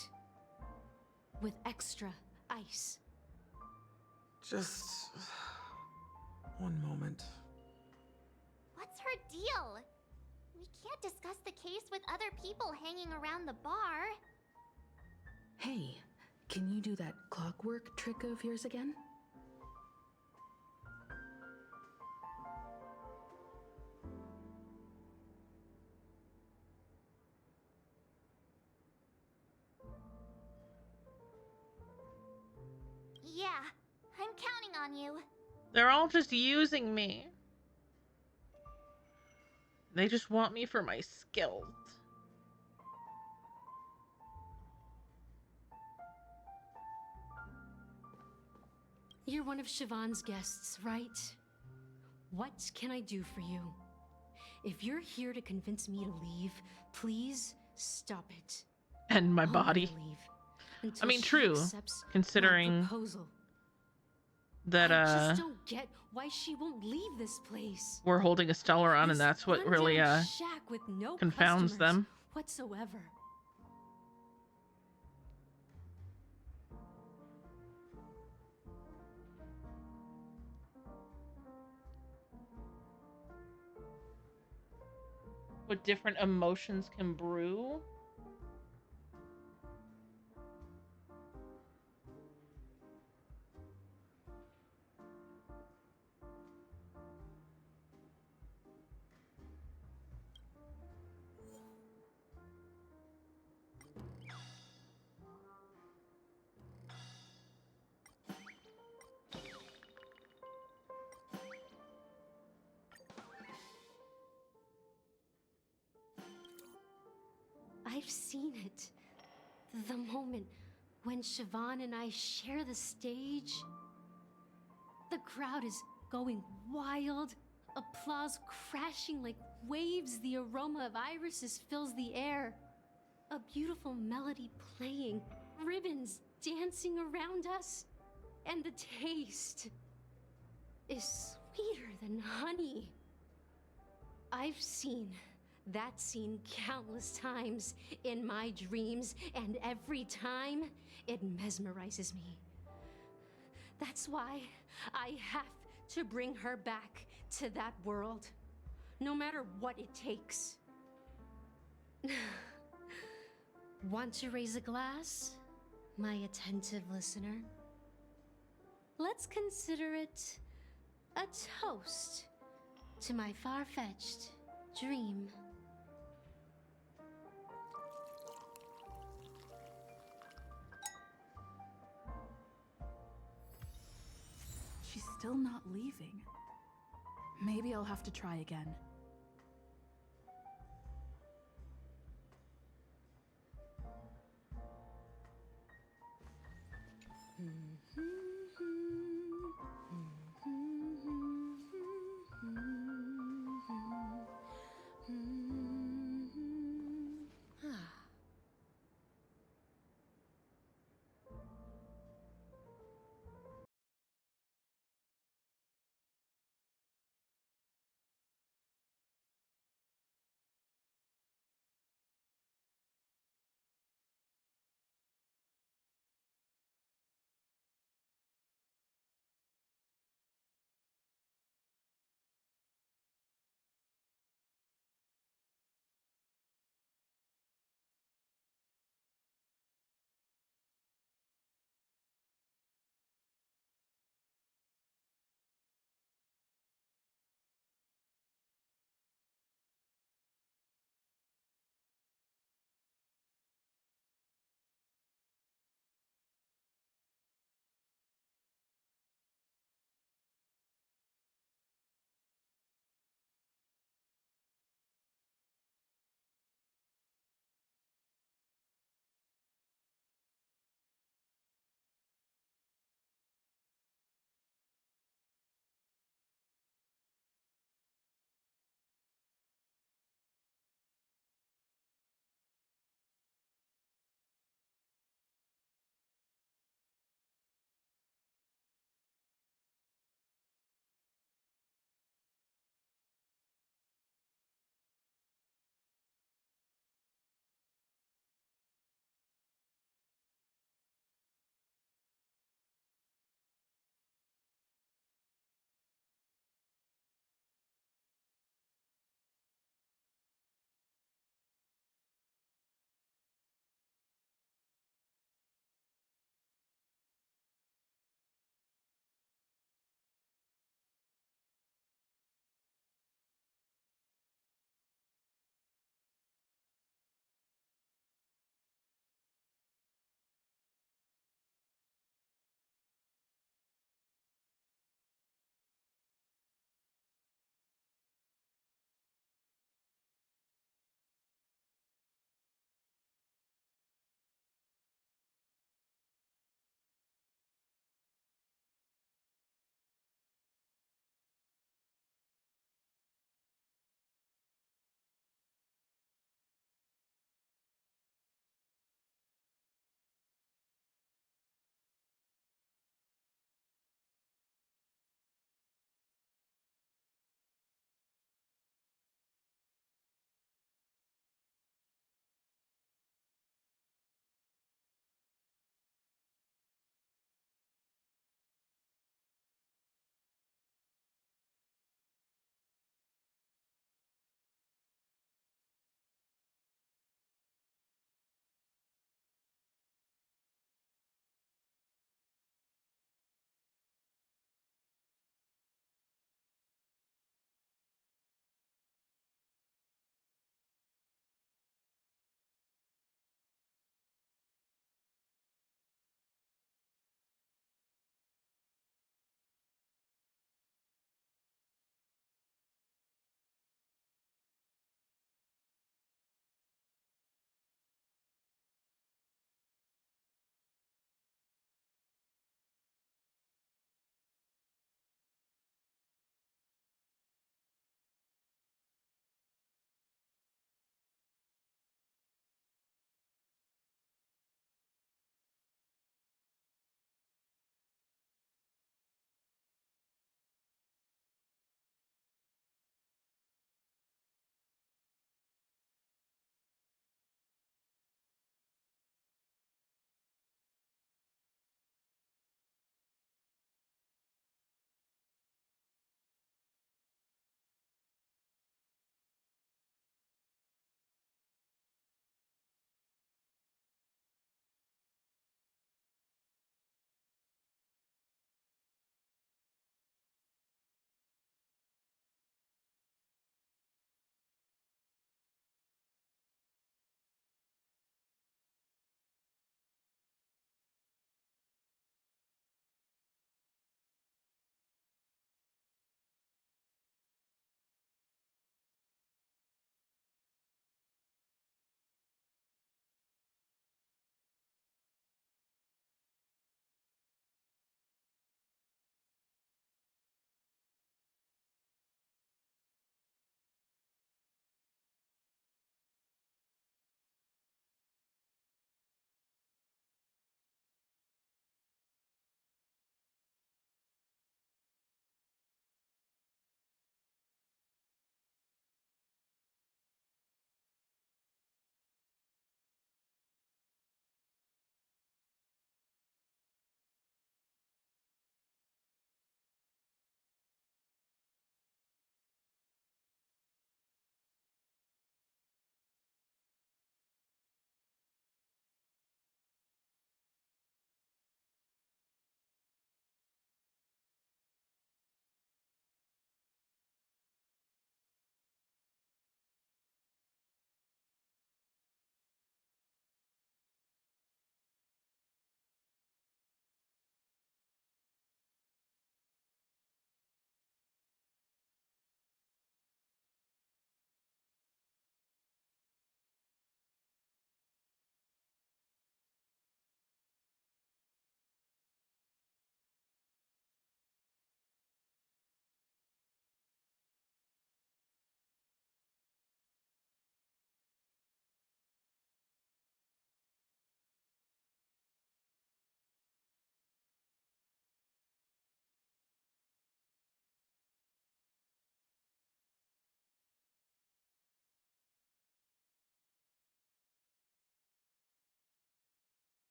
With extra ice. Just one moment. What's her deal? We can't discuss the case with other people hanging around the bar. Hey, can you do that clockwork trick of yours again? Yeah, I'm counting on you. They're all just using me. They just want me for my skills. You're one of Siobhan's guests, right? What can I do for you? If you're here to convince me to leave, please stop it. And my I'll never body. leave until I mean, she true, accepts my considering proposal. that I just don't get why she won't leave this place. we're holding a stellar on, and This that's what really rundown shack with no confounds customers them. whatsoever. What different emotions can brew. I've seen it. The moment when Siobhan and I share the stage. The crowd is going wild. Applause crashing like waves. The aroma of irises fills the air. A beautiful melody playing. Ribbons dancing around us. And the taste is sweeter than honey. I've seen that scene countless times in my dreams, and every time it mesmerizes me. That's why I have to bring her back to that world, no matter what it takes. Want to raise a glass, my attentive listener? Let's consider it a toast to my far-fetched dream. She's still not leaving. Maybe I'll have to try again.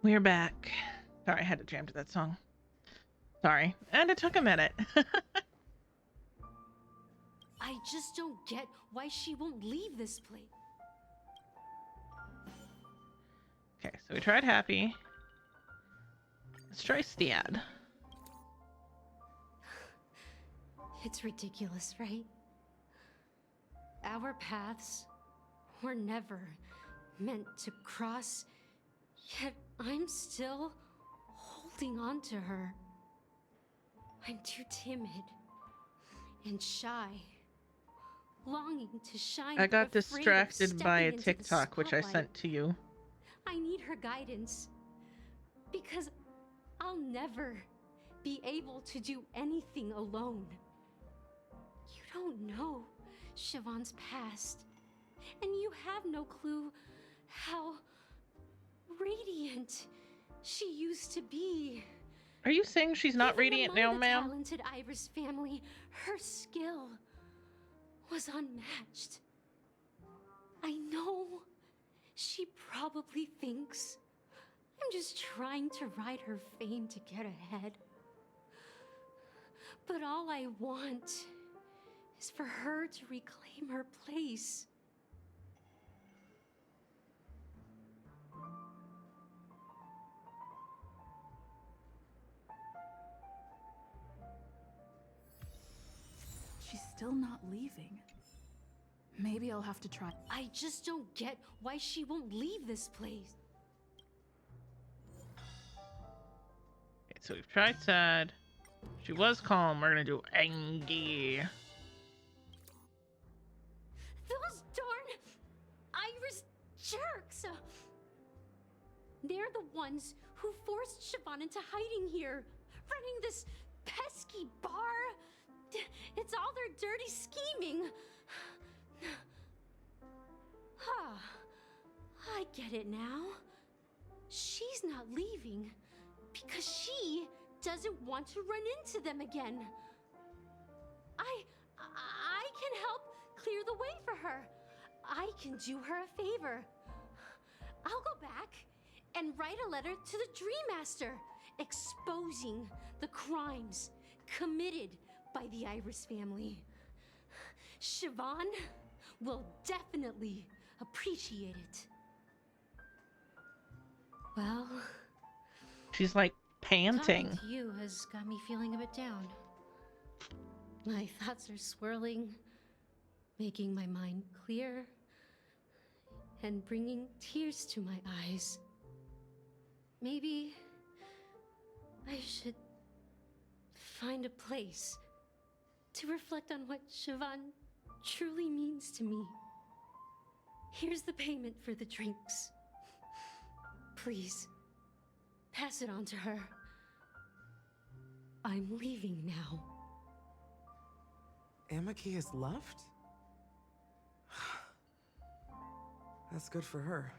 We're back. Sorry, I had to jam to that song. Sorry. And it took a minute. I just don't get why she won't leave this place. Okay, so we tried Happy. Let's try Stiad. It's ridiculous, right? Our paths were never meant to cross, yet I'm still holding on to her. I'm too timid and shy, longing to shine. I got but afraid of distracted by a stepping into the TikTok which I spotlight. sent to you. I need her guidance because I'll never be able to do anything alone. You don't know Siobhan's past, and you have no clue how radiant she used to be. Are you saying she's not Even radiant now, among the ma'am? talented Iris family, her skill was unmatched. I know she probably thinks I'm just trying to ride her fame to get ahead. But all I want is for her to reclaim her place. She's still not leaving. Maybe I'll have to try. I just don't get why she won't leave this place. Okay, so we've tried sad. She was calm. We're gonna do angry. Those darn Iris jerks! They're the ones who forced Siobhan into hiding here, running this pesky bar. It's all their dirty scheming. I get it now. She's not leaving because she doesn't want to run into them again. I can help clear the way for her. I can do her a favor. I'll go back and write a letter to the Dream Master exposing the crimes committed by the Iris family. Siobhan will definitely appreciate it. Well, She's like panting. talking to you has got me feeling a bit down. My thoughts are swirling, making my mind clear, and bringing tears to my eyes. Maybe I should find a place to reflect on what Siobhan truly means to me. Here's the payment for the drinks. Please, pass it on to her. I'm leaving now. Amaki has left? That's good for her.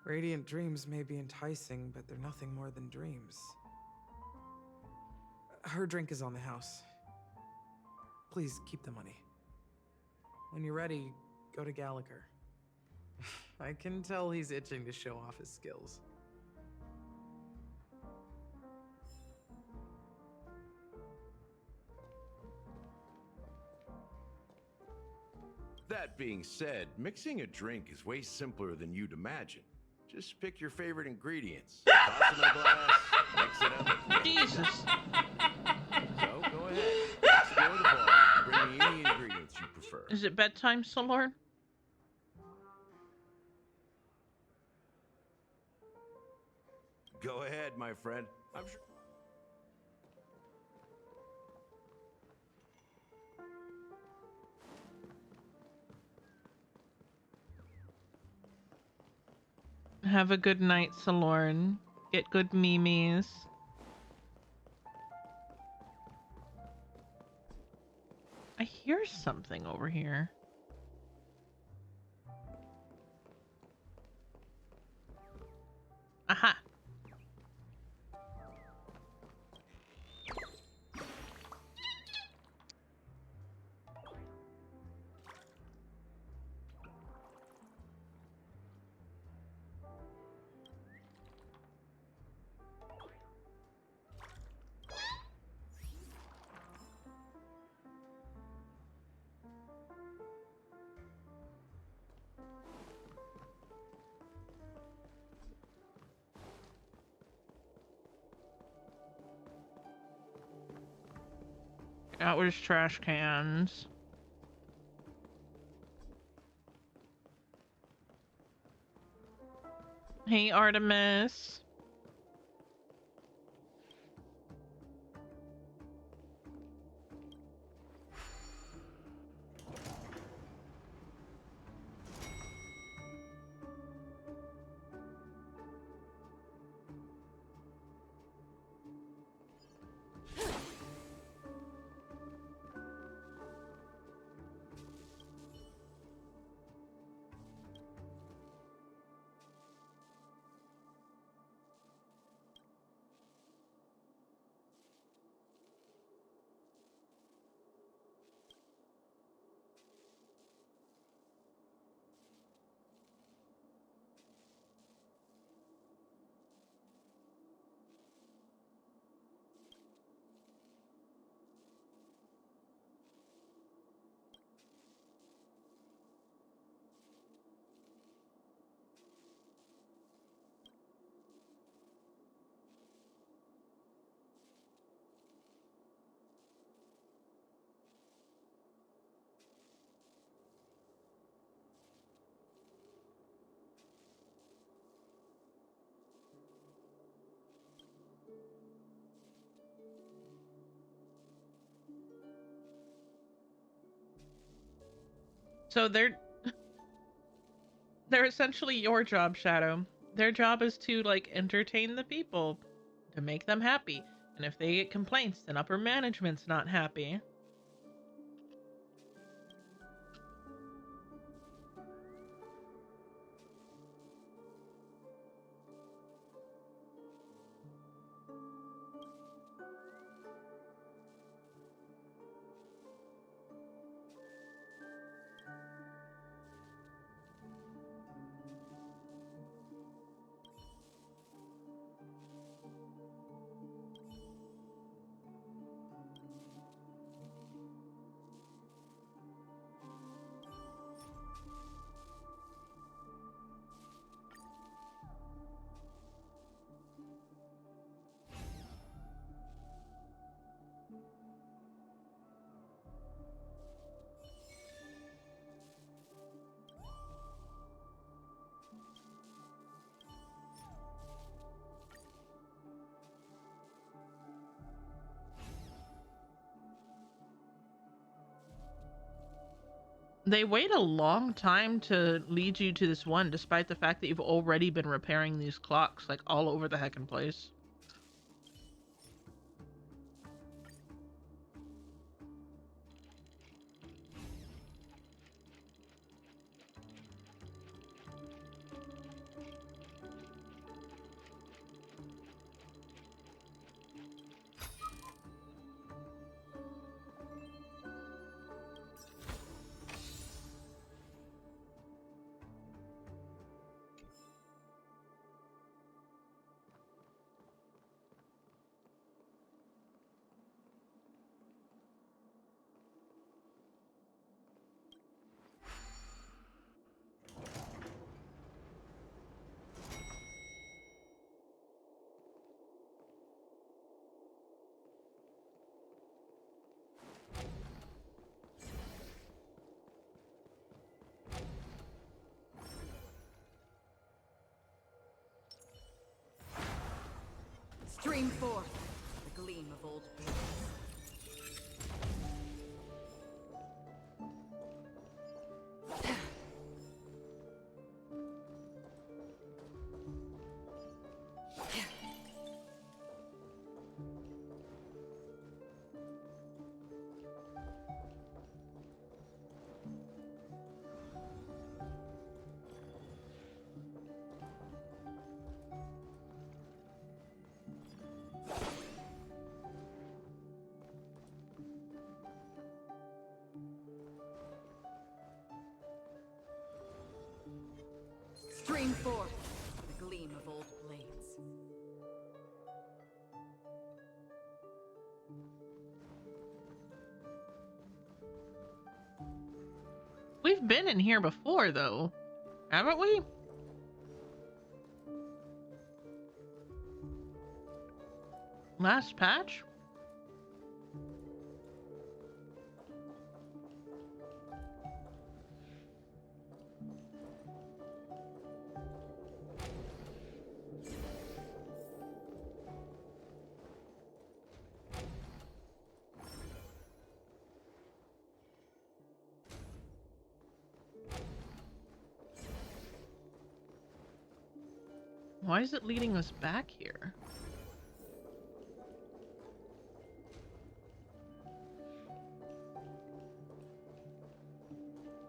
Radiant dreams may be enticing, but they're nothing more than dreams. Her drink is on the house. Please keep the money. When you're ready, go to Gallagher. I can tell he's itching to show off his skills. That being said, mixing a drink is way simpler than you'd imagine. Just pick your favorite ingredients, toss in a glass, mix it up. Jesus. So go ahead, explore the bar, and bring me any ingredients you prefer. Is it bedtime, Solord? Go ahead, my friend. I'm sure. Have a good night, Solorn. Get good memes. I hear something over here. Aha! That was trash cans. Hey, Artemis. So they're essentially your job, Shadow. Their job is to, like, entertain the people, to make them happy. And if they get complaints, then upper management's not happy. They wait a long time to lead you to this one, despite the fact that you've already been repairing these clocks, like, all over the heckin' place. Stream forth the gleam of old blades. Stream forth the gleam of old blades. We've been in here before, though, haven't we? Last patch? Why is it leading us back here?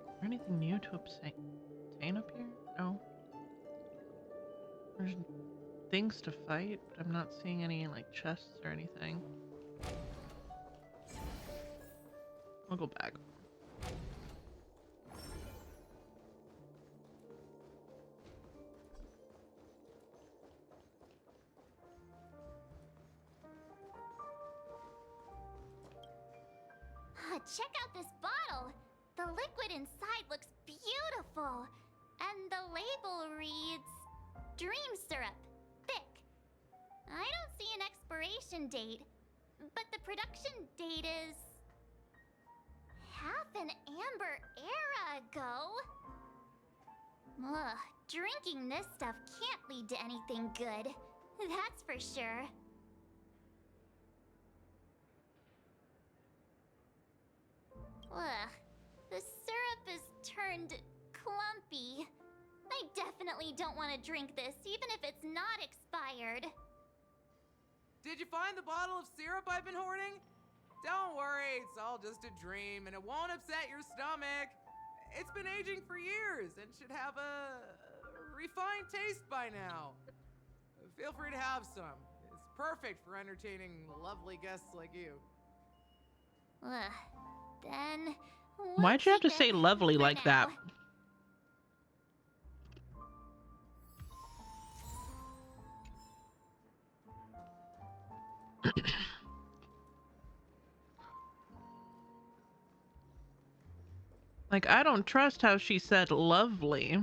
Is there anything new to obtain up here? No. There's things to fight, but I'm not seeing any, like, chests or anything. I'll go back. Check out this bottle! The liquid inside looks beautiful! And the label reads... Dream syrup. Thick. I don't see an expiration date, but the production date is... half an amber era ago? Ugh, drinking this stuff can't lead to anything good. That's for sure. Ugh, the syrup is turned clumpy. I definitely don't want to drink this, even if it's not expired. Did you find the bottle of syrup I've been hoarding? Don't worry, it's all just a dream and it won't upset your stomach. It's been aging for years and should have a refined taste by now. Feel free to have some. It's perfect for entertaining lovely guests like you. Ugh. Then why'd you have to say lovely like that? Like, I don't trust how she said lovely.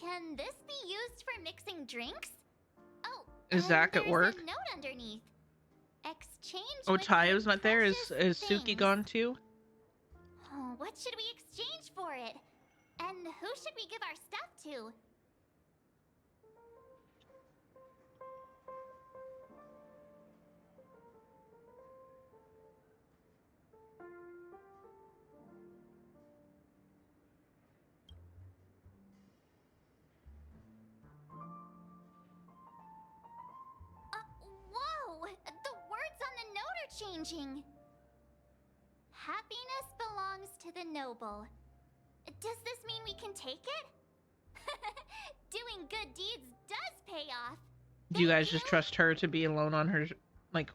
Can this be used for mixing drinks? Oh, is Zach at work? There's a note underneath. Exchange. Oh, Tayo's not there. Is Suki gone too? Oh, what should we exchange for it? And who should we give our stuff to? Whoa! The words on the note are changing. Happiness belongs to the noble. Does this mean we can take it? Doing good deeds does pay off. Do you guys just trust her to be alone on her, like,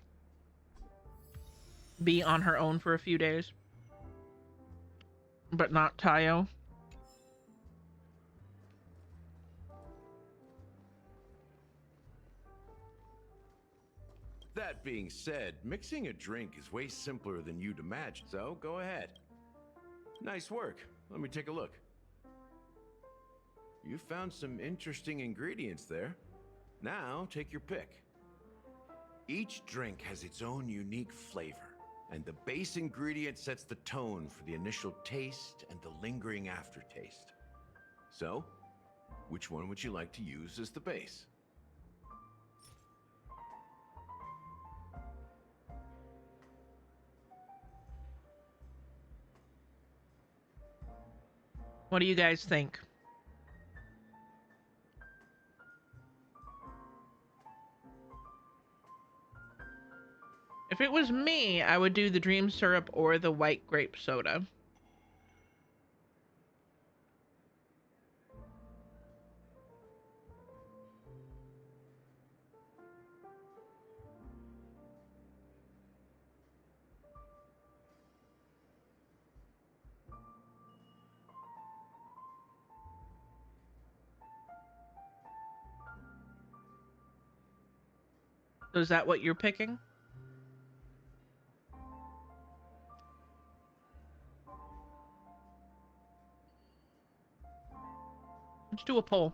be on her own for a few days? But not Tayo? That being said, mixing a drink is way simpler than you'd imagine, so go ahead. Nice work. Let me take a look. You found some interesting ingredients there. Now, take your pick. Each drink has its own unique flavor, and the base ingredient sets the tone for the initial taste and the lingering aftertaste. So, which one would you like to use as the base? What do you guys think? If it was me, I would do the dream syrup or the white grape soda. So is that what you're picking? Let's do a poll.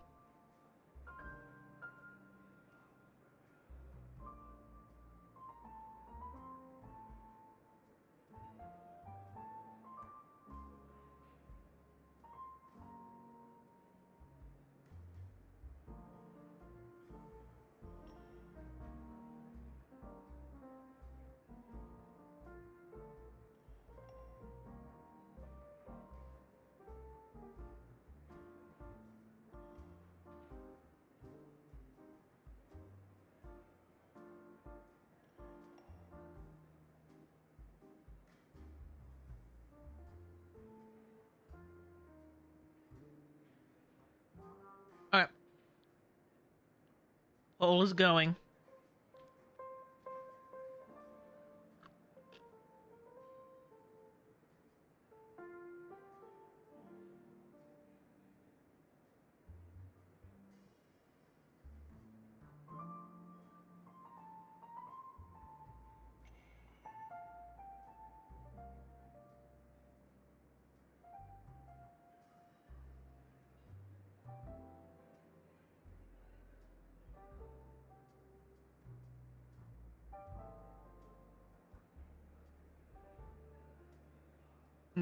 Poll is going.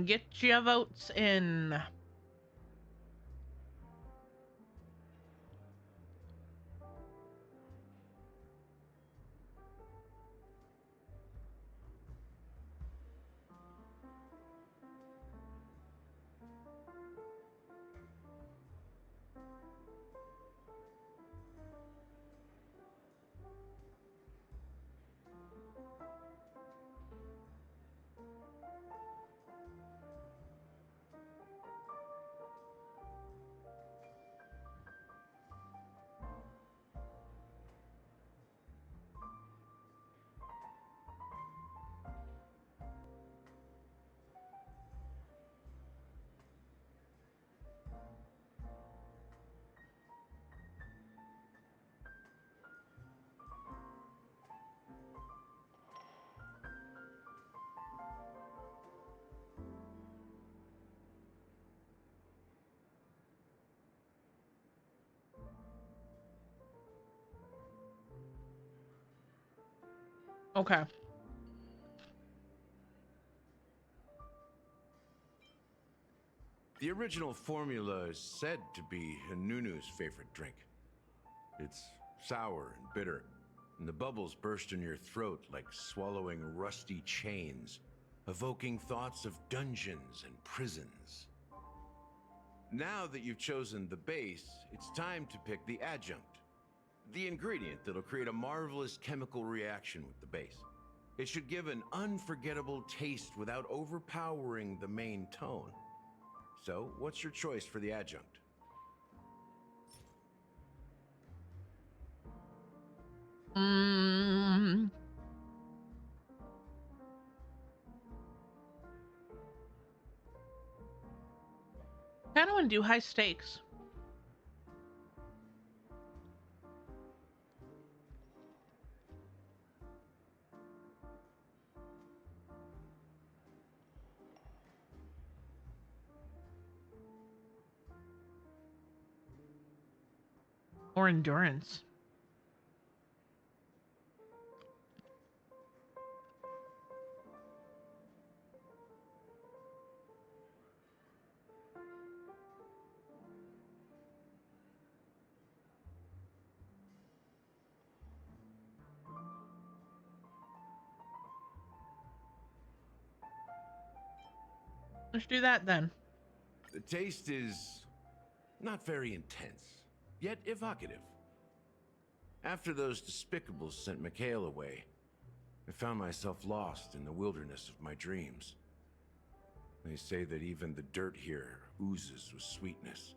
Get your votes in. Okay. The original formula is said to be Nunu's favorite drink. It's sour and bitter, and the bubbles burst in your throat like swallowing rusty chains, evoking thoughts of dungeons and prisons. Now that you've chosen the base, it's time to pick the adjunct, the ingredient that'll create a marvelous chemical reaction with the base. It should give an unforgettable taste without overpowering the main tone. So, what's your choice for the adjunct? I don't want to do high stakes. Or endurance. Let's do that then. The taste is not very intense, yet evocative. After those despicables sent Mikhail away, I found myself lost in the wilderness of my dreams. They say that even the dirt here oozes with sweetness.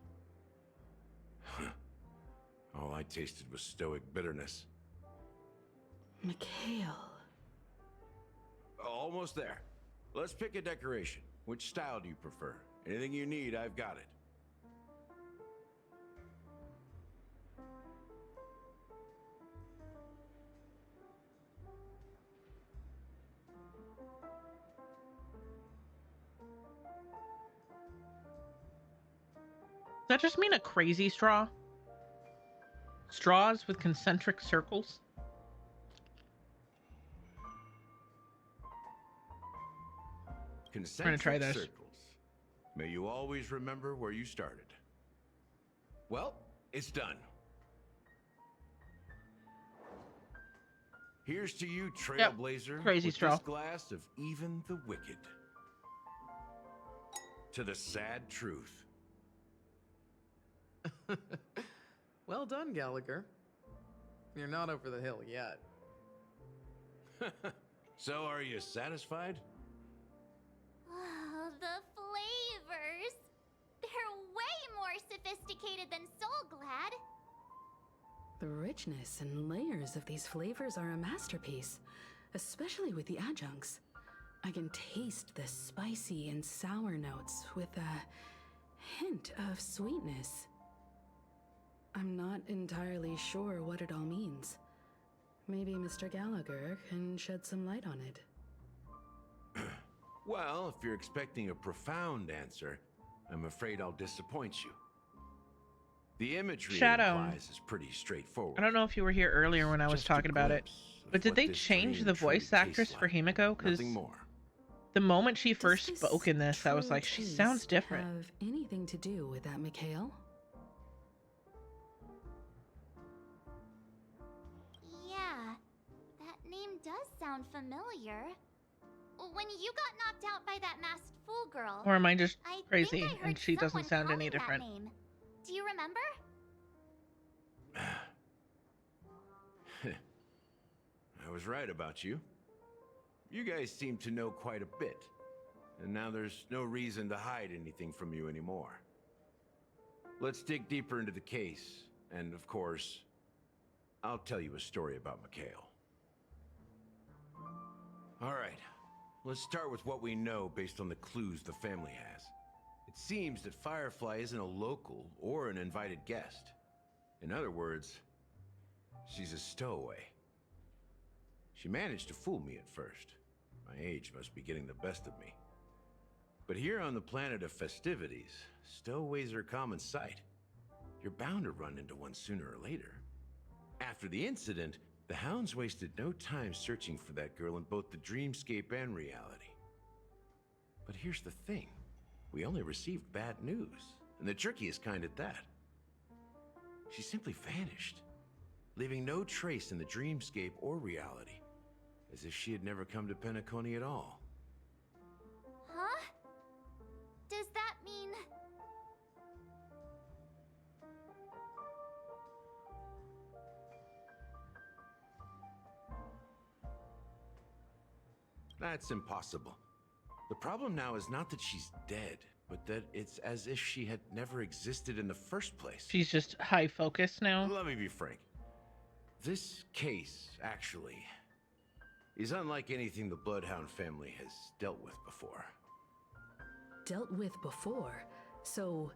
All I tasted was stoic bitterness. Mikhail. Almost there. Let's pick a decoration. Which style do you prefer? Anything you need, I've got it. Does that just mean a crazy straw? Straws with concentric circles? Concentric We're gonna try this. circles. May you always remember where you started. Well, it's done. Here's to you, Trailblazer. Crazy with straw. This glass of even the wicked. To the sad truth. Well done, Gallagher. You're not over the hill yet. So, are you satisfied? Oh, the flavors! They're way more sophisticated than Soul Glad. The richness and layers of these flavors are a masterpiece, especially with the adjuncts. I can taste the spicy and sour notes with a hint of sweetness. I'm not entirely sure what it all means. Maybe Mr. Gallagher can shed some light on it. Well, if you're expecting a profound answer, I'm afraid I'll disappoint you. The imagery Shadow. it implies is pretty straightforward. I don't know if you were here earlier when I was Just a talking about it, glimpse of but did what they this change dream the truly voice actress tastes for like. Himiko? Because Nothing more. the moment she first Does spoke in this, I was true like, she taste sounds different. Have anything to do with that, Mikhail? Yeah, that name does sound familiar. When you got knocked out by that masked fool girl, Or am I just I crazy think I heard and she doesn't someone sound any calling that different? name. Do you remember? I was right about you. You guys seem to know quite a bit. And now there's no reason to hide anything from you anymore. Let's dig deeper into the case. And of course, I'll tell you a story about Mikhail. All right. Let's start with what we know based on the clues the family has. It seems that Firefly isn't a local or an invited guest. In other words, she's a stowaway. She managed to fool me at first. My age must be getting the best of me. But here on the planet of festivities, stowaways are a common sight. You're bound to run into one sooner or later. After the incident, the hounds wasted no time searching for that girl in both the dreamscape and reality. But here's the thing. We only received bad news, and the trickiest kind at that. She simply vanished, leaving no trace in the dreamscape or reality, as if she had never come to Penacony at all. Huh? Does that mean... That's impossible. The problem now is not that she's dead, but that it's as if she had never existed in the first place. She's just high focus now. Let me be frank. This case, actually, is unlike anything the Bloodhound family has dealt with before. Dealt with before, so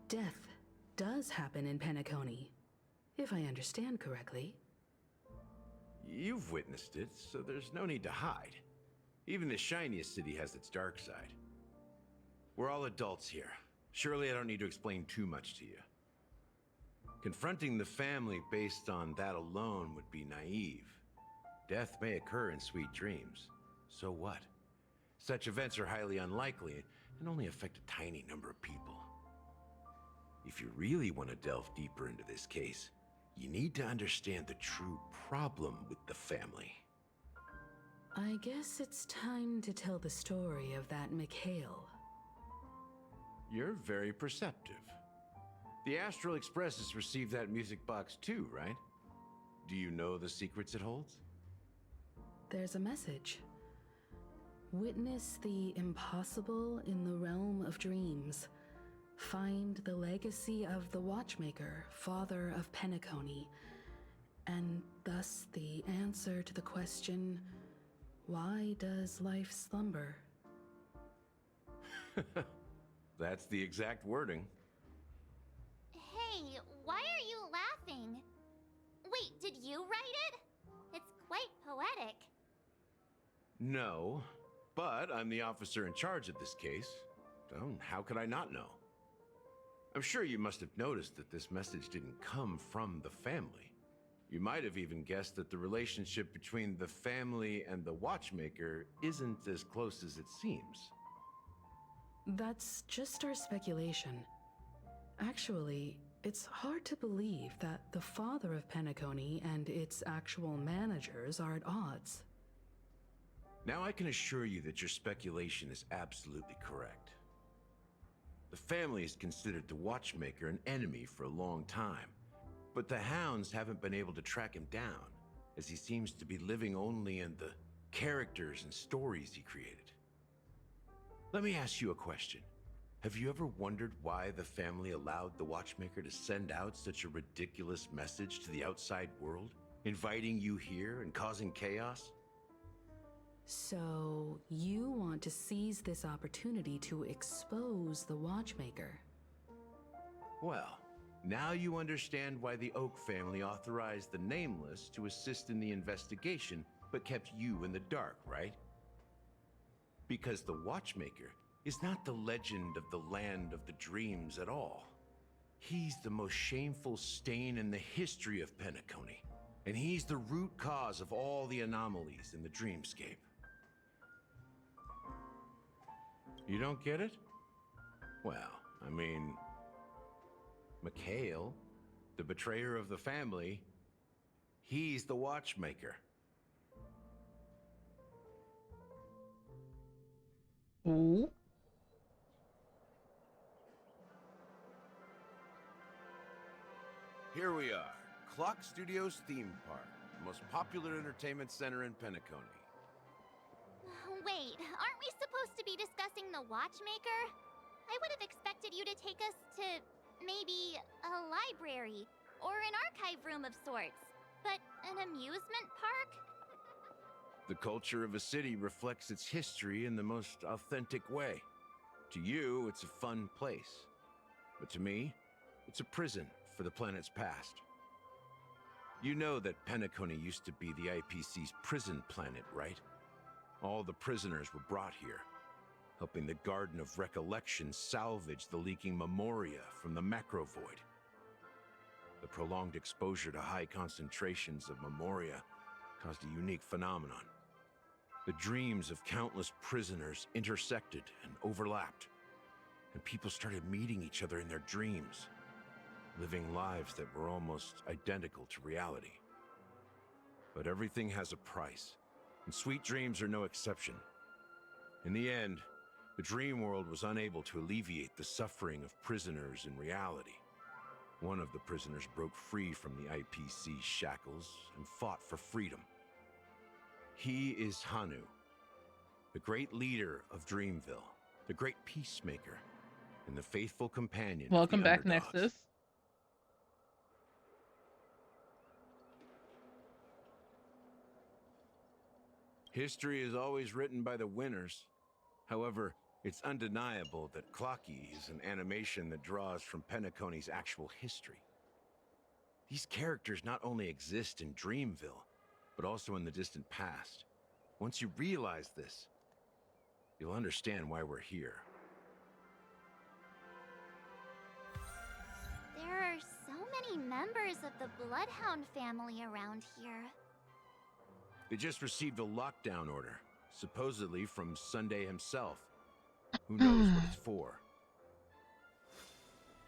death does happen in Penacony, if I understand correctly. You've witnessed it, so there's no need to hide. Even the shiniest city has its dark side. We're all adults here. Surely I don't need to explain too much to you. Confronting the family based on that alone would be naive. Death may occur in sweet dreams. So what? Such events are highly unlikely and only affect a tiny number of people. If you really want to delve deeper into this case, you need to understand the true problem with the family. I guess it's time to tell the story of that Mikhail. You're very perceptive. The Astral Express has received that music box too, right? Do you know the secrets it holds? There's a message. Witness the impossible in the realm of dreams. Find the legacy of the Watchmaker, father of Penacony, and thus the answer to the question, why does life slumber? That's the exact wording. Hey, why are you laughing? Wait, did you write it? It's quite poetic. No, but I'm the officer in charge of this case. So how could I not know? I'm sure you must have noticed that this message didn't come from the family. You might have even guessed that the relationship between the family and the Watchmaker isn't as close as it seems. That's just our speculation. Actually, it's hard to believe that the father of Penacony and its actual managers are at odds. Now I can assure you that your speculation is absolutely correct. The family has considered the Watchmaker an enemy for a long time, but the hounds haven't been able to track him down, as he seems to be living only in the characters and stories he created. Let me ask you a question. Have you ever wondered why the family allowed the Watchmaker to send out such a ridiculous message to the outside world, inviting you here and causing chaos? So, you want to seize this opportunity to expose the Watchmaker? Well, now you understand why the Oak family authorized the Nameless to assist in the investigation, but kept you in the dark, right? Because the Watchmaker is not the legend of the Land of the Dreams at all. He's the most shameful stain in the history of Penacony, and he's the root cause of all the anomalies in the dreamscape. You don't get it? Well, I mean, Mikhail, the betrayer of the family, he's the Watchmaker. Ooh. Here we are, Clock Studios theme park, the most popular entertainment center in Penacony. Wait, aren't we supposed to be discussing the Watchmaker? I would have expected you to take us to maybe a library or an archive room of sorts. But an amusement park? The culture of a city reflects its history in the most authentic way. To you, it's a fun place. But to me, it's a prison for the planet's past. You know that Penacony used to be the IPC's prison planet, right? All the prisoners were brought here, helping the Garden of Recollection salvage the leaking memoria from the macrovoid. The prolonged exposure to high concentrations of memoria caused a unique phenomenon. The dreams of countless prisoners intersected and overlapped, and people started meeting each other in their dreams, living lives that were almost identical to reality. But everything has a price, and sweet dreams are no exception. In the end, the dream world was unable to alleviate the suffering of prisoners in reality. One of the prisoners broke free from the IPC's shackles and fought for freedom. He is Hanu, the great leader of Dreamville, the great peacemaker, and the faithful companion of Welcome the back, underdogs. Nexus. History is always written by the winners. However, it's undeniable that Clocky is an animation that draws from Penacony's actual history. These characters not only exist in Dreamville, but also in the distant past. Once you realize this, you'll understand why we're here. There are so many members of the Bloodhound family around here. They just received a lockdown order, supposedly from Sunday himself. Who knows what it's for?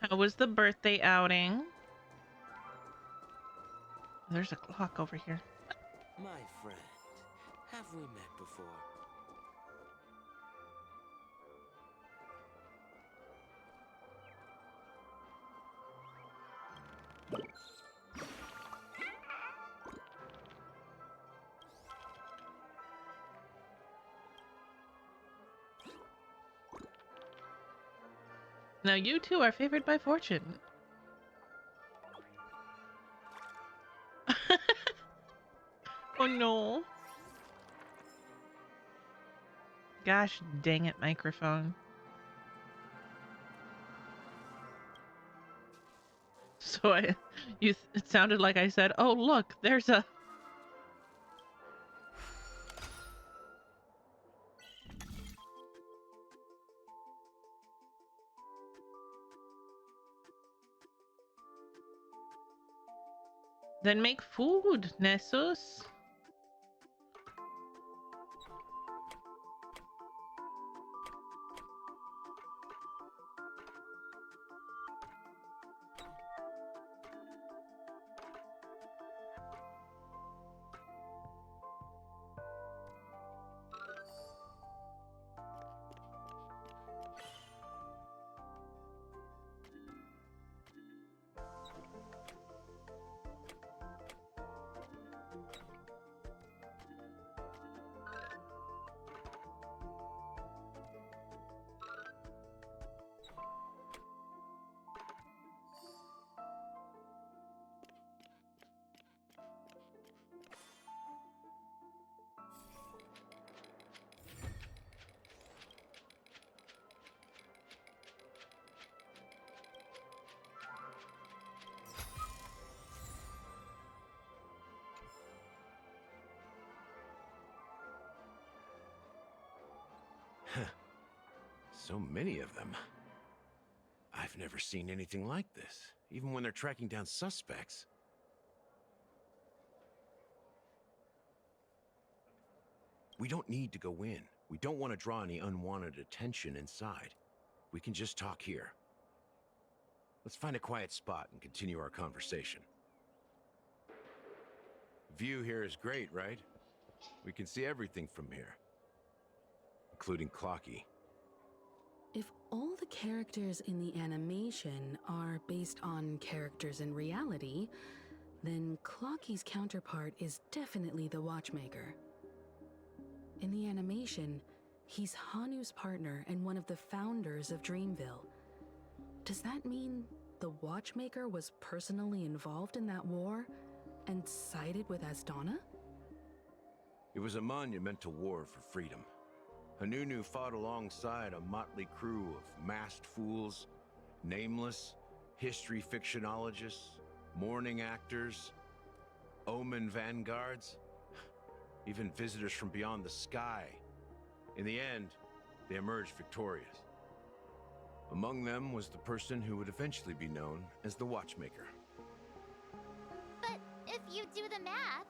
How was the birthday outing? There's a clock over here. My friend, have we met before? Now you two are favored by fortune. Oh no. Gosh dang it, microphone. So it sounded like I said, "Oh look, there's a..." Then make food, Nessus. So many of them. I've never seen anything like this, even when they're tracking down suspects. We don't need to go in. We don't want to draw any unwanted attention inside. We can just talk here. Let's find a quiet spot and continue our conversation. View here is great, right? We can see everything from here, including Clocky. If all the characters in the animation are based on characters in reality, then Clocky's counterpart is definitely the Watchmaker. In the animation, he's Hanu's partner and one of the founders of Dreamville. Does that mean the Watchmaker was personally involved in that war and sided with Asdana? It was a monumental war for freedom. Hanunu fought alongside a motley crew of masked fools, nameless, history fictionologists, mourning actors, omen vanguards, even visitors from beyond the sky. In the end, they emerged victorious. Among them was the person who would eventually be known as the Watchmaker. But if you do the math,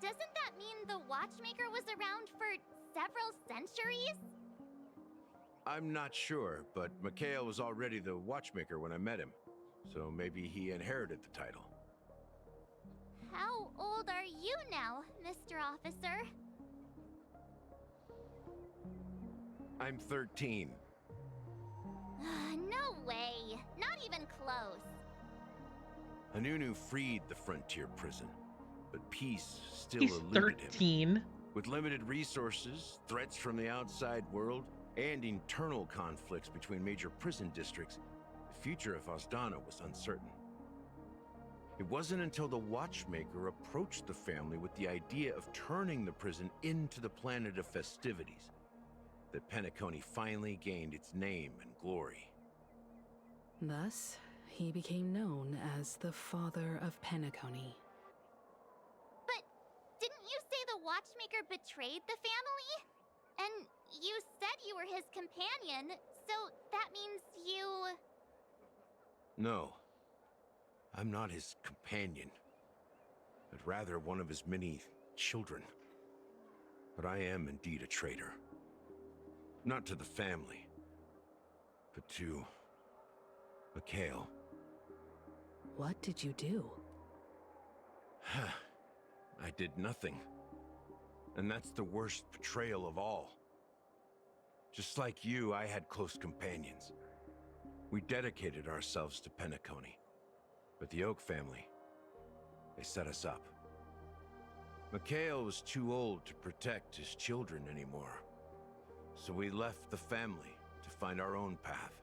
doesn't that mean the Watchmaker was around for several centuries? I'm not sure, but Mikhail was already the Watchmaker when I met him, so maybe he inherited the title. How old are you now, Mr. Officer? I'm 13. No way. Not even close. Hanunu freed the frontier prison, but peace still He's eluded 13. him. With limited resources, threats from the outside world, and internal conflicts between major prison districts, the future of Asdana was uncertain. It wasn't until the Watchmaker approached the family with the idea of turning the prison into the planet of festivities that Penacony finally gained its name and glory. Thus, he became known as the Father of Penacony. But didn't you say the Watchmaker betrayed the family? And you said you were his companion, so that means you... No, I'm not his companion, but rather one of his many children. But I am indeed a traitor. Not to the family, but to Mikhail. What did you do? I did nothing. And that's the worst betrayal of all. Just like you, I had close companions. We dedicated ourselves to Penacony. But the Oak family, they set us up. Mikhail was too old to protect his children anymore. So we left the family to find our own path.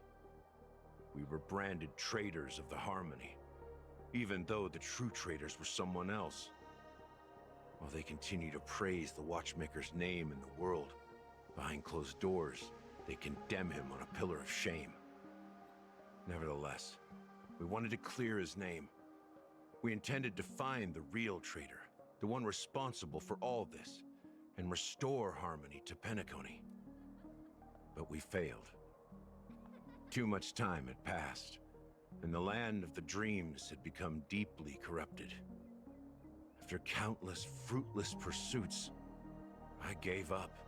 We were branded traitors of the Harmony, even though the true traitors were someone else. While they continue to praise the Watchmaker's name in the world, behind closed doors, they condemn him on a pillar of shame. Nevertheless, we wanted to clear his name. We intended to find the real traitor, the one responsible for all this, and restore harmony to Penacony. But we failed. Too much time had passed, and the land of the dreams had become deeply corrupted. After countless fruitless pursuits, I gave up.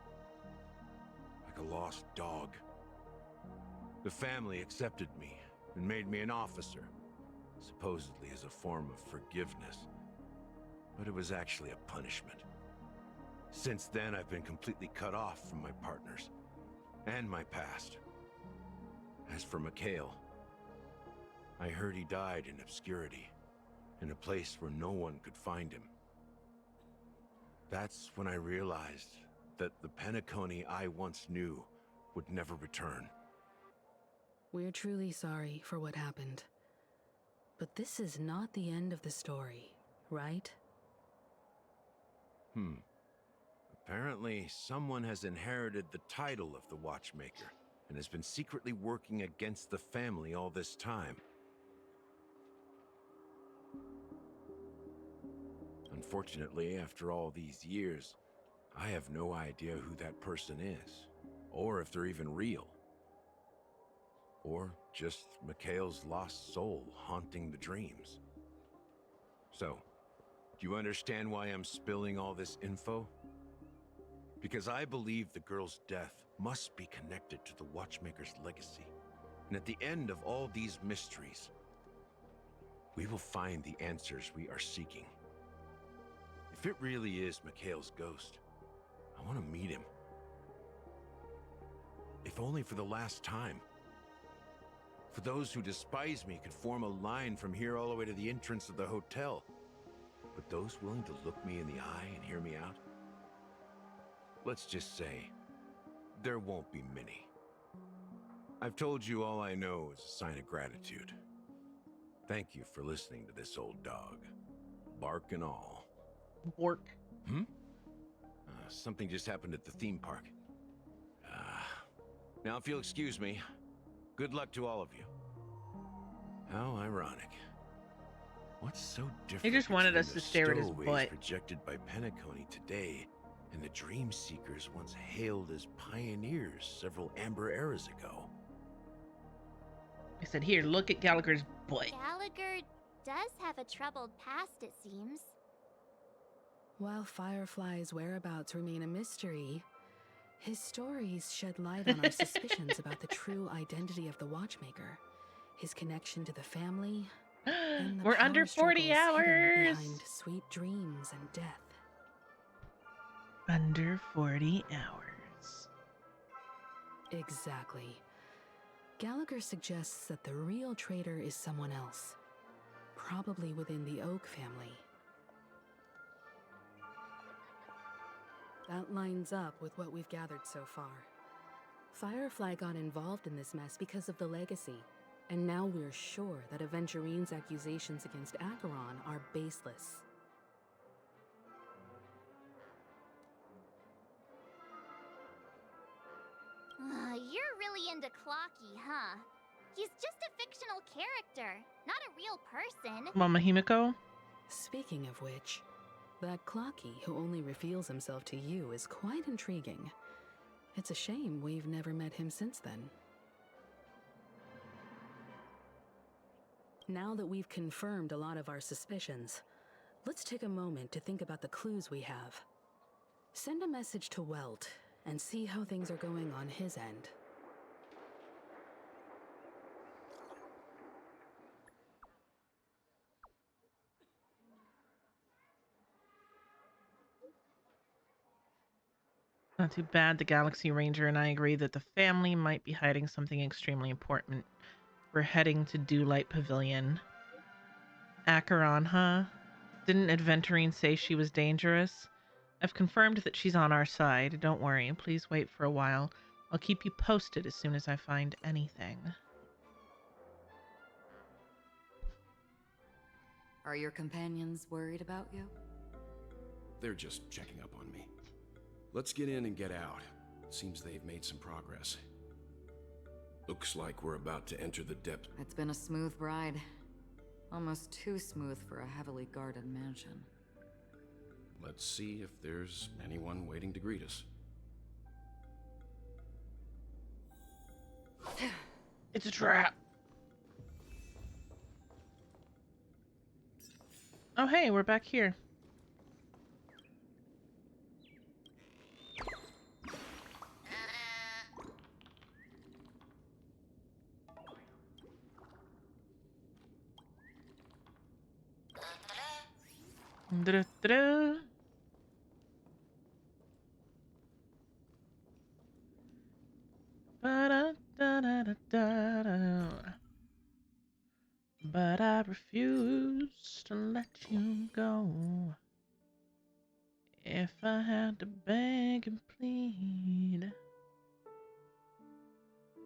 Like a lost dog. The family accepted me and made me an officer, supposedly as a form of forgiveness. But it was actually a punishment. Since then, I've been completely cut off from my partners and my past. As for Mikhail, I heard he died in obscurity, in a place where no one could find him. That's when I realized that the Penacony I once knew would never return. We're truly sorry for what happened. But this is not the end of the story, right? Apparently, someone has inherited the title of the Watchmaker and has been secretly working against the family all this time. Unfortunately, after all these years, I have no idea who that person is, or if they're even real. Or just Mikhail's lost soul haunting the dreams. So, do you understand why I'm spilling all this info? Because I believe the girl's death must be connected to the Watchmaker's legacy. And at the end of all these mysteries, we will find the answers we are seeking. If it really is Mikhail's ghost, I want to meet him. If only for the last time. For those who despise me could form a line from here all the way to the entrance of the hotel. But those willing to look me in the eye and hear me out? Let's just say, there won't be many. I've told you all I know is a sign of gratitude. Thank you for listening to this old dog. Bark and all. Bork. Something just happened at the theme park. Now if you'll excuse me, good luck to all of you. How ironic. What's so different? He just wanted between us to the stare at his stowaways butt. projected by Penacony today and the dream seekers once hailed as pioneers several amber eras ago? I said, here, look at Gallagher's butt. Gallagher does have a troubled past, it seems. While Firefly's whereabouts remain a mystery, his stories shed light on our suspicions about the true identity of the Watchmaker, his connection to the family, and the We're power under 40 struggles hidden hours. behind sweet dreams and death. Under 40 hours. Exactly. Gallagher suggests that the real traitor is someone else, probably within the Oak family. That lines up with what we've gathered so far. Firefly got involved in this mess because of the legacy, and now we're sure that Aventurine's accusations against Acheron are baseless. You're really into Clocky, huh? He's just a fictional character, not a real person. Mama Himiko? Speaking of which, that Clocky who only reveals himself to you is quite intriguing. It's a shame we've never met him since then. Now that we've confirmed a lot of our suspicions, let's take a moment to think about the clues we have. Send a message to Welt and see how things are going on his end. Not too bad. The Galaxy Ranger and I agree that the family might be hiding something extremely important. We're heading to Dewlight Pavilion. Acheron, huh? Didn't Adventurine say she was dangerous? I've confirmed that she's on our side. Don't worry. Please wait for a while. I'll keep you posted as soon as I find anything. Are your companions worried about you? They're just checking up on me. Let's get in and get out. Seems they've made some progress. Looks like we're about to enter the depth. It's been a smooth ride. Almost too smooth for a heavily guarded mansion. Let's see if there's anyone waiting to greet us. It's a trap. Oh, hey, we're back here. Da-da-da-da. Ba-da-da-da-da-da. But I refuse to let you go. If I had to beg and plead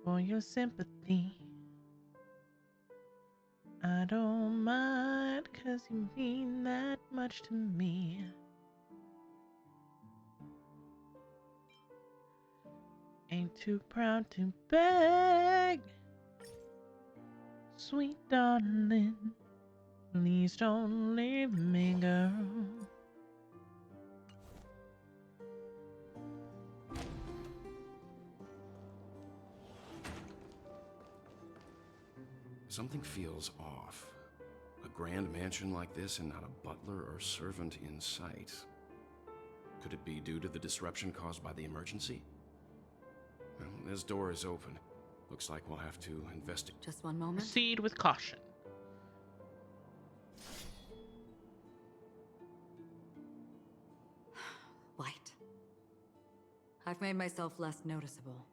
for your sympathy, I don't mind, 'cause you mean that much to me. Ain't too proud to beg, sweet darling, please don't leave me, girl. Something feels off. A grand mansion like this and not a butler or servant in sight. Could it be due to the disruption caused by the emergency? Well, this door is open. Looks like we'll have to investigate. Just one moment. Proceed with caution. Light. I've made myself less noticeable.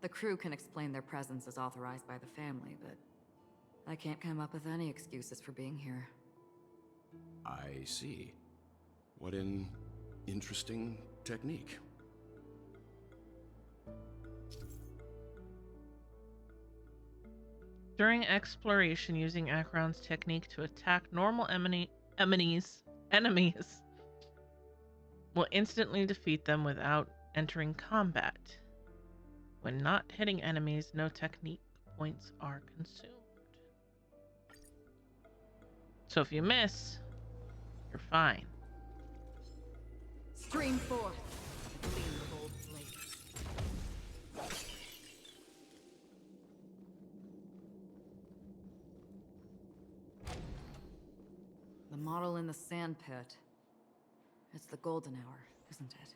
The crew can explain their presence as authorized by the family, but I can't come up with any excuses for being here. I see. What an interesting technique. During exploration, using Acheron's technique to attack normal enemies will instantly defeat them without entering combat. When not hitting enemies, no technique points are consumed. So if you miss, you're fine. Stream forth, gleam of old blades. The model in the sand pit. It's the golden hour, isn't it?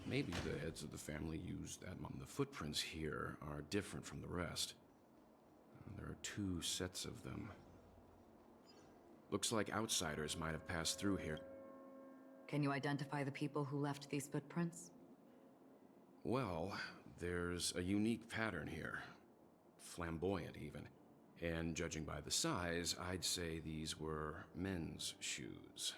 Maybe the heads of the family used that. The footprints here are different from the rest. There are 2 sets of them. Looks like outsiders might have passed through here. Can you identify the people who left these footprints? Well, there's a unique pattern here. Flamboyant, even. And judging by the size, I'd say these were men's shoes.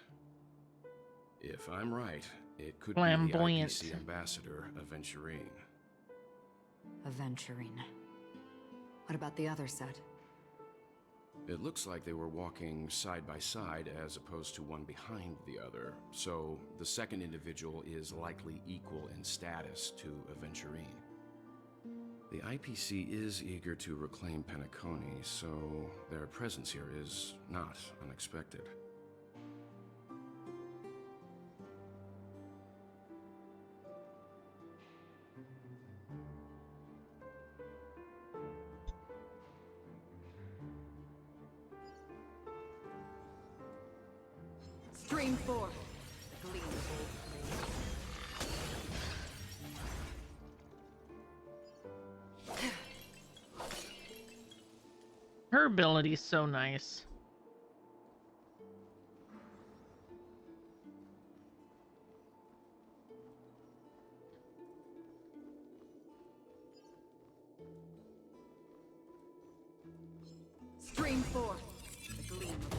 If I'm right, it could be the IPC ambassador, Aventurine. Aventurine. What about the other set? It looks like they were walking side by side as opposed to one behind the other, so the second individual is likely equal in status to Aventurine. The IPC is eager to reclaim Penacony, so their presence here is not unexpected. Stream forth, the gleam of old blades. Her ability is so nice. Stream forth, the gleam of old blades.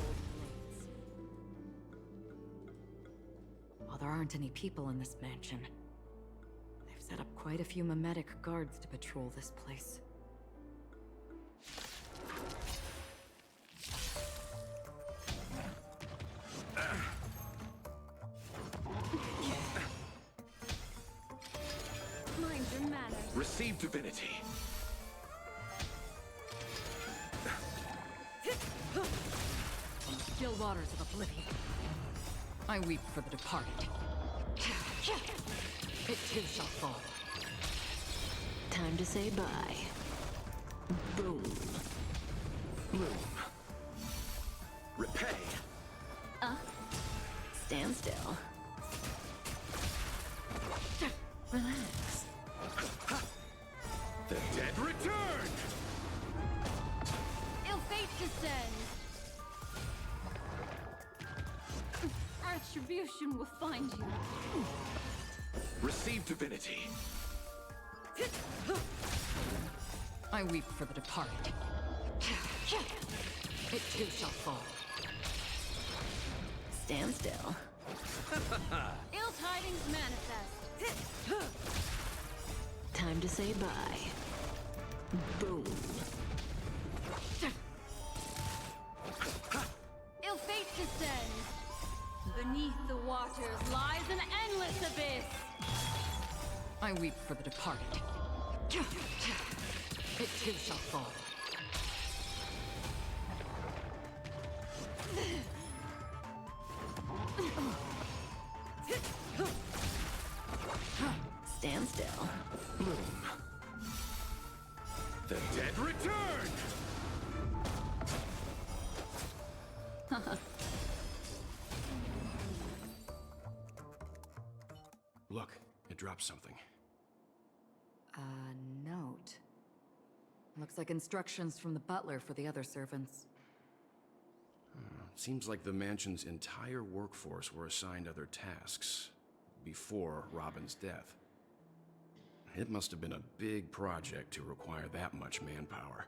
While there aren't any people in this mansion, they've set up quite a few mimetic guards to patrol this place. Mind your manners. Receive divinity. On the still waters of oblivion, I weep for the departed. It too shall fall. Time to say bye. Boom. Bloom. Repay. Stand still. Relax. The dead return! Ill fate descends. Retribution will find you. Receive divinity. I weep for the departed. It too shall fall. Stand still. Ill tidings manifest. Time to say bye. Boom. Ill fate descends. Beneath the waters lies an endless abyss. I weep for the departed. It too shall fall. Stand still. Bloom. The dead return! Look, it dropped something. A note. Looks like instructions from the butler for the other servants. Seems like the mansion's entire workforce were assigned other tasks before Robin's death. It must have been a big project to require that much manpower.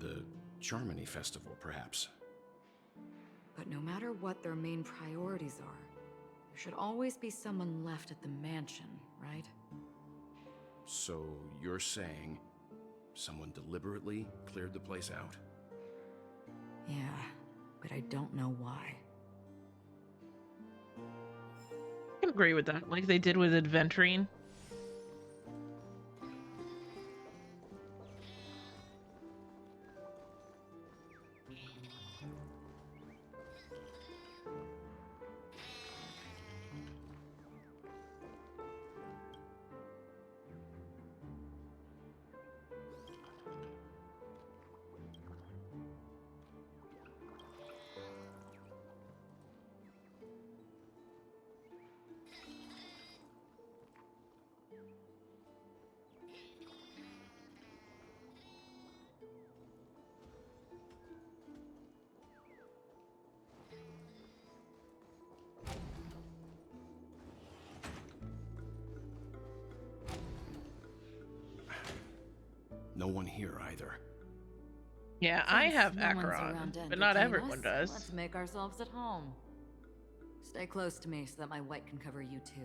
The Charmony Festival, perhaps. But no matter what their main priorities are, there should always be someone left at the mansion, right? So you're saying someone deliberately cleared the place out? Yeah, but I don't know why. I can agree with that, like they did with Adventuring. No one here either. Yeah, I have No one's Acheron, around to but not entertain everyone us. does. Let's make ourselves at home. Stay close to me so that my white can cover you too.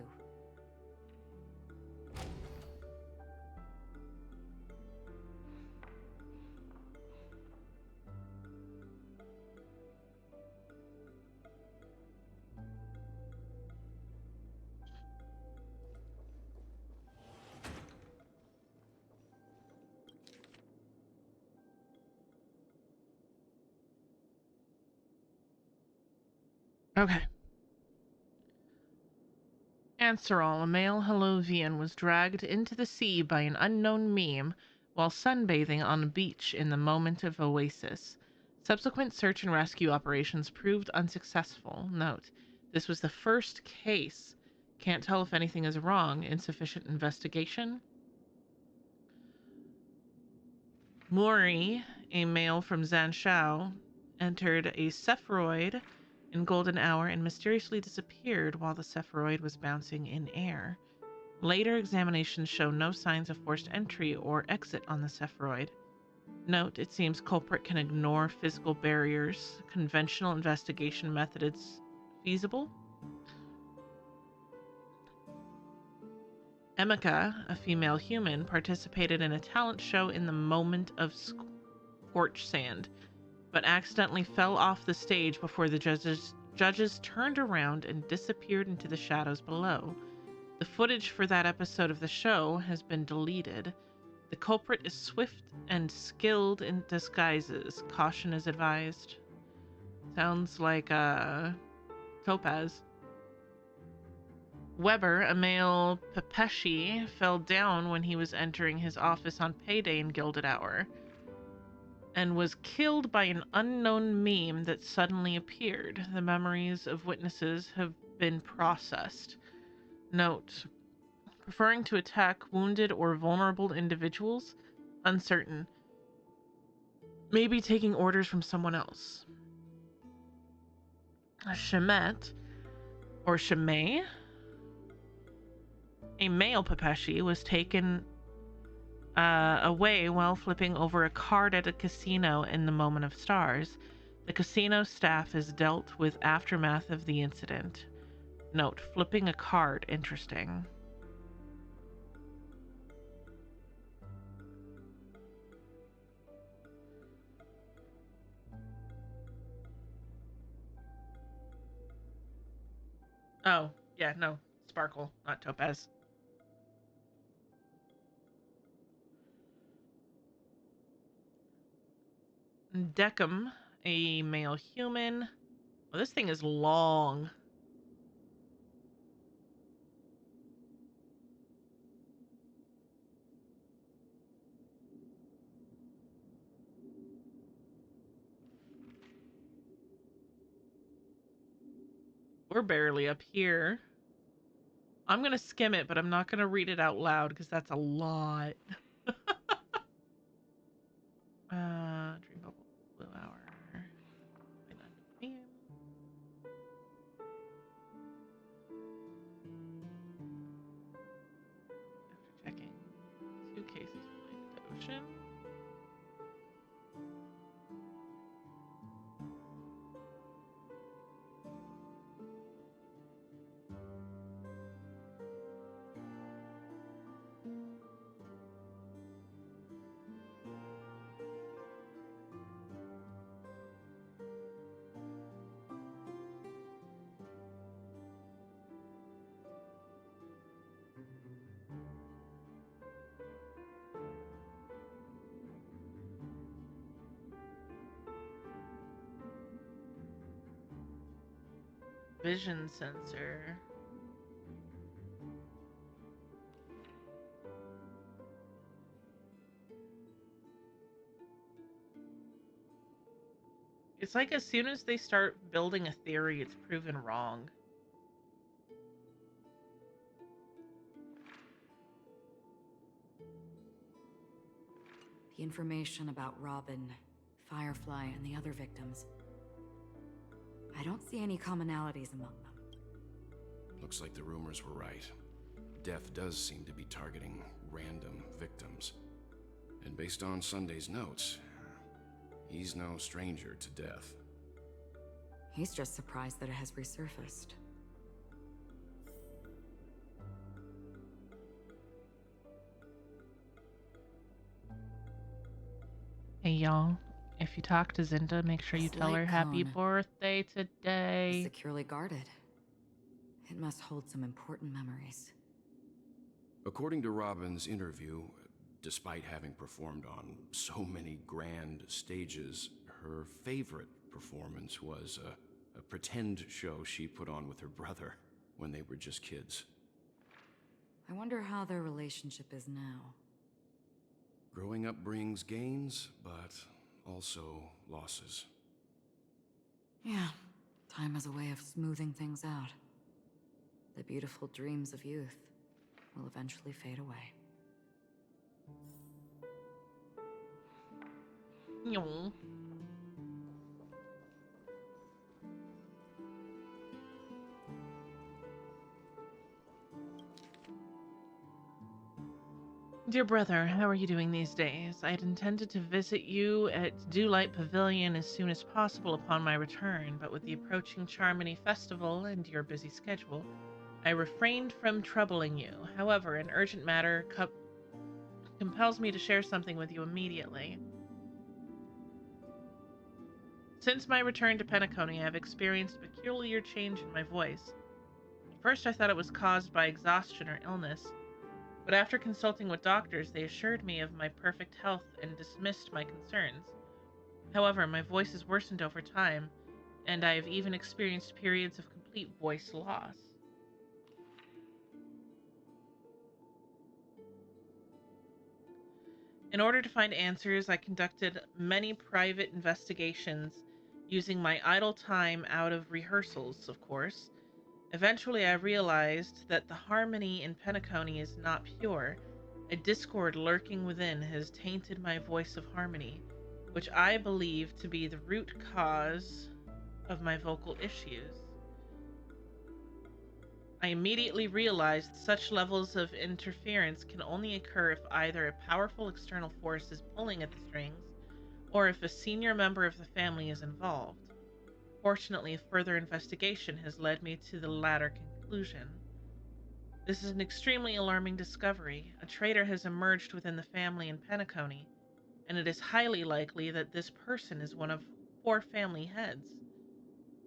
Okay. Anserol, a male Hellovian, was dragged into the sea by an unknown meme while sunbathing on a beach in the moment of oasis. Subsequent search and rescue operations proved unsuccessful. Note, this was the first case. Can't tell if anything is wrong. Insufficient investigation. Mori, a male from Zanshao, entered a Sephiroid in Golden Hour and mysteriously disappeared while the Sephiroid was bouncing in air. Later examinations show no signs of forced entry or exit on the Sephiroid. Note, it seems culprit can ignore physical barriers. Conventional investigation methods feasible. Emika, a female human, participated in a talent show in the moment of scorch sand, but accidentally fell off the stage before the judges turned around and disappeared into the shadows below. The footage for that episode of the show has been deleted. The culprit is swift and skilled in disguises. Caution is advised. Sounds like Topaz. Weber, a male Pepeshi, fell down when he was entering his office on payday in Gilded Hour and was killed by an unknown meme that suddenly appeared. The memories of witnesses have been processed. Note, preferring to attack wounded or vulnerable individuals? Uncertain. Maybe taking orders from someone else. Shemet, or Shemay, a male Pepeshi, was taken away while flipping over a card at a casino in the Moment of Stars. The casino staff has dealt with aftermath of the incident. Note, flipping a card, interesting. Oh, yeah, no, Sparkle, not Topaz. Decim, a male human. Well, this thing is long. We're barely up here. I'm gonna skim it, but I'm not gonna read it out loud because that's a lot. Dream Bubble, Blue Hour. After checking 2 cases related to Ocean. Vision sensor. It's like as soon as they start building a theory, it's proven wrong. The information about Robin, Firefly, and the other victims. I don't see any commonalities among them. Looks like the rumors were right. Death does seem to be targeting random victims. And based on Sunday's notes, he's no stranger to death. He's just surprised that it has resurfaced. Hey y'all, if you talk to Zinda, make sure you tell her happy birthday today. Securely guarded. It must hold some important memories. According to Robin's interview, despite having performed on so many grand stages, her favorite performance was a pretend show she put on with her brother when they were just kids. I wonder how their relationship is now. Growing up brings gains, but also losses. Yeah, time has a way of smoothing things out. The beautiful dreams of youth will eventually fade away. No. Dear brother, how are you doing these days? I had intended to visit you at Dewlight Pavilion as soon as possible upon my return, but with the approaching Charmony Festival and your busy schedule, I refrained from troubling you. However, an urgent matter compels me to share something with you immediately. Since my return to Penacony, I have experienced a peculiar change in my voice. At first I thought it was caused by exhaustion or illness, but after consulting with doctors, they assured me of my perfect health and dismissed my concerns. However, my voice has worsened over time, and I have even experienced periods of complete voice loss. In order to find answers, I conducted many private investigations using my idle time out of rehearsals, of course. Eventually, I realized that the harmony in Penacony is not pure. A discord lurking within has tainted my voice of harmony, which I believe to be the root cause of my vocal issues. I immediately realized such levels of interference can only occur if either a powerful external force is pulling at the strings, or if a senior member of the family is involved. Fortunately, further investigation has led me to the latter conclusion. This is an extremely alarming discovery. A traitor has emerged within the family in Penacony, and it is highly likely that this person is one of 4 family heads.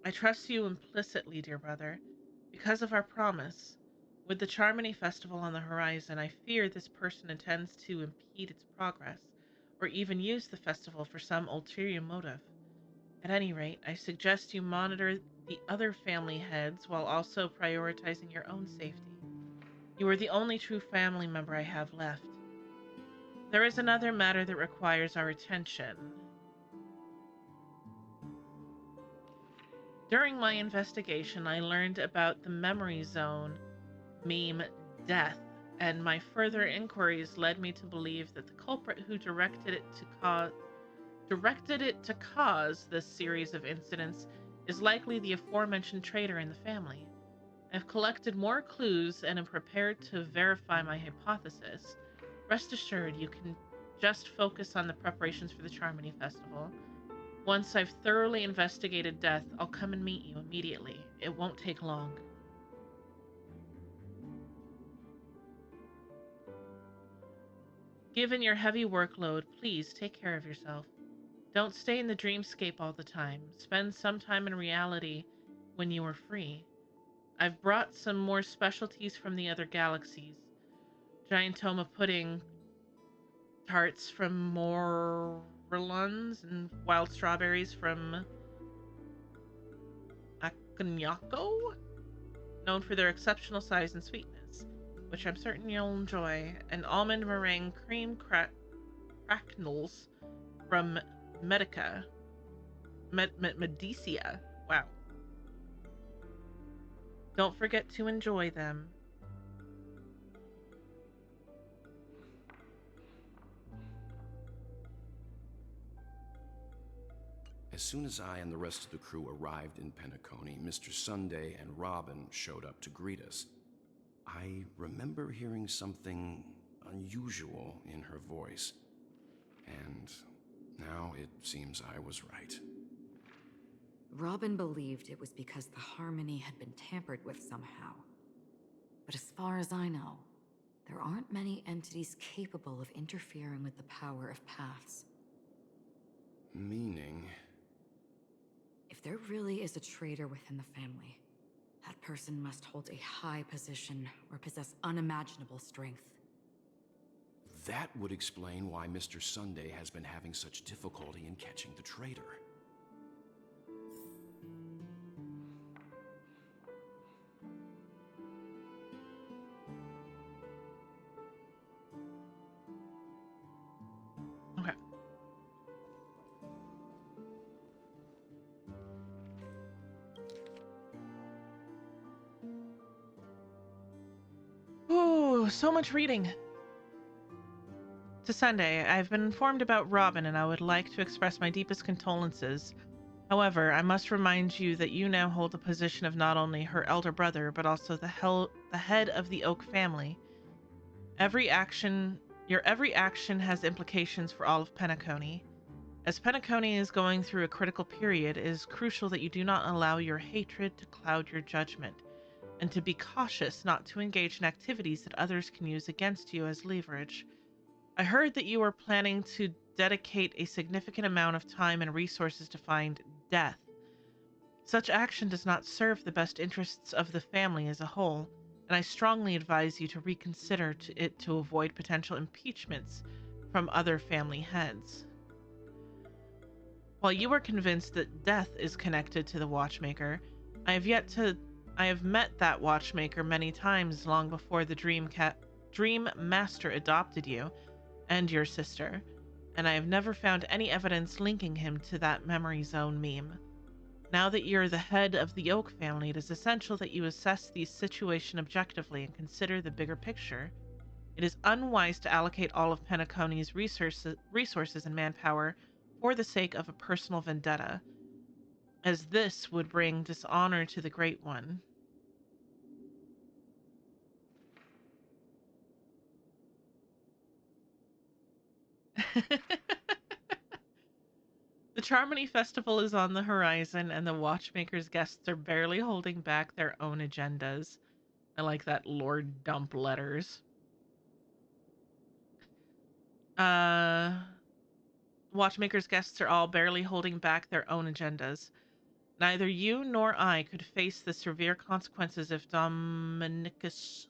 I trust you implicitly, dear brother, because of our promise. With the Charmony Festival on the horizon, I fear this person intends to impede its progress, or even use the festival for some ulterior motive. At any rate, I suggest you monitor the other family heads while also prioritizing your own safety. You are the only true family member I have left. There is another matter that requires our attention. During my investigation, I learned about the memory zone meme death, and my further inquiries led me to believe that the culprit who directed it to cause this series of incidents is likely the aforementioned traitor in the family. I've collected more clues and am prepared to verify my hypothesis. Rest assured, you can just focus on the preparations for the Charmony Festival. Once I've thoroughly investigated death, I'll come and meet you immediately. It won't take long. Given your heavy workload, please take care of yourself. Don't stay in the dreamscape all the time. Spend some time in reality when you are free. I've brought some more specialties from the other galaxies. Giantoma pudding tarts from Morlunds and wild strawberries from Akanyako, known for their exceptional size and sweetness, which I'm certain you'll enjoy, and almond meringue cream cracknels from Medica. Medicia. Wow. Don't forget to enjoy them. As soon as I and the rest of the crew arrived in Penacony, Mr. Sunday and Robin showed up to greet us. I remember hearing something unusual in her voice, and now it seems I was right. Robin believed it was because the harmony had been tampered with somehow. But as far as I know, there aren't many entities capable of interfering with the power of paths. Meaning? If there really is a traitor within the family, that person must hold a high position or possess unimaginable strength. That would explain why Mr. Sunday has been having such difficulty in catching the traitor. Okay. Ooh, so much reading. To Sunday, I've been informed about Robin and I would like to express my deepest condolences. However, I must remind you that you now hold the position of not only her elder brother, but also the head of the Oak family. Your every action has implications for all of Penacony. As Penacony is going through a critical period, it is crucial that you do not allow your hatred to cloud your judgment, and to be cautious not to engage in activities that others can use against you as leverage. I heard that you are planning to dedicate a significant amount of time and resources to find death. Such action does not serve the best interests of the family as a whole, and I strongly advise you to reconsider it to avoid potential impeachments from other family heads. While you are convinced that death is connected to the Watchmaker, I have met that Watchmaker many times long before the Dream Master adopted you and your sister, and I have never found any evidence linking him to that Memory Zone meme. Now that you're the head of the Oak family, it is essential that you assess the situation objectively and consider the bigger picture. It is unwise to allocate all of Penacony's resources and manpower for the sake of a personal vendetta, as this would bring dishonor to the Great One. The Charmony Festival is on the horizon, and the Watchmaker's guests are barely holding back their own agendas. I like that Lord Dump letters. Watchmaker's guests are all barely holding back their own agendas. Neither you nor I could face the severe consequences if Dominicus's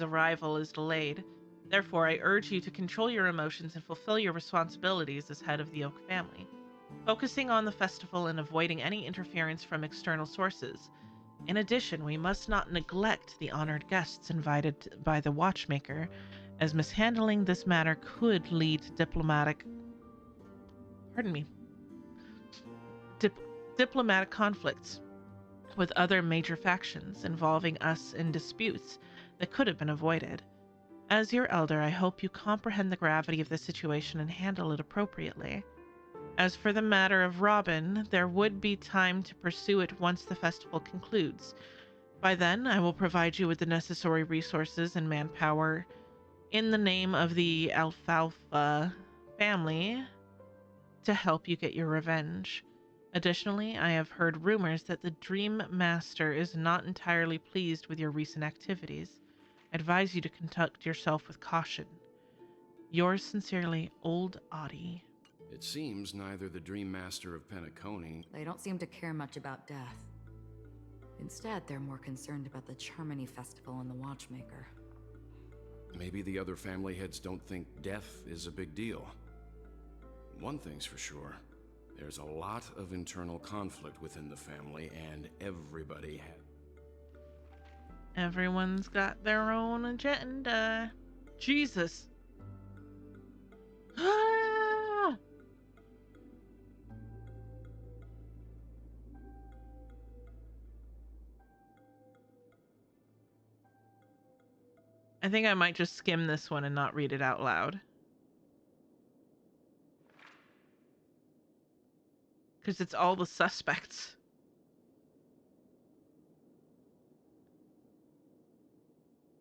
arrival is delayed. Therefore, I urge you to control your emotions and fulfill your responsibilities as head of the Oak family, focusing on the festival and avoiding any interference from external sources. In addition, we must not neglect the honored guests invited by the Watchmaker, as mishandling this matter could lead to diplomatic conflicts. with other major factions involving us in disputes that could have been avoided. As your elder, I hope you comprehend the gravity of the situation and handle it appropriately. As for the matter of Robin, there would be time to pursue it once the festival concludes. By then, I will provide you with the necessary resources and manpower in the name of the Alfalfa family to help you get your revenge. Additionally, I have heard rumors that the Dream Master is not entirely pleased with your recent activities. I advise you to conduct yourself with caution. Yours sincerely, Old Audie. It seems neither the Dream Master of Penacony... They don't seem to care much about death. Instead, they're more concerned about the Charmony Festival and the Watchmaker. Maybe the other family heads don't think death is a big deal. One thing's for sure. There's a lot of internal conflict within the family, and everybody Everyone's got their own agenda. Jesus. Ah! I think I might just skim this one and not read it out loud. Because it's all the suspects.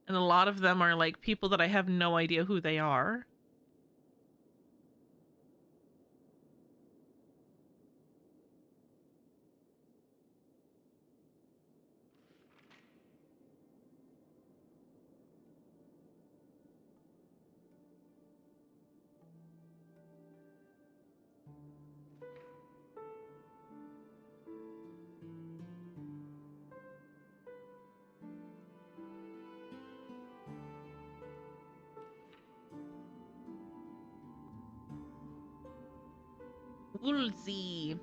And a lot of them are like people that I have no idea who they are. Woolsey.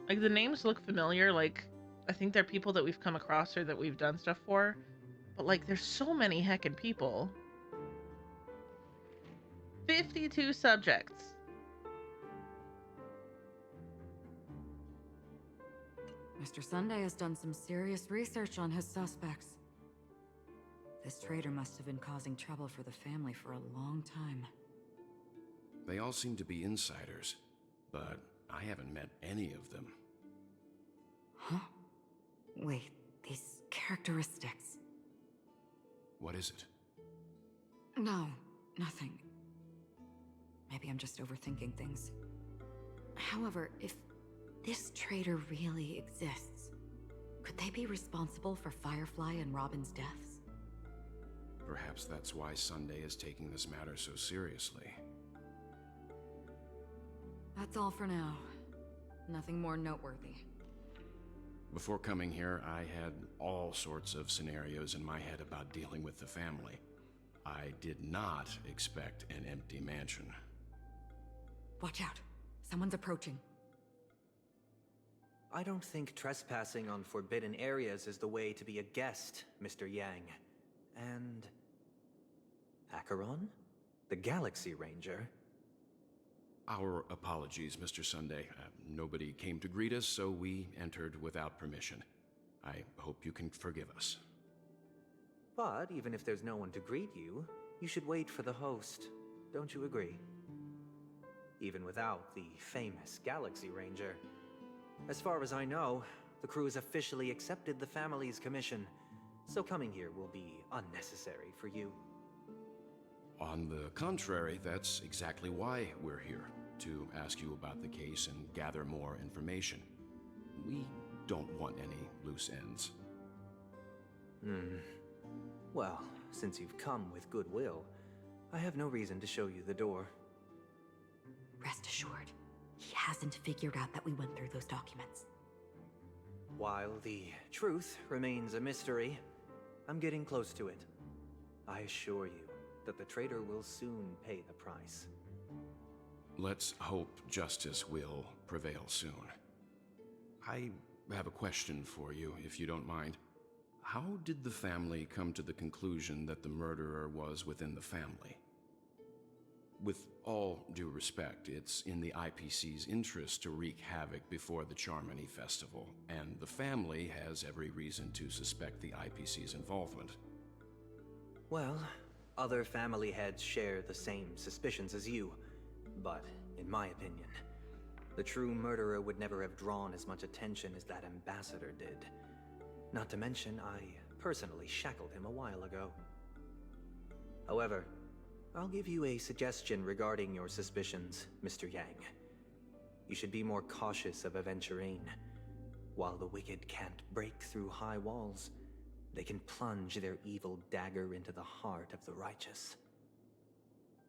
Like, the names look familiar, like, I think they're people that we've come across or that we've done stuff for, but, like, there's so many heckin' people. 52 subjects. Mr. Sunday has done some serious research on his suspects. This traitor must have been causing trouble for the family for a long time. They all seem to be insiders, but I haven't met any of them. Huh? Wait, these characteristics. What is it? No, nothing. Maybe I'm just overthinking things. However, if this traitor really exists, could they be responsible for Firefly and Robin's deaths? Perhaps that's why Sunday is taking this matter so seriously. That's all for now. Nothing more noteworthy. Before coming here, I had all sorts of scenarios in my head about dealing with the family. I did not expect an empty mansion. Watch out. Someone's approaching. I don't think trespassing on forbidden areas is the way to be a guest, Mr. Yang. And... Acheron? The Galaxy Ranger? Our apologies, Mr. Sunday. Nobody came to greet us, so we entered without permission. I hope you can forgive us. But even if there's no one to greet you, you should wait for the host. Don't you agree? Even without the famous Galaxy Ranger. As far as I know, the crew has officially accepted the family's commission, so coming here will be unnecessary for you. On the contrary, that's exactly why we're here, to ask you about the case and gather more information. We don't want any loose ends. Well, since you've come with goodwill, I have no reason to show you the door. Rest assured, he hasn't figured out that we went through those documents. While the truth remains a mystery, I'm getting close to it. I assure you that the traitor will soon pay the price. Let's hope justice will prevail soon. I have a question for you, if you don't mind. How did the family come to the conclusion that the murderer was within the family? With all due respect, it's in the IPC's interest to wreak havoc before the Charmony Festival, and the family has every reason to suspect the IPC's involvement. Well, other family heads share the same suspicions as you, but in my opinion, the true murderer would never have drawn as much attention as that ambassador did. Not to mention, I personally shackled him a while ago. However, I'll give you a suggestion regarding your suspicions, Mr. Yang. You should be more cautious of Aventurine. While the wicked can't break through high walls, they can plunge their evil dagger into the heart of the righteous.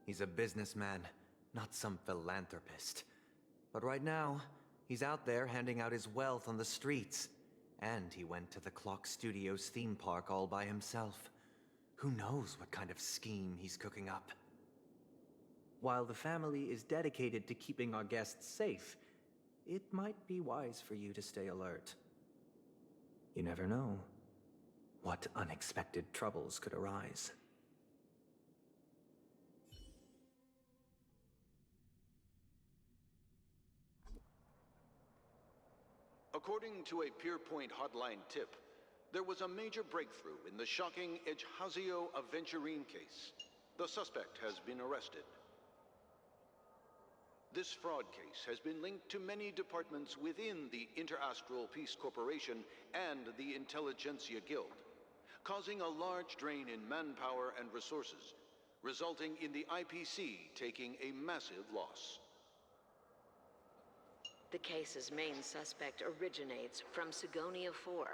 He's a businessman, not some philanthropist. But right now, he's out there handing out his wealth on the streets. And he went to the Clock Studios theme park all by himself. Who knows what kind of scheme he's cooking up? While the family is dedicated to keeping our guests safe, it might be wise for you to stay alert. You never know what unexpected troubles could arise. According to a Pierpoint hotline tip, there was a major breakthrough in the shocking Ejhazio Aventurine case. The suspect has been arrested. This fraud case has been linked to many departments within the Interastral Peace Corporation and the Intelligentsia Guild, causing a large drain in manpower and resources, resulting in the IPC taking a massive loss. The case's main suspect originates from Sigonia 4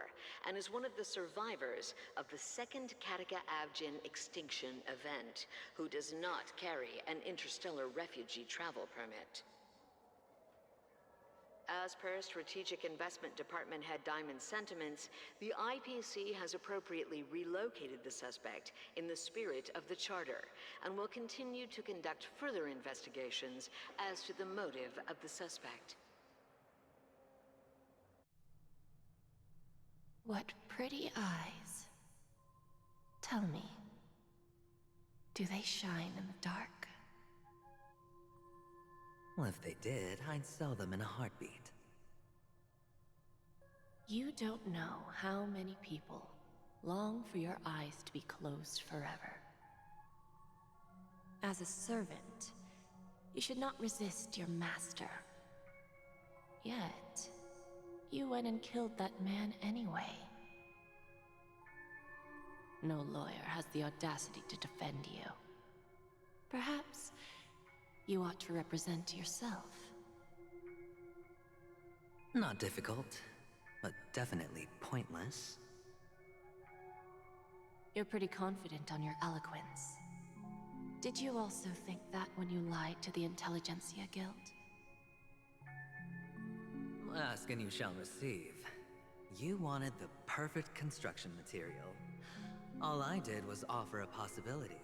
and is one of the survivors of the second Kataka Abjin extinction event, who does not carry an interstellar refugee travel permit. As per Strategic Investment Department Head Diamond's sentiments, the IPC has appropriately relocated the suspect in the spirit of the Charter and will continue to conduct further investigations as to the motive of the suspect. What pretty eyes. Tell me, do they shine in the dark? Well, if they did, I'd sell them in a heartbeat. You don't know how many people long for your eyes to be closed forever. As a servant, you should not resist your master. Yet, you went and killed that man anyway. No lawyer has the audacity to defend you. Perhaps you ought to represent yourself. Not difficult, but definitely pointless. You're pretty confident on your eloquence. Did you also think that when you lied to the Intelligentsia Guild? Ask and you shall receive. You wanted the perfect construction material. All I did was offer a possibility.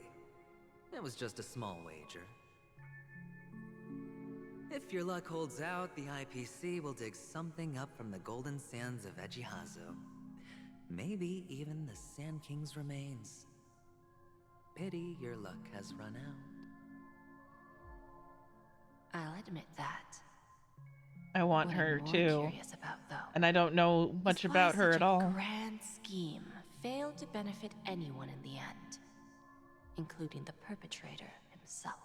It was just a small wager. If your luck holds out, the IPC will dig something up from the golden sands of Ejhazio. Maybe even the Sand King's remains. Pity your luck has run out. I'll admit that. I want What her I'm more too. curious about, though, And I don't know much is why about her such at all. a grand scheme failed to benefit anyone in the end, including the perpetrator himself.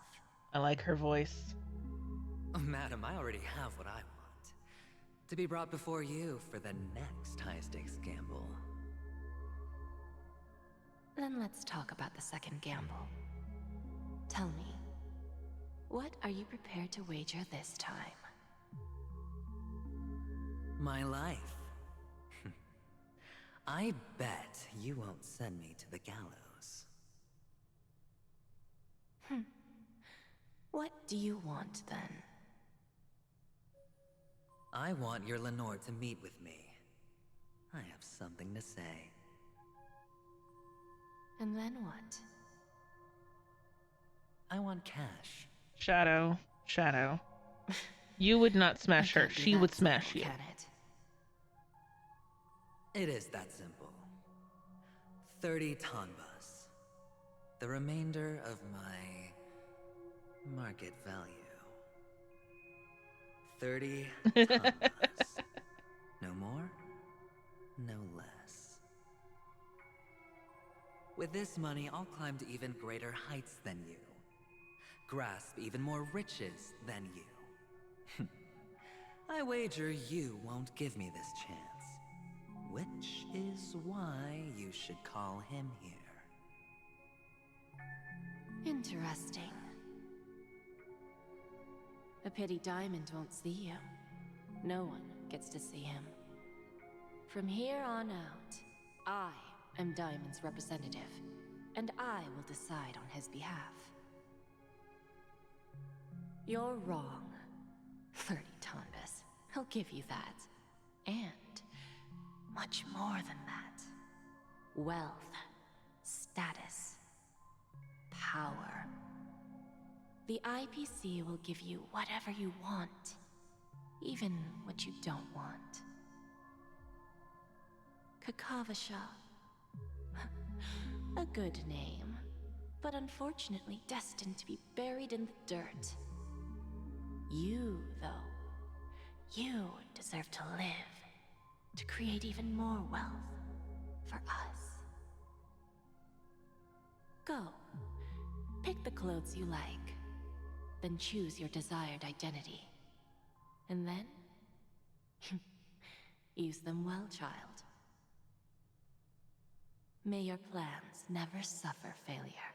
I like her voice. Madam, I already have what I want. To be brought before you for the next high-stakes gamble. Then let's talk about the second gamble. Tell me, what are you prepared to wager this time? My life. I bet you won't send me to the gallows. What do you want, then? I want your Lenore to meet with me. I have something to say. And then what? I want cash. Shadow. You would not smash her. It can't be She that would smash simple, you. can it? It is that simple. 30 tanbas. The remainder of my market value. 30 tanbas. No more, no less. With this money, I'll climb to even greater heights than you. Grasp even more riches than you. I wager you won't give me this chance. Which is why you should call him here. Interesting. A pity Diamond won't see you. No one gets to see him. From here on out, I am Diamond's representative, and I will decide on his behalf. You're wrong. 30 tanbas. I'll give you that. And much more than that. Wealth, status, power. The IPC will give you whatever you want, even what you don't want. Kakavasha. A good name, but unfortunately destined to be buried in the dirt. You, though, you deserve to live, to create even more wealth for us. Go, pick the clothes you like, then choose your desired identity. And then, use them well, child. May your plans never suffer failure.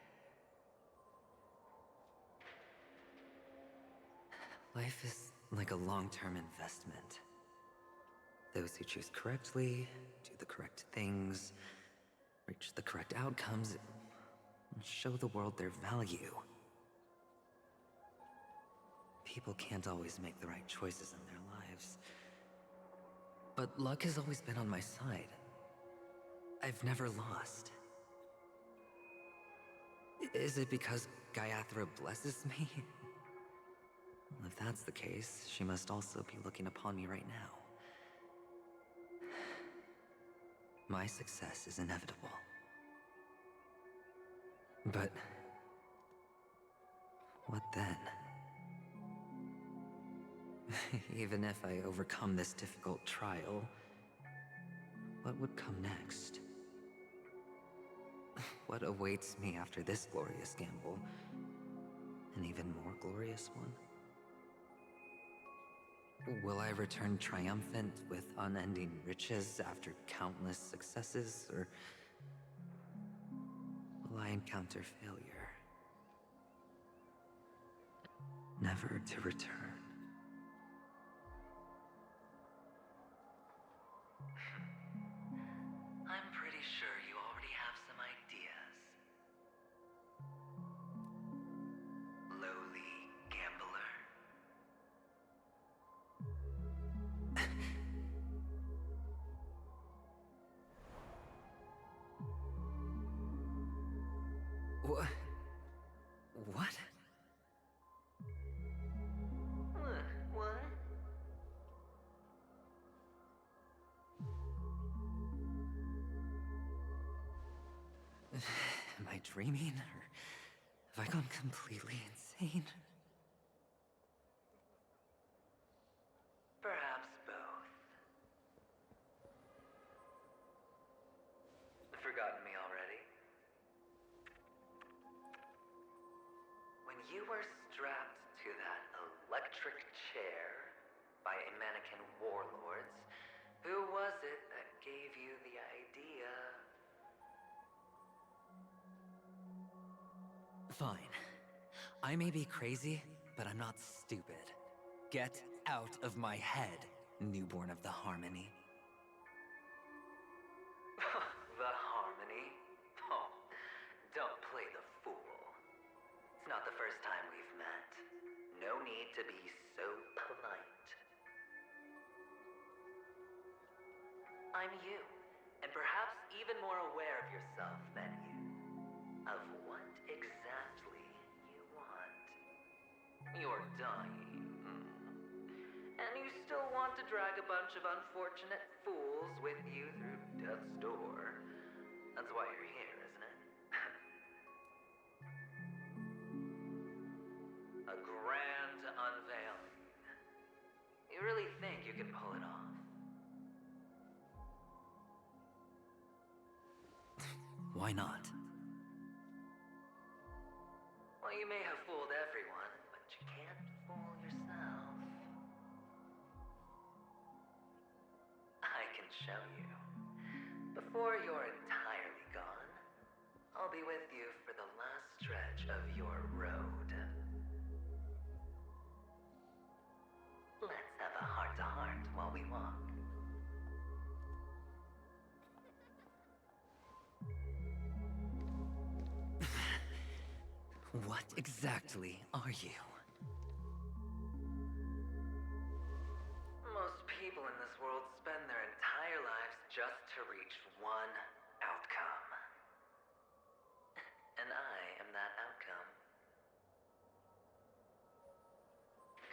Life is like a long-term investment. Those who choose correctly, do the correct things, reach the correct outcomes, and show the world their value. People can't always make the right choices in their lives. But luck has always been on my side. I've never lost. Is it because Gayathra blesses me? Well, if that's the case, she must also be looking upon me right now. My success is inevitable. But what then? Even if I overcome this difficult trial, what would come next? What awaits me after this glorious gamble? An even more glorious one? Will I return triumphant with unending riches after countless successes, or will I encounter failure? Never to return. I'm pretty sure you already have some ideas. Lowly gambler. What? What? What? Am I dreaming, or have I gone completely insane? Perhaps both. Forgotten me already? When you were strapped to that electric chair by a mannequin warlords, who was it that gave you the idea? Fine. I may be crazy, but I'm not stupid. Get out of my head, newborn of the Harmony. The Harmony? Oh, don't play the fool. It's not the first time we've met. No need to be so polite. I'm you, and perhaps even more aware of yourself than you. Of what exactly you want. You're dying. And you still want to drag a bunch of unfortunate fools with you through death's door. That's why you're here, isn't it? A grand unveiling. You really think you can pull it off? Why not? Well, you may have fooled everyone, but you can't fool yourself. I can show you. Before you're entirely gone, I'll be with you for the last stretch of your road. Let's have a heart-to-heart while we walk. What exactly are you? Most people in this world spend their entire lives just to reach one outcome. And I am that outcome.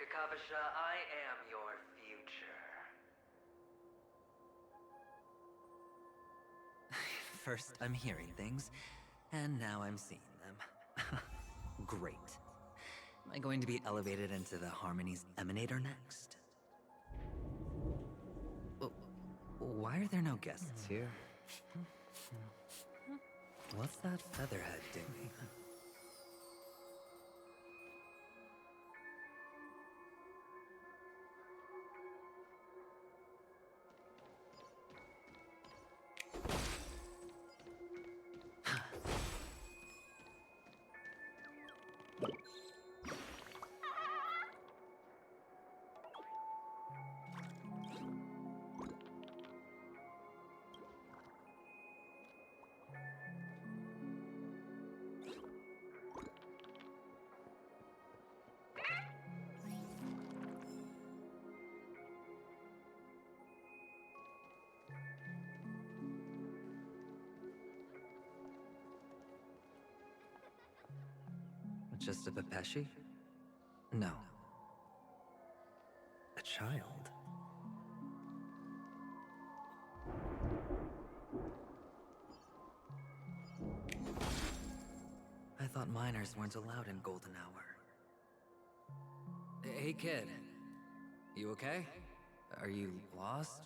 Kakavasha, I am your future. First, I'm hearing things, and now I'm seeing them. Great. Am I going to be elevated into the Harmony's Emanator next? Why are there no guests here? What's that featherhead doing? Just a Pepeshi? No. A child. I thought minors weren't allowed in Golden Hour. Hey kid, you okay? Are you lost?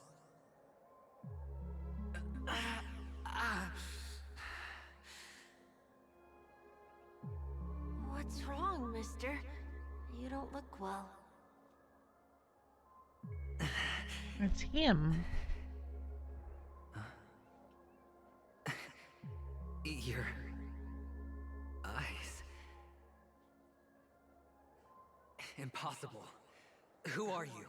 What's wrong, mister? You don't look well. It's him. Your eyes. Impossible. Who are you?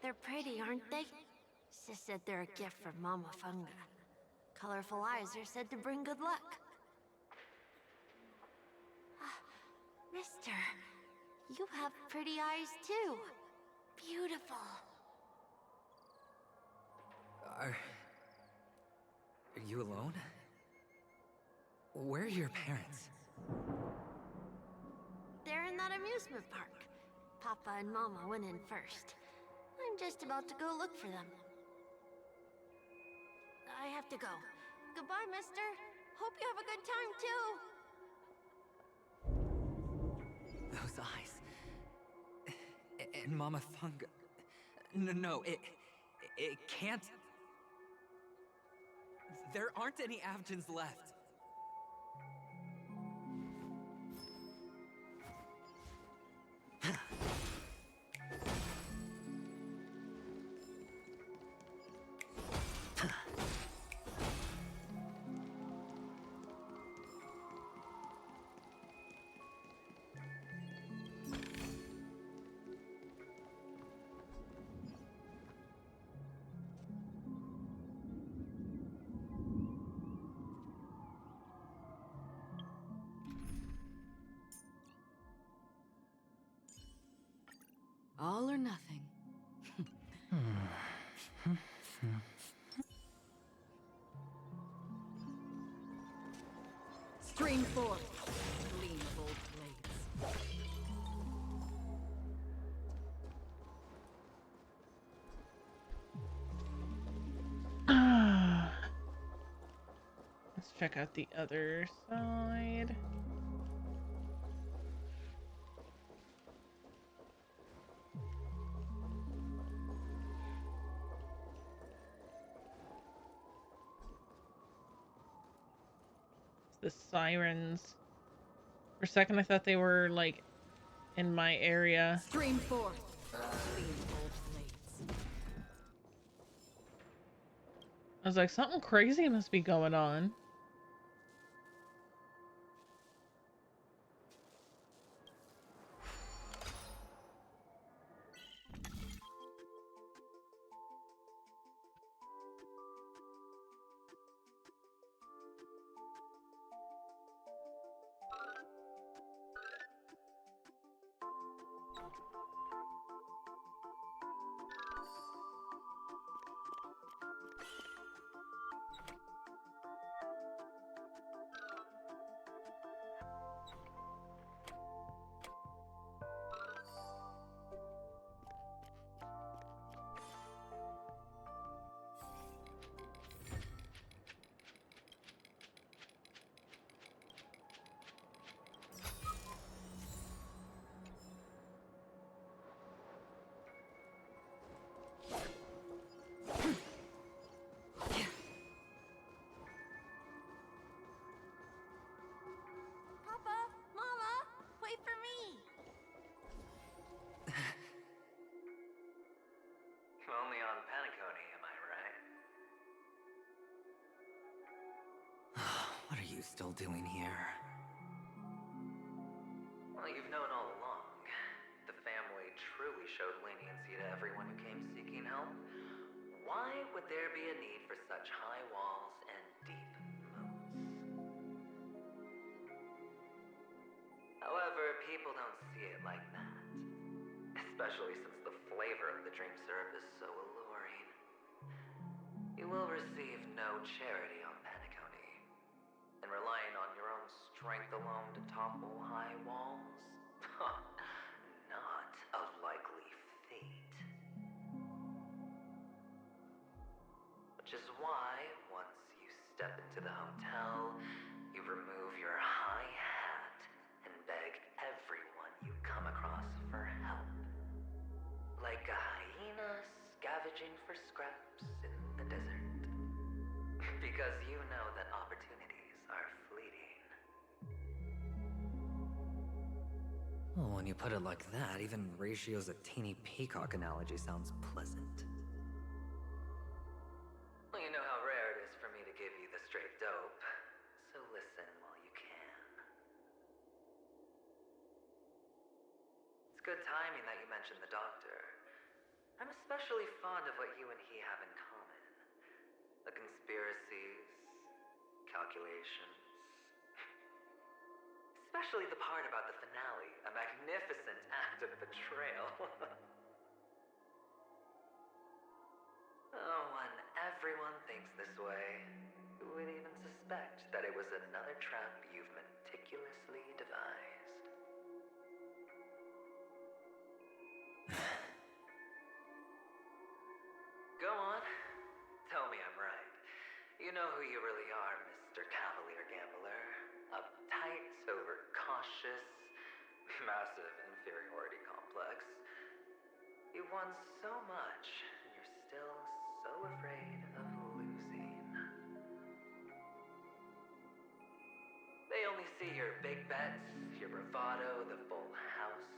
They're pretty, aren't they? Sis said they're a gift from Mama Funga. Colorful eyes are said to bring good luck. Mister, you have pretty eyes too. Beautiful. Are you alone? Where are your parents? They're in that amusement park. Papa and Mama went in first. I'm just about to go look for them. I have to go. Goodbye, mister. Hope you have a good time too. Those eyes. And Mama Funga. No, it can't. There aren't any Avgens left. All or nothing. Stream forth. Gleam bold blades. Let's check out the other side. The sirens. For a second I thought they were like in my area. Stream forth. I was like, something crazy must be going on. Papa, Mama, wait for me. Only on Panicone, am I right? What are you still doing here? Well, you've known all along. The family truly showed leniency to everyone who came seeking help. Why would there be a need for such high walls and deep moats? However, people don't see it like that. Especially since the flavor of the dream syrup is so alluring. You will receive no charity on Panicone. And relying on your own strength alone to topple high walls? Not a likely fate. Which is why, once you step into the hotel, you remove your high hat and beg everyone you come across for help. Like a hyena scavenging for scraps in the desert. Because you know that opportunities are fleeting. Well, when you put it like that, even Ratio's a teeny peacock analogy sounds pleasant. Well, you know how rare it is for me to give you the straight dope, so listen while you can. It's good timing that you mentioned the doctor. I'm especially fond of what you and he have in common. The conspiracies, calculations. Especially the part about the finale, a magnificent act of betrayal. Oh, when everyone thinks this way, who would even suspect that it was another trap you've meticulously devised? Go on. Tell me I'm right. You know who you really are, Mr. Cavalier Gambler. Uptight, overcautious, massive inferiority complex. You've won so much, and you're still so afraid of losing. They only see your big bets, your bravado, the full house,